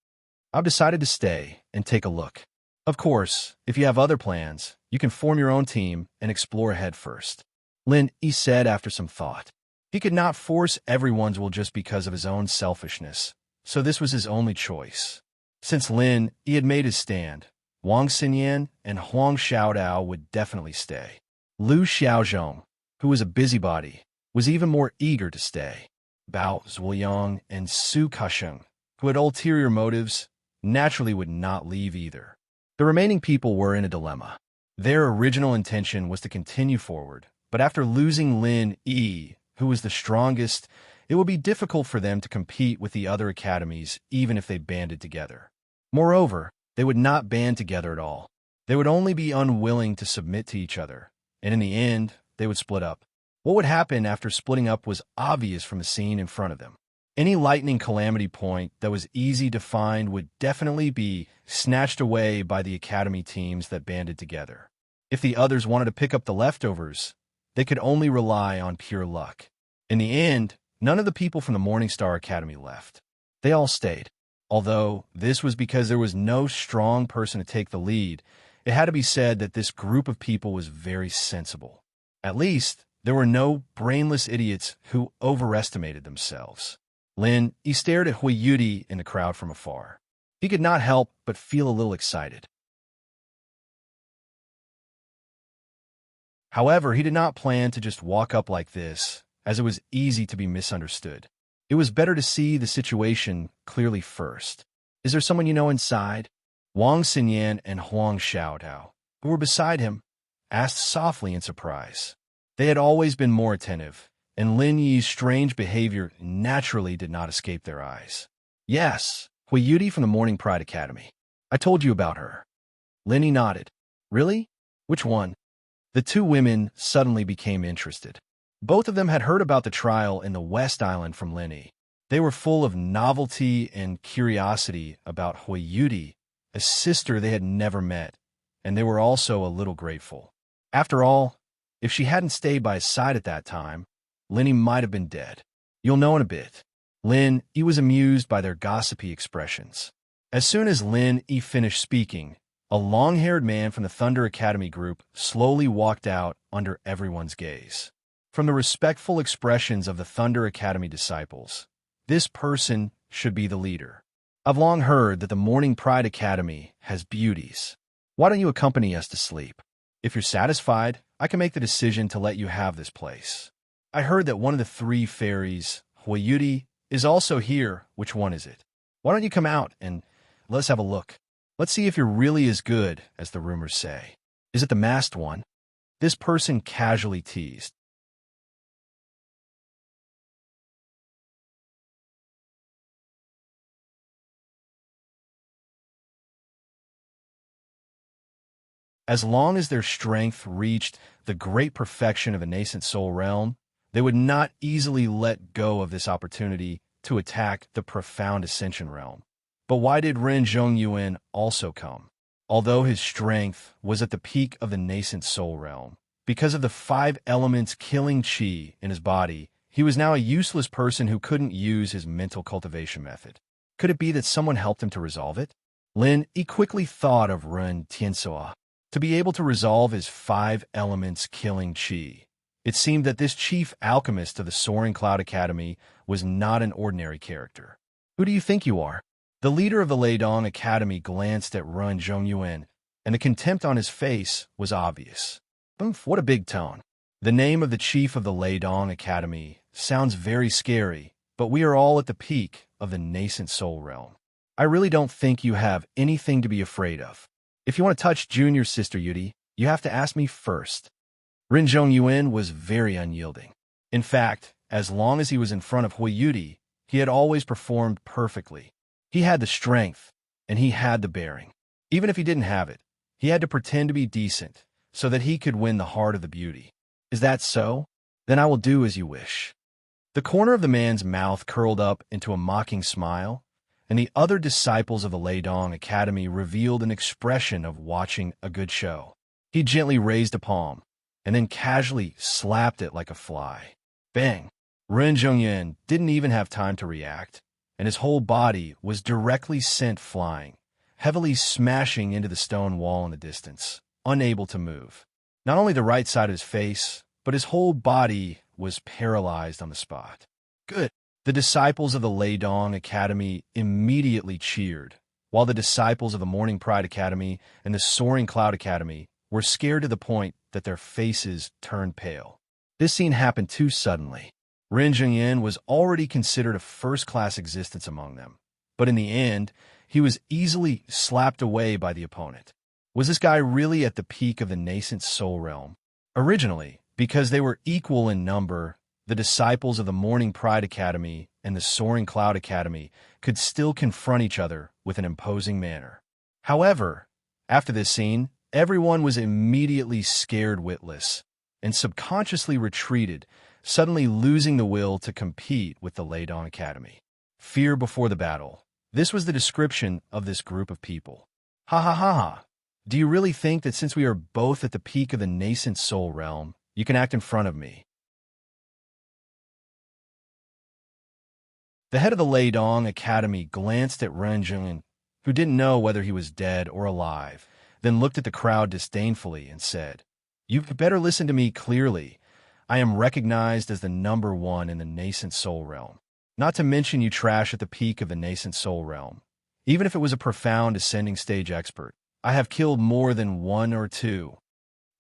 I've decided to stay and take a look. Of course, if you have other plans, you can form your own team and explore ahead first. Lin Yi said after some thought. He could not force everyone's will just because of his own selfishness, so this was his only choice. Since Lin Yi had made his stand, Wang Xinyan and Huang Xiaodao would definitely stay. Lu Xiaozhong, who was a busybody, was even more eager to stay. Bao Zhuoyang and Su Kasheng, who had ulterior motives, naturally would not leave either. The remaining people were in a dilemma. Their original intention was to continue forward, but after losing Lin Yi, who was the strongest, it would be difficult for them to compete with the other academies even if they banded together. Moreover, they would not band together at all. They would only be unwilling to submit to each other, and in the end, they would split up. What would happen after splitting up was obvious from the scene in front of them. Any lightning calamity point that was easy to find would definitely be snatched away by the academy teams that banded together. If the others wanted to pick up the leftovers, they could only rely on pure luck. In the end, none of the people from the Morningstar Academy left. They all stayed. Although this was because there was no strong person to take the lead, it had to be said that this group of people was very sensible. At least, there were no brainless idiots who overestimated themselves. Lin Yi stared at Hui Yudi in the crowd from afar. He could not help but feel a little excited. However, he did not plan to just walk up like this, as it was easy to be misunderstood. It was better to see the situation clearly first. Is there someone you know inside? Wang Xinyan and Huang Xiaodao, who were beside him, asked softly in surprise. They had always been more attentive, and Lin Yi's strange behavior naturally did not escape their eyes. Yes, Hui Yudi from the Morning Pride Academy. I told you about her. Lin Yi nodded. Really? Which one? The two women suddenly became interested. Both of them had heard about the trial in the West Island from Lin Yi. They were full of novelty and curiosity about Hui Yudi, a sister they had never met, and they were also a little grateful. After all, if she hadn't stayed by his side at that time, Lin Yi might have been dead. You'll know in a bit. Lin Yi was amused by their gossipy expressions. As soon as Lin Yi finished speaking, a long-haired man from the Thunder Academy group slowly walked out under everyone's gaze. From the respectful expressions of the Thunder Academy disciples, this person should be the leader. I've long heard that the Morning Pride Academy has beauties. Why don't you accompany us to sleep? If you're satisfied, I can make the decision to let you have this place. I heard that one of the three fairies, Hui Yudi, is also here. Which one is it? Why don't you come out and let's have a look? Let's see if you're really as good as the rumors say. Is it the masked one? This person casually teased. As long as their strength reached the great perfection of a nascent soul realm, they would not easily let go of this opportunity to attack the profound ascension realm. But why did Ren Zhongyuan also come? Although his strength was at the peak of the nascent soul realm, because of the 5 elements killing qi in his body, he was now a useless person who couldn't use his mental cultivation method. Could it be that someone helped him to resolve it? Lin Yi quickly thought of Ren Tiansoa. To be able to resolve his 5 elements killing qi, it seemed that this chief alchemist of the Soaring Cloud Academy was not an ordinary character. Who do you think you are? The leader of the Leidong Academy glanced at Ren Zhongyuan, and the contempt on his face was obvious. Oomph, what a big tone. The name of the chief of the Leidong Academy sounds very scary, but we are all at the peak of the nascent soul realm. I really don't think you have anything to be afraid of. If you want to touch Junior's sister Yudi, you have to ask me first. Rin Zhongyuan was very unyielding. In fact, as long as he was in front of Hui Yudi, he had always performed perfectly. He had the strength, and he had the bearing. Even if he didn't have it, he had to pretend to be decent so that he could win the heart of the beauty. Is that so? Then I will do as you wish. The corner of the man's mouth curled up into a mocking smile, and the other disciples of the Leidong Academy revealed an expression of watching a good show. He gently raised a palm, and then casually slapped it like a fly. Bang! Ren Zhongyan didn't even have time to react, and his whole body was directly sent flying, heavily smashing into the stone wall in the distance, unable to move. Not only the right side of his face, but his whole body was paralyzed on the spot. Good. The disciples of the Leidong Academy immediately cheered, while the disciples of the Morning Pride Academy and the Soaring Cloud Academy were scared to the point that their faces turned pale. This scene happened too suddenly. Ren Zhongyan was already considered a first-class existence among them, but in the end, he was easily slapped away by the opponent. Was this guy really at the peak of the nascent soul realm? Originally, because they were equal in number, the disciples of the Morning Pride Academy and the Soaring Cloud Academy could still confront each other with an imposing manner. However, after this scene, everyone was immediately scared witless and subconsciously retreated, suddenly losing the will to compete with the Leidong Academy. Fear before the battle. This was the description of this group of people. Ha ha ha ha. Do you really think that since we are both at the peak of the nascent soul realm, you can act in front of me? The head of the Leidong Academy glanced at Ren Zhongyan, who didn't know whether he was dead or alive, then looked at the crowd disdainfully and said, "You'd better listen to me clearly. I am recognized as the number one in the nascent soul realm. Not to mention you trash at the peak of the nascent soul realm. Even if it was a profound ascending stage expert, I have killed more than one or two."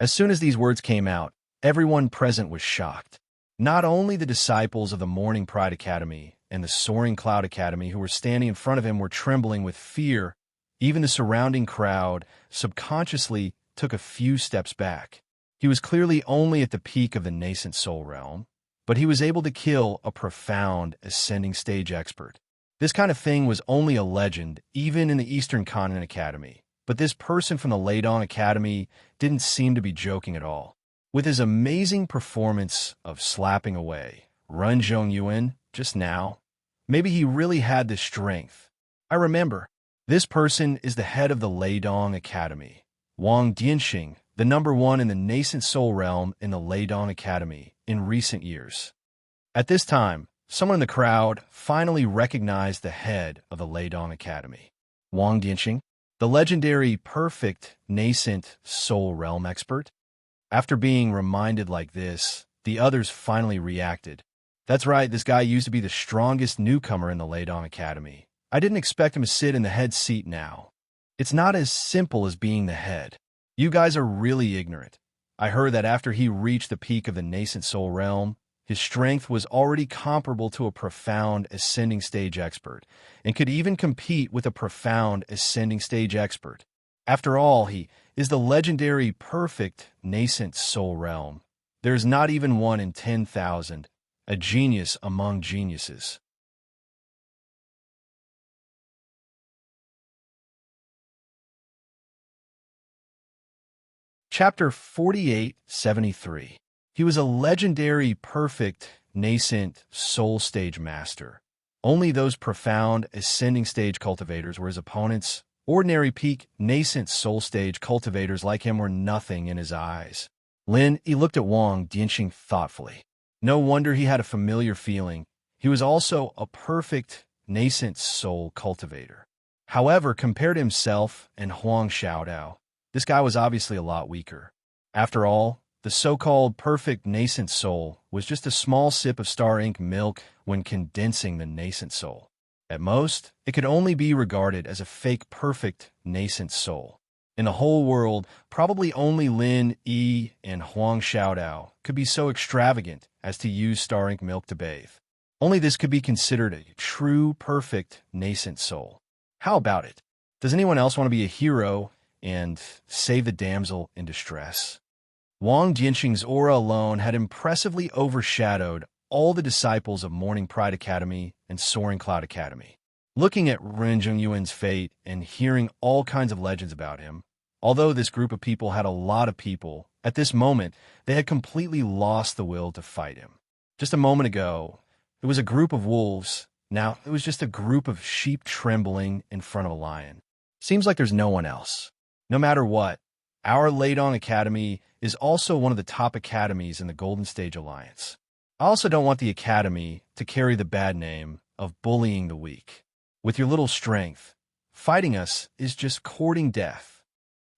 As soon as these words came out, everyone present was shocked. Not only the disciples of the Morning Pride Academy and the Soaring Cloud Academy who were standing in front of him were trembling with fear, even the surrounding crowd subconsciously took a few steps back. He was clearly only at the peak of the nascent soul realm, but he was able to kill a profound ascending stage expert. This kind of thing was only a legend, even in the Eastern Continent Academy. But this person from the Leidong Academy didn't seem to be joking at all. With his amazing performance of slapping away Ren Zhongyuan just now, maybe he really had the strength. I remember, this person is the head of the Leidong Academy, Wang Dianxing, the number one in the nascent soul realm in the Leidong Academy in recent years. At this time, someone in the crowd finally recognized the head of the Leidong Academy. Wang Dianxing, the legendary perfect nascent soul realm expert. After being reminded like this, the others finally reacted. That's right, this guy used to be the strongest newcomer in the Leidong Academy. I didn't expect him to sit in the head seat now. It's not as simple as being the head. You guys are really ignorant. I heard that after he reached the peak of the nascent soul realm, his strength was already comparable to a profound ascending stage expert, and could even compete with a profound ascending stage expert. After all, he is the legendary perfect nascent soul realm. There is not even one in 10,000, a genius among geniuses. Chapter 4873. He was a legendary perfect nascent soul stage master. Only those profound ascending stage cultivators were his opponents. Ordinary peak nascent soul stage cultivators like him were nothing in his eyes. He looked at Wang Dianxing thoughtfully. No wonder he had a familiar feeling. He was also a perfect nascent soul cultivator. However, compared to himself and Huang Xiaodao, this guy was obviously a lot weaker. After all, the so-called perfect nascent soul was just a small sip of star ink milk when condensing the nascent soul. At most, it could only be regarded as a fake perfect nascent soul. In the whole world, probably only Lin Yi and Huang Xiaodao could be so extravagant as to use star ink milk to bathe. Only this could be considered a true, perfect, nascent soul. How about it? Does anyone else want to be a hero and save the damsel in distress? Wang Jianqing's aura alone had impressively overshadowed all the disciples of Morning Pride Academy and Soaring Cloud Academy. Looking at Ren Zhengyuan's fate and hearing all kinds of legends about him, although this group of people had a lot of people, at this moment, they had completely lost the will to fight him. Just a moment ago, it was a group of wolves. Now, it was just a group of sheep trembling in front of a lion. Seems like there's no one else. No matter what, our Leidong Academy is also one of the top academies in the Golden Stage Alliance. I also don't want the academy to carry the bad name of bullying the weak. With your little strength, fighting us is just courting death.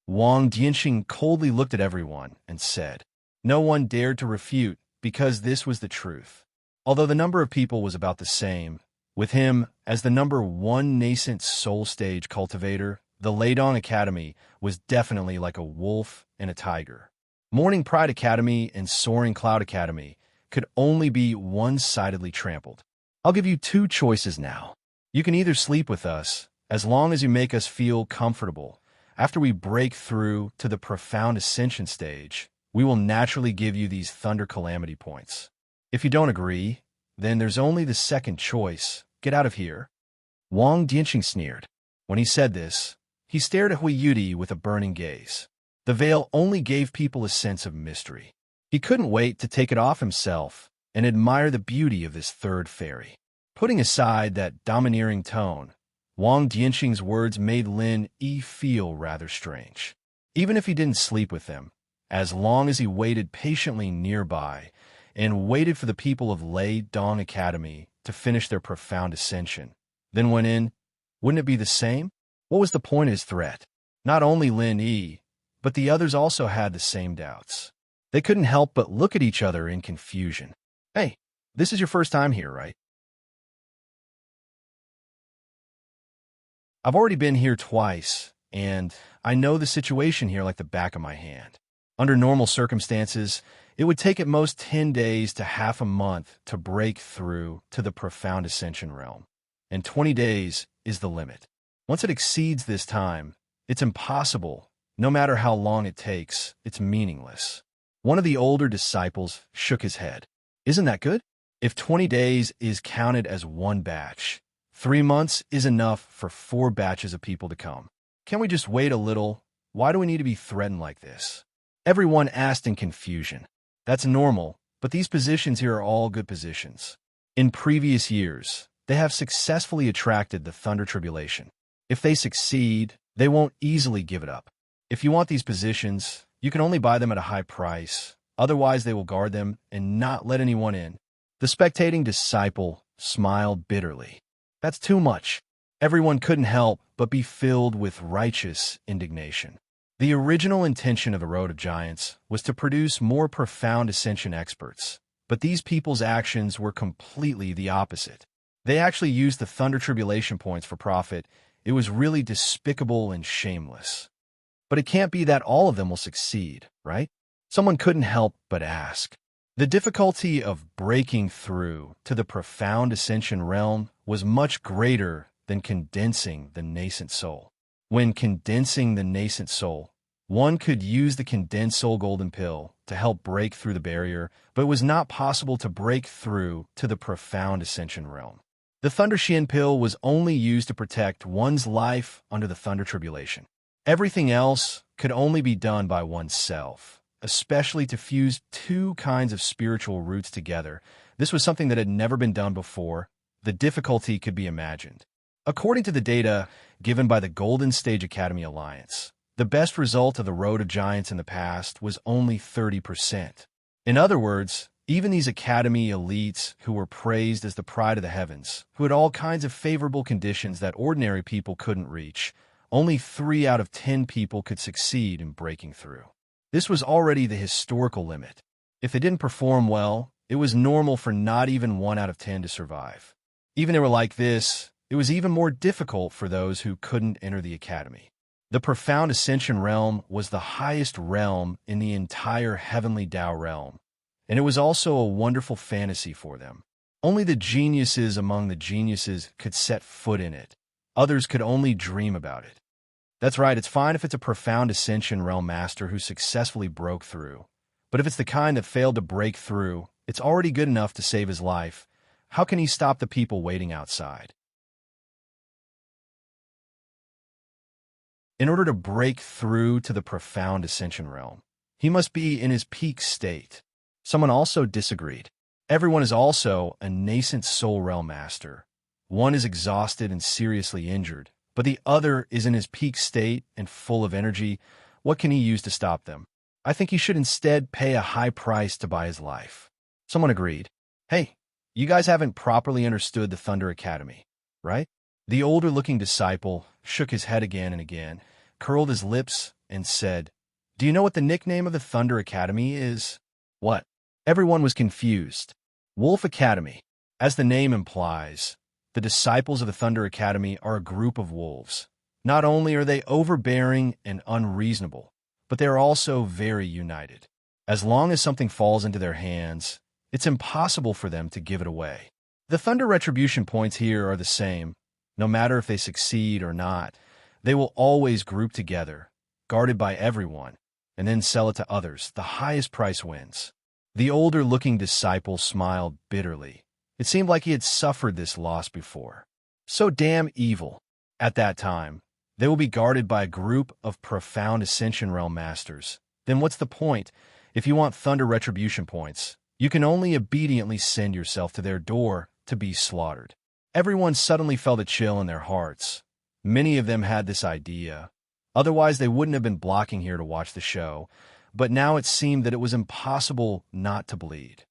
Wang Jianqing coldly looked at everyone and said, no one dared to refute because this was the truth. Although the number of people was about the same, with him as the number one nascent soul stage cultivator, the Leidong Academy was definitely like a wolf and a tiger. Morning Pride Academy and Soaring Cloud Academy could only be one-sidedly trampled. I'll give you two choices now. You can either sleep with us, as long as you make us feel comfortable. After we break through to the profound ascension stage, we will naturally give you these thunder calamity points. If you don't agree, then there's only the second choice. Get out of here. Wang Jianqing sneered. When he said this, he stared at Hui Yudi with a burning gaze. The veil only gave people a sense of mystery. He couldn't wait to take it off himself and admire the beauty of this third fairy. Putting aside that domineering tone, Wang Jianqing's words made Lin Yi feel rather strange. Even if he didn't sleep with them, as long as he waited patiently nearby and waited for the people of Lei Dong Academy to finish their profound ascension, then went in, wouldn't it be the same? What was the point of his threat? Not only Lin Yi, but the others also had the same doubts. They couldn't help but look at each other in confusion. Hey, this is your first time here, right? I've already been here twice, and I know the situation here like the back of my hand. Under normal circumstances, it would take at most 10 days to half a month to break through to the profound ascension realm, and 20 days is the limit. Once it exceeds this time, it's impossible. No matter how long it takes, it's meaningless. One of the older disciples shook his head. Isn't that good? If 20 days is counted as one batch, 3 months is enough for 4 batches of people to come. Can't we just wait a little? Why do we need to be threatened like this? Everyone asked in confusion. That's normal, but these positions here are all good positions. In previous years, they have successfully attracted the Thunder Tribulation. If they succeed, they won't easily give it up. If you want these positions, you can only buy them at a high price. Otherwise, they will guard them and not let anyone in. The spectating disciple smiled bitterly. That's too much. Everyone couldn't help but be filled with righteous indignation. The original intention of the Road of Giants was to produce more profound ascension experts, but these people's actions were completely the opposite. They actually used the Thunder Tribulation points for profit. It was really despicable and shameless. But it can't be that all of them will succeed, right? Someone couldn't help but ask. The difficulty of breaking through to the profound ascension realm was much greater than condensing the nascent soul. When condensing the nascent soul, one could use the condensed soul golden pill to help break through the barrier, but it was not possible to break through to the profound ascension realm. The Thunder Xian pill was only used to protect one's life under the Thunder Tribulation. Everything else could only be done by oneself, especially to fuse 2 kinds of spiritual roots together. This was something that had never been done before. The difficulty could be imagined. According to the data given by the Golden Stage Academy Alliance, the best result of the Road of Giants in the past was only 30%. In other words, even these academy elites who were praised as the pride of the heavens, who had all kinds of favorable conditions that ordinary people couldn't reach, only 3 out of 10 people could succeed in breaking through. This was already the historical limit. If they didn't perform well, it was normal for not even 1 out of 10 to survive. Even if they were like this, it was even more difficult for those who couldn't enter the academy. The profound ascension realm was the highest realm in the entire heavenly Tao realm, and it was also a wonderful fantasy for them. Only the geniuses among the geniuses could set foot in it. Others could only dream about it. That's right, it's fine if it's a profound Ascension Realm Master who successfully broke through. But if it's the kind that failed to break through, it's already good enough to save his life. How can he stop the people waiting outside? In order to break through to the profound Ascension Realm, he must be in his peak state. Someone also disagreed. Everyone is also a nascent Soul Realm Master. One is exhausted and seriously injured, but the other is in his peak state and full of energy. What can he use to stop them? I think he should instead pay a high price to buy his life. Someone agreed. Hey, you guys haven't properly understood the Thunder Academy, right? The older-looking disciple shook his head again and again, curled his lips, and said, "Do you know what the nickname of the Thunder Academy is?" What? Everyone was confused. Wolf Academy. As the name implies, the disciples of the Thunder Academy are a group of wolves. Not only are they overbearing and unreasonable, but they are also very united. As long as something falls into their hands, it's impossible for them to give it away. The Thunder Retribution points here are the same. No matter if they succeed or not, they will always group together, guarded by everyone, and then sell it to others. The highest price wins. The older-looking disciple smiled bitterly. It seemed like he had suffered this loss before. So damn evil. At that time, they will be guarded by a group of profound Ascension Realm Masters. Then what's the point? If you want Thunder Retribution points, you can only obediently send yourself to their door to be slaughtered. Everyone suddenly felt a chill in their hearts. Many of them had this idea. Otherwise, they wouldn't have been blocking here to watch the show. But now it seemed that it was impossible not to bleed.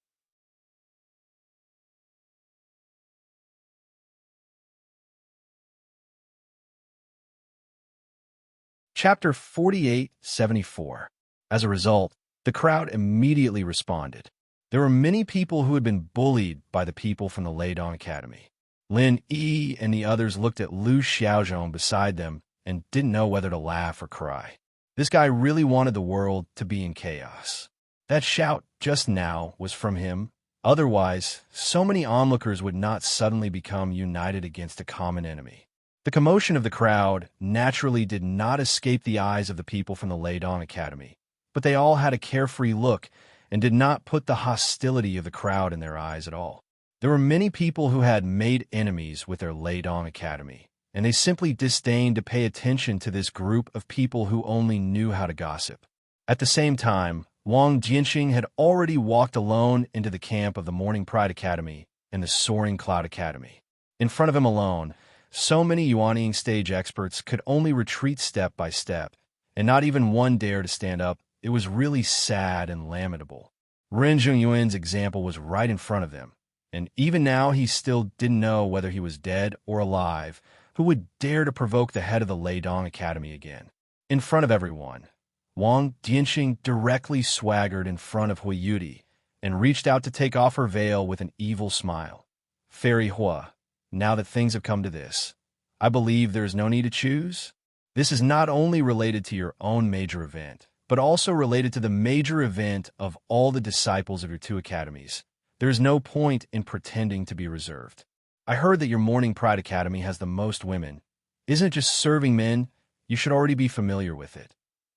Chapter 4874. As a result, the crowd immediately responded. There were many people who had been bullied by the people from the Leidong Academy. Lin Yi and the others looked at Lu Xiaozhong beside them and didn't know whether to laugh or cry. This guy really wanted the world to be in chaos. That shout just now was from him. Otherwise, so many onlookers would not suddenly become united against a common enemy. The commotion of the crowd naturally did not escape the eyes of the people from the Leidong Academy, but they all had a carefree look and did not put the hostility of the crowd in their eyes at all. There were many people who had made enemies with their Leidong Academy, and they simply disdained to pay attention to this group of people who only knew how to gossip. At the same time, Wang Jianxing had already walked alone into the camp of the Morning Pride Academy and the Soaring Cloud Academy. In front of him alone, so many Yuanying stage experts could only retreat step by step, and not even one dared to stand up. It was really sad and lamentable. Ren Zhongyuan's example was right in front of them, and even now he still didn't know whether he was dead or alive. Who would dare to provoke the head of the Leidong Academy again? In front of everyone, Wang Jianxing directly swaggered in front of Hui Yudi and reached out to take off her veil with an evil smile. Fairy Hua, now that things have come to this, I believe there is no need to choose. This is not only related to your own major event, but also related to the major event of all the disciples of your two academies. There is no point in pretending to be reserved. I heard that your Morning Pride Academy has the most women. Isn't it just serving men? You should already be familiar with it,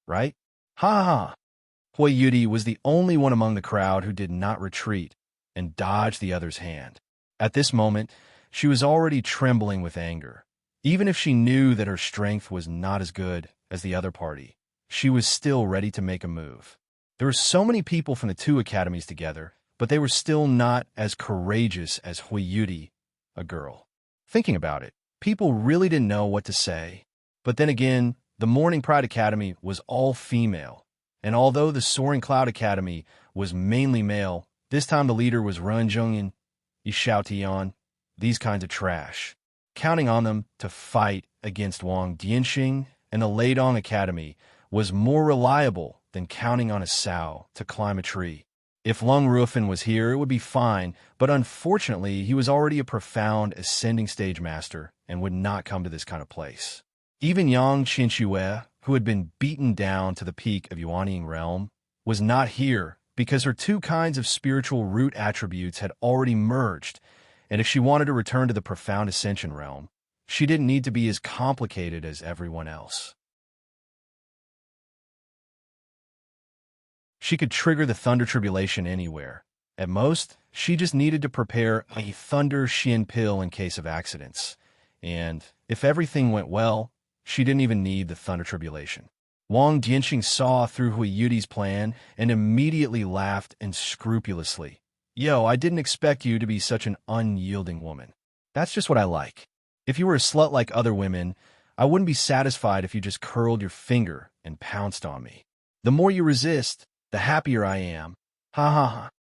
right? Ha ha! Hui Yudi was the only one among the crowd who did not retreat and dodge the other's hand. At this moment, she was already trembling with anger. Even if she knew that her strength was not as good as the other party, she was still ready to make a move. There were so many people from the two academies together, but they were still not as courageous as Hui Yudi, a girl. Thinking about it, people really didn't know what to say. But then again, the Morning Pride Academy was all female, and although the Soaring Cloud Academy was mainly male, this time the leader was Ren Zhongyan, Yishao Tian, these kinds of trash. Counting on them to fight against Wang Dianxing and the Leidong Academy was more reliable than counting on a sow to climb a tree. If Lung Ruofan was here, it would be fine, but unfortunately, he was already a profound ascending stage master and would not come to this kind of place. Even Yang Qianxue, who had been beaten down to the peak of Yuanying realm, was not here because her two kinds of spiritual root attributes had already merged, And if she wanted to return to the profound ascension realm, she didn't need to be as complicated as everyone else. She could trigger the thunder tribulation anywhere. At most, she just needed to prepare a thunder Xian pill in case of accidents. And if everything went well, she didn't even need the thunder tribulation. Wang Dianxing saw through Hui Yudi's plan and immediately laughed unscrupulously. Yo, I didn't expect you to be such an unyielding woman. That's just what I like. If you were a slut like other women, I wouldn't be satisfied if you just curled your finger and pounced on me. The more you resist, the happier I am. Ha ha ha.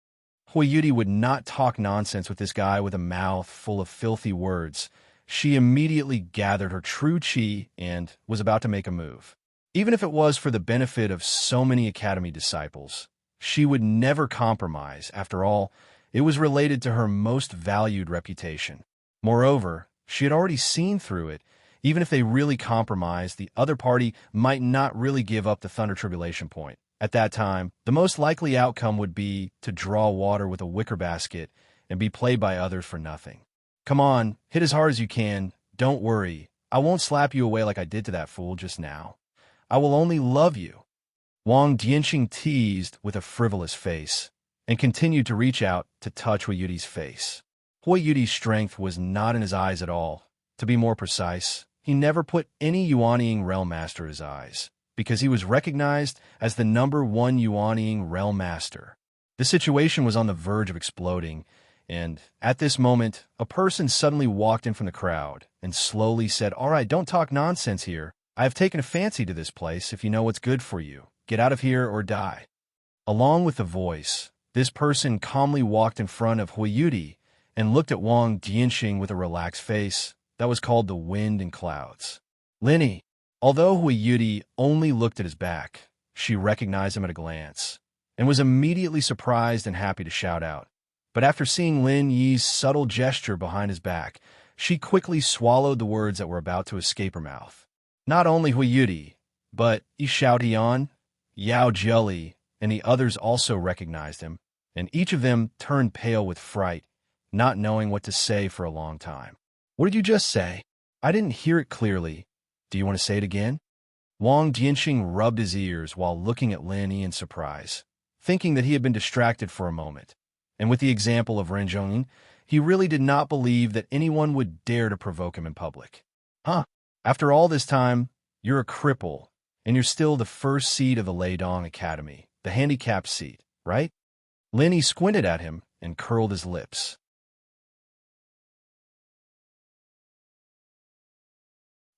Hui Yudi would not talk nonsense with this guy with a mouth full of filthy words. She immediately gathered her true chi and was about to make a move. Even if it was for the benefit of so many academy disciples, she would never compromise. After all, it was related to her most valued reputation. Moreover, she had already seen through it. Even if they really compromised, the other party might not really give up the thunder tribulation point. At that time, the most likely outcome would be to draw water with a wicker basket and be played by others for nothing. Come on, hit as hard as you can. Don't worry. I won't slap you away like I did to that fool just now. I will only love you. Wang Dianxing teased with a frivolous face and continued to reach out to touch Hui Yudi's face. Hui Yudi's strength was not in his eyes at all. To be more precise, he never put any Yuanying realm master in his eyes, because he was recognized as the #1 Yuanying realm master. The situation was on the verge of exploding, and at this moment, a person suddenly walked in from the crowd and slowly said, "All right, don't talk nonsense here. I have taken a fancy to this place. If you know what's good for you, get out of here or die." Along with the voice, this person calmly walked in front of Hui Yudi and looked at Wang Dianxing with a relaxed face that was called the wind and clouds. Linny. Although Hui Yudi only looked at his back, she recognized him at a glance and was immediately surprised and happy to shout out. But after seeing Lin Yi's subtle gesture behind his back, she quickly swallowed the words that were about to escape her mouth. Not only Hui Yudi, but Yi Xiaotian, Yao Jieli, and the others also recognized him, and each of them turned pale with fright, not knowing what to say for a long time. "What did you just say? I didn't hear it clearly. Do you want to say it again?" Wang Dianxing rubbed his ears while looking at Lin Yi in surprise, thinking that he had been distracted for a moment. And with the example of Ren Zhongyin, he really did not believe that anyone would dare to provoke him in public. "Huh? After all this time, you're a cripple, and you're still the first seed of the Leidong Academy, the handicapped seat, right?" Lin Yi squinted at him and curled his lips.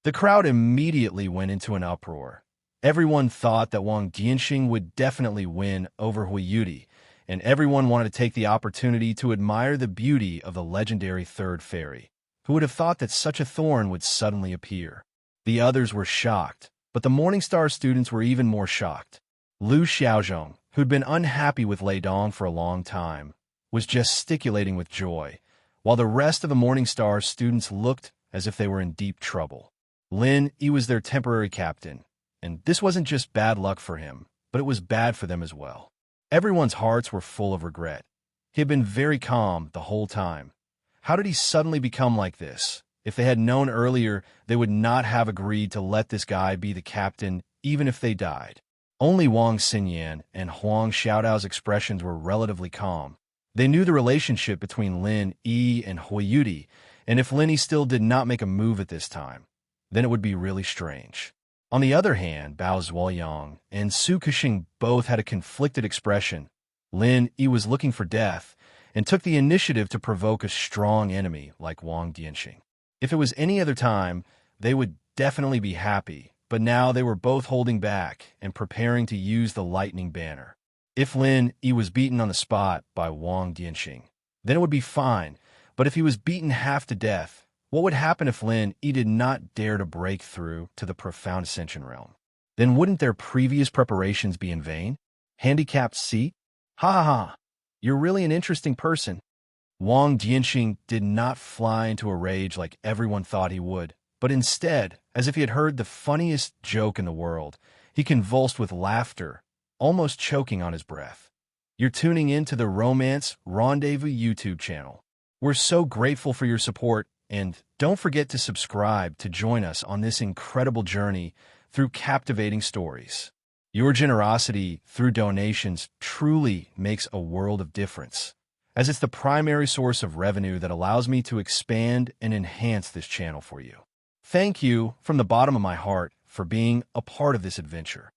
The crowd immediately went into an uproar. Everyone thought that Wang Dianxing would definitely win over Hui Yudi, and everyone wanted to take the opportunity to admire the beauty of the legendary third fairy. Who would have thought that such a thorn would suddenly appear? The others were shocked, but the Morningstar students were even more shocked. Lu Xiaozhong, who'd been unhappy with Lei Dong for a long time, was gesticulating with joy, while the rest of the Morningstar students looked as if they were in deep trouble. Lin Yi was their temporary captain, and this wasn't just bad luck for him, but it was bad for them as well. Everyone's hearts were full of regret. He had been very calm the whole time. How did he suddenly become like this? If they had known earlier, they would not have agreed to let this guy be the captain, even if they died. Only Wang Xinyan and Huang Xiaodao's expressions were relatively calm. They knew the relationship between Lin Yi and Hui Yudi, and if Lin Yi still did not make a move at this time, then it would be really strange. On the other hand, Bao Zuoyang and Su Kexing both had a conflicted expression. Lin Yi was looking for death and took the initiative to provoke a strong enemy like Wang Dianxing. If it was any other time, they would definitely be happy, but now they were both holding back and preparing to use the lightning banner. If Lin Yi was beaten on the spot by Wang Dianxing, then it would be fine, but if he was beaten half to death, what would happen if Lin Yi did not dare to break through to the profound ascension realm? Then wouldn't their previous preparations be in vain? Handicapped seat? Ha ha ha! You're really an interesting person. Wang Dianxing did not fly into a rage like everyone thought he would, but instead, as if he had heard the funniest joke in the world, he convulsed with laughter, almost choking on his breath. You're tuning in to the Romance Rendezvous YouTube channel. We're so grateful for your support, and don't forget to subscribe to join us on this incredible journey through captivating stories. Your generosity through donations truly makes a world of difference, as it's the primary source of revenue that allows me to expand and enhance this channel for you. Thank you from the bottom of my heart for being a part of this adventure.